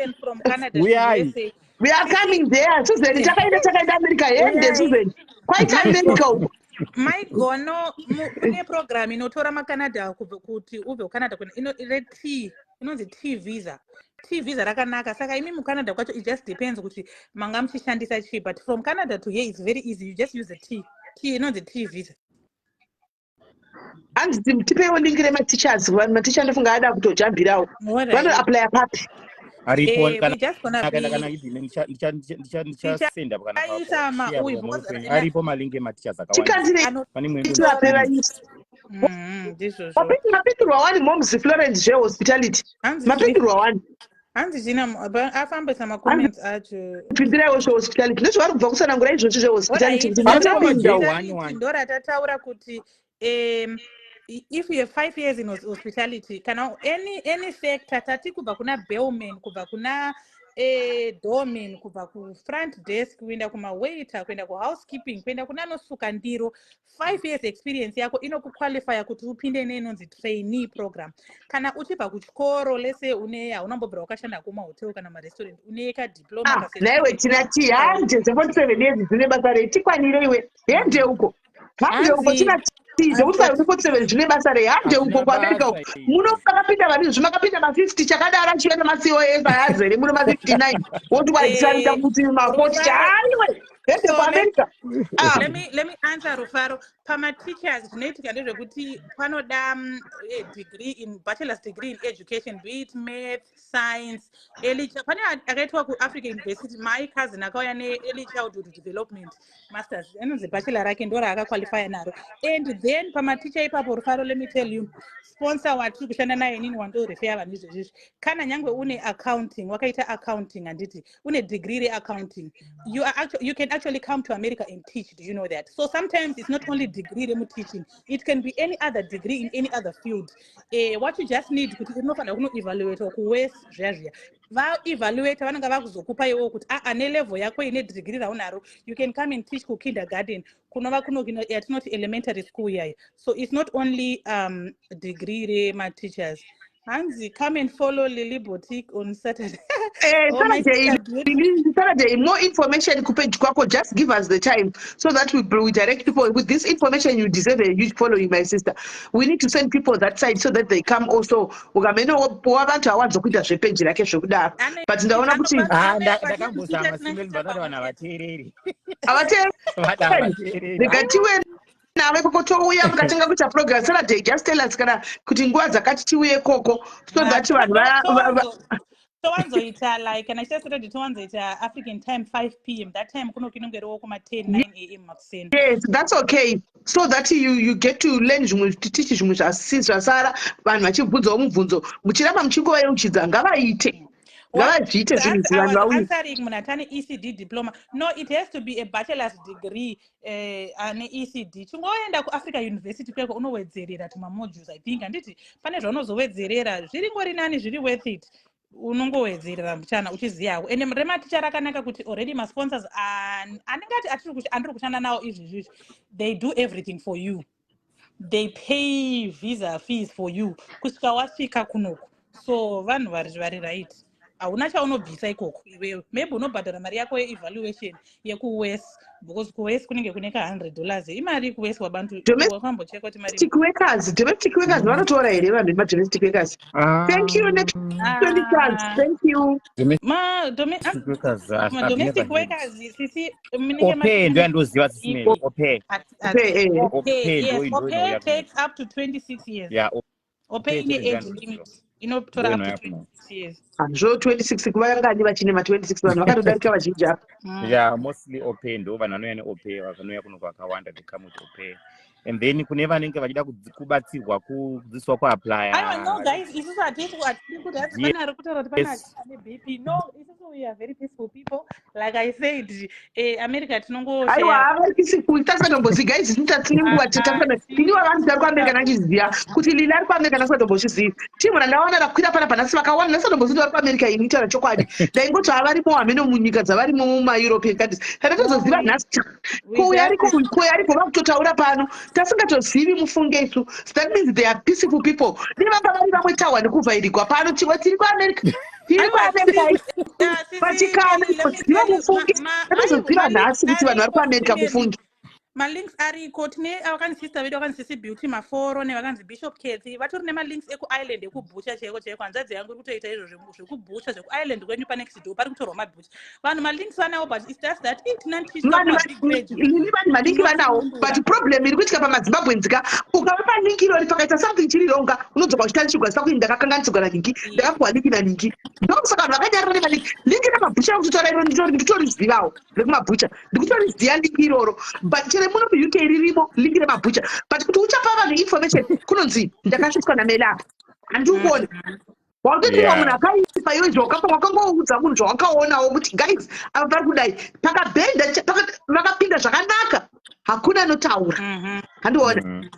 We are coming there. Susan, takaenda America yende Susan. Quite America uko. Maigono kune program inotora maCanada kuti ubve kuCanada inonzi T visa. T visa rakanaka. Saka imi muCanada kwacho it just depends kuti manga muchishandisa chi, but from Canada to here it's very easy. You just use the T inonzi T visa. And tipewo link rema-teachers, maticha ndofunga ada kutojambirawo. Vano apply papi. Aripo kana ndichasenda aripo malingi ematichers akawanda. Mapitirwa wani moms Florence zvehospitality. Mapitirwa wani. Hanzi zina afambisa ma-comments acho. Pindirewo zvehospitality. Ndozvari kubva kusanangura izvozvo zvehospitality. Ndora tataura kuti if you have 5 years in hospitality, kana any sector, tati kubva kuna bellman, kubva kuna doorman, kubva ku front desk, kuenda kuma waiter, kuenda ku housekeeping, kuenda kuna nosuka ndiro, 5 years experience yako inokuqualify kuti upinde nenonzi trainee program. Kana uchibva kuchikoro, lese unambobva wakashanda kumahotel kana marestaurant, uneka diploma naiwe tinati hanje 47 years dzine basa retikwanire iwe hende uko. Hande uko tinati zvekuti 47 zvine basa rehande uko kuAmerica uko. Muno makapinda vanhu makapinda ma50 chakadara chienda ma-COS ayazere muno ma59. Woti waitsarita kuti ma40 chaiwe hende kuAmerica. Let me answer Rufaro. pama-teachers zvinoitika ndezvekuti panoda degree in bachelor's degree in education, be it math, science, pane akaitwa kuAfrica University, my cousin akauya ne-early childhood development masters, anonzi bachelor rake ndo raakaqualifya naro. And then pamaticha ipapo Rufaro, let me tell you, sponsor watiri kushanda naye inini wandorefeya vanhu izvezvizvi, kana nyangwe une accounting, wakaita accounting handiti, une degree re-accounting, you can actually come to America and teach. Do you know that? So sometimes it's not only degree teaching, it can be any other degree in any other field. What you just need kuti unofanira kunoevaluate kuwes zviya vaevaluate vanenge vakuzokupa iwewo kuti ane level yako ine degree raunaro, you can come and teach kukindergarten kunova kuno yatinoti elementary school yayo. So it's not only degree rema-teachers. Hanzi, come and follow Lily Boutique on Saturday. Saturday, more information kupage kwako, just give us the time so that we direct people with this information. You deserve a huge following, my sister. We need to send people that side so that they come also. Ugameno wabantu awanzo kuita zvepage rake zvokudaro. But ndaona kuti ndakambozama simeli vanoti vanhu havateereri. Havateereri. Ndikatiwe nawe kokotouya mukatenga kuita program Saturday, just tell us kana kuti nguva dzakati tiuye koko so that vanhu towanzoita like kana chita Saturday towanzoita African time 5 p.m. that time kuno kinongeriwo kuma 10 9 a.m. makuseni. Yes, that's okay, so that you get to learn zvimwe titichi zvimwe zvasara vanhu vachibvunzawo mubvunzo muchiramba muchingouchidza ngavaite ngavazviite zvinhu izvi vanhu vauye. Answering munhu atane ECD diploma, no, it has to be a bachelor's degree ane ECD. Chingoenda kuAfrica University kweko unowedzerera tuma-modules, I think handiti pane zvaunozowedzerera zviringori nani, zviri worth it, unongowedzerera mchana uchiziyawo. Ende rematicha rakanaka kuti already ma-sponsors anengati andiri kushanda nawo izvizvi, they do everything for you, they pay visa fees for you kusvika wasvika kunoko. So vanhu vari right, hauna chaunobvisa ikoko iwewe. Maybe unobhadhara mari yako ye-evaluation yekuWes, because kuWes kunenge kune ka$100 imari kuWes wabantu wakambocheka kuti mari domestic workers vanotora here vanhu vema-domestic workers. Thank you, next 20 chance. Thank you. Domestic workers sisi Opay ndo yandoziva sisimeli. Opay takes up to 26 years. Yeah, Opay ine age limit inotora up to 26 years. Zvo 26 kuvangani vachine ma-26 vanhu vakatodarika vazhinji apa. Yeah, mostly Opay ndo vanhu vanouya neOpay, vanouya kuno kwakawanda, they come with Opay. And then kune vanenge vachida kubatsirwa kudzidziswa kuapply. No guys, isusu hatisi kuti pana ari kutaura kuti pana ane BP. No, isusu we are very peaceful people. Like I said, America tinongo share. Aiwa, avari peaceful. Tasatombozi guys, tine nguva tatafana. Tiniwa vanhu vari kuAmerica nachiziva kuti Lili ari kuAmerica nasatomboziziva. Timu randaona rakwira pana panasi vakawanda nasatomboziva vari kuAmerica ini taura chokwadi. Ndaingoti havarimo hameno munyika dzavarimo muma-European countries. Tatozoziva nhasi koyariko vakutotaura pano. Tasingatozivi mufunge isu. So that means they are peaceful people. Nevamba vari vamwe tawa nekuvhairigwa pano tiwa tiri kuAmerica. Tiri kuAmerica. Vatikana ziva mufunge. Tatozoziva nhasi kuti vanhu vari kuAmerica mufunge. Malinks ariko tine vakanzisister vedu vakanzisi Beauty Maforo nevakanzi Bishop Ketsi vatori nemalinks ekuisland ekubhusha chaiko hanzvadzi yangu iri kutoita izvo zvekubhusha zvekuisland kwenyu panext door pari kutorwa mabhusha vanhu malinks vanawo, but it's just that malinki vanawo, but problem iri kuitika pamazimbabwenzika ukavapa linki irori pakaita something chiri ronga unodzoka uchitanichigwa saka kuti ndakakanganisirwa naningi ndakapuwa linki naningi ndokusaka vanhu vakanyarira nemalinki linki remabhusha kutotora irori nditorizivawo rekumabhusha ndikutoriziva linki iroro, but muno muUK ririmo linki remabhucha, but kuti uchapa vanhu information kunonzi ndakasvitswa namela apa handikuona wakutotiwa munhu akaipa iwe zvawakangoudza munhu zvawakaonawo kuti guys ava pari kudai pakabhenda vakapinda zvakanaka hakuna anotaura handiona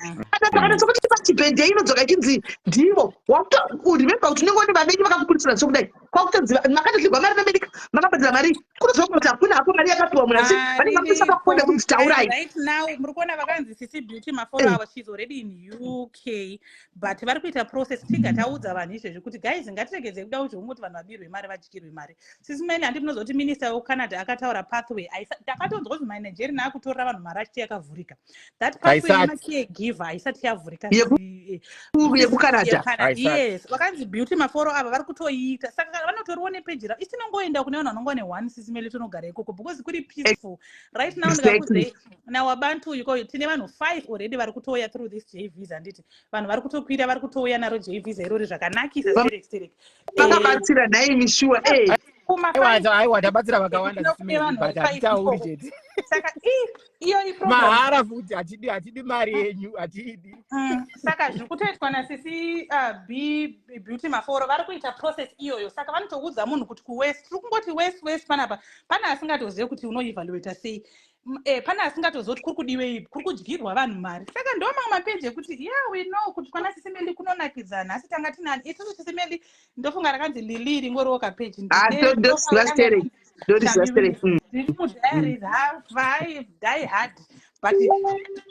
kana sokuti pachibhende inodzoka ichinzi ndivo remember kuti unenge une vavengi vakakukurisira sokudai kwakutoziva makatodzirwa mari namerika makabhadhira mari kunoziva kuti hakuna hapo mari yakapiwa munhu asi vanenge vakuisa pakuona kudzitaurai. Right now muri kuona vakanzi sisi Beauty Maforo ava she's already in UK, but vari kuita process tiga taudza vanhu izvezvi kuti guys ngatiregedze kuda kuti humwe kuti vanhu vabirwe mari vadyirwe mari. Sisi mene handi munozoti minister weCanada akataura pathway. Takatonzwa kuti manageri naakutorera vanhu mari isati yakavhurika. That pathway yemacaregiver haisati yavhurika yekucanada. Yes, vakanzi beauty maforo ava vari kutoiita, saka vanotoriwo nepeji ravo. Isinongoenda kune vanhu vanongova ne1 sisimeli tonogara ikoko because kuri peaceful right now. Ndikakudze nawabantu yuko tine vanhu 5 already vari kutouya through this J visa. Nditi vanhu vari kutokwira vari kutouya naro J visa irori zvakanakisa sterek. Vakabatsira nhai mishuwa aiwa tabatsira vakawanda sisimeli but hatitauri chete. Saka iyo mahara futi hatidi mari yenyu hatidi. Saka zviri kutoitwa nasisi beauty maforo vari kuita process iyoyo. Saka vanotoudza munhu kuti kuwest tiri kungoti west panapa pana asingatozive kuti unoevaluata sei. Pana asingatozive kuti kuri kudiwei, kuri kudyirwa vanhu mari. Saka ndo mamwe mapeji ekuti we know kuti kwana sisimeli kunonakidzana. Asi tanga tinani isusu sisimeli ndofunga rakanzi lili ringoriwo kapeji diaries have die hard but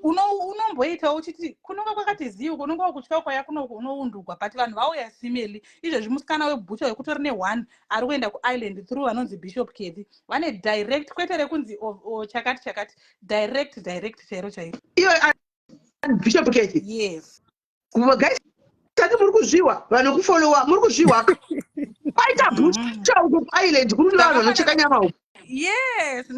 unomboitawo uchiti kunonga kwakati ziu kunonga kutya kwaya kunoundugwa but vanhu vauya simeli izvezvi musikana webhucha wekutori ne1 ari kuenda kuisland through vanonzi Bishop Kethi vane direct kwete rekunzi chakati direct chairo chairo iyo Bishop Kethi. Yes guys tati muri kuzviwa vanhu kufollowa muri kuzviwa paita bhucha uko island kuri vanhu vanocheka nyama uko. Yes,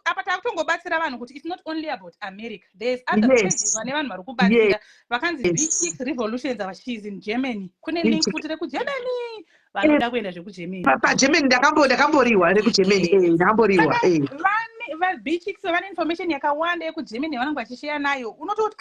apa takutongobatsira vanhu kuti it's not only about America. There's other places vane vanhu vari kubatsira vakanzi B6 revolutions ava she's in Germany. Kune link kuti rekugermany vanoda kuenda zvekugermany. PaGermany ndakamboriwa rekugermany ndakamboriwa. Va B6 vane information yakawanda yekugermany vanenge vachishare nayo. Unototi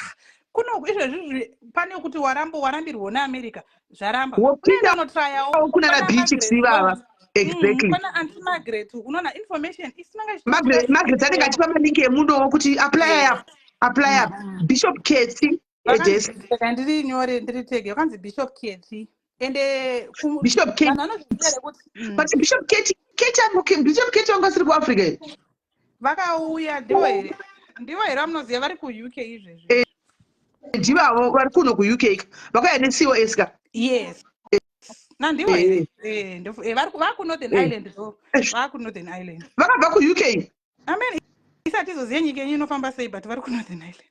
kuno izvezvi pane kuti warambirwa neAmerica zvaramba. Unoenda unotryawo kuna na B6 vava. Exactly. Pana Auntie Margaret unoona information isinanga Margaret anenge achipa malinki emundowo kuti apply Bishop Kethi address ndiri nyore ndiri tege vakanzi Bishop Kethi ende Bishop Kethi but Bishop Kethi wanga siri kuAfrica vakauya ndivo here vanoziva vari kuUK izvezvi ndivavo vari kuno kuUK vakauya neCOS ka. Yes nandivo here vari kuNorthern Ireland though vari kuNorthern Ireland vakabva kuUK. Amen isati izoziye nyika yenyu inofamba sei but vari kuNorthern Ireland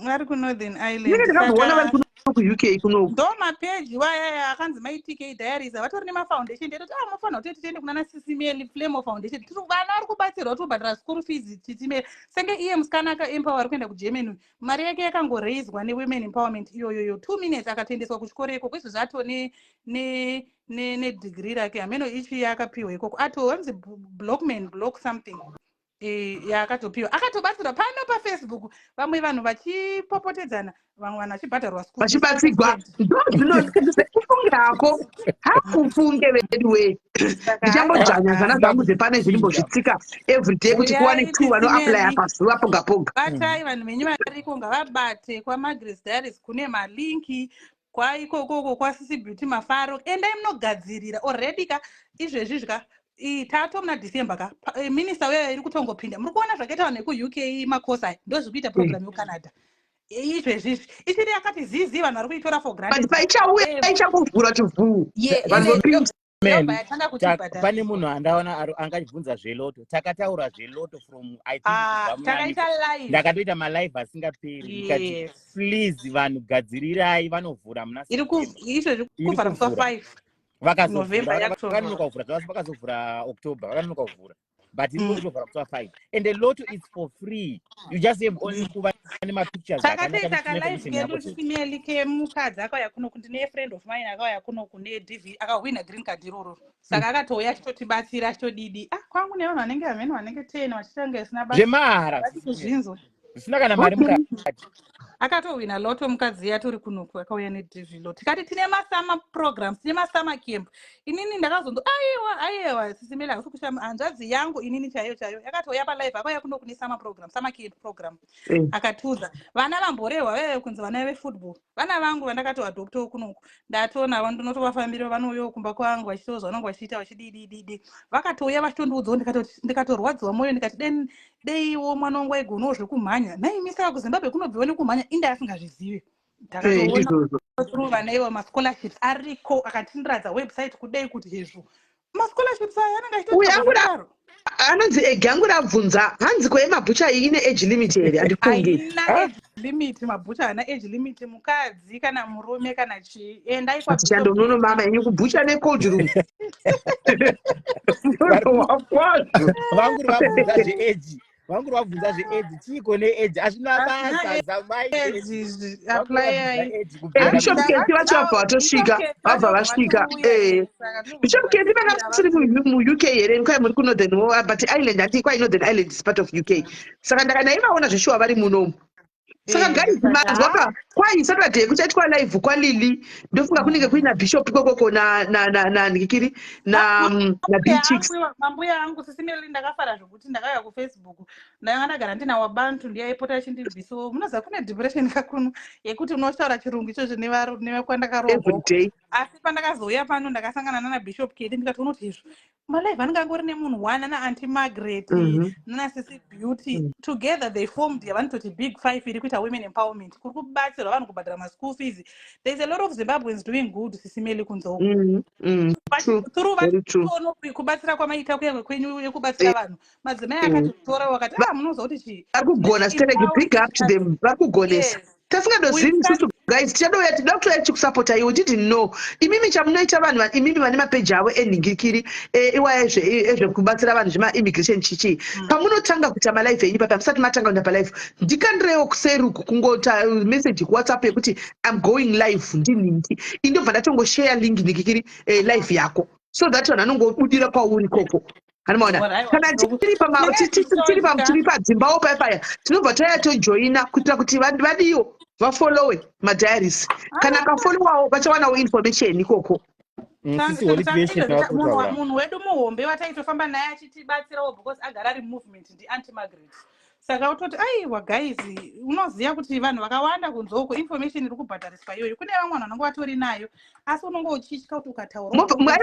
vari kuNorthern Ireland ndakambona vari kuUK kuno ndo mapeji waya akanzi maitk diaries vatori nemafoundation ndetoti mufanira kuti tiende kuna sisimeli flame foundation vana vari kubatsirwa tobhadhara school fees titimeli senge iye musikana akaempower ari kuenda kuGermany mari yake yakangoraiswa newomen empowerment iyoyoyo 2 minutes akatoendeswa kuchikoro ikoko izvo zvato nedegree rake hameno ichi yakapiwa ikoko atowanzi block something yaakatopiwa akatobatsirwa pano paFacebook vamwe vanhu vachipopotedzana vamwe vanhu vachibhadharwa school vachibatsigwa ndokufunge hako hakufunge veduwe ndichambojanya zana dzangu dzepane zvirimbozvitsika everyday kuti kuwane 2 vanoapply pazuva poga poga. Batai vanhu venyu variko ngavabate kwaMargaret Diaries kune malinki kwaikokoko kwasisi beauty mafaro endai munogadzirira already ka izvezvi zvika tato muna December ka minister weyo iri kutongopinda muri kuona zvakaita vanhu vekuUK makosa ndozviri kuita program yeCanada izvezvi ichiri yakati zizi vanhu vari kuitora for granted but paichauya ichangovhura chivhuu pane munhu andaona angachibvunza zveloto takataura zveloto from ndakatoita malive asingaperi ndikati please vanhu gadzirirai vanovhura muna izvezvi kuvhara kusa 5 vakanonoka kuvhura zvavasi vakazovhura October vakanonoka kuvhura but iri kutovhura kusa 5 and the lot is for free you just have only kuva nemapictures takatoita live kedu sisimeli kemukadzi akauya kuno ndine friend of mine akauya kuno kune DV akahwina green card iroro saka akatouya achitotibatsira achitodidi kwangu nevanhu vanenge amene vanenge 10 vachitanga isina basa zvemahara kuzvinzwa zvisina kana mari mukati akatowina loto mukadzi yatori kunoku akauya neDV lot tikati tine masama programs tine masama camp inini ndakazondo aiwa sisimeli akusi kushama hanzvadzi yangu inini chaiyo yakatouya palive akauya kuno kune sama program sama camp program akatuza vana vamborehwa wewe kunzi vana vefootball vana vangu vandakati adopta kunoku ndatoona ndinotovafambira vanouyo kumba kwangu vachitozwa vanonge vachiita vachididididi vakatouya vachitondiudzawo ndikatorwadziwa mwoyo ndikati deiwo mwana wangu aigonawo zvekumhanya naimisa kuZimbabwe kunobviwa nekumhanya inda asingazvizivi ndakatoona vana ivo mascholarships ariko akatindiradza website kudai kuti hezvo mascholarships aya anenge uyo achitoti zvakadaro anonzi egangu rabvunza hanzi kwemabhucha iyi ine age limit here andifungi haina age limit mabhucha haana age limit mukadzi kana murume kana chii endai kwabishop tichandonono mama yenyu kubhucha necold room vanguri vabvunza zveeji vanguri vabvunza zveeji chiko neeji hazvina basa zamai ezi apply eji kubvira bishop keti vacho vabva vatosvika vabva vasvika bishop keti vanga musiri muuk here kwai muri kunorthern but island hati kwai northern island is part of uk saka ndakanaivaona zveshuwa vari munomu saka guys manzwa pa kwai saturday kuchaitwa live kwalili ndofunga kunenge kuina bishop ikokoko ndikikiri na bchicks mambuya angu sisimeli ndakafara zvokuti ndakauya kufacebook ndanga ndagara ndinawo abantu ndiyaipota achindibviso munoziva kune depression kakunu yekuti unotaura chirungu ichozvo nevakwandakarohwa asi pandakazouya pano ndakasangana nana bishop kedi ndikati unoti izvo malive anenge angori nemunhu one ana anti margaret nana sisi beauty together they formed yavanototi big 5 iri kuita women empowerment kuri kubatsirwa vanhu kubhadhara maschool fees. There's a lot of Zimbabweans doing good sisimeli kunzouko through vatono kubatsira kwamaita kuya kwenyu yekubatsira vanhu madzimai akatotora wakati munoziva kuti chii varikugona stereki big up to them varikugonesa tasingadozivi isusu guys tichadouya tida kutoya tichikusapota iwe didn't know imimi chamunoita vanhu imimi vane mapeji avo enhingikiri iwaya ezvekubatsira vanhu zvemaimmigration chichi pamunotanga kuita malife enyu papa musati matanga kuenda palife ndikandirewo kuseruku kungota message kuwhatsapp yekuti I'm going live ndinhingi indobva ndatongoshare link nhingikiri live yako so that vanhu vanongobudira kwauri koko hanimaona kana tiri padzimbawo paya tinobva taya tojoina kuitira kuti vadiyo vafollowe madiaries kana akafolowawo vachawanawo information ikoko munhu wedu muhombe wataitofamba naye achitibatsirawo because agara ari movement ndi-anti margaret saka utoti aiwa guys unoziva kuti vanhu vakawanda kunzouko information iri kubhadhariswa iyoyo kune vamwe vanhu vanenge vatori nayo asi unenge uchitya kuti ukataura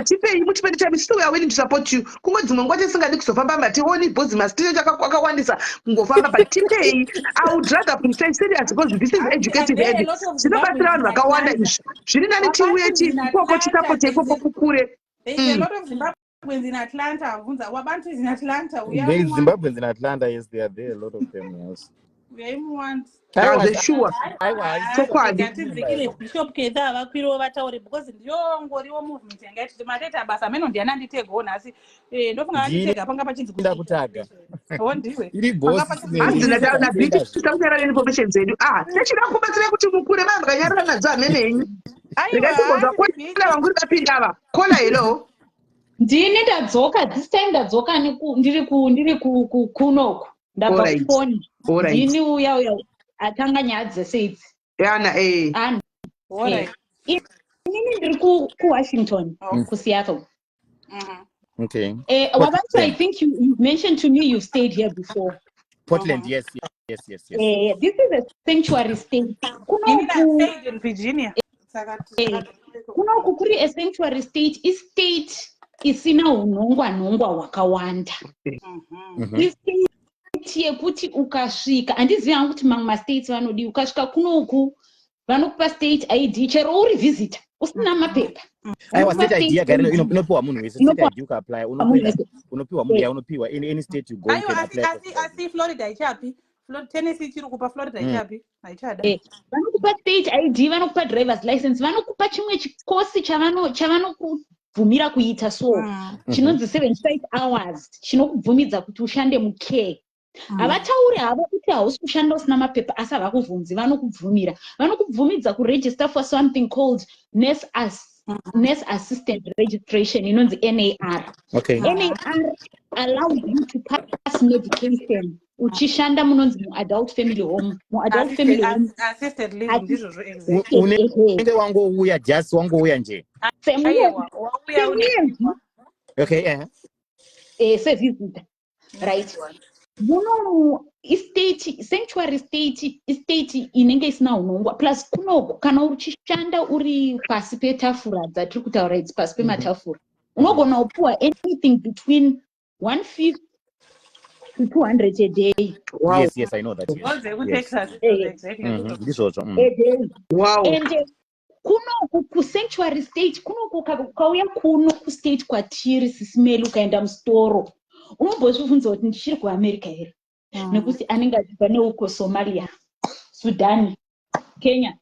tipei mutipende time still we are willing to support you kungo dzimwe nguva tisingadi kuzofamba mationi bhozi masitiri akawandisa kungofamba but tipei I would rather prefer serious because this is educative and zvinobatsira vanhu vakawanda izvi zviri nani tiuye ikoko tisapotei ikoko kukure. There's a lot of Zimbabweans in Atlanta. Wabantu is in Atlanta. There's Zimbabweans in Atlanta, yes, they are there, a lot of them, yes. We want. Sure. So quite. Bishop Keda vakwiro vataure because ndiyongoriwo movement yangaiti mateta basa meno ndiana nditegona asi ndofunga nditega panga pachinzi kutaga. Ndiwe. Iri boss. Azina na big takunyara information zedu. Nechida kubatsira kuti mukure vanhu kanyara nadzo amene enyu. Ndikatibonza kwenda vanguri vapinda ava. Kola hello. Ndini ndadzoka this time ndadzoka ndiri kunoku ndabva kufoni ndini uya atanga nyaya dzeseidzi yana inini ndiri kuwashington kuseattle. Okay. Wabantu, I think you mentioned to me you stayed here before. Portland, yes. This is a sanctuary state. Stayed in Virginia. Kunoku kuri a sanctuary state state isina unongwa hwakawanda. State yekuti ukasvika handizivi hangu kuti mamwe mastates vanodi ukasvika kunoku vanokupa state ID chero uri visitor usina mapepa. Aiwa state ID yagara inopiwa munhu wese state ID ukaapply unopiwa munhu yaunopiwa any state you go you can apply. Asi Florida ichapi? Tennessee chiri kupa Florida ichapi? Haichada. Vanokupa state ID, vanokupa driver's license, vanokupa chimwe chikosi chavanokubvumira kuita so chinonzi 75 hours chinokubvumidza kuti ushande mukare. Havatauri havo kuti hausi kushanda usina mapepa asi havakubvunzi vanokubvumidza kuregister for something called nurse assistant registration inonzi NAR. NAR allows you to pass medication uchishanda munonzi muadult family home assisted living ndizvo unenge wangouya just wangouya nje sevisitor right. Muno sanctuary state inenge isina unongwa plus kunoku kana uchishanda uri pasi petafura dzatiri kutaura idzi pasi pematafura unogona kupiwa anything between 150 to 200 a day. Wow. Yes, I know that. Yes. Texas, exactly. Wow. And kunoku kusanctuary state ukauya kuno kustate kwatiri sisimeli ukaenda mustoro unombozvibvunza kuti ndichiri kuamerica here nekuti anenge achibva neuko Somalia, Sudani, Kenya,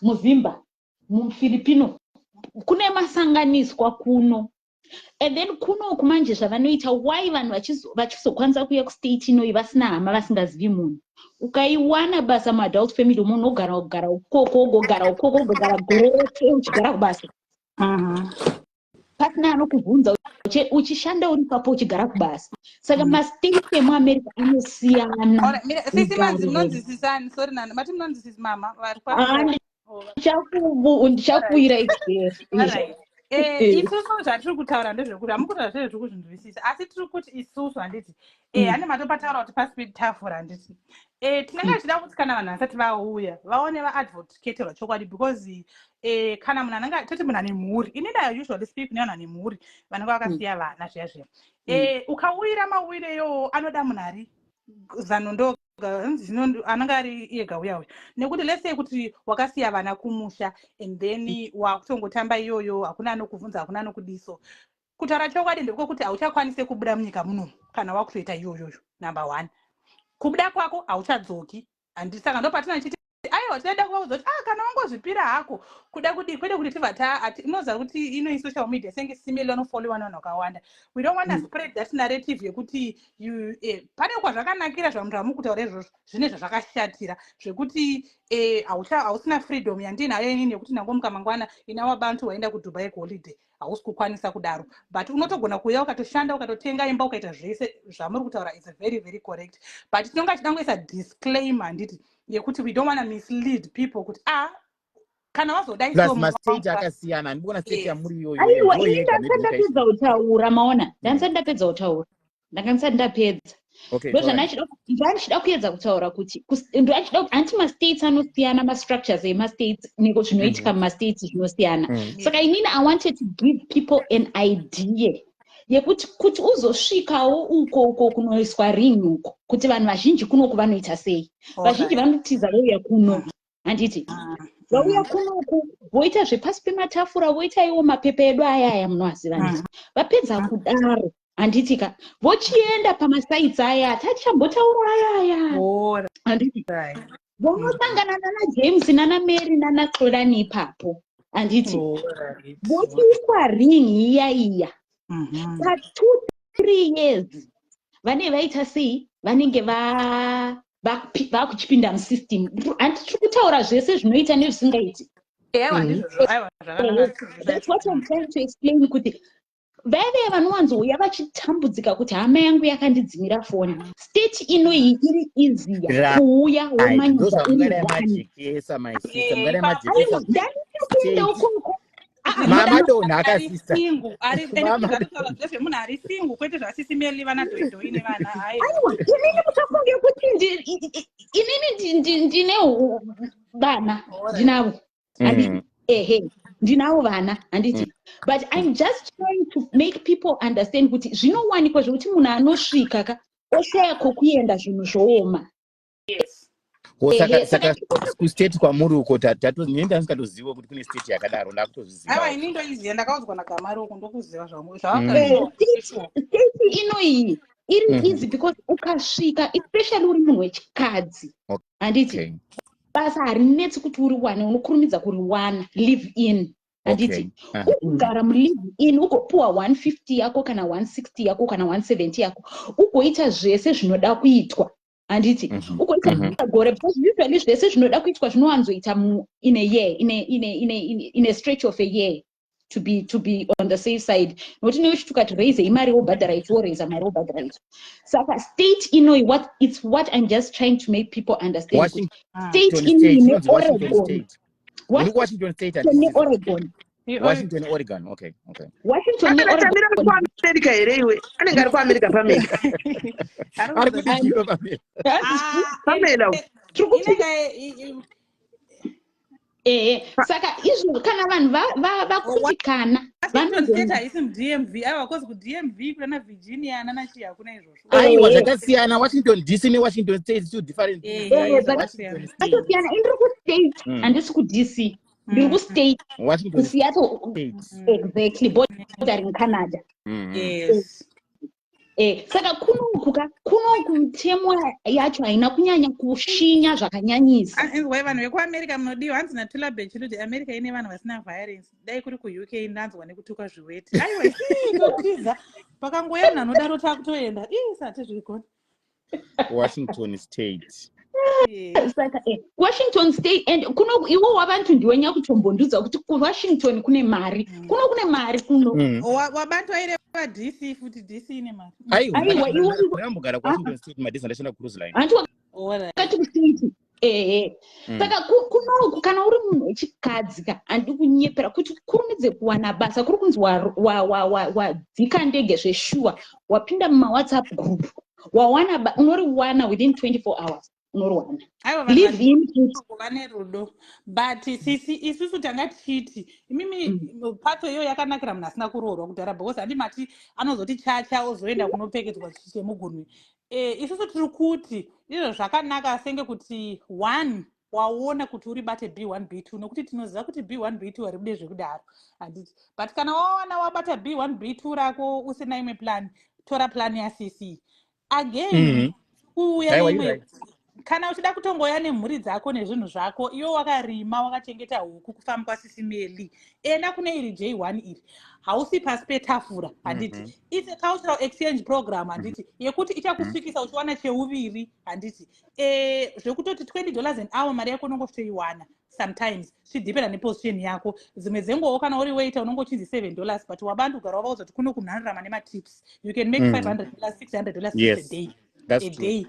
Muzimba, muFilipino kune masanganiswa kuno. And then kuno kumanje zvavanoita why vanhu vachizokwanisa kuuya kustate inoyi vasina hama vasingazivi munhu. Ukaiwana basa muadult family munhu ogara ukoko ogogara gore rose uchigara kubasa. Pasina anokubvunza uchishanda uri papo uchigara kubasa. Saka mastate emuAmerica anosiyana. Sisi manzi munonzwisisani? Sorry nani mati munonzwisisa mama vari ndichakuira experience. Isusu zvatiri kutaura ndezvekuti hamukutaura zvezvo tiri kuzvinzwisisa asi tiri kuti isusu handiti hane matopataura kuti pasi petafura handiti tinenge tichida kuti kana vanhu vasati vauya vaone vaadvocaterwa chokwadi because kana munhu anenge toti munhu ane mhuri inini I usually speak nevanhu ane mhuri vanenge vakasiya vana zviya zviya ukawira mawire iyowo anoda munhu ari zano anenge ari ega uya nekuti let's say kuti wakasiya vana kumusha and then wakutongotamba iyoyo hakuna anokubvunza hakuna anokudiso kutaura chokwadi ndekwokuti hauchakwanise kubuda munyika muno kana wakutoita iyoyoyo number 1 kubuda kwako hauchadzoki handiti saka ndopatina ndichiti aiwa tinoda kuvaudza kuti kana wangozvipira hako kuda kudi kwede kuti tivata inoza kuti ino social media senge simile anofollowa vanhu vakawanda we don't want to spread that narrative yekuti pane kwazvakanakira zvamunhu amukutaura izvozvo zvine zvazvakashatira zvekuti hausina freedom yandinayo inini yekuti nangomuka mangwana inawo abantu waenda kuDubai kuholiday hausi kukwanisa kudaro but unotogona kuuya ukatoshanda ukatotenga imba ukaita zvese zvamuri kutaura is very very correct but tinonga tidangoisa disclaimer handiti yekuti we don't want to mislead people kuti kana wazodai plus mastate akasiyana ndibona state yamuri iyoyo aiwa ini ndandapedza kutaura maona ndandapedza kutaura ndakandisati ndapedza ndachida kuedza kutaura kuti ndachida kuti anti mastates anosiyana mastructures emastates niko zvinoitika mumastates zvinosiyana saka inini I wanted to give people an idea yekuti kuti uzosvikawo uko kunoiswa ring uko kuti vanhu vazhinji kuno kuvanoita sei vazhinji vanotiza vauya kuno handiti vauya kunoku voita zvepasi pematafura voita iwo mapepa edu aya munoaziva nditi vapedza kudaro handitika vochienda pamasaitsi aya tachambotaura ayaya handiti vonosangana nana James nana Mary nana Xolani ipapo handiti vochiiswa ring iya pa 2-3 years vane vaita sei vanenge vakuchipinda musystem handitiri kutaura zvese zvinoita nezvisingaiti. That's what I'm trying to explain kuti veve vanowanzouya vachitambudzika kuti hama yangu yakandidzimira foni state inoyi iri easier kuuya womanyika ndanienda ukoko mamadonha akasisa munhu ari singu kwete zvasisi meli vana dhoidhoi nevana aiwa inini musafunge kuti inini ndine vana ndinavo ndinavo vana handiti but I'm just trying to make people understand kuti zvinowanikwa zvekuti munhu anosvika oshaya kokuenda zvinhu zvooma saka kustate kwamuri uko nini ndandisingatoziva kuti kune state yakadaro ndakutozviziva aiwa ini ndoiziva ndakaudzwa nagamari uko ndokuziva state inoyi iri easy because ukasvika especially uri munhu wechikadzi handiti basa harinetsi kuti uriwane unokurumidza kuriwana live in handiti ugara mulive in ugopuwa 150 yako kana 160 yako kana 170 yako ugoita zvese zvinoda kuitwa handiti ugoita gore because usually zvese zvinoda kuitwa zvinowanzoita in a year in a stretch of a year to be on the safe side nokuti neuchitukati raise imari wobhadhara ichi woraisa mari wobhadhara ichi saka state inoyi it's what I'm just trying to make people understand state inoyi neOregon Washington State neOregon Oregon okay Washington neOregon America here iwe anenge ari kuAmerica pameka ari kudiko pamela saka izvo kana vanhu vakutikana vanozeta haisi muDMV aiwa kozi kuDMV kuna Virginia nana chii hakuna izvozvo aiwa zvakasiyana Washington DC neWashington State two different zvakasiyana indiri kustate handisi kuDC ndiri kustate Washington kuseattle State. exactly bordering Canada. Yes. Saka kunoku temwa yacho haina kunyanya kushinya zvakanyanyisa. Wai vanhu vekuamerica munodiwa hanzi natula bechiri kuti america ine vanhu vasina violence. Dai kuri kuuk ndanzwa nekutuka zviweti. Aiwa totiza pakangoya munhu anodaro takutoenda sati zvirikona. Washington State. Saka Washington State and iwo wabantu ndiwe nyakutombondudza kuti kuWashington kune mari. Kune mari kuno. Wabantu aireva DC futi DC ine mari. Aiwa iwo ndambogara kuWashington State madhisa ndashanda cruise line. Antu wakati kustate. Saka kunoku kana uri munhu wechikadzi handi kunyepera kuti kurumidze kuwana basa kuri kunzi wadzika ndege zveshuwa wapinda mumawhatsapp group wawana unoriwana within 24 hours unoriwana live in vane rudo but sisi isusu tanga tichiti imimi pato iyo yakanakira munhu asina kuroorwa kudhara because handimati anozoti chacha ozoenda kunopfekedzwa chemugunwe. Isusu tiri kuti izvo zvakanaka senge kuti one waona kuti uri bate B1 B2 nokuti tinoziva kuti B1 B2 vari bude zvekudaro handiti but kana waona wabata B1 B2 rako usina imwe plan tora plan yaCC again kuuya neimwe kana uchida kutongoya nemhuri dzako nezvinhu zvako iwo wakarima wakachengeta huku kufamba kwaSIS MELLY enda kune iri J1 iri hausi pasi petafura handiti it's a cultural exchange program handiti yekuti ichakusvikisa uchiwana cheuviri handiti zvekutoti $20 an hour mari yako unongotoiwana sometimes zvidhipenda neposition yako dzimwe dzenguva kana uri waiter unongochinzi $7 but wabantu ugara wavauza kuti kuno kunhanhirama nematips you can make $500 $600 a day.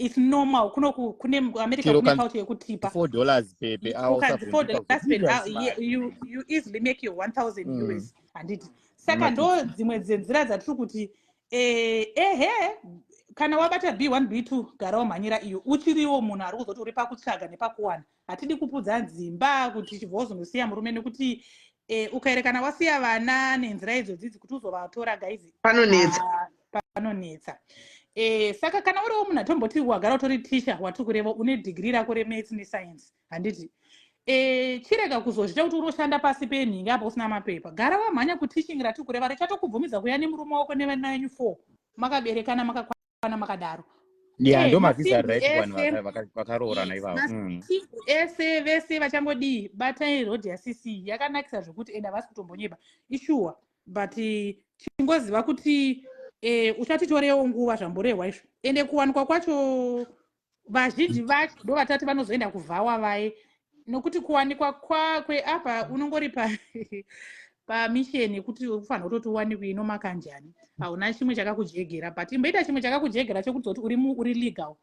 It's normal. Kune America kune culture yekutipa $4 per hour. $4 per hour. You easily make your 1,000 US. Handiti. Saka ndo dzimwe dzenzira dzatiri kuti kana wabata B1 B2 gara wamhanyira iyo uchiriwo munhu ari kuzoti uri pakutsvaga nepakuwana. Hatidi kupudza nzimba kuti chivozonosiya murume nekuti ukaerekana wasiya vana nenzira idzodzi kuti uzovatora guys panonetsa. Saka kana uriwo munhu atomboti wagara utori teacher wati kurevo une degree rako remedicine science handiti chirega kuzozvita kuti unoshanda pasi penhingi apo usina mapepa gara wamhanya kuteaching rati kureva richatokubvumiza kuya nemurume wako nevana venyu 4 makaberekana makakwana makadaro ndo mavisa right vanhu vakaroorana ivavo ese vese vachangodii batai road yaCC yakanakisa zvokuti enda vasi kutombonyeba ishuwa but chingoziva kuti uchatitorewo nguva zvamborehwa izvo ende kuwanikwa kwacho vazhinji vacho ndo vatati vanozoenda kuvhawa vaye nokuti kuwanikwa kweapa unongori pamisheni kuti ufanira kutoti uwanikwe inomakanjani hauna chimwe chakakujegera but imboita chimwe chakakujegera chekuti uri legal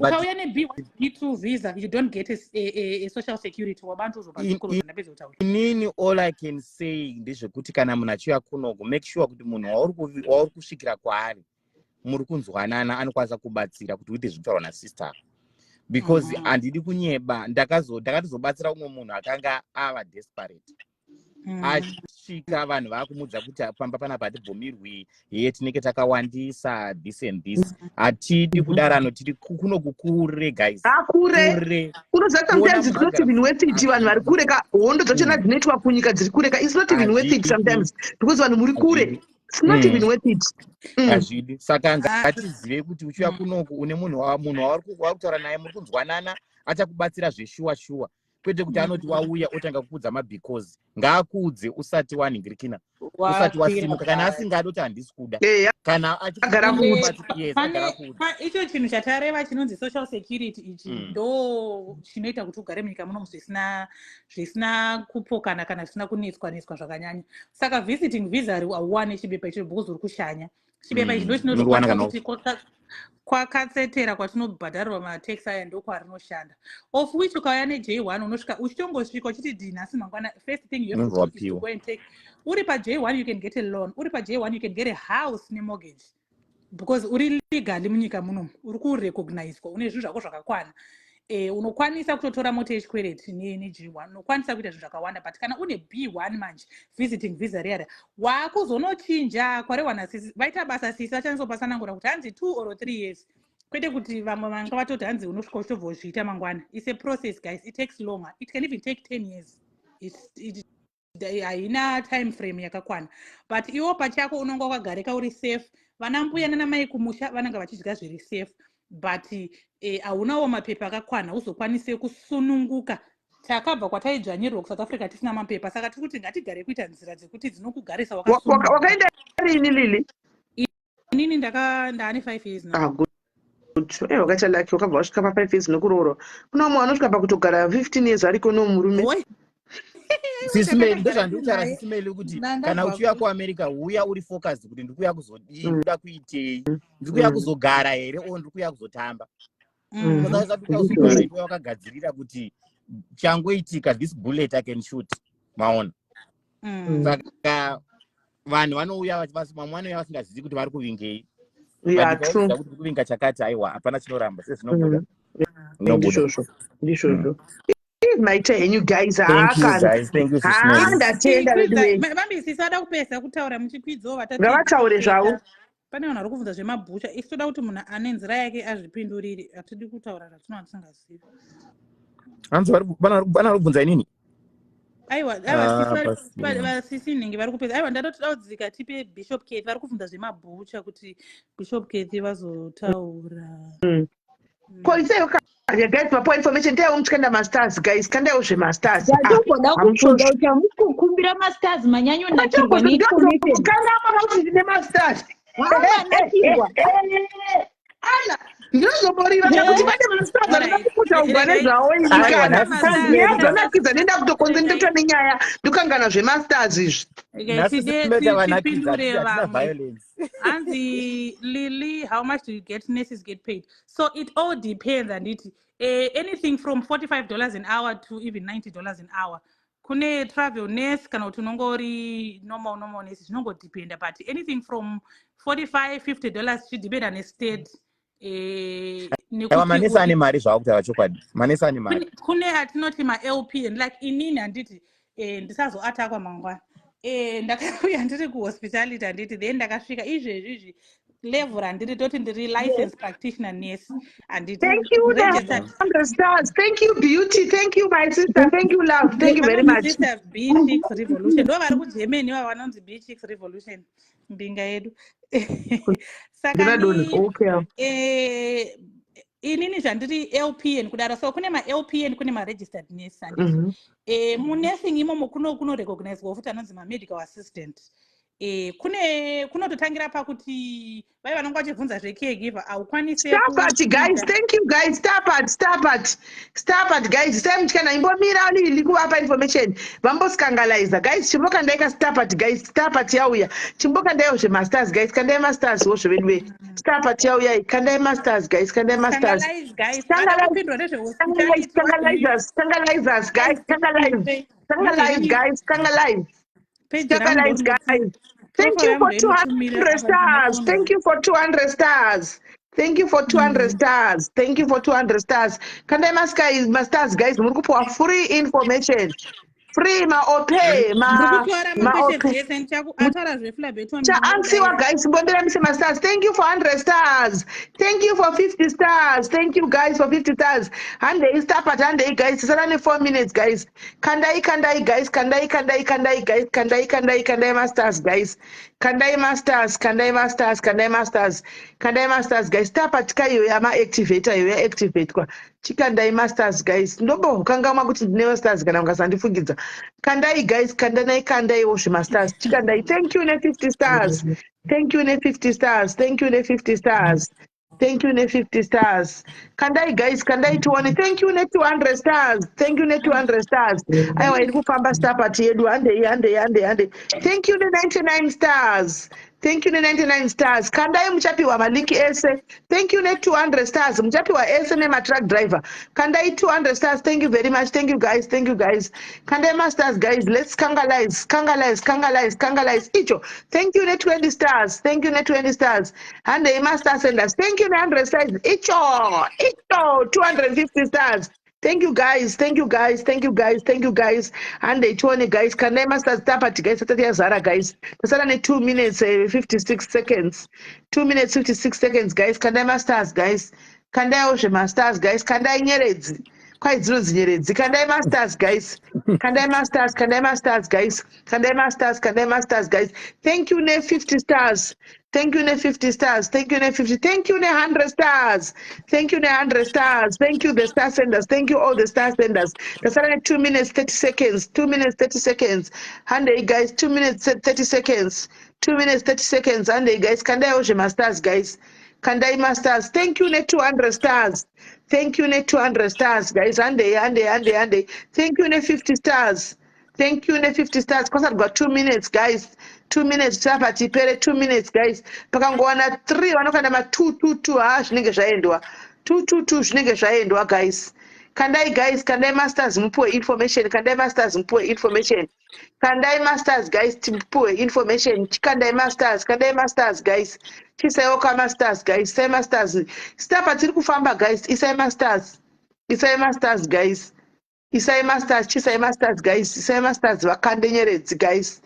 ukauya ne-B1 B2 visa you don't get a social security wabantu uzopazvikoro zvandapedza kutaura inini all I can say ndezvekuti kana munhu achiuya kunoku make sure kuti munhu wauri kusvikira kwaari muri kunzwanana anokwanisa kubatsira kuti uite zvekutaurwa nasister because handidi kunyeba ndakatizobatsira umwe munhu akanga ava desperate asvika vanhu vakumudza kuti pamba panapa hatibvumirwi tinenge takawandisa this and this hatidi kudarano tiri kunokukure guys kure unoziva sometimes it's not even worth it vanhu vari kure hondo dzachona dzinoitwa kunyika dziri kure it's not even worth it sometimes because vanhu muri kure it's not even worth it hazvidi saka ngatizive kuti uchiuya kunoku une munhu wauri kutaura naye muri kunzwanana achakubatsira zveshuwa kwete kuti anoti wauya otanga kukudza mabecause ngaakuudze usati wanhingirikina usati wasimuka kana asingadi kuti handisi kuda kana icho chinhu chatareva chinonzi social security ichi ndo chinoita kuti ugare munyika munomu zvisina kupokana kana zvisina kunetswa zvakanyanya saka visiting visa hauwane chibepa icho because uri kushanya chibepa ichi ndo chinotokwanisa kuti kwakatsetera kwatinobhadharirwa matax aya ndokwarinoshanda of which ukauya neJ1 unosvika uchitongosvika uchiti dinhasi mangwana first thing you have to do is to go and take uri paJ1 you can get a loan uri paJ1 you can get a house nemortgage because uri legally munyika munomu uri kurecognizwa une zvinhu zvako zvakakwana unokwanisa kutotora mota yechikwereti neJ1 unokwanisa kuita zvinhu zvakawanda but kana une B1 manje visiting visa riyara wakuzonochinja kwarewana sisi vaita basa sisi vachanizopatsanangura kuti hanzi 2 or 3 years kwete kuti vamwe vanga vatoti hanzi unosvika uchitobva uzviita mangwana it's a process guys it takes longer it can even take 10 years haina time frame yakakwana, but iwo pachako unonga wakagarika uri safe. Vana mbuya nana mai kumusha vananga vachidya zviri safe, but haunawo mapepa akakwana uzokwanise kusununguka. Takabva kwataidzvanyirwa kuSouth Africa tisina mapepa, saka tiri kuti ngatigare kuita nzira dzekuti dzinokugarisa wakasununguka. Wakaenda rini Lily? Inini ndaane 5 years now. Good. Wakaita lucky wakabva wasvika pa 5 years nokuroorwa. Kuna mumwe anosvika pakutogara 15 years ariko nomurume. Sisimeli ndozvandikutaura Sisimeli kuti kana uchiuya kuAmerica uya uri focused kuti ndikuya kuzodii, ndoda kuitei, ndikuya kuzogara here o ndikuya kuzotamba. Saka kuzogara iwe wakagadzirira kuti changoitika this bullet I can shoot. Maona. Saka vanhu vanouya vamwe vanouya vasingazivi kuti vari kuvingei. Kuti kuvinga chakati aiwa hapana chinoramba sezvinobuda. Ndizvozvo. My turn, you guys. Thank you guys. Thank you, Sisada kupesa kutaura muchikwidzo vatataure zvavo. Pane vanhu vari kubvunza zvemabhusha. Isi toda kuti munhu ane nzira yake azvipindurire. Hatidi kutaura zvatinenge tisingazivi. Hanzi vana vari kubvunza inini? Aiwa, sisi nhingi vari kupedza. Aiwa, ndatoda kudzika tipe Bishop Keith vari kubvunza zvemabhusha kuti Bishop Keith vazotaura. Guys, my information tell umchikanda masters guys, kanda ushe masters. Ndakuda kubvunza kuti mukukumbira masters manyanyo nakirwa information. Kanda kuti ndine masters. Nakirwa. Ala, ndinozoborira kuti vane masters vanokuta ugane zvawo inikana. Ndinozonakiza nenda kutokonzentrata nenyaya ndokangana zvemasters izvi. Anzi Lily, how much do you get? Nurses get paid. So it all depends, and it anything from $45 an hour to even $90 an hour. Kune travel nurse kana kuti unongori normal nurse zvinongodependa, but anything from $45-50 zvichidependa nestate. Manesa ane mari zvavo kuti avachokwadi. Manesa ane mari. Kune atinoti ma-LP and like inini handiti ndisazoatakwa mangwana. Ndakauya ndiri kuhospitality handiti then ndakasvika izvezvi level handiri toti ndiri licensed practitioner nurse handiti. Thank you, 100 stars. Thank you, beauty. Thank you, my sister. Thank you, love. Thank you very much. Sister B6 Revolution. Ndo vari kuGermany vanonzi B6 Revolution. Mbinga yedu. Saka inini zvandiri LPN kudaro, so kune ma-LPN kune ma-registered nurse handiti. Munursing imomo kunorecognizwa futi anonzi ma-medical assistant. Kunototangira pakuti vai vanonga vachibvunza zve-caregiver haukwanise. Stop guys, thank you guys. Stop it guys. Semchikana imbomira Lily kuvapa information. Vamboskangalaiza guys. Chimboka ndaika stop it guys. Stop it yauya. Chimboka ndayo masters guys. Kandai masters wo zvevedwe. Stop it yauya. Kandai masters guys. Kandai masters. Scandalizers guys. Scandalize guys. Thank you for 200 stars. Thank you for 200 stars. Thank you for 200 stars. Thank you for 200 stars. Kandai masters guys. Murukupuwa free information. Free ma-OPE. Ansiwa guys. Mbondera mise masters. Thank you for 100 stars. Thank you for 50 stars. Thank you guys for 50 stars. And they stop at and they guys. It's only 4 minutes guys. Kandai guys. Kandai guys. Kandai masters guys. Kandai masters guys. Stop at kayo ya activator yo activate kwa. Chikandai masters guys. Ndombo kangama kuti ndine masters kana ungasandifungidza. Kandai guys. Kandai wo masters. Chikandai. Thank you ne 50 stars. Thank you ne 50 stars. Thank you ne 50 stars. Thank you ne 50 stars. Kandai guys. Kandai 200. Thank you ne 200 stars. Thank you ne 200 stars. Aiwa iri kufamba stop at yedu ande. Thank you ne 99 stars. Thank you ne 99 stars. Kandai muchapiwa malinki ese. Thank you ne 200 stars. Muchapiwa ese ne truck driver. Kandai 200 stars. Thank you very much. Thank you guys. Kandai masters guys. Let's kangalize. Icho. Thank you ne 20 stars. Thank you ne 20 stars. And the master senders. Thank you ne 100 stars. Icho. 250 stars. Thank you guys. And the 20 guys. Kandai masters tapati guys. Satati Zara guys. Tasana 2 minutes 56 seconds. 2 minutes 56 seconds guys. Kandai masters guys. Kandai oshe masters guys. Kandai nyeredzi. Quite nyeredzi. Kandai masters, guys. Kandai masters, guys. Kandai masters, guys. Thank you, ne 50 stars. Thank you, ne 50 stars. Thank you, ne 50. Thank you, ne 100 stars. Thank you, ne 100 stars. Thank you, the star senders. Thank you, all the star senders. That's only 2 minutes, 30 seconds. 2 minutes, 30 seconds. Hande, guys, 2 minutes, 30 seconds. 2 minutes, 30 seconds. Hande, guys. Kandai oje masters, guys. Kandai masters. Thank you, ne 200 stars. Thank you, ne 200 stars, guys. Ande. Thank you, ne 50 stars. Thank you, ne 50 stars. Because I've got 2 minutes, guys. 2 minutes. Chapati pere 2 minutes, guys. Pakangoana 3. Wanokana ma 2. Shinenge shaendwa. 2. Shinenge shaendwa, guys. Kandai, guys. Kandai masters. Mpue information. Kandai masters. Mpue information. Kandai masters, guys. Mpue information. Kandai masters, guys. Chisayoka masters, guys. Isai masters. Stapa tiri kufamba, guys. Isai masters. Isai masters, guys. Isai masters. Chisai masters, guys. Isai masters. Wakande nyeredzi, guys.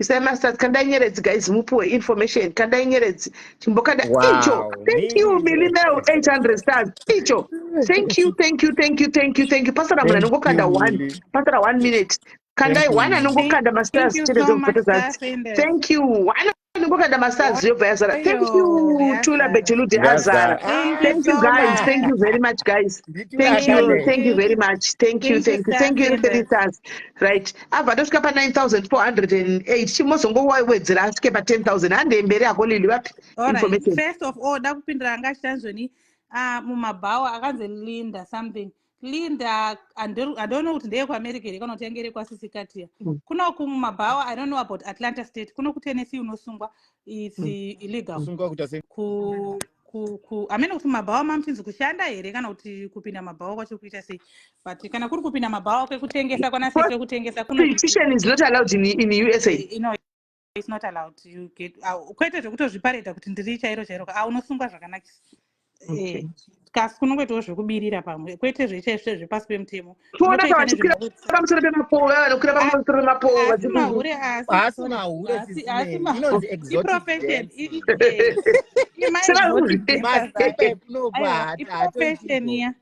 Isai masters. Kandai nyeredzi, guys. Mupue information. Kandai nyeredzi. Chimbokanda. Icho. Wow, Thank you, Mimi. Milimel. 800 stars. Icho. Thank you. Pastor Thank Ramana you, Kanda 1. Millie. Pastor 1 minute. Thank Kandai you, 1 Millie. anongokanda Thank masters. you Chete so much, zokupoteza. star senders. Thank you. 1 anongokanda masters. Yobhayazara. Thank Oyo, you. Tula Yazara. Betulude Azara. Gaza. Thank you Thank you, so guys. much. Thank you very much, guys. Thank you. Thank Nditulakane. Thank you you. very much. Thank you. Thank you, star Thank you, senders. stars. Right. Ava tosvika 9,408. Chimozongowawedzera asvike 10,000. Hande mberi akolili vapi All right. information. First of all, ndakupindira anga chichanzvoni mumabhawa akanzi Linda something. Linda, I don't know kuti ndeye kuAmerica here kana kuti yangere kwaSisikatia. Kuno kumabhawa, I don't know about Atlanta State. Kuno kuTennessee unosungwa it's illegal. Kusungwa kuita sei? Amene kuti mabhawa mamuchinzi kushanda here kana kuti kupinda mabhawa kwacho kuita sei. But kana kuri kupinda mabhawa kwekutengesa kwanasi kwekutengesa kunoti Prostitution is not allowed in USA. no, it's not allowed. You get kwete zvekutozvipareta kuti ndiri chairo unosungwa zvakanakisa. Kasi kunongoitawo zvekubirira pamwe kwete zveshe zvepasi pemutemo. Tuonaka vachikwira pamusoro pemapowe vanokwira pamusoro pemapowe asi mahure Asi mahure sisimeni. Inonzi exotic profession dance. Masikipa ekunobva iprofession iya.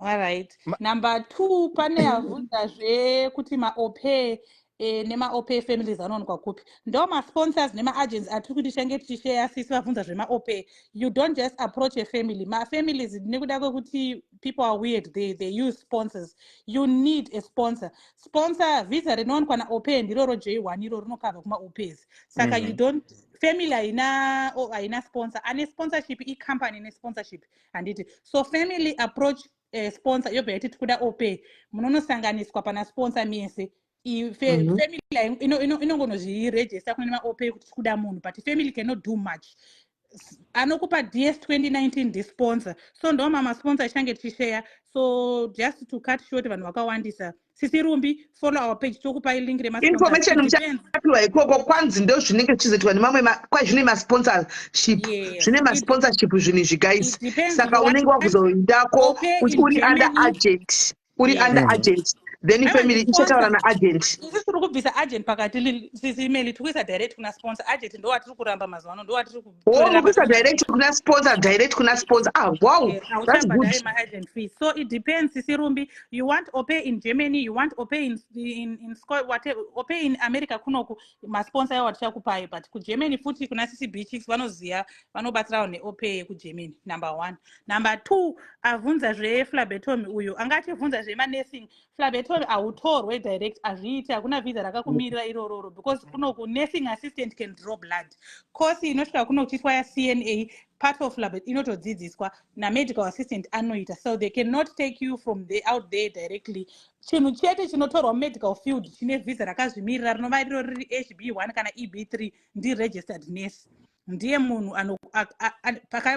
Alright. Number 2 pane avhunzazve kuti maope nemaope families anowanikwa kupi. Ndo masponsors nemaagents atiri kuti change tichisheya sisi vabvunza zvemaope. You don't just approach a family. Mafamilies nekuda kwekuti people are weird, they use sponsors. You need a sponsor. Sponsor visa rinowanikwa naope ndiroro J1 iro rinokava kumaopes. Saka you don't family haina sponsor. Ane sponsorship i-company ne-sponsorship handiti. So family approach sponsor yobva yati tikuda ope munonosanganiswa pana sponsor mese family inongonozviregister kune maope kuti tikuda munhu but family cannot do much. Anokupa DS 2019 disponsor so ndo masponsor ichange tichishare. So just to cut short vanhu vakawandisa sisi rumbi follow our page tokupai link information muchapiwa ikoko kwanzi ndo zvinenge zvichizoitwa nemamwe kwai zvine masponsorship zvine masponsorship zvinhu izvi guys saka unenge wakuzoindako uri under agent then family ichataura naagent. Isi tiri kubvisa agent pakati sisi email tikuisa direct kuna sponsor. Agent ndo watiri kuramba mazuva ano ndo watiri kutorera mukuisa direct kuna sponsor. Wow, that's good. Agent fee. So it depends. Sisi rumbi, you want ope in Germany, you want ope in Scotland, whatever ope in America kunoku masponsor yawo tichakupai but ku Germany futi kuna sisi beaches vanoziya vanobatsirawo neope ku Germany. Number 1. Number 2 avunza zve phlebotomy uyu angativunza zve nursing. Phlebotomy autorwe direct azviiti hakuna visa rakakumirira irororo because kunoku nursing assistant can draw blood. Course inosvika kuno kuchiitwa ya CNA part of lab inotodzidziswa medical assistant anoita so they cannot take you from out there directly. Chinhu chete chinotorwa medical field chine visa rakazvimirira rinova riro riri HB1 kana EB3 ndi registered nurse. Ndiye munhu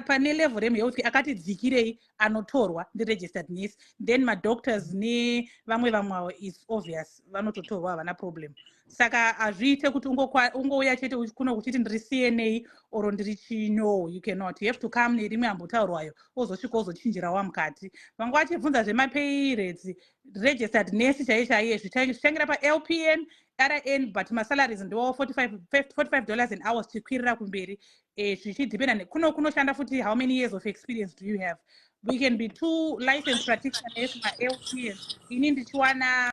pane level rehealth akati dzikirei anotorwa ndi registered nurse. Then madoctors nevamwe vamwe is obvious vanototorwa havana problem. Saka hazviite kuti ungouya chete kuno kuchiti ndiri CNA or ndiri chino. You cannot. You have to come nerimwe ambotaurwayo ozosvika ozochinjirawa mukati. Vangu vachibvunza zvemapay rates registered nurse chaiye zvichangira paLPN RN but masalaries ndo $45 an hour tikwirira kumberi zvichidependa kunoshanda futi how many years of experience do you have. we can be 2 licensed practitioners ma-LPs. Ini ndichiwana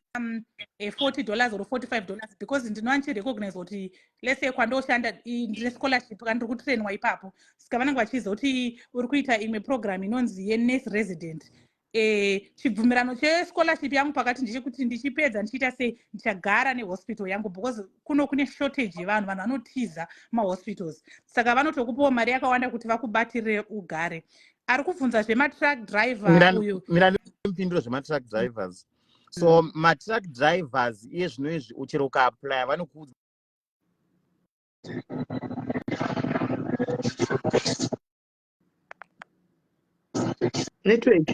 $40 or $45 because ndinowanchi recognize kuti let's say kwandoshanda ndine scholarship kana ndiri kutrainwa ipapo saka vanenge vachiziva kuti uri kuita imwe program inonzi yenurse resident. Chibvumirano chescholarship yangu pakati ndechekuti ndichipedza ndichiita sei ndichagara nehospital yangu because kune shortage yevanhu vanotiza mahospitals saka vanotokupawo mari yakawanda kuti vakubatirire ugare. Ari kubvunza zvema-truck driver uyu mpinduro zvema-truck drivers. So ma-truck drivers iye zvinoizvi uchero ukaapply vanokuudza network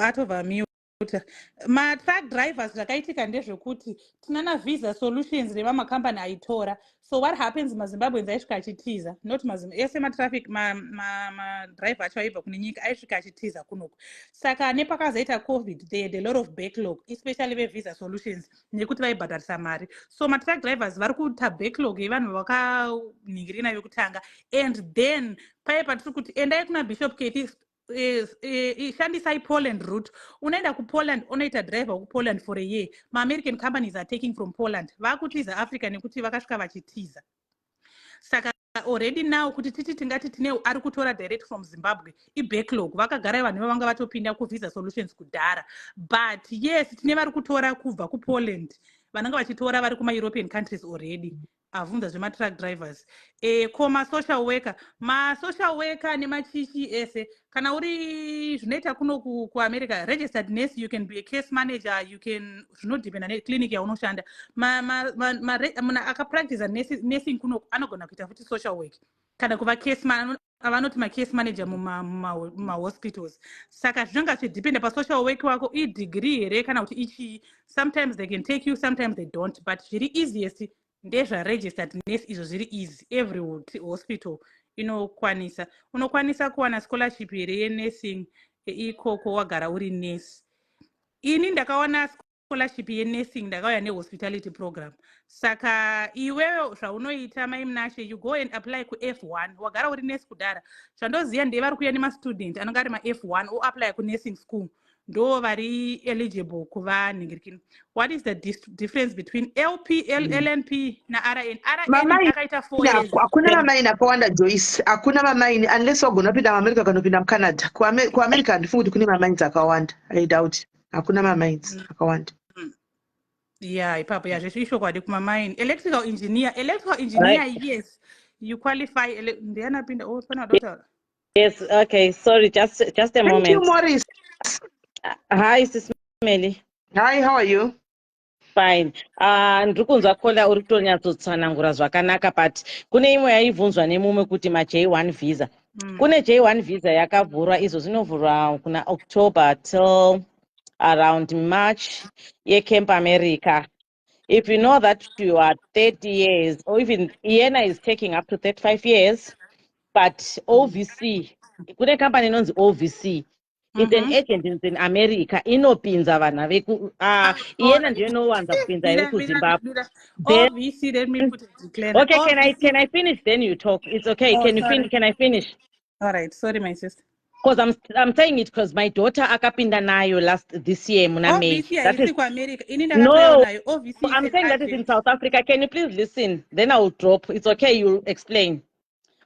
atova mute. Ma-truck drivers zvakaitika ndezvekuti tinana visa solutions nevamacompany aitora. So what happens mazimbabweans aisvika achitiza not ese matraffic madriver acho aibva kune nyika aisvika achitiza kunoku saka nepakazoita covid they had a lot of backlog especially vevisa solutions nekuti vaibhadharisa mari. So matruck drivers vari kuita backlog yevanhu vakanhingirina yokutanga and then paipa tiri kuti endai kuna Bishop Katie shandisai Poland route. Unaenda kuPoland unoita driver kuPoland for a year. Ma-American companies are taking from Poland. Vakutiza Africa nekuti vakasvika vachitiza. Saka already now kuti titi tingati tine ari kutora direct from Zimbabwe backlog vakagara vanhu vanga vatopinda kuvisa solutions kudhara. But yes tine vari kutora kubva kuPoland vananga vachitora vari kuma-European countries already. Avunza zvema-truck drivers. Ko ma-social worker nemachichi ese kana uri zvinoita kuno kuAmerica registered nurse you can be a case manager you can zvinodependa neclinic yaunoshanda. Munhu akapractice nursing kuno anogona kuita futi social work kana kuva case avanoti ma-case manager muma-hospitals. Saka zvinonga zvichidependa pa-social work wako degree here kana kuti ichii. Sometimes they can take you sometimes they don't but zviri easiest ndezvaregistered nurse izvo zviri easy every hospital unokwanisa kuwana scholarship here yenursing ikoko wagara uri nurse. Ini ndakawana scholarship yenursing ndakauya nehospitality program saka iwewe zvaunoita maimunashe you go and apply kuF1 wagara uri nurse kudhara. Zvandoziva ndevari kuuya nemastudent anenge ari ma-F1 oapply kunursing school ndo vari eligible kuva nhingirikini. What is the difference between LNP na RN? RN akaita 4 years. Hakuna mamaini akawanda Joyce. Hakuna mamaini unless wagona kupinda muAmerica kana kupinda muCanada. KuAmerica handifungi kuti kune mamaini akawanda. I doubt. Hakuna mamaini akawanda. Yeah, ipapo yazvisho kwadi kumamaini. Electrical engineer yes. You qualify ndiana pinda pana daughter. Yes, okay. Sorry, just a moment. Thank you, Maurice. Hi, SIS MELLY. Hi, how are you? Fine. Ndiri kunzwa kola uri kutonyatsotsvanangura zvakanaka but kune imwe yaibvunzwa nemumwe kuti ma-J1 visa. Kune J1 visa yakavhurwa izvo zvinovhurwa kuna October till around March yeCamp America. If you know that you are 30 years or even Iena is taking up to 35 years, but OVC, kune company inonzi OVC. It's an agent in America. Inopinza vana veku Iena ndiyo inowanza kupinza iri kuZimbabwe. OVC, let me put it clear. Okay, can I finish then you talk? It's okay. Can I finish? All right, sorry my sister. Because I'm saying it because my daughter akapinda nayo this year muna May. That is America. No, I'm saying that is in South Africa. Can you please listen? Then I will drop. It's okay, you'll explain.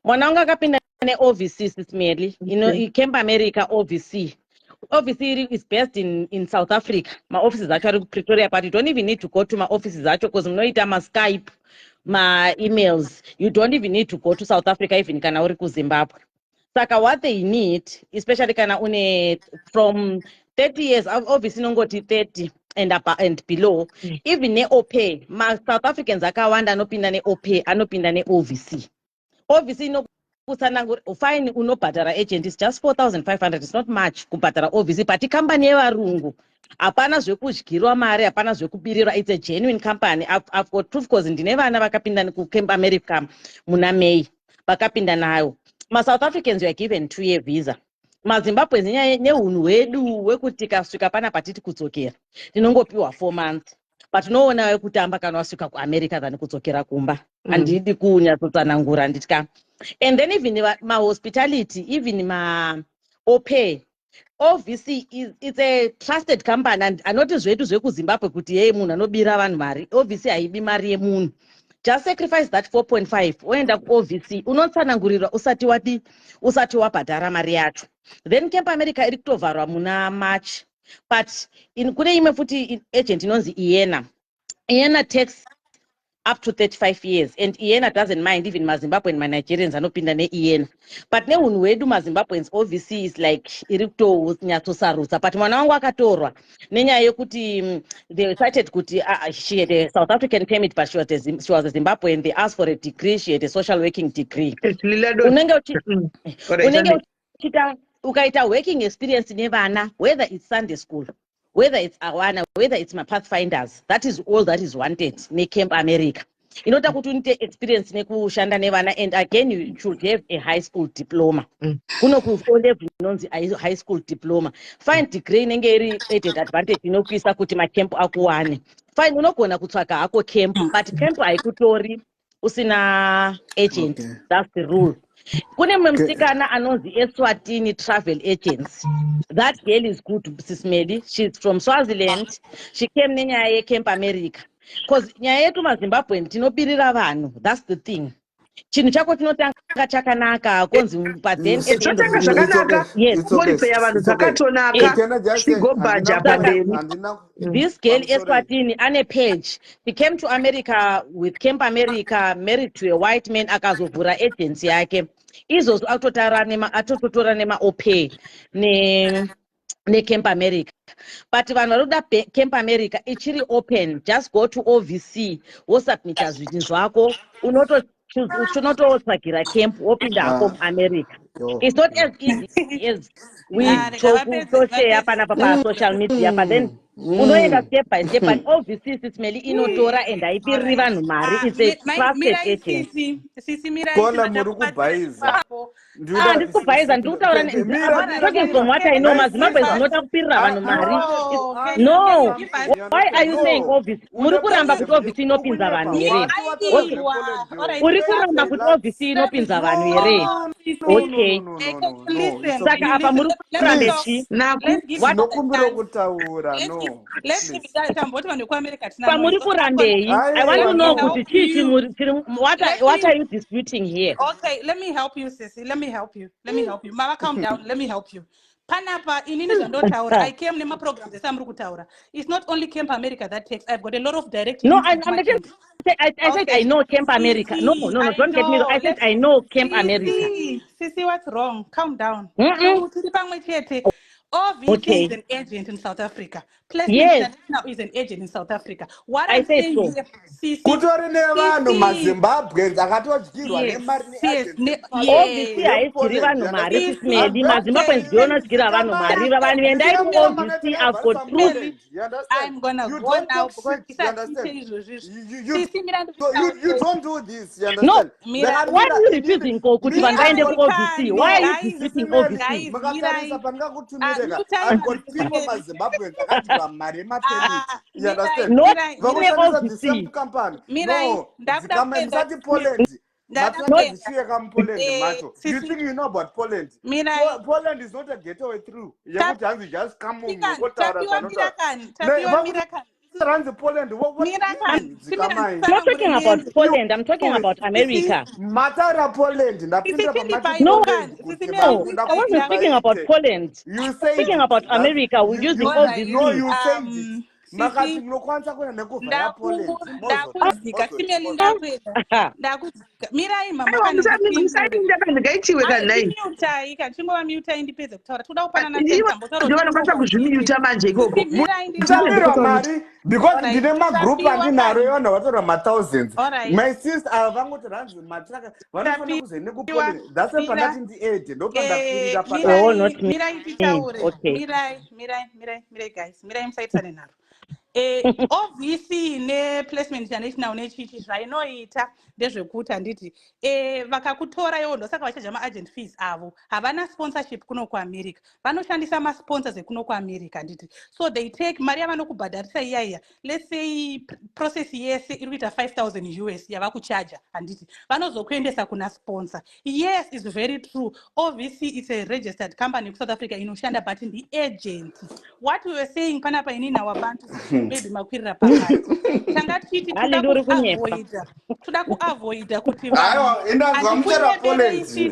Mwananga akapinda ne OVC SIS MELLY. Camp America OVC. OVC is based in South Africa. My offices actually in Pretoria, but you don't even need to go to my offices actually because mnoita ma Skype, my emails. You don't even need to go to South Africa even kana uri ku Zimbabwe. Saka what they need, especially kana une from 30 years, obviously nongoti 30 and below, even ne OP, ma South Africans akawanda anopinda ne OP, anopinda ne OVC. OVC no fine unobhadhara agent is just 4,500. It's not much kubhadhara OVC, but company yevarungu hapana zvekudyirwa mari, hapana zvekubirirwa. It's a genuine company. I've got proof because ndine vana vakapinda kuCamp America muna May vakapinda nayo. Ma South Africans were given 2-year visa. Ma Zimbabweans nehunhu hwedu hwekuti tikasvika pana patiti kudzokera tinongopiwa 4 months. But unoona wekutamba kana wasvika kuAmerica than kudzokera kumba. Handidi kunyatsotsanangura nditya. And then even ma hospitality, even ma OP, OVC it's a trusted company and anoti zvetu zvekuzimbabwe kuti yei munhu anobira vanhu mari. OVC haibi mari yemunhu. Just sacrifice that 4.5 oenda kuOVC unotsanangurirwa usati wabhadhara mari yacho. Then Camp America iri kutovharwa muna March, but kune imwe futi agent inonzi Iena takes up to 35 years and Iena doesn't mind even maZimbabwean Nigerians anopinda neIena, but neunhu wedu maZimbabweans OVC is like iri kutonyatsosarusa. But mwana wangu akatorwa nenyaya yekuti they cited kuti she had a South African permit but she was a Zimbabwean. They asked for a degree, she had a social working degree. Unenge uchita ukaita working experience nevana, whether it's Sunday school, whether it's Awana, whether it's my Pathfinders, that is all that is wanted ne Camp America. Inota kuti unite experience nekushanda nevana, and again you should have a high school diploma. Kuno ku level inonzi high school diploma. Fine degree inenge iri added advantage inokuisa kuti macamp akuwane. Fine unogona kutsvaga hako camp, but camp haikutori usina agent. Okay. That's the rule. Kune msikana anonzi Eswatini Travel Agency. That girl is good, Sis Melly. She's from Swaziland. She came nenyaya Camp America. Because nyaya yetu maZimbabwe tinobirira vanhu. That's the thing. Chinhu chako chinotanga chakanaka konzi, but then at the end of the day, yes, this girl Eswatini ane page. She came to America with Camp America, married to a white man, akazovhura agency yake. Izvozvo atototora nema-opay ne Camp America. But vanhu varoda Camp America ichiri open, just go to OVC wosubmita zvinhu zvako unototsvagira camp wopinda hako muAmerica. It's not as easy as we toshare panapa pasocial media, but then unoenda step by step, and OVC Sis Melly inotora and haipiriri vanhu mari. It's a trusted agent. Handikubhaiza, talking from what I know, maZimbabwe zvinoda kupirira vanhu mari. No, why are you saying OVC? Muri kuramba kuti OVC inopinza vanhu here? Uri kuramba kuti OVC inopinza vanhu here? Okay. Saka apa muri kuramba chi? Nokumbira kutaura, no. Pamuri kurambei? I want to know kuti chichi what are you disputing here? Okay, let me help you, Sissy. Let me help you. Mama, calm down. Let me help you. Panapa, inini zandotaura. I came nema program desamru kutaura. It's not only Camp America that takes. I've got a lot of direct. No, I said I know Camp America. No, don't get me wrong. I said I know Camp America. Sissy, what's wrong? Calm down. Okay. Is an agent in South Africa. Yes. Now is an agent in South Africa. What I say so. Kutorine vanhu maZimbabweans akatodyirwa nemari OVC haidyi vanhu mari Sis Melly. maZimbabweans ndiwo anodyira vanhu mari. Vanhu endai kuOVC, I've got proof. I'm gonna go now because you don't do this, you understand? No, why are you refusing kuti vanhu vaende kuOVC? Why are you disputing OVC? Makatarisa pangakutumireka. I've got people maZimbabweans akadyirwa mari mapermit, you understand? No, vakushandisa the same company. No, dzikama isati Poland. You think you know about Poland? Poland is not a gateway through. You just come home. Runs Poland. I'm not talking about Poland. I'm talking about America. Matara Poland. No, I wasn't speaking about Poland. You say speaking about America. We're using OVC. No, you said it. Makati mnokwanza kwenda nekuvhara Poland. Mirai mama mari because ndine magroup andinaro yona vatora ma-thousands. My sister avangoti ranzi matraka vanofana kuzoende kuPoland. That's why pandati ndi-8 ndopandapirira Mirai titaure. Mirai guys. Mirai musaitsane naro. Obviously neplacement international nechichi zvainoita ndezvekuti handiti vakakutora iwo ndosaka vachaja maagent fees avo havana sponsorship kuno kuamerica vanoshandisa masponsors ekuno kuamerica handiti so they take mari yavanokubhadharisa iyaiya let's say process yese iri kuita 5000 US yava kuchaja handiti vanozokuendesa kuna sponsor. Yes, it's very true. Obviously it's a registered company South Africa inoshanda but the agent. What we were saying panapa inini our bantu maybe makwirira pakati tanga tichiti toda kuavoida kuti vanhu handikunyeberei sisi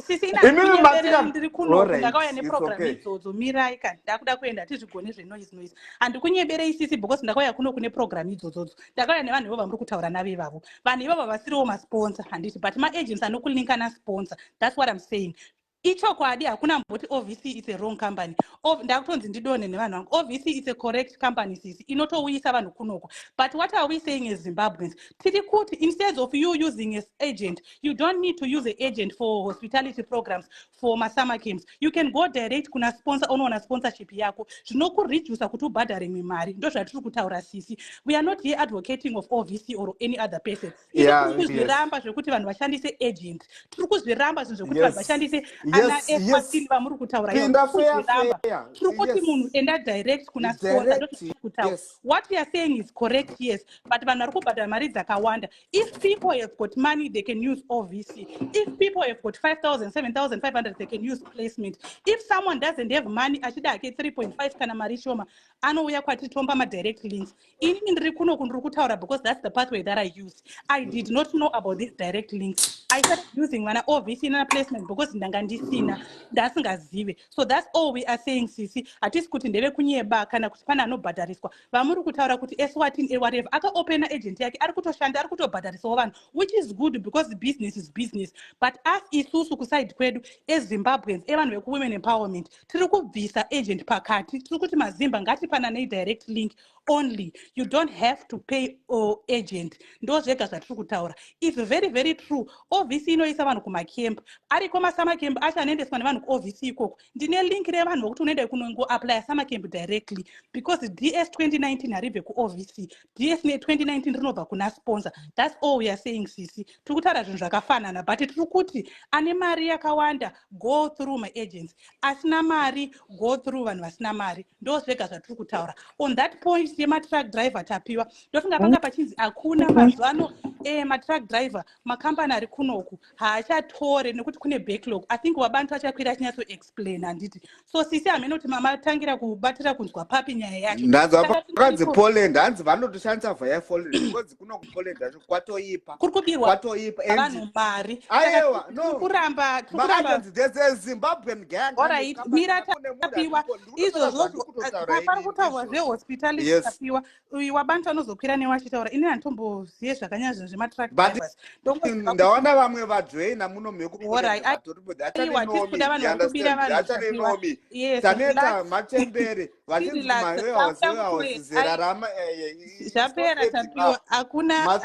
sisi inakunyeberei ndiri kunoku ndakauya neprogram idzodzo mirai kani ndakuda kuenda tizvigone zvenoise handikunyeberei sisi because ndakauya kuno kune program idzodzodzo ndakauya nevanhu ivo vamuri kutaura navo ivavo vanhu ivavo vasiriwo masponsor handiti but maagents anokulinka nasponsor. That's what I'm saying. Ichokwadi hakuna mboti obviously it's a wrong company. Ndakutonzi ndidone nevanhu vangu obviously it's a correct company sisi inotouyisa vanhu kunoko. But what are we saying as Zimbabweans? Tiri kuti instead of you using as agent, you don't need to use an agent for hospitality programs for masummer camps. You can go direct kuna sponsor unoona sponsorship yako zvinokureduce kuti ubhadhare mimari ndozvatiri kutaura sisi. We are not here advocating of OVC or any other person. Isu tiri kuzviramba zvekuti vanhu vashandise agent. Tiri kuzviramba zvekuti vanhu vashandise ana F14 vamuri kutaura ivo kuzviramba tiri kuti munhu enda direct kuna sponsor kutaura. What we are saying is correct, yes, but vanhu vari kubhadhara mari dzakawanda. If people have got money they can use OVC. If people have got 5,000 7,500 they can use placement. If someone doesn't have money achida hake 3.5 kana mari shoma anouya kwati tomba ma direct links. Inini ndiri kuno kundiri kutaura because that's the pathway that I used. I did not know about these direct links. I started using mana OVC na placement because ndanga ndisina ndasingazive. So that's all we are saying sisi. Atisi kuti ndeve kunyeba kana kuti pana anobhadhariswa. Vamuri kutaura kuti Eswatini whatever aka open agent yake ari kutoshanda ari kutobhadharisawo vanhu, which is good because business is business. But us isusu kuside kwedu eZimbabweans evanhu veku women empowerment tiri kubvisa agent pakati. Tiri kuti mazimba ngatipana nei direct link only. You don't have to pay agent. Ndo zvega zvatiri kutaura. It's very very true. OVC inoisa vanhu kumakemp ariko masama camp acha anoendeswa nevanhu kuOVC ikoko. Ndine link revanhu vokuti unoenda kunongo apply summer camp directly because DS 2019 haribve kuOVC. DS 2019 rinobva kuna sponsor. That's all we are saying sisi. Tiri kutaura zvinhu zvakafanana but tiri kuti ane mari yakawanda go through my agents. Asina mari go through vanhu vasina mari. Ndo zvega zvatiri kutaura. On that point yema-truck driver tapiwa ndofunga panga pachinzi hakuna mazwano ma-truck driver makambani ari kunoku haachatore nekuti kune backlog. I think wabantu achakwira achinyatso explain handiti. So sisi hamene kuti mamatangira kubatira kunzwa papi nyaya yacho. Ndanzwa pakanzi Poland hanzi vanotoshandisa via Poland because kuno kuPoland acho kwatoipa. Kwatoipa vanhu mari. Aiwa no. Kuramba Zimbabwean gang. Alright, mira tapiwa izvozvo pari kutaurwa zvehospitality tapiwa wabantu anozokwira newachitaura ini handitombozive zvakanyanya zvema-truck drivers. Ndaona vamwe vajoina muno mekukuda vanhu vakubira vanhu taneta matembere vachinzimazera zvapera tapiwa hakuna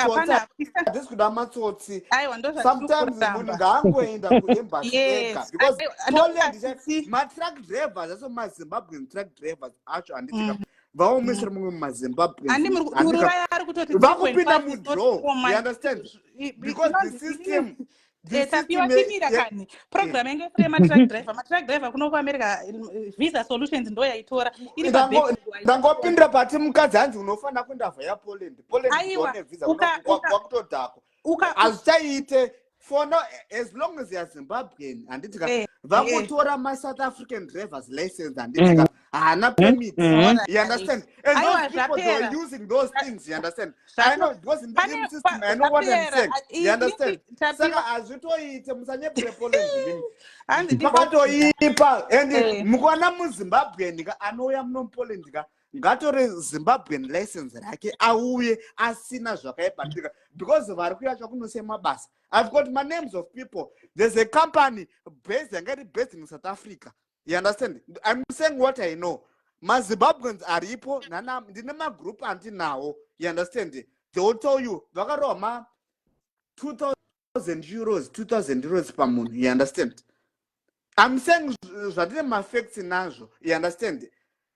kuda matsotsi. Sometimes munhu ngaangoenda kuembassy ega because ma-truck drivers aso maZimbabwean truck drivers acho handitika vaomesera mumwe maZimbabweanvakupinda mudraw. You understand? Because the system kani program yange free ma-truck driver kuno kuAmerica visa solutions ndo yaitora iri ndangopindira pati mukadzi hanzi unofanira kuenda via Poland ndone visa kwakutodhako hazvichaite for no as long as you're Zimbabwean handitika vakutora ma-South African drivers license handitika hana permits. You understand? And those people they are using those things. You understand? I know because in the system I know what I'm saying. You understand? Saka azvitoite musanyepure Poland pakatoipa and mukwana muZimbabwean anouya muno Poland ngatore Zimbabwean license rake auye asina zvakaipa because vari kuyacha kunosema mabasa. I've got my names of people. There's a company based in South Africa. You understand? I'm saying what I know. My Zimbabweans aripo ndine magroup andinawo. You understand? They will tell you vakaroma 2,000 euros per month. You understand? I'm saying zvadine mafacts nazvo. You understand?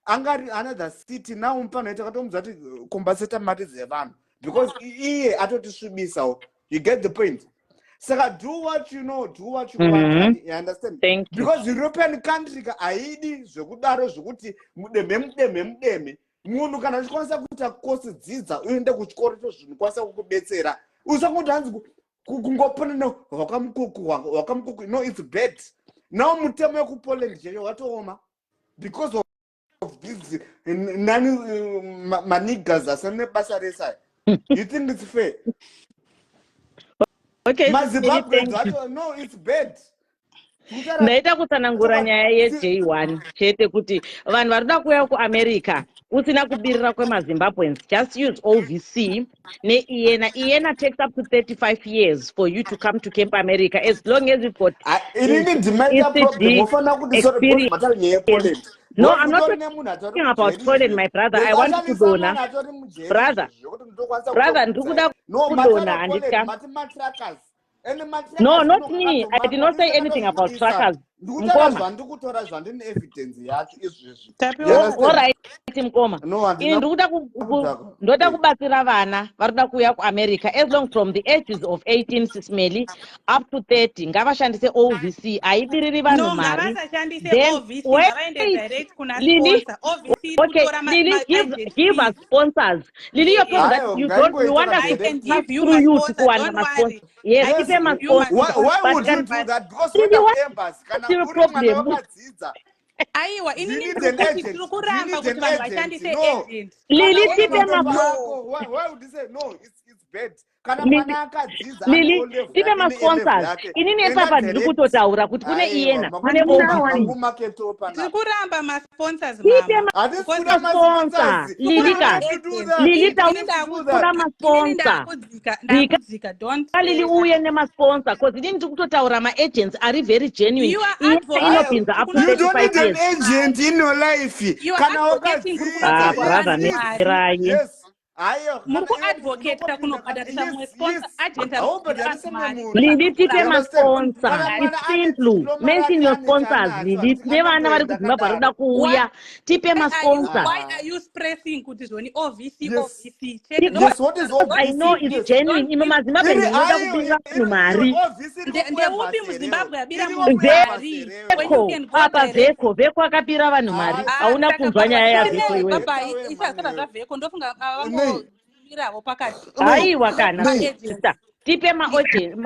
angari another city now mpanoita katomudza kuti compensate mari dzevanhu because iye atotisvibisawo. You get the point? Saka do what you know, do what you want. You understand? Thank you. Because European country aidi zvekudaro zvekuti mudeme munhu kana uchikwanisa kuita kosi dzidza uende kuchikoro chozvinokwanisa kukubetsera usangoti hanzi kungoponena wakamukuku. No, it's bad. Now mutemo wekupoland chaiyo watooma because of this nani manigas asane basa resai. You think it's fair? Okay, no, it's bad. Ndaita kutsanangura nyaya yeJ1 chete kuti vanhu varikuda kuuya kuAmerica usina kubirira kwemaZimbabweans, just use OVC neIENA takes up to 35 years for you to come to Camp America as long as you've got experience. No, I'm not talking about Poland, my brother. I want to dona. Brother, ndikuda kudona andika. No, not me. I did not say anything about trackers. Mkoma. All right, Mkoma. Ndoda kubatsira vana varikuda kuuya kuAmerica as long from the ages of 18 SIS MELLY up to 30 ngavashandise OVC aibiriri vanhu mari. Then wait, Lily. Okay, Lily, give us sponsors. Lily, you're told that you want us to pass through you to go and sponsor. Yes, why would you do that? Because when the embassy kana uri mwana wakadzidza. Aiwa, inini tirikuramba kuti vanhu vashandise agent. Lily, why would you say no? It's bad. Kana mwana akadzidza Lily, tipe masponsors. Inini epapa ndiri kutotaura kuti kune IENA, kune OVC. Tirikuramba masponsors mama. Tipe masponsors. Lily, taura masponsor. Ndakudzika, don't. Lily uye nemasponsor because inini tiri kutotaura maagents are very genuine. You are advocating. You don't need an agent in your life. You are advocating. Brother, yes. Murku advocate kunobhadharisa mumwe sponsor agent Lili tipe masponsor. It's simple. Mention your sponsors. Lili tine vana vari kuZimbabwe varikuda kuuya. Tipe masponsor. Why are you stressing kuti zvoni OVC? Yes, what is OVC? I know it's genuine. Imo maZimbabwe ndinoda kubira vanhu mari. Ndeupi muZimbabwe abira munhu mari? Veko akabira vanhu mari. Hauna kunzwa nyaya yaveko iwewe. Isazvara zvaveko ndofunga mirawo pakati. Aiwa kana sister. Tipe masponsor.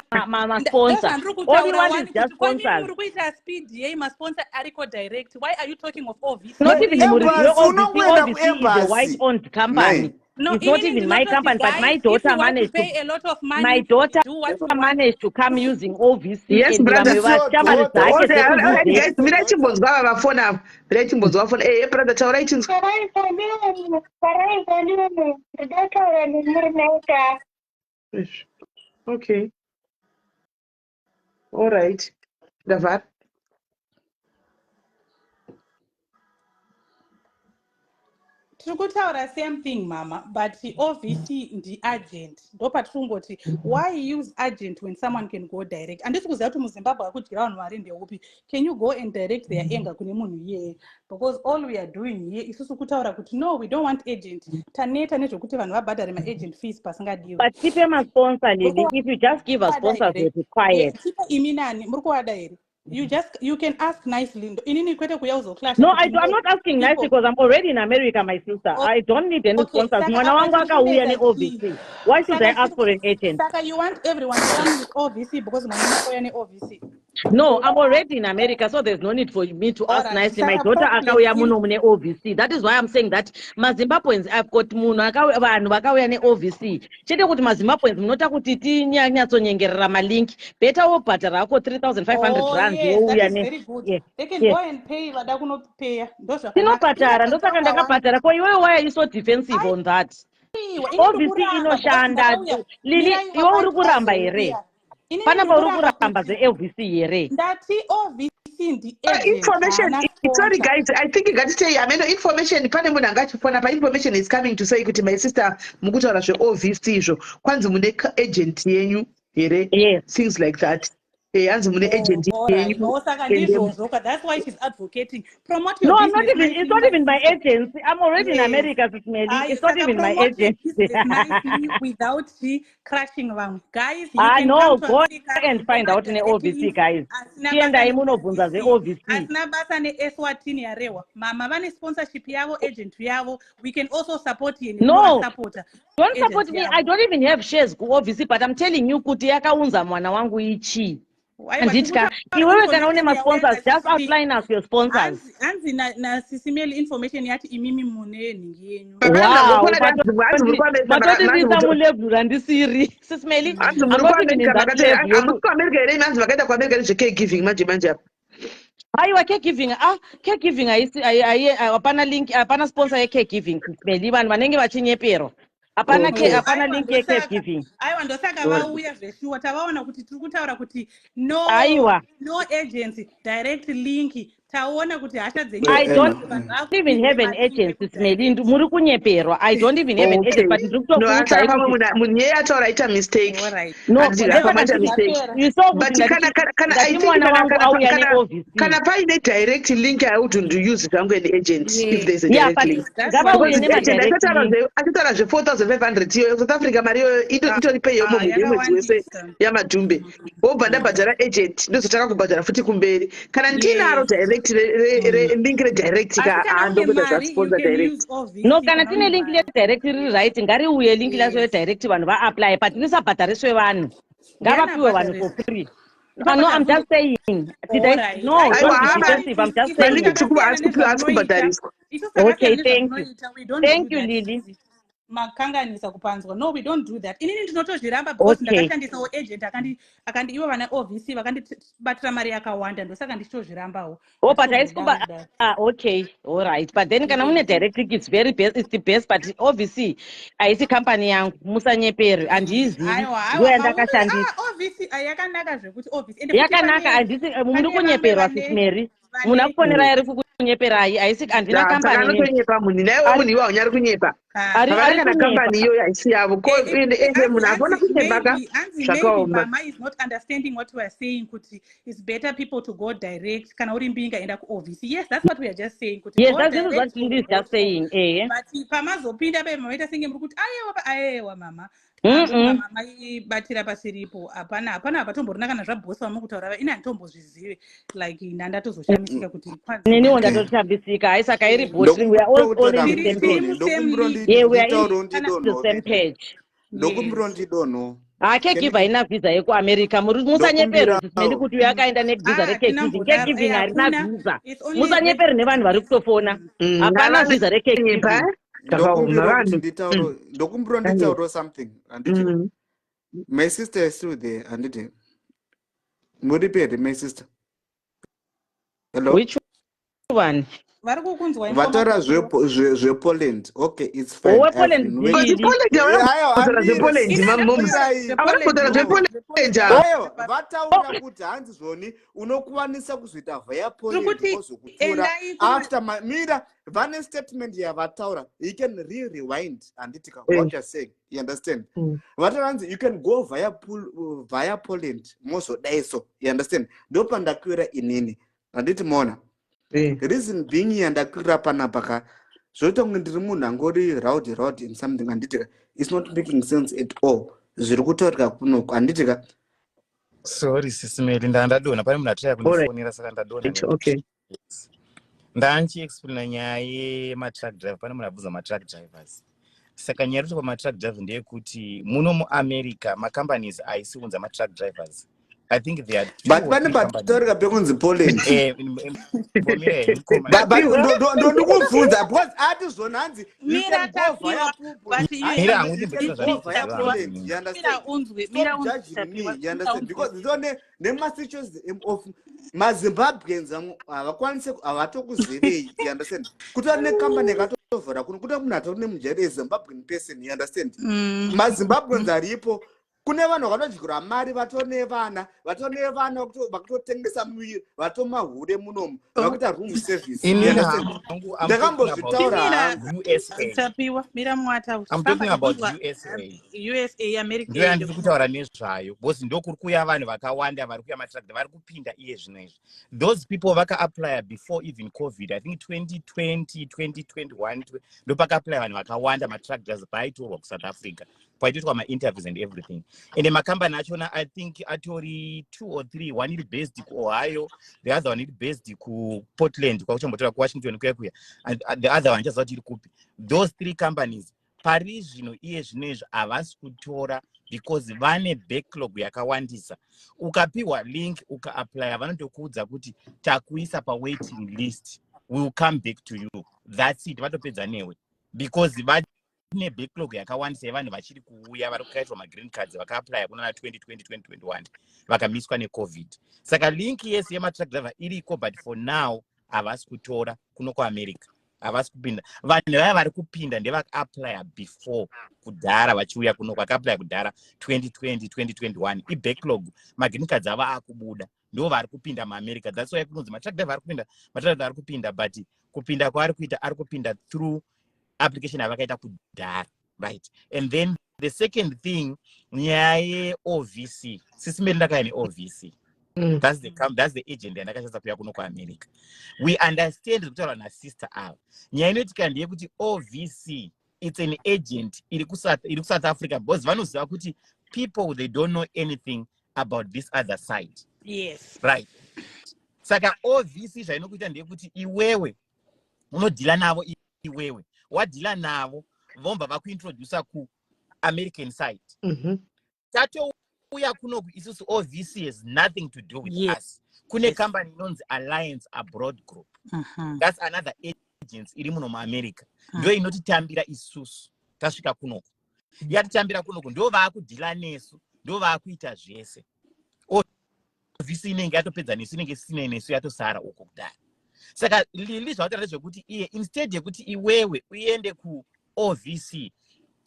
Only one is just sponsors. Muri kuita speed yei masponsor ariko direct. Why are you talking of OVC? Not even OVC is a white-owned company. No, it's not even my company, but my daughter managed to pay a lot of money. My daughter managed to come using OVC. Yes, brother. Okay. All right. Davar. Tikutaura same thing mama, but OVC the agent ndopatirongoti why use agent when someone can go direct. And this was out to Zimbabwe kudyira vanhu vari ndeupi. Can you go and direct their anger kune munhu iye? Because all we are doing here is kutaura kuti no, we don't want agent. Taneta nezvokuti vanhu vabhadhare ma-agent fees pasingadiwe. But tipe masponsor Lily, if you just give us sponsors we'll be quiet. Tipe imi nani muri kuwada here? You can ask nicely. No, I'm not asking nicely because I'm already in America, my sister. I don't need any sponsors. OVC. Why should I ask for an agent? Saka, you want everyone to come with OVC because OVC. No, I'm already in America, so there's no need for me to ask nicely. My daughter akauya muno mune OVC. That is why I'm saying that maZimbabweans I've got muno vanhu vakauya ne OVC. Chete kuti maZimbabweans munota kuti tinyatsonyengerera malink. Better wobhadhara ako 3,500 rand. Yes, that is very good. Yeah. They can go and pay vada kunopaya. Tinobhadhara ndosaka ndakabhadhara. Ko iwewe why are you so defensive on that? OVC inoshanda. Lili iwe uri kuramba here. Panapa uri kuramba ze-OVC here. Ndati OVC ndi information. Sorry guys, I think you got to say information pane munhu angachifona pa information is coming to say kuti my sister mukutaura zve-OVC izvo kwanzi mune agent yenyu here. Yes. Things like that. Anzi mune agent yenyu. Saka ndizvozvo, that's why she's advocating. Promote your No, I'm business not even. nicely, It's not my even my sister. agency. I'm already in Yes. America, Sis Melly. It's not Saka even my promote your agency. business nicely without crashing them. Guys, you I can come know. to Go America and find over out in the direct OVC, links. guys. Asina And basa I'm ne unobvunza the OVC. OVC. Asina basa ne Eswatini arewa. Mama vane sponsorship yavo, agent yavo. We can also support you. No, Supporter. don't support me. I don't even have shares go OVC, but I'm telling you, kuti yakaunza mwana wangu ichi. Anditka, iwewe kana une ma-sponsors, just outline us your sponsors. Anzi na sisimeli information yati imimi mune ningi yenyu. Wow, matotindisa mulebhuru handisiri. Sis Melly, I'm not even in that level. Hamusi kuAmerica here manzi vakaenda kuAmerica nezve-caregiving manje apa. Aiwa, caregiving hapana link, hapana sponsor ye-caregiving. Sis Melly, vanhu vanenge vachinyeperwa. Hapana link ye-caregiving. Aiwa ndosaka vauya zveshuwa tavaona kuti tiri kutaura kuti no agency direct link taona kuti hasha dzenyu I don't even have an agency, Smelly. Muri kunyeperwa. I don't even have an agency, but ndiri kutokuudza kuti munhu yeye ataura aita mistake. No, mistake. you saw But kuti I think mwana wangu auya neOVC. Kana paine direct link, I wouldn't use zvangu an agent if there's a direct link. Ngavauye nema-direct link. Achitaura zve4,500 iyoyo South Africa mari iyoyo itori pay yomumwe yemwedzi wese yamadhumbe. Wobva ndabhadhara agent ndozotaka kubhadhara futi kumberi. Kana ndinaro direct link redirect ndokuda zvasponsor direct. No, kana tine link redirect riri right, ngariuye link lacho redirect vanhu vaapply, but risabhadhariswe vanhu. Ngavapiwe vanhu for free. No, I'm just saying. No, don't be defensive. I'm just saying. Okay, thank you. Thank you, Lily. Makanganisa kupanzwa. No, we don't do that. Inini ndinotozviramba because ndakashandisawo agent akandi ivo vana OVC vakandibatira mari yakawanda ndosaka ndichitozvirambawo. Oh, but okay, all right. But then kana mune direct link, it's very best, it's the best, but obviously aisi company yangu musanyepere andizivi ndiyo yandakashandisa. OVC yakanaka zvekuti OVC yakanaka handisi muri kunyeperwa Sis Mary. Munhu akufonera eri kukunyeperai aisi handina company kunyepa munhu naiwe munhu iwa unyari kunyepa. Ari kana company iyoyo haisi yavo. Ko ende munhu afona kunyepaka zvakaoma. Mama is not understanding what we are saying kuti it's better people to go direct kana uri mbinga enda kuOVC. Yes, that's what we are just saying kuti yes, that's what Lily is just saying. But pamazopinda pemaita senge muri kuti ayewa mama. Mama batira pasiripo hapana patomborina kana zvabhosi vamukutaura ina nditombozvizive like ndandatozoshamishika kuti neniwo ndatoshambisika haisaka iri bhotri we are all in the same page. Yeah, we are in the same page. Ndokumbiro ndidonho. Caregiver haina visa yekuAmerica. Musanyepere Sismeli kuti uyo akaenda nevisa recaregiving. Caregiving harina visa. Musanyepere nevanhu vari kutofona. Hapana visa recaregiving. Ndokumbiro nditauro something. My sister is still there. Anditi. Muripere, my sister. Hello. Which one? Vatara zvePoland. Okay, it's fine. Vataura kuti hanzi zvoni unokwanisa kuzoita via Poland wozokutora after mira vane statement yavataura you can rewind anditi what you're saying, you understand? Vataura hanzi you can go via Poland mozodaiso, you understand? Ndopandakwira inini anditi mona reason being yandakwira panapa zvoita kunge ndiri munhu angori raud in something anditika it's not making sense at all zviri kutaurika kunoko anditika. Sorry Sisimeli ndadonha pane munhu ataya kundifonera saka ndadonha. Ndanchiexplaina nyaya yematruck driver. Pane munhu abvunza matruck drivers. Saka nyaya yacho pamatruck driver ndeyekuti muno muAmerica macompanies aisiunza matruck drivers. I think they are but pane bataurika pekunzi Poland. Ndokubvunza because ati zvona hanzi you can go via Poland. You understand? Because nemasituations of maZimbabweans havatokuzivei, you understand? Kutori necompany yakatovhura kuno kuti munhu atori nemujeri Zimbabwean person, you understand? MaZimbabweans aripo kune vanhu vanodyirwa mari vatone vana vakutotengesa muviri vatomahure munomu vakuita room service. Ndakambozvitaura tapiwa mira mwata I'm talking about USA. USA America Ndio yandiri kutaura nezvayo because ndokuri kuya vanhu vakawanda vari kuya matractor vari kupinda iye zvinoizvi. Those people vaka-apply before even COVID. I think 2020, 2021 ndopaka-apply vanhu vakawanda matractors paitorwa kuSouth Africa. Paitoitwa ma-interviews and everything. And makambani achona I think atori 2 or 3. One is based kuOhio, the other one is based kuPortland, kwakuchambotora kuWashington kuya. And the other one just iri kupi. Those 3 companies pari zvino iye zvinezvi havasi kutora because vane backlog yakawandisa. Ukapiwa link ukaapply vanotokuudza kuti takuisa pawaiting list, we will come back to you. That's it. Vatopedza newe because vane backlog yakawandisa yevanhu vachiri kuuya vari kukaitwa magreen cards vakaapply kuna 2020 2021 vakamiswa neCovid. Saka link yese yematruck driver iriko, but for now havasi kutora kuno kuAmerica. Havasi kupinda. Vanhu vaya vari kupinda ndevaka-apply before kudhara vachiuya kuno vaka-apply kudhara 2020 2021 ibacklog magreen cards ava akubuda ndo vari kupinda muAmerica. That's why kunonzi matruck driver vari kupinda, matruck driver vari kupinda, but kupinda kwaari kuita ari kupinda through application yavakaita kudhara, right? And then the second thing nyaya yeOVC. Sisi meri ndakaya neOVC. That's the agent yandakashatsa kuya kuno kuAmerica. We understand kutaura nasister ava. Nyaya inoitika ndeyekuti OVC it's an agent iri kuSouth Africa because vanoziva kuti people they don't know anything about this other side. Yes. Right. Saka OVC zvainokuita ndeyekuti iwewe unodhila navo iwewe. Wadhila navo vomba vakuintroduce kuAmerican side. Tatouya kunoku isusu OVC has nothing to do with us. Kune company inonzi Alliance Abroad Group. That's another agents iri muno muAmerica. Ndio inotitambira isusu tasvika kunoku. Yatitambira kunoku ndio vaakudhila nesu, ndio vaakuita zvese. OVC inenge yatopedza nesu, inenge isina nesu yatosara uko kudhara. Saka lili zvataura zvekuti iye instead yekuti iwewe uende kuOVC,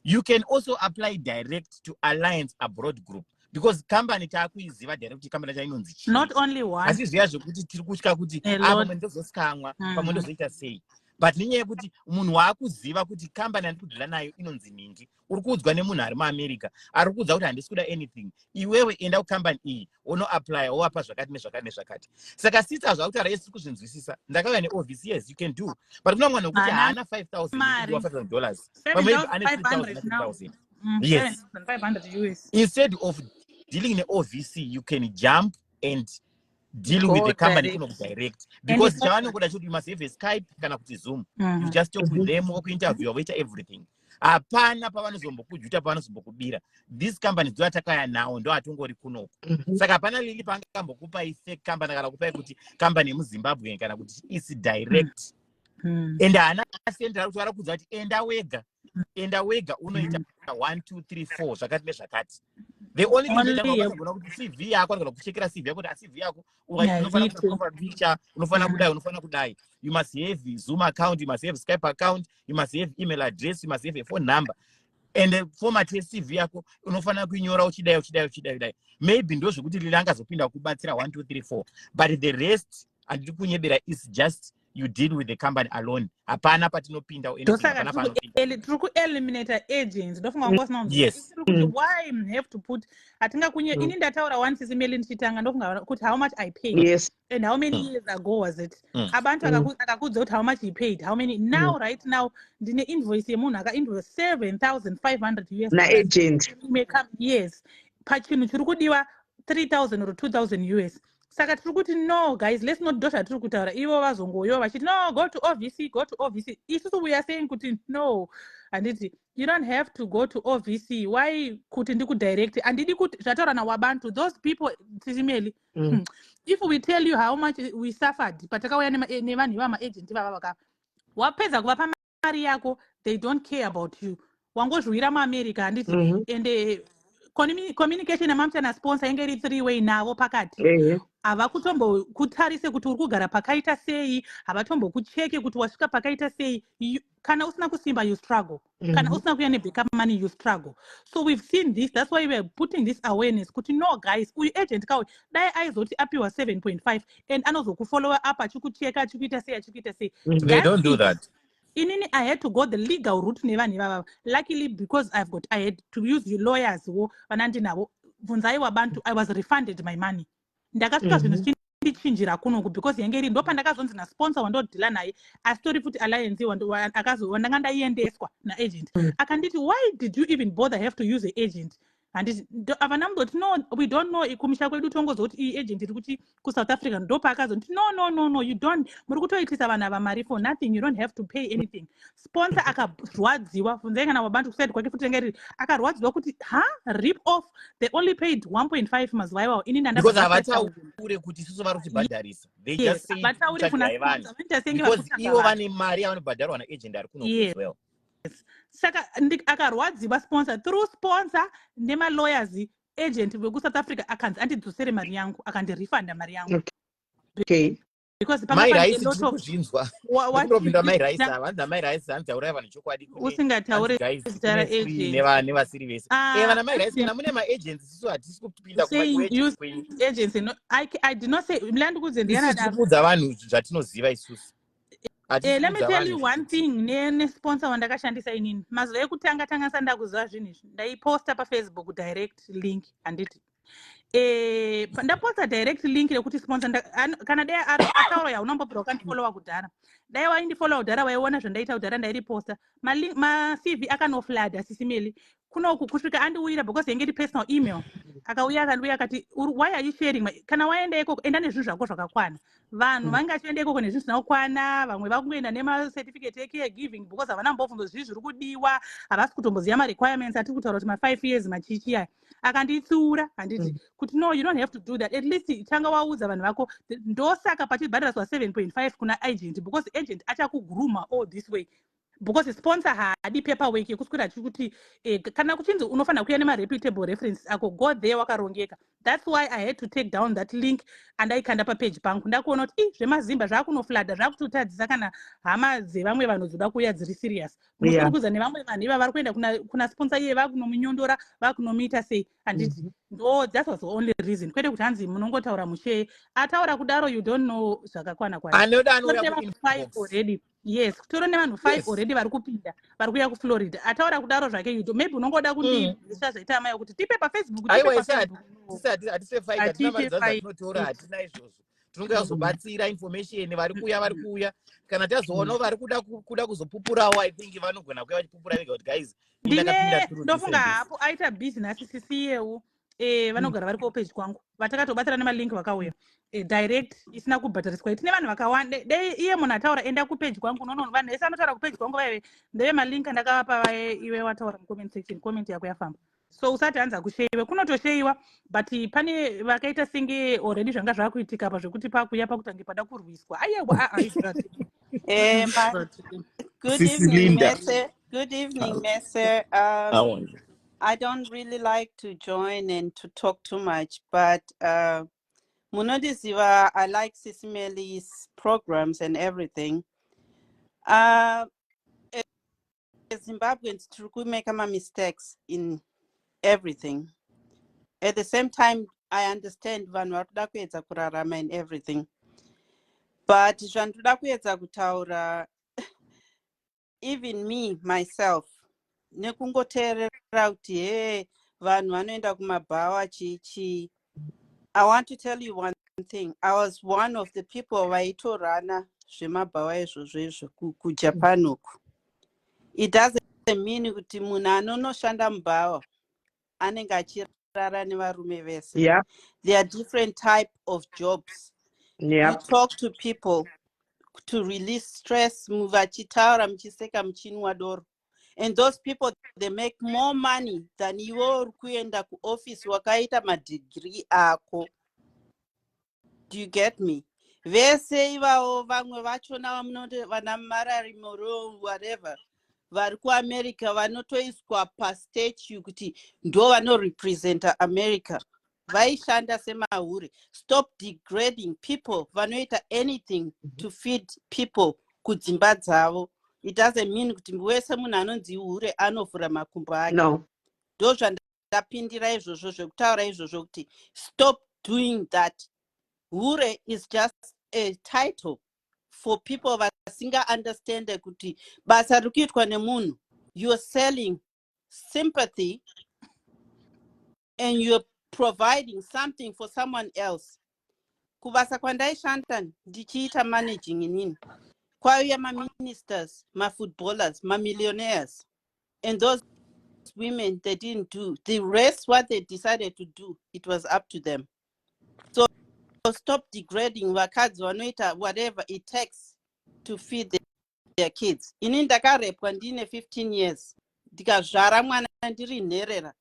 you can also apply direct to Alliance Abroad Group because company taakuiziva direct kuti company chainonzi chii. Not only one. Asi zviya zvekuti tiri kutya kuti pamwe ndozosikamwa, pamwe ndozoita sei. But nenyaya yekuti munhu waakuziva kuti company andikudhila nayo inonzi ningi, uri kuudzwa nemunhu ari muAmerica, ari kuudza kuti handisi kuda anything. Iwewe enda kucompany iyi, unoapply, wowapa zvakati nezvakati nezvakati. Saka sita zvakutaura yesi kuzvinzwisisa. Ndakauya neOVC, yes, you can do. But kuna mwana wekuti haana $5,000, $5,000. Pamwe ane $3,000. Yes. $7,500 US. Instead of dealing in OVC, you can jump and deal with the company direct. Because you must have a Skype, kana kuti Zoom. You just talk with them, work interview, wait everything. Apana pavanozombokujuta pavanozombokubira. These companies do atakaya now ndo atongori kuno. Saka pana lili pangambokupa fake company kana kupa kuti company muZimbabwe kana kuti is direct. And ana sendera kuti varakudza kuti enda wega unoita 1 2 3 4 zvakati nezvakati. The only thing that unogona kuti CV yako kana kuchekera CV yako kuti CV yako unofana kupa picture, unofana kudai. You must have a Zoom account, you must have a Skype account, you must have email address, you must have a phone number. And the format CV yako unofana kuinyora uchidai. Maybe ndo zvekuti lilanga zopinda kubatsira 1 2 3 4. But the rest and kunyebera is just you deal with the company alone. Apana patinopinda tiri kueliminate agents. Ndofunga ngosina yes. Why have to put atinga kunye ini ndataura once Sisi Melly ndichitanga ndofunga kuti how much I paid. Yes. And how many years ago was it? Abantu akakudza kuti how much he paid, how many. Now right now ndine invoice yemunhu aka-invoice $7,500 US. Na agent. Yes. Pachinhu chiri kudiwa 3,000 or 2,000 US. Saka tiri kuti no guys, let's not do tiri kutaura ivo vazongoyo vachiti no, go to OVC. Isusu we are saying kuti no. Anditi you don't have to go to OVC. Why kuti ndikudirect? Andidi kuti zvataura nawabantu those people Sisi Melly. If we tell you how much we suffered patakauya nevanhu vama-agent vava wapedza kuvapa mari yako, they don't care about you. Wangozvira muAmerica handiti. And communication amamcha nasponsor inge iri 3-way navo pakati. Havakutombokutarise kuti uri kugara pakaita sei, havatombokucheke kuti wasvika pakaita sei. kana usina kusimba you struggle kana usina kuya ne-backup money you struggle. So we've seen this, that's why we're putting this awareness kuti no guys uyu agent kawe dai aizoti apiwa 7.5 and anozokufollowa up achikucheka achikuita sei. They don't do that. Inini I had to go the legal route nevanhu ivava. Luckily because I had to use lawyers wo vanandinavo bvunzai wabantu I was refunded my money. Ndakasvika zvinhu ndichinjira kunoku because yange iri ndopandakazonzi nasponsor wandodhila naye asitori futi alliance wandanga ndaiendeswa naagent akanditi why did you even bother have to use an agent handiti avana mudoti no we don't know kumisha kwedu tongozoti iyi agent iri kuti kuSouth Africa ndopaakazoti no you don't muri kutoitisa vanhu ava mari for nothing, you don't have to pay anything. Sponsor akarwadziwa bvunzai kana wabantu kuside kwake futi yange iri akarwadziwa kuti rip off they only paid 1.5 mazuva iwawo ini because havataure kuti isusu vari kutibhadharisa. They just say kutsvagirai vanhu because ivo vane mari yavanobhadharwa naagent ari kuno as well. Saka akarwadziwa sponsor through sponsor nemalawyers agent vekuSouth Africa akanzi andidzosere mari yangu akandirifanda mari yangu. Because mai raisi tiri kuzvinzwa kundopinda mai raisi havanza mai raisi hanzaurai vanhu chokwadi usingataure zita raagent nevasiri vese vana mai raisi kana mune maagents isusu hatisi kupinda agents I did not say mlandi kuze ndiyanakuudza vanhu zvatinoziva isusu. Let me tell you one thing nesponsor wandakashandisa inini mazuva ekutanga tanga sanda kuziva zvinhu izvi ndaiposta paFacebook direct link handiti ndaposta direct link rekuti sponsor kana dai ataura yaunombobvira wakandifollowa kudhara dai waindifollowa kudhara waiona zvandaita kudhara ndairiposta macv akanoflada sisimeli kunoku kusvika andiuyira because yange iri personal email akauya akandiuya akati why are you sharing kana waenda ikoko enda nezvinhu zvako zvakakwana vanhu vange achienda ikoko nezvinhu zvinokwana vamwe vakungoenda nemacertificate ecaregiving because havana mbobvunzo zvii zviri kudiwa havasi kutomboziva marequirements atiri kutaura kuti ma5 years machichi aya akanditsiura handiti kuti no you don't have to do that, at least tanga waudza vanhu vako ndosaka pachibhadharaswa 7.5 kuna agent because agent achakuguruma all this way because sponsor haadi paperwork yekuswera achikuti kana kuchinzi unofanira kuya nemareputable references ako go there wakarongeka. That's why I had to take down that link and aikanda papage pangu ndakuona kuti zvemazimba zvakunoflada zvakutotadzisa kana hama dzevamwe vanhu dzoda kuuya dziri serious musiri kuza nevamwe vanhu iva vari kuenda kuna sponsor iye vakunomunyondora vakunomuita sei handiti ndo that was the only reason kwete kuti hanzi munongotaura mushe ataura kudaro you don't know zvakakwana already. Yes, kutoro nevanhu 5 already vari kupinda vari kuya kuFlorida ataura kudaro zvake maybe unongoda kundizvisa zvaita mai kuti tipe paFacebook atinotora hatina izvozvo tinonge yazobatsira information vari kuya kana tazoona vari kuda kuzopupurawo I think vanogona kuya vachipupura vega kuti guys ndofunga hapo aita business CCU vanogara vari page kwangu vatakatobatsira nemalink vakauya direct isina kubhadhariswa tine vanhu vakawanda iye munhu ataura enda kupage kwangu nono vanhu vese anotaura kupage kwangu vaive ndeve malink andakavapa iwe wataura mucomment section comment yako yafamba so usati hanza kusheyiwa kunotosheyiwa but pane vakaita senge already zvanga zvakuitika pa zvekuti pakuya pakutange pada kurwiswa aiyewa Good evening, Messe. Good evening, Messe. I don't really like to join and to talk too much, but Munodiziva, I like SIS MELLY's programs and everything. As Zimbabweans, we make mistakes in everything. At the same time, I understand Vanuatu kurarama and everything. But Jantudakueta kutaura, even me, myself, nekungoterera kuti vanhu vanoenda kumabhawa chichi. I want to tell you one thing. I was one of the people vaitorana zvemabhawa izvozvo kuJapan uku. It doesn't mean kuti munhu anonoshanda mubhawa anenge achirara nevarume vese. There are different type of jobs. You talk to people to release stress, muvachitaura muchiseka muchinwa doro. And those people, they make more money than you are kuenda ku office wakaita madegree ako. Do you get me? Vese ivavo vamwe vachona vana marari moro whatever. Vari ku America vanotoiswa pa statue kuti ndo vanorepresenta America. Vaishanda semahure. Stop degrading people. Vanoita anything to feed people kudzimba dzavo. it doesn't mean kuti wese munhu anonzi hure anovhura makumbo ake. No. Ndo zvandapindira izvozvo zvekutaura izvozvo kuti stop doing that. Hure is just a title for people vasinga understand kuti basa rikuitwa nemunhu, you're selling sympathy and you're providing something for someone else. Kubasa kwandaishanda ndichiita managing inini, kwaiuya ma-ministers, ma-footballers, ma-millionaires, and those women, they didn't do the rest. What they decided to do, it was up to them. So stop degrading vakadzi vanoita whatever it takes to feed their kids. Ini ndakarepwa ndine 15 years ndikazvara mwana ndiri nherera,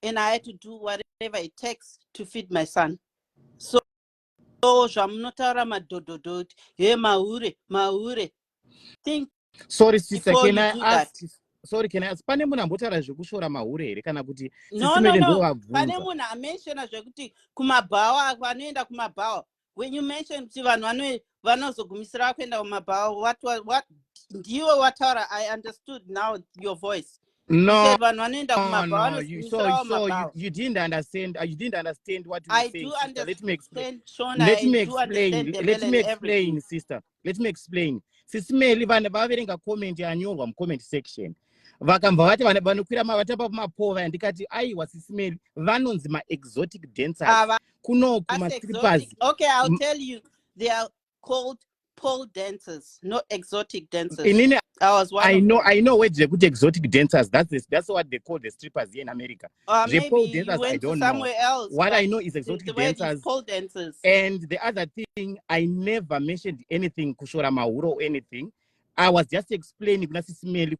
and I had to do whatever it takes to feed my son. So zvamunotaura madhodhodho he mahure, think sorry sister, before can you I do ask? that. Sorry, can I ask? Pane munhu ambotaura zvekushora mahure here kana kuti No, pane munhu amenshona zvekuti kumabhawa, vanoenda kumabhawa. When you mention kuti vanhu vanozogumisira kuenda kumabhawa, what ndiwe wataura? I understood now your voice. No, no, you didn't understand. You didn't understand what you were saying, do sister. Let me explain. Shona, Let me explain. Sister. Let me explain. Sisimeli vanhu vaverenga comment yanyorwa mu-comment section. Vakambva vati vanhu vanokwira vatapa pamapova, ndikati aiwa Sisimeli vanonzi ma-exotic dancers. Kuno kuma-strippers. Okay, I'll tell you. They are called pole dancers, not exotic dancers. I know where they put exotic dancers. That's what they call the strippers here in America. Maybe pole dancers, dancers, I don't somewhere know. Else. What I know is exotic the dancers. Pole dancers. And the other thing, I never mentioned anything kushora mahuro or anything. I was just explaining. Exactly.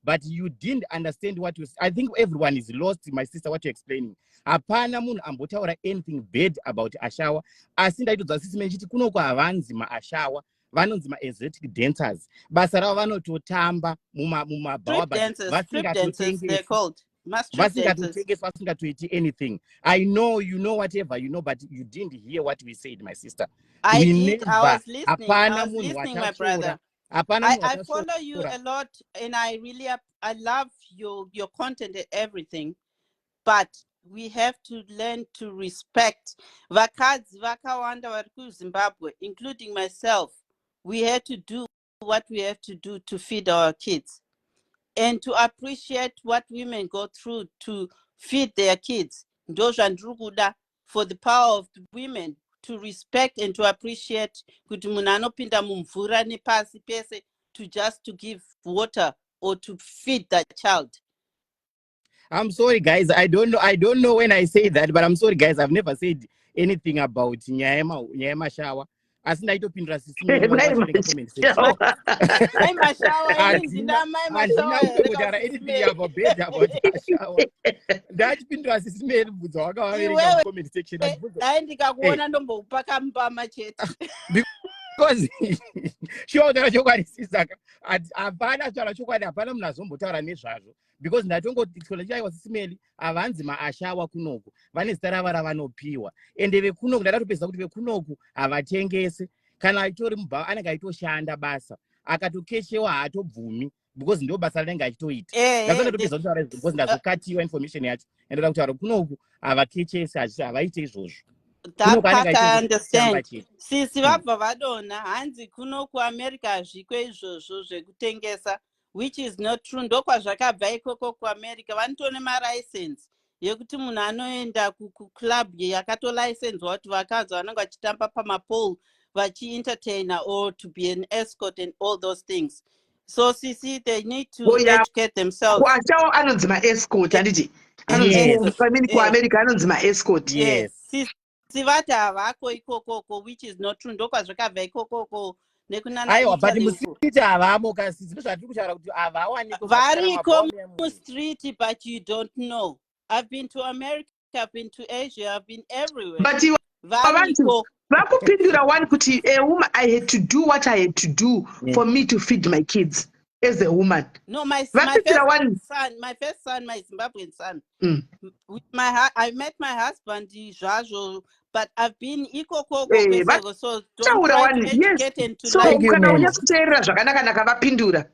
But you didn't understand what you. I think everyone is lost, my sister. What you're explaining. Apana munhu ambotaura anything bad about Ashawa. Asindaitodza Sisimeli chiti kuno kwavanzi maAshawa, vanonzi ma-exotic dancers. Basa ravo vanototamba mumabhawa, vasingatoitengesi anything. I know you know whatever you know, but you didn't hear what we said, my sister. I was listening, my brother. I follow you a lot, and I love your content and everything, but we have to learn to respect vakadzi vakawanda vari kuZimbabwe, including myself. We have to do what we have to do to feed our kids and to appreciate what women go through to feed their kids. Ndozvandrukuda for the power of the women to respect and to appreciate kuti munhu anopinda mumvura nepasi pese to give water or to feed that child. I'm sorry, guys. I don't know when I say that, but I'm sorry, guys. I've never said anything about Nyama shower. As I don't comment section. Anything about bed about shower. That's been comment section. Because sure that chokwadi sisaka apana tsvara chokwadi apana munhu azombotaura nezvazvo because ndatongoti chaiwa Sisimeli avanzi maAshawa kunoku vane zita ravo ravanopiwa ende vekunoku ndadatopedza kuti vekunoku havatengese kana itori mubva anenge aitoshanda basa akatokeshewa haatobvumi because ndo basa ranenge achitoita ndasandatopedza kutaura izvo because ndazokatiwa information yacho endoda kutaura kunoku havakechesi havaite izvozvo. That part I understand. Sisi vabva vadona hanzi kuno kuAmerica hazvikwe izvozvo zvekutengesa, which is not true. Ndokwazvakabva ikoko kuAmerica vanotone malicense yekuti munhu anoenda kuclub yakatolicensewa kuti vakadzi vanenge vachitamba pamapole vachientertainer or to be an escort and all those things. So Sisi, they need to educate themselves. Kuachawo anonzi ma-escort handiti? Kuamerica anonzi ma-escort. Yes. Sivati havako ikokoko, which is not true. Ndokwazvakabva ikokoko nekunana Italy. Variko mustreet, but you don't know. I've been to America, I've been to Asia, I've been everywhere. But you vakupindura one kuti a woman, I had to do what I had to do for me to feed my kids as a woman. No, my first son, my Zimbabwean son. I met my husband, Jajo, but I've been ikokoko kweseko, so don't taura try to one yes educate and to so lie to kana people. unyatsoteerera zvakanaka vapindura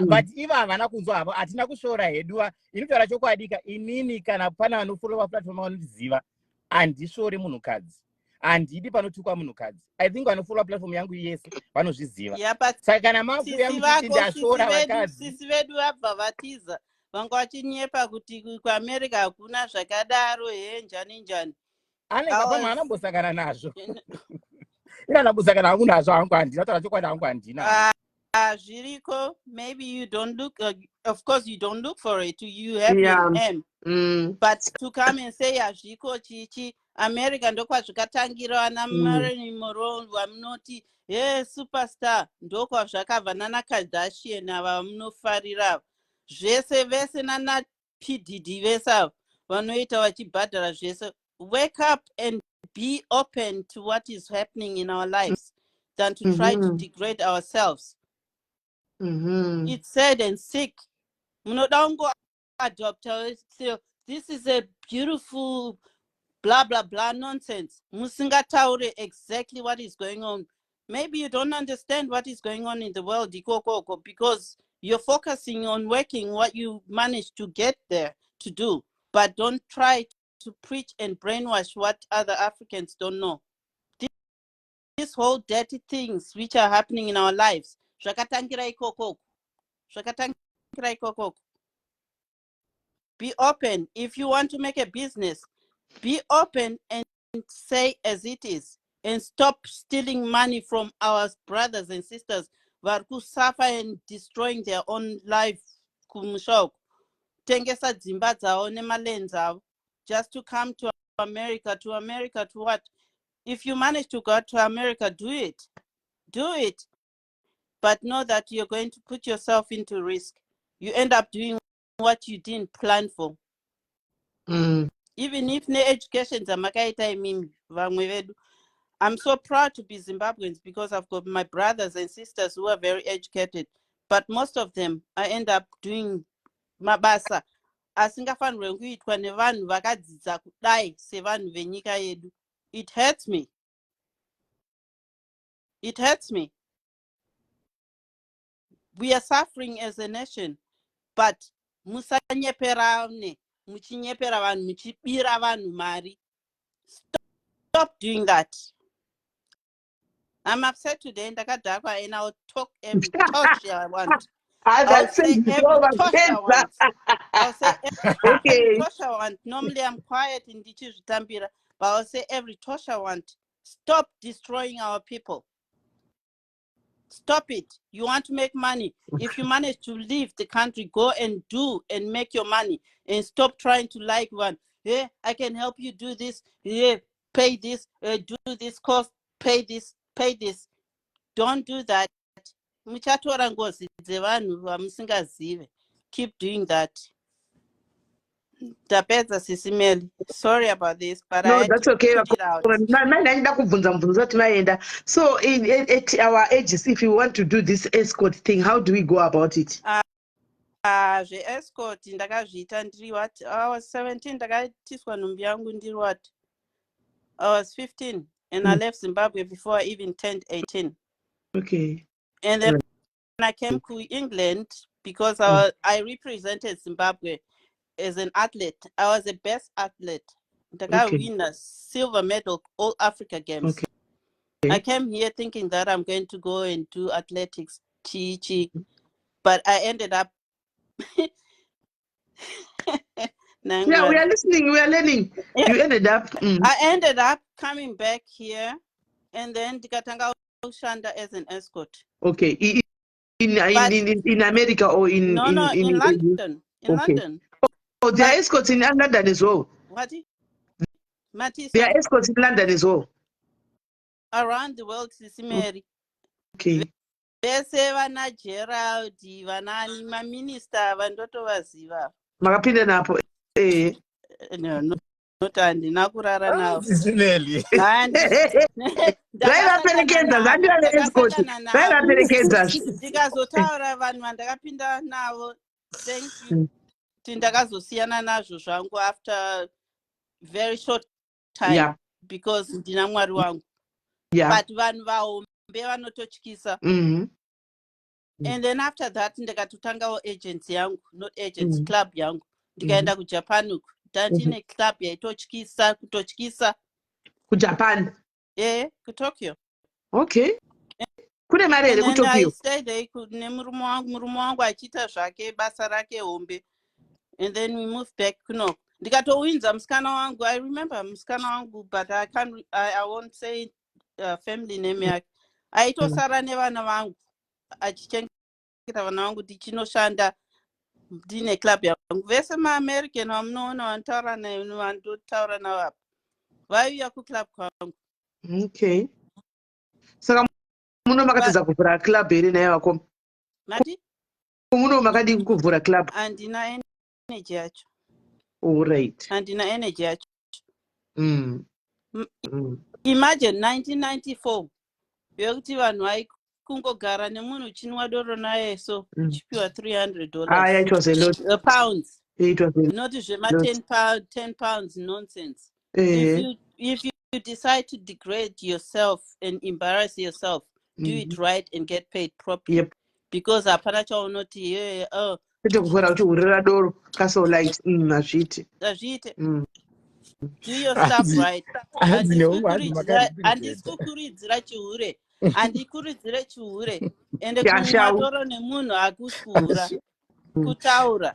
but iva havana kunzwa havo hatina kushora hedu inotaura chokwadika inini kana pana vanofollowa platform vanondiziva handishori munhukadzi handidi panotukwa munhukadzi. I think vanofollowa platform yangu yese vanozviziva. Saka kana makuya muchiti ndashora vakadzi, sisi vedu vabva vatiza vanga vachinyepa kuti kuamerica hakuna zvakadaro njani njani. anenge pamwe anambosakana nazvo ina anambosakana hangu nazvo hangu handina taura chokwadi hangu handina. Zviriko, maybe you don't look, of course you don't look for it, you have your aim. But to come and say azviko chichi America ndokwazvikatangira ana Marilyn Monroe vamunoti superstar ndokwazvakabva nana Kardashian ava munofarira zvese vese nana P Diddy vese ava vanoita vachibhadhara zvese. Wake up and be open to what is happening in our lives than to try to degrade ourselves. It's sad and sick. Munodango adopt. This is a beautiful blah blah blah nonsense. Musingataure exactly what is going on. Maybe you don't understand what is going on in the world, because you're focusing on working what you managed to get there to do. But don't try to preach and brainwash what other Africans don't know. These whole dirty things which are happening in our lives. Be open. If you want to make a business, be open and say as it is, and stop stealing money from our brothers and sisters who suffer and destroying their own life. Tengesa dzimba dzavo nemalands avo just to come to America. To America to what? If you manage to go to America, do it. Do it. But know that you're going to put yourself into risk. You end up doing what you didn't plan for. Even if no education, I'm so proud to be Zimbabweans because I've got my brothers and sisters who are very educated. But most of them, I end up doing mabasa. Asingafanirwe kuitwa nevanhu vakadzidza kudai sevanhu venyika yedu. It hurts me. It hurts me. We are suffering as a nation, but musanyeperane, muchinyepera vanhu, muchibira vanhu mari. Stop doing that. I'm upset today, ndakadhakwa, and I'll talk every tosh I want. I'll say every tosh I want. I'll say every tosh I want. Normally I'm quiet in Ndichizvitambira, but I'll say every tosh I want. Stop destroying our people. Stop it. You want to make money. If you manage to leave the country, go and do and make your money, and stop trying to like one. Yeah, I can help you do this. Yeah, pay this, do this cost, pay this, pay this. Don't do that. Muchatora ngozi dzevanhu vamusingazive. Keep doing that. Tapedza Sisi Melly. Sorry about this, but I had to put it out. So at our ages, if you want to do this escort thing, how do we go about it? Escort ndakazviita ndiri what? I was 17, ndakatiswa nhumbi yangu ndiri what? I was 15 and I left Zimbabwe before I even turned 18. Okay. And then I came to England because I represented Zimbabwe as an athlete. I was the best athlete. I win a silver medal all Africa Games. I came here thinking that I'm going to go and do athletics, but I ended up. Yeah, we are listening. We are learning. Yeah. You ended up. I ended up coming back here, and then Tikatanga Shanda as an escort. Okay. In America or in London. In London. Oh, there are escorts in London as well. What? There are escorts in London as well. Around the world, Sisi Melly. Okay. Vese vana Gerald, vanani maminister vandotovaziva. Makapinda napo. No, not handina kurara navo. Sisi Melly. Ndikazotaura vanhu vandakapinda navo, thank you. Ndakazosiyana nazvo zvangu after very short time because ndina mwari wangu. But vanhu vahombe vanototyisa. And then after that ndikatotangawo agency yangu, not agency, club yangu. Ndikaenda kuJapan uku. Ndandine club yaitotyisa, kutotyisa. KuJapan? KuTokyo. Okay. Kune mari here kuTokyo? And I stayed there nemurume wangu achiita zvake basa rake hombe. And then we moved back kuno. Ndikatowinza musikana wangu. I remember musikana wangu, but I won't say family name yake. Aitosara nevana vangu. Achichengeta vana vangu tichinoshanda ndine club yangu. Vese maAmerican vamunoona vanotaura navo vandotaura navo apa. Vaiuya kuclub kwangu. Okay. Saka muno makatadza kuvhura club here naye wako? Mati? Muno makadi kuvhura club? Handina energy yacho. All right. Handina energy yacho. Imagine 1994. Yokuti vanhu vaikungogara nemunhu chinwa doro naye so chipiwa $300. It was a lot. Pounds. It was a not zvema lot. 10 pounds nonsense. Eh. If you decide to degrade yourself and embarrass yourself, do it right and get paid properly. Yep. Because hapana chaunoti Kwete kuvhura kuti urira doro kaso light azviti. Azvite. Do your stuff right. Handisi kukuridzira chihure. Handikuridzire chihure. Ende kumwa doro nemunhu hakusi kuhura. Kutaura.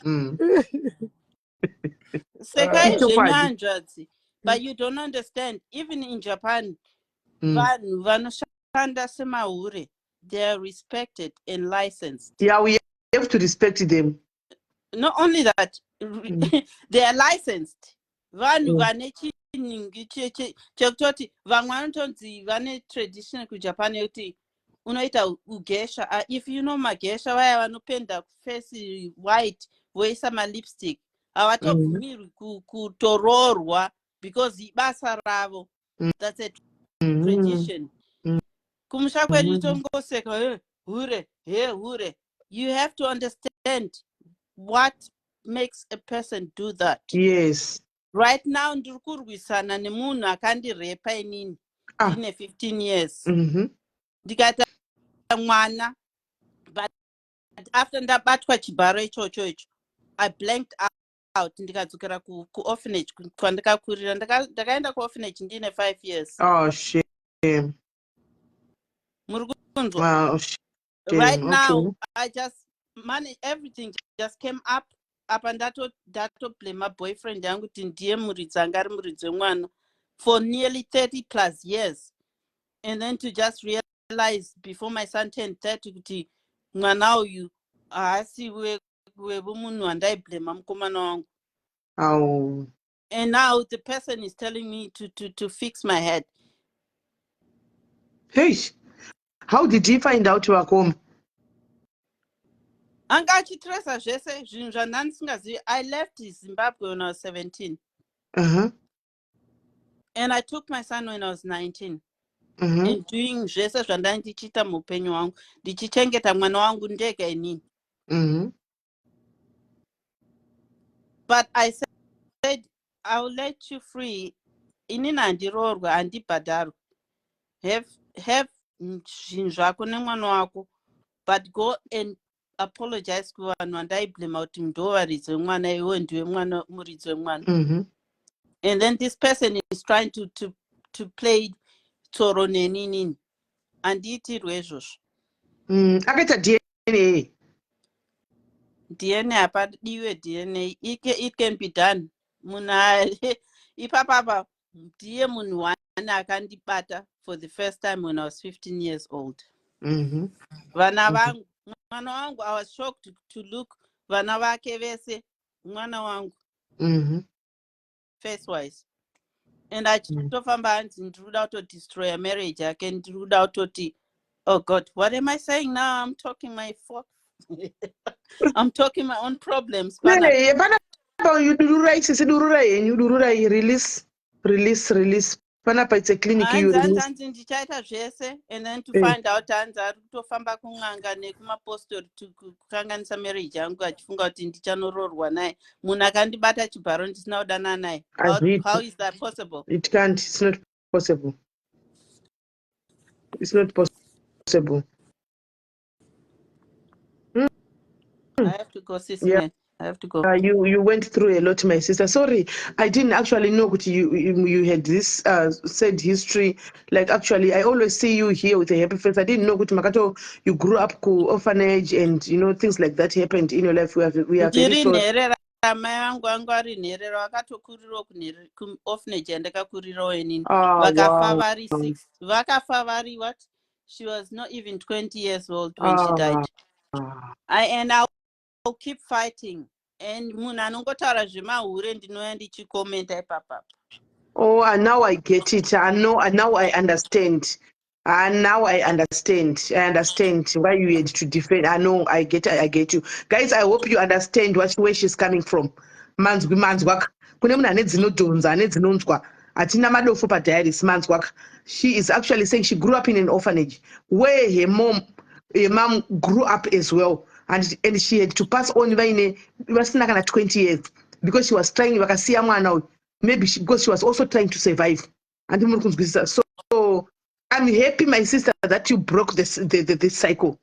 Sekai zvenyanzvadzi. But you don't understand. Even in Japan, vanhu vanoshanda semahure, they are respected and licensed. Yeah, we have to respect them. Not only that, they are licensed. Vanhu vane chiningi chekutoti vamwe vanotonzi vane tradition kuJapan yekuti unoita ugesha. If you know magesha vaya vanopenda face white voisa malipstick havatobvumirwi kutoroorwa because ibasa ravo. That's a tradition. Kumusha kwedu tongoseka hure hure. You have to understand what makes a person do that. Yes. Right now ndiri kurwisana nemunhu akandirepa inini ndine 15 years. Ndikaita mwana, but after ndabatwa chibharo ichocho I blanked out. Ndikadzokera kuorphanage kwandikakurira. Ndakaenda kuorphanage ndine 5 years. Oh shame. Muri kunzwa? Oh shame. Right now I just manage everything, just came up and dato blame my boyfriend yangu kuti ndiye muridzi anga ari muridzi wemwana for nearly 30 plus years. And then to just realize before my son turned 30 kuti mwana uyu haasi wemunhu wandaiblema mukomana wangu. Oh. And now the person is telling me to fix my head. Hey, how did he find out you were home? Anga achitresa zvese zvinhu zvandandisingazivi. I left Zimbabwe when I was 17. And I took my son when I was 19. And doing zvese zvandandichita muupenyu wangu ndichichengeta mwana wangu ndega inini. But I said I will let you free. Inini handiroorwa, handibhadharwa. Have zvinhu zvako nemwana wako, but go and apologize kuvanhu vandaiblema kuti ndovaridzi wemwana, iwe ndiwe mwana muridzi wemwana. And then this person is trying to play tsoro nenini. Handiitirwe izvozvo. Akaita DNA. DNA hapadiwe DNA. It can be done. Munhu ipapapa ndiye munhu wane akandibata for the first time when I was 15 years old. Vana vangu, mwana wangu, I was shocked to look vana vake vese mwana wangu face wise. And achitofamba hanzi ndiri kuda kutodestroy a marriage yake, ndiri kuda kutoti, oh God, what am I saying now? I'm talking my I'm talking my own problems. You do right, you do right, release. panapa it's a clinic hanzi ndichaita zvese and then to find out hanzi ari kutofamba kun'anga nekumapostori kukanganisa marriage yangu achifunga kuti ndichanoroorwa naye. Munhu akandibata chibharo ndisina kudanana naye. How is that possible? It can't. It's not possible. It's not possible. I have to go, sis. Yeah. I have to go. You went through a lot, my sister. Sorry, I didn't actually know that you had this sad history. Like, actually, I always see you here with a happy face. I didn't know that Makato, you grew up orphanage and things like that happened in your life. We are very sorry. Mai vangu vanga vari nherero vakatokurirawo kuorphanage yandakakurirawo inini. Vakafa vari 6. Vakafa vari what? She was not even 20 years old when she died. And I'll keep fighting. And munhu anongotaura zvemahure ndinoya ndichikomenta ipapa. Oh, and now I get it. I know, and now I understand. And now I understand. I understand why you had to defend. I know, I get you. Guys, I hope you understand where she's coming from. She is actually saying she grew up in an orphanage where her mom grew up as well. And she had to pass on it was not 20 years because she was trying now. Maybe because she was also trying to survive. So I'm happy, my sister, that you broke this cycle.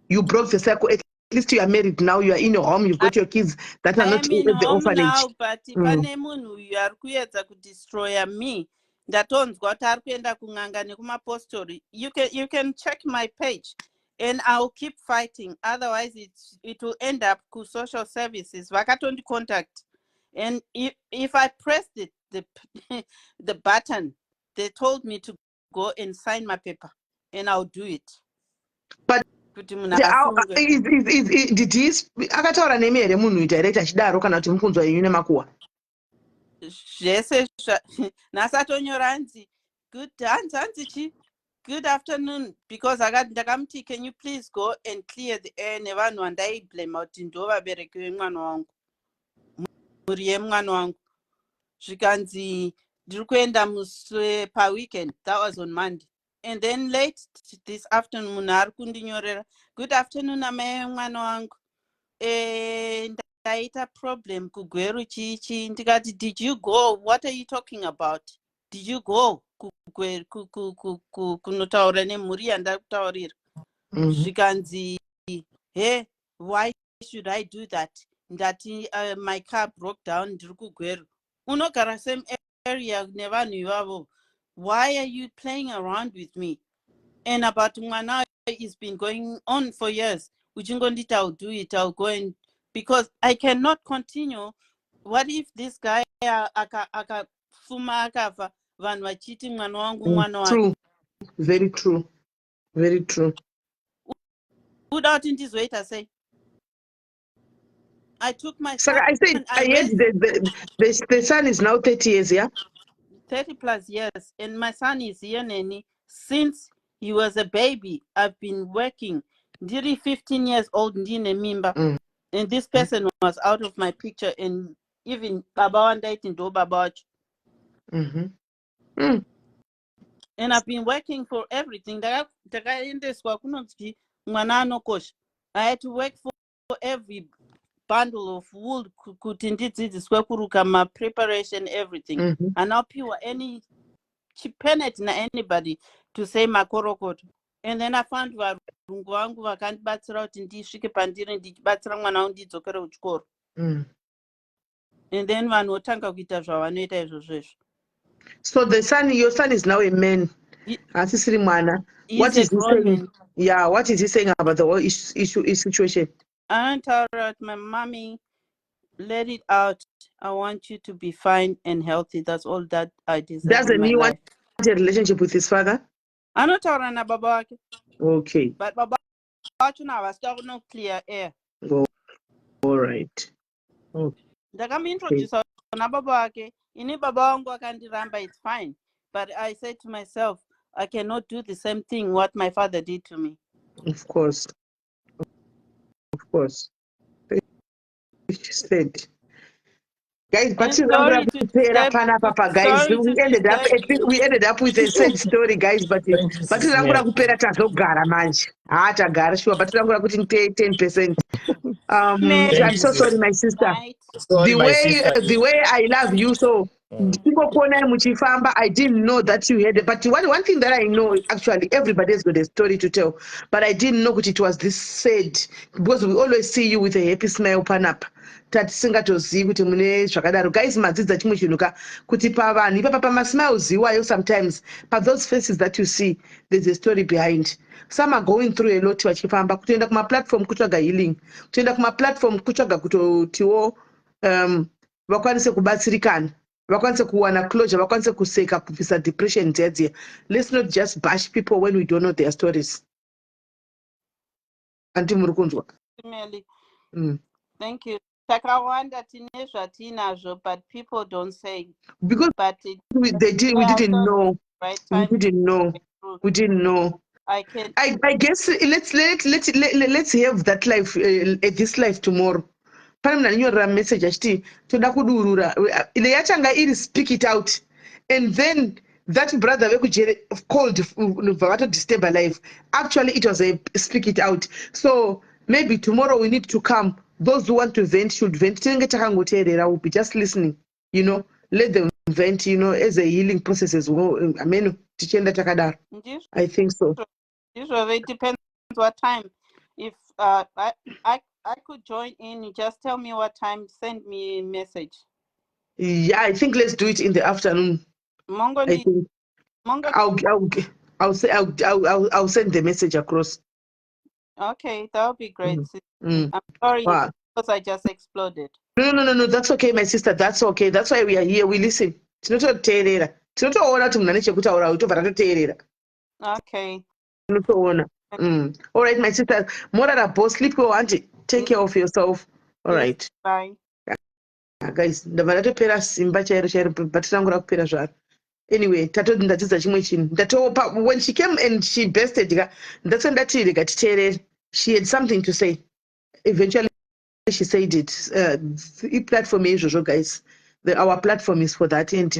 You broke the cycle. At least you are married now. You are in your home. You've got your kids that are not in the orphanage. Now, but pane munhu uyu ari kuedza kudestroya me. Ndatonzwa kuti ari kuenda kun'anga nekumapostori. You can check my page. And I'll keep fighting. Otherwise, it will end up to social services. Vakatondi contact. And if I pressed the button, they told me to go and sign my paper, and I'll do it. But did he akataura nemi here munhu director chidaro kana kuti mukunzwa yenyu nemakuwa? Zvese nasatonyora hanzi good afternoon, because ndakamuti can you please go and clear the air nevanhu vandaiblame kuti ndo vabereki vemwana wangu, mhuri yemwana wangu. Zvikanzi ndiri kuenda muswe paweekend. That was on Monday. And then late this afternoon munhu ari kundinyorera, good afternoon amai mwana wangu, ndaita problem kugweru chichi. Ndikati did you go? What are you talking about? Did you go kunotaura nemhuri yandakutaurira? Zvikanzi hey, why should I do that? Ndati my car broke down, ndiri kugweru. Unogara same area nevanhu ivavo. Why are you playing around with me? And about mwana, it's been going on for years. Uchingondita, I'll do it, I'll go and, because I cannot continue. What if this guy akafuma akafa vanhu vachiti mwana wangu True. Very true. Very true. Uda kuti ndizoita sei? I took my son. I said, the son is now 30 years, yeah? 30 plus years. And my son is here, Neni. Since he was a baby, I've been working. Ndiri 15 years old, ndine mimba. And this person was out of my picture. And even Baba Wandaiti ndo Baba Wacho. And I've been working for everything. Ndakaendeswa kunonzi mwana anokosha. I had to work for every bundle of wool kuti ndidzidziswe kuruka ma preparation everything. And now pure any chipenet na anybody to say makorokoto. And then I found varungu vangu vakandibatsira kuti ndisvike pandiri ndichibatsira mwana wangu ndidzokere kuchikoro. And then vanhu votanga kuita zvavanoita izvozvo. So your son is now a man. Asisiri mwana. What is he saying? Yeah, what is he saying about the whole situation? I told her, my mommy, let it out. I want you to be fine and healthy. That's all that I deserve. Doesn't he want a relationship with his father? I don't tell her Baba. Okay. But Baba now was talking no clear air. Oh, all right. Okay. Introduce na Baba. Ini Baba wangu akandiramba, it's fine. But I said to myself, I cannot do the same thing what my father did to me. Of course. Of course. She said. Guys, but And sorry to disturb guys, sorry to disturb you. we ended up with a sad story, guys, but Smell. kupera tazogara manje. Tagara sure, but 10%. I'm Smelly. Thank you, so sis. sorry, my sister. Night. Sorry, my The sister. way I love you, so I didn't know that you had it. But one thing that I know, actually, everybody's got a story to tell. But I didn't know that it was this sad, because we always see you with a happy smile pan up. Tatisingatozivi kuti mune zvakadaro. Guys, madzidza chimwe chinhu kuti pavanhu ipapa pamasmiles iwayo sometimes, but those faces that you see, there's a story behind. Some are going through a lot vachifamba, kutoenda kumaplatform kutsvaga healing, kutoenda kumaplatform kutsvaga kutotiwo vakwanise kubatsirikana, vakwanise kuwana closure, vakwanise kuseka, kubvisa depression dziya. Let's not just bash people when we don't know their stories. Anti muri kunzwa? Smelly. Thank you. Takawanda tine zvatinazvo, but people don't say. Because we didn't know. Right We time. didn't know. We didn't know. I can. I guess let's have that life, this life tomorrow. Pane munhu anonyorera message achiti toda kudurura. Yachanga iri speak it out, and then that brother vekujere called vato disturb her life. Actually, it was a speak it out. So maybe tomorrow we need to come. Those who want to vent should vent. Tinenge takangoteerera, will be just listening. Let them vent. As a healing process as well. Amen. Tichenda takadaro. I think so. Usually it depends what time. If I could join in, you just tell me what time, send me a message. Yeah, I think let's do it in the afternoon. I think I'll send the message across. Okay, that'll be great. I'm sorry because I just exploded. No, that's okay, my sister. That's okay. That's why we are here. We listen. Tinototeerera. Tinotoona kuti munhu ane chekutaura tobva tatoteerera. Okay. Tinotoona. All right, my sister. Morara boss, sleep well, auntie. Take care of yourself. All right. Bye. Guys, ndabva ndatopera simba chairo but tangura kupera zvaro. Anyway, ndatidza chimwe chinhu. When she came and she bested, that's when ndati rega titeerere. She had something to say. Eventually she said it. Platform izvozvo, guys. Our platform is for that, and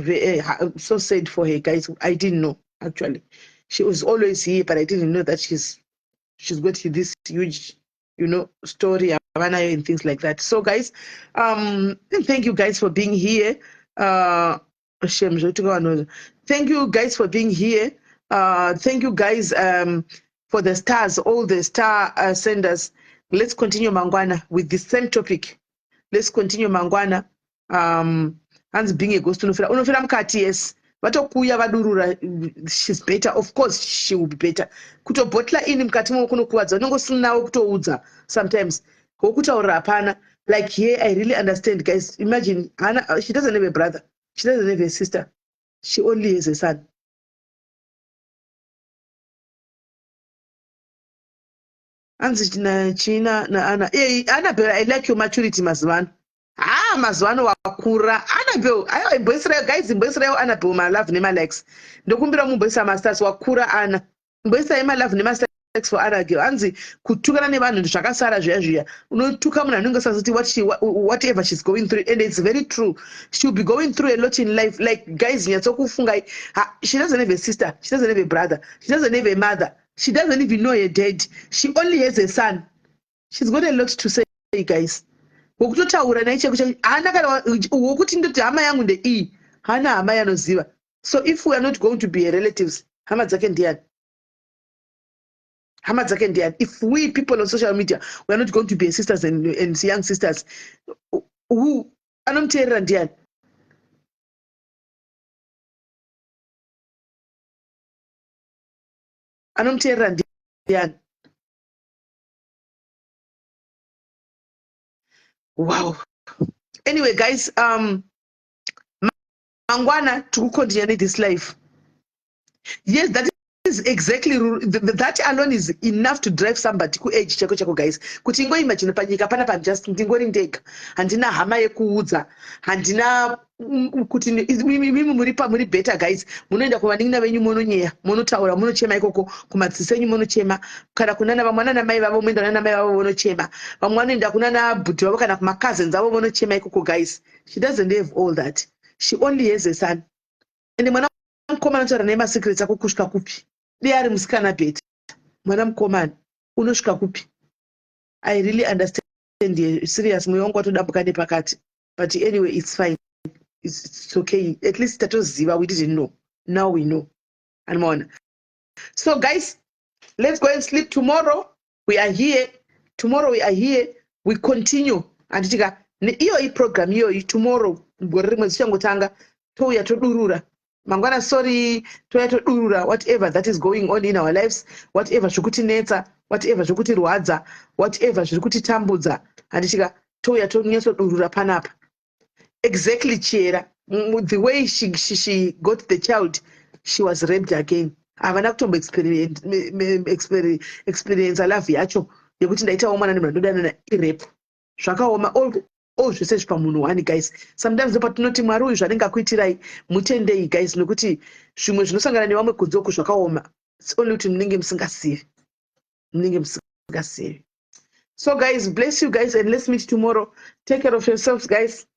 so sad for her, guys. I didn't know, actually. She was always here, but I didn't know that she's got this huge, story and things like that. So, guys, thank you guys for being here. Thank you guys for being here. Thank you guys for the stars, all the star senders. Let's continue Mangwana with the same topic. Let's continue Mangwana. Hands being a ghost unofira mukati, yes. Vatokuya vadurura, she's better. Of course she will be better. Kutobotla ini mukati mo kunokuwadza unongosinawo kutoudza sometimes. Kokutaura hapana. Like here I really understand, guys. Imagine Hannah, she doesn't have a brother. She doesn't have a sister. She only has a son. Anzi China na Anna. Annabelle, I like your maturity, mazuvano. Mazuvano wakura. Annabelle, imboisirayo guys, imboisirayo Annabelle malove nemalex. Ndokumbira mumboisa masters wakura Anna. Imboisirayo malove nemasters for Anna girl. Anzi kutukana nevanhu zvakasara zviya. Unotuka munhu anenge sazoti whatever she's going through, and it's very true. She'll be going through a lot in life. Like guys, nyatsokufunga. She doesn't have a sister. She doesn't have a brother. She doesn't have a mother. She doesn't even know her dad. She only has a son. She's got a lot to say, guys. Wokutotaura naye chekuti hana kana wokuti ndoti hama yangu ndeiyi hana hama yanoziva. So if we are not going to be her relatives, hama dzake ndiani? Hama dzake ndiani? If we people on social media, we are not going to be her sisters and young sisters, who anomuteerera ndiani? Anomuteerera ndiani? Wow. Anyway, guys, Mangwana to continue this life. Yes, that is exactly that alone is enough to drive somebody ku age chako guys. Kuti imagine panyika pana just ndingori ndega. Handina hama yekuudza. Handina kuti mimi muri better guys, munoenda kuvanin'ina venyu mononyeya, monotaura, monochema ikoko kumadziso enyu monochema, kana kunana vamwana namai vavo moenda nana mai vavo vonochema, vamwe vanoenda kunana bhudhi vavo kana kumacousins avo vonochema ikoko guys. She doesn't have all that. She only has a son. And mwana mukomana taura naye masecrets ako kusvika kupi? Dei ari musikana beta. Mwana mukomana unosvika kupi? I really understand. Serious, mwoyo wangu watodambuka nepakati. But anyway, it's fine. It's okay. At least tatoziva, we didn't know. Now we know. And more. So guys, let's go and sleep. Tomorrow we are here. Tomorrow we are here. We continue. And iyo program iyo tomorrow gore rimwe zichangotanga touya todurura. Mangwana sorry touya todurura whatever that is going on in our lives, whatever zvikutinetsa, whatever zvikutirwadza, whatever zvirikutitambudza. And touya tonyatodurura panapa. Exactly, Chiera. The way she got the child, she was raped again. Havana kutombo experience alafu yacho yekuti ndaitawo mwana nemwandodanana irape. Zvakaoma all zvese zvipamunhu wani guys. Sometimes patinoti Mwari uyu zvanenge akuitirai mutendei guys, nekuti zvimwe zvinosangana nevamwe kunze uku zvakaoma. It's only kuti munenge musingasivi. Munenge musingasivi. So guys, bless you guys and let's meet tomorrow. Take care of yourselves guys.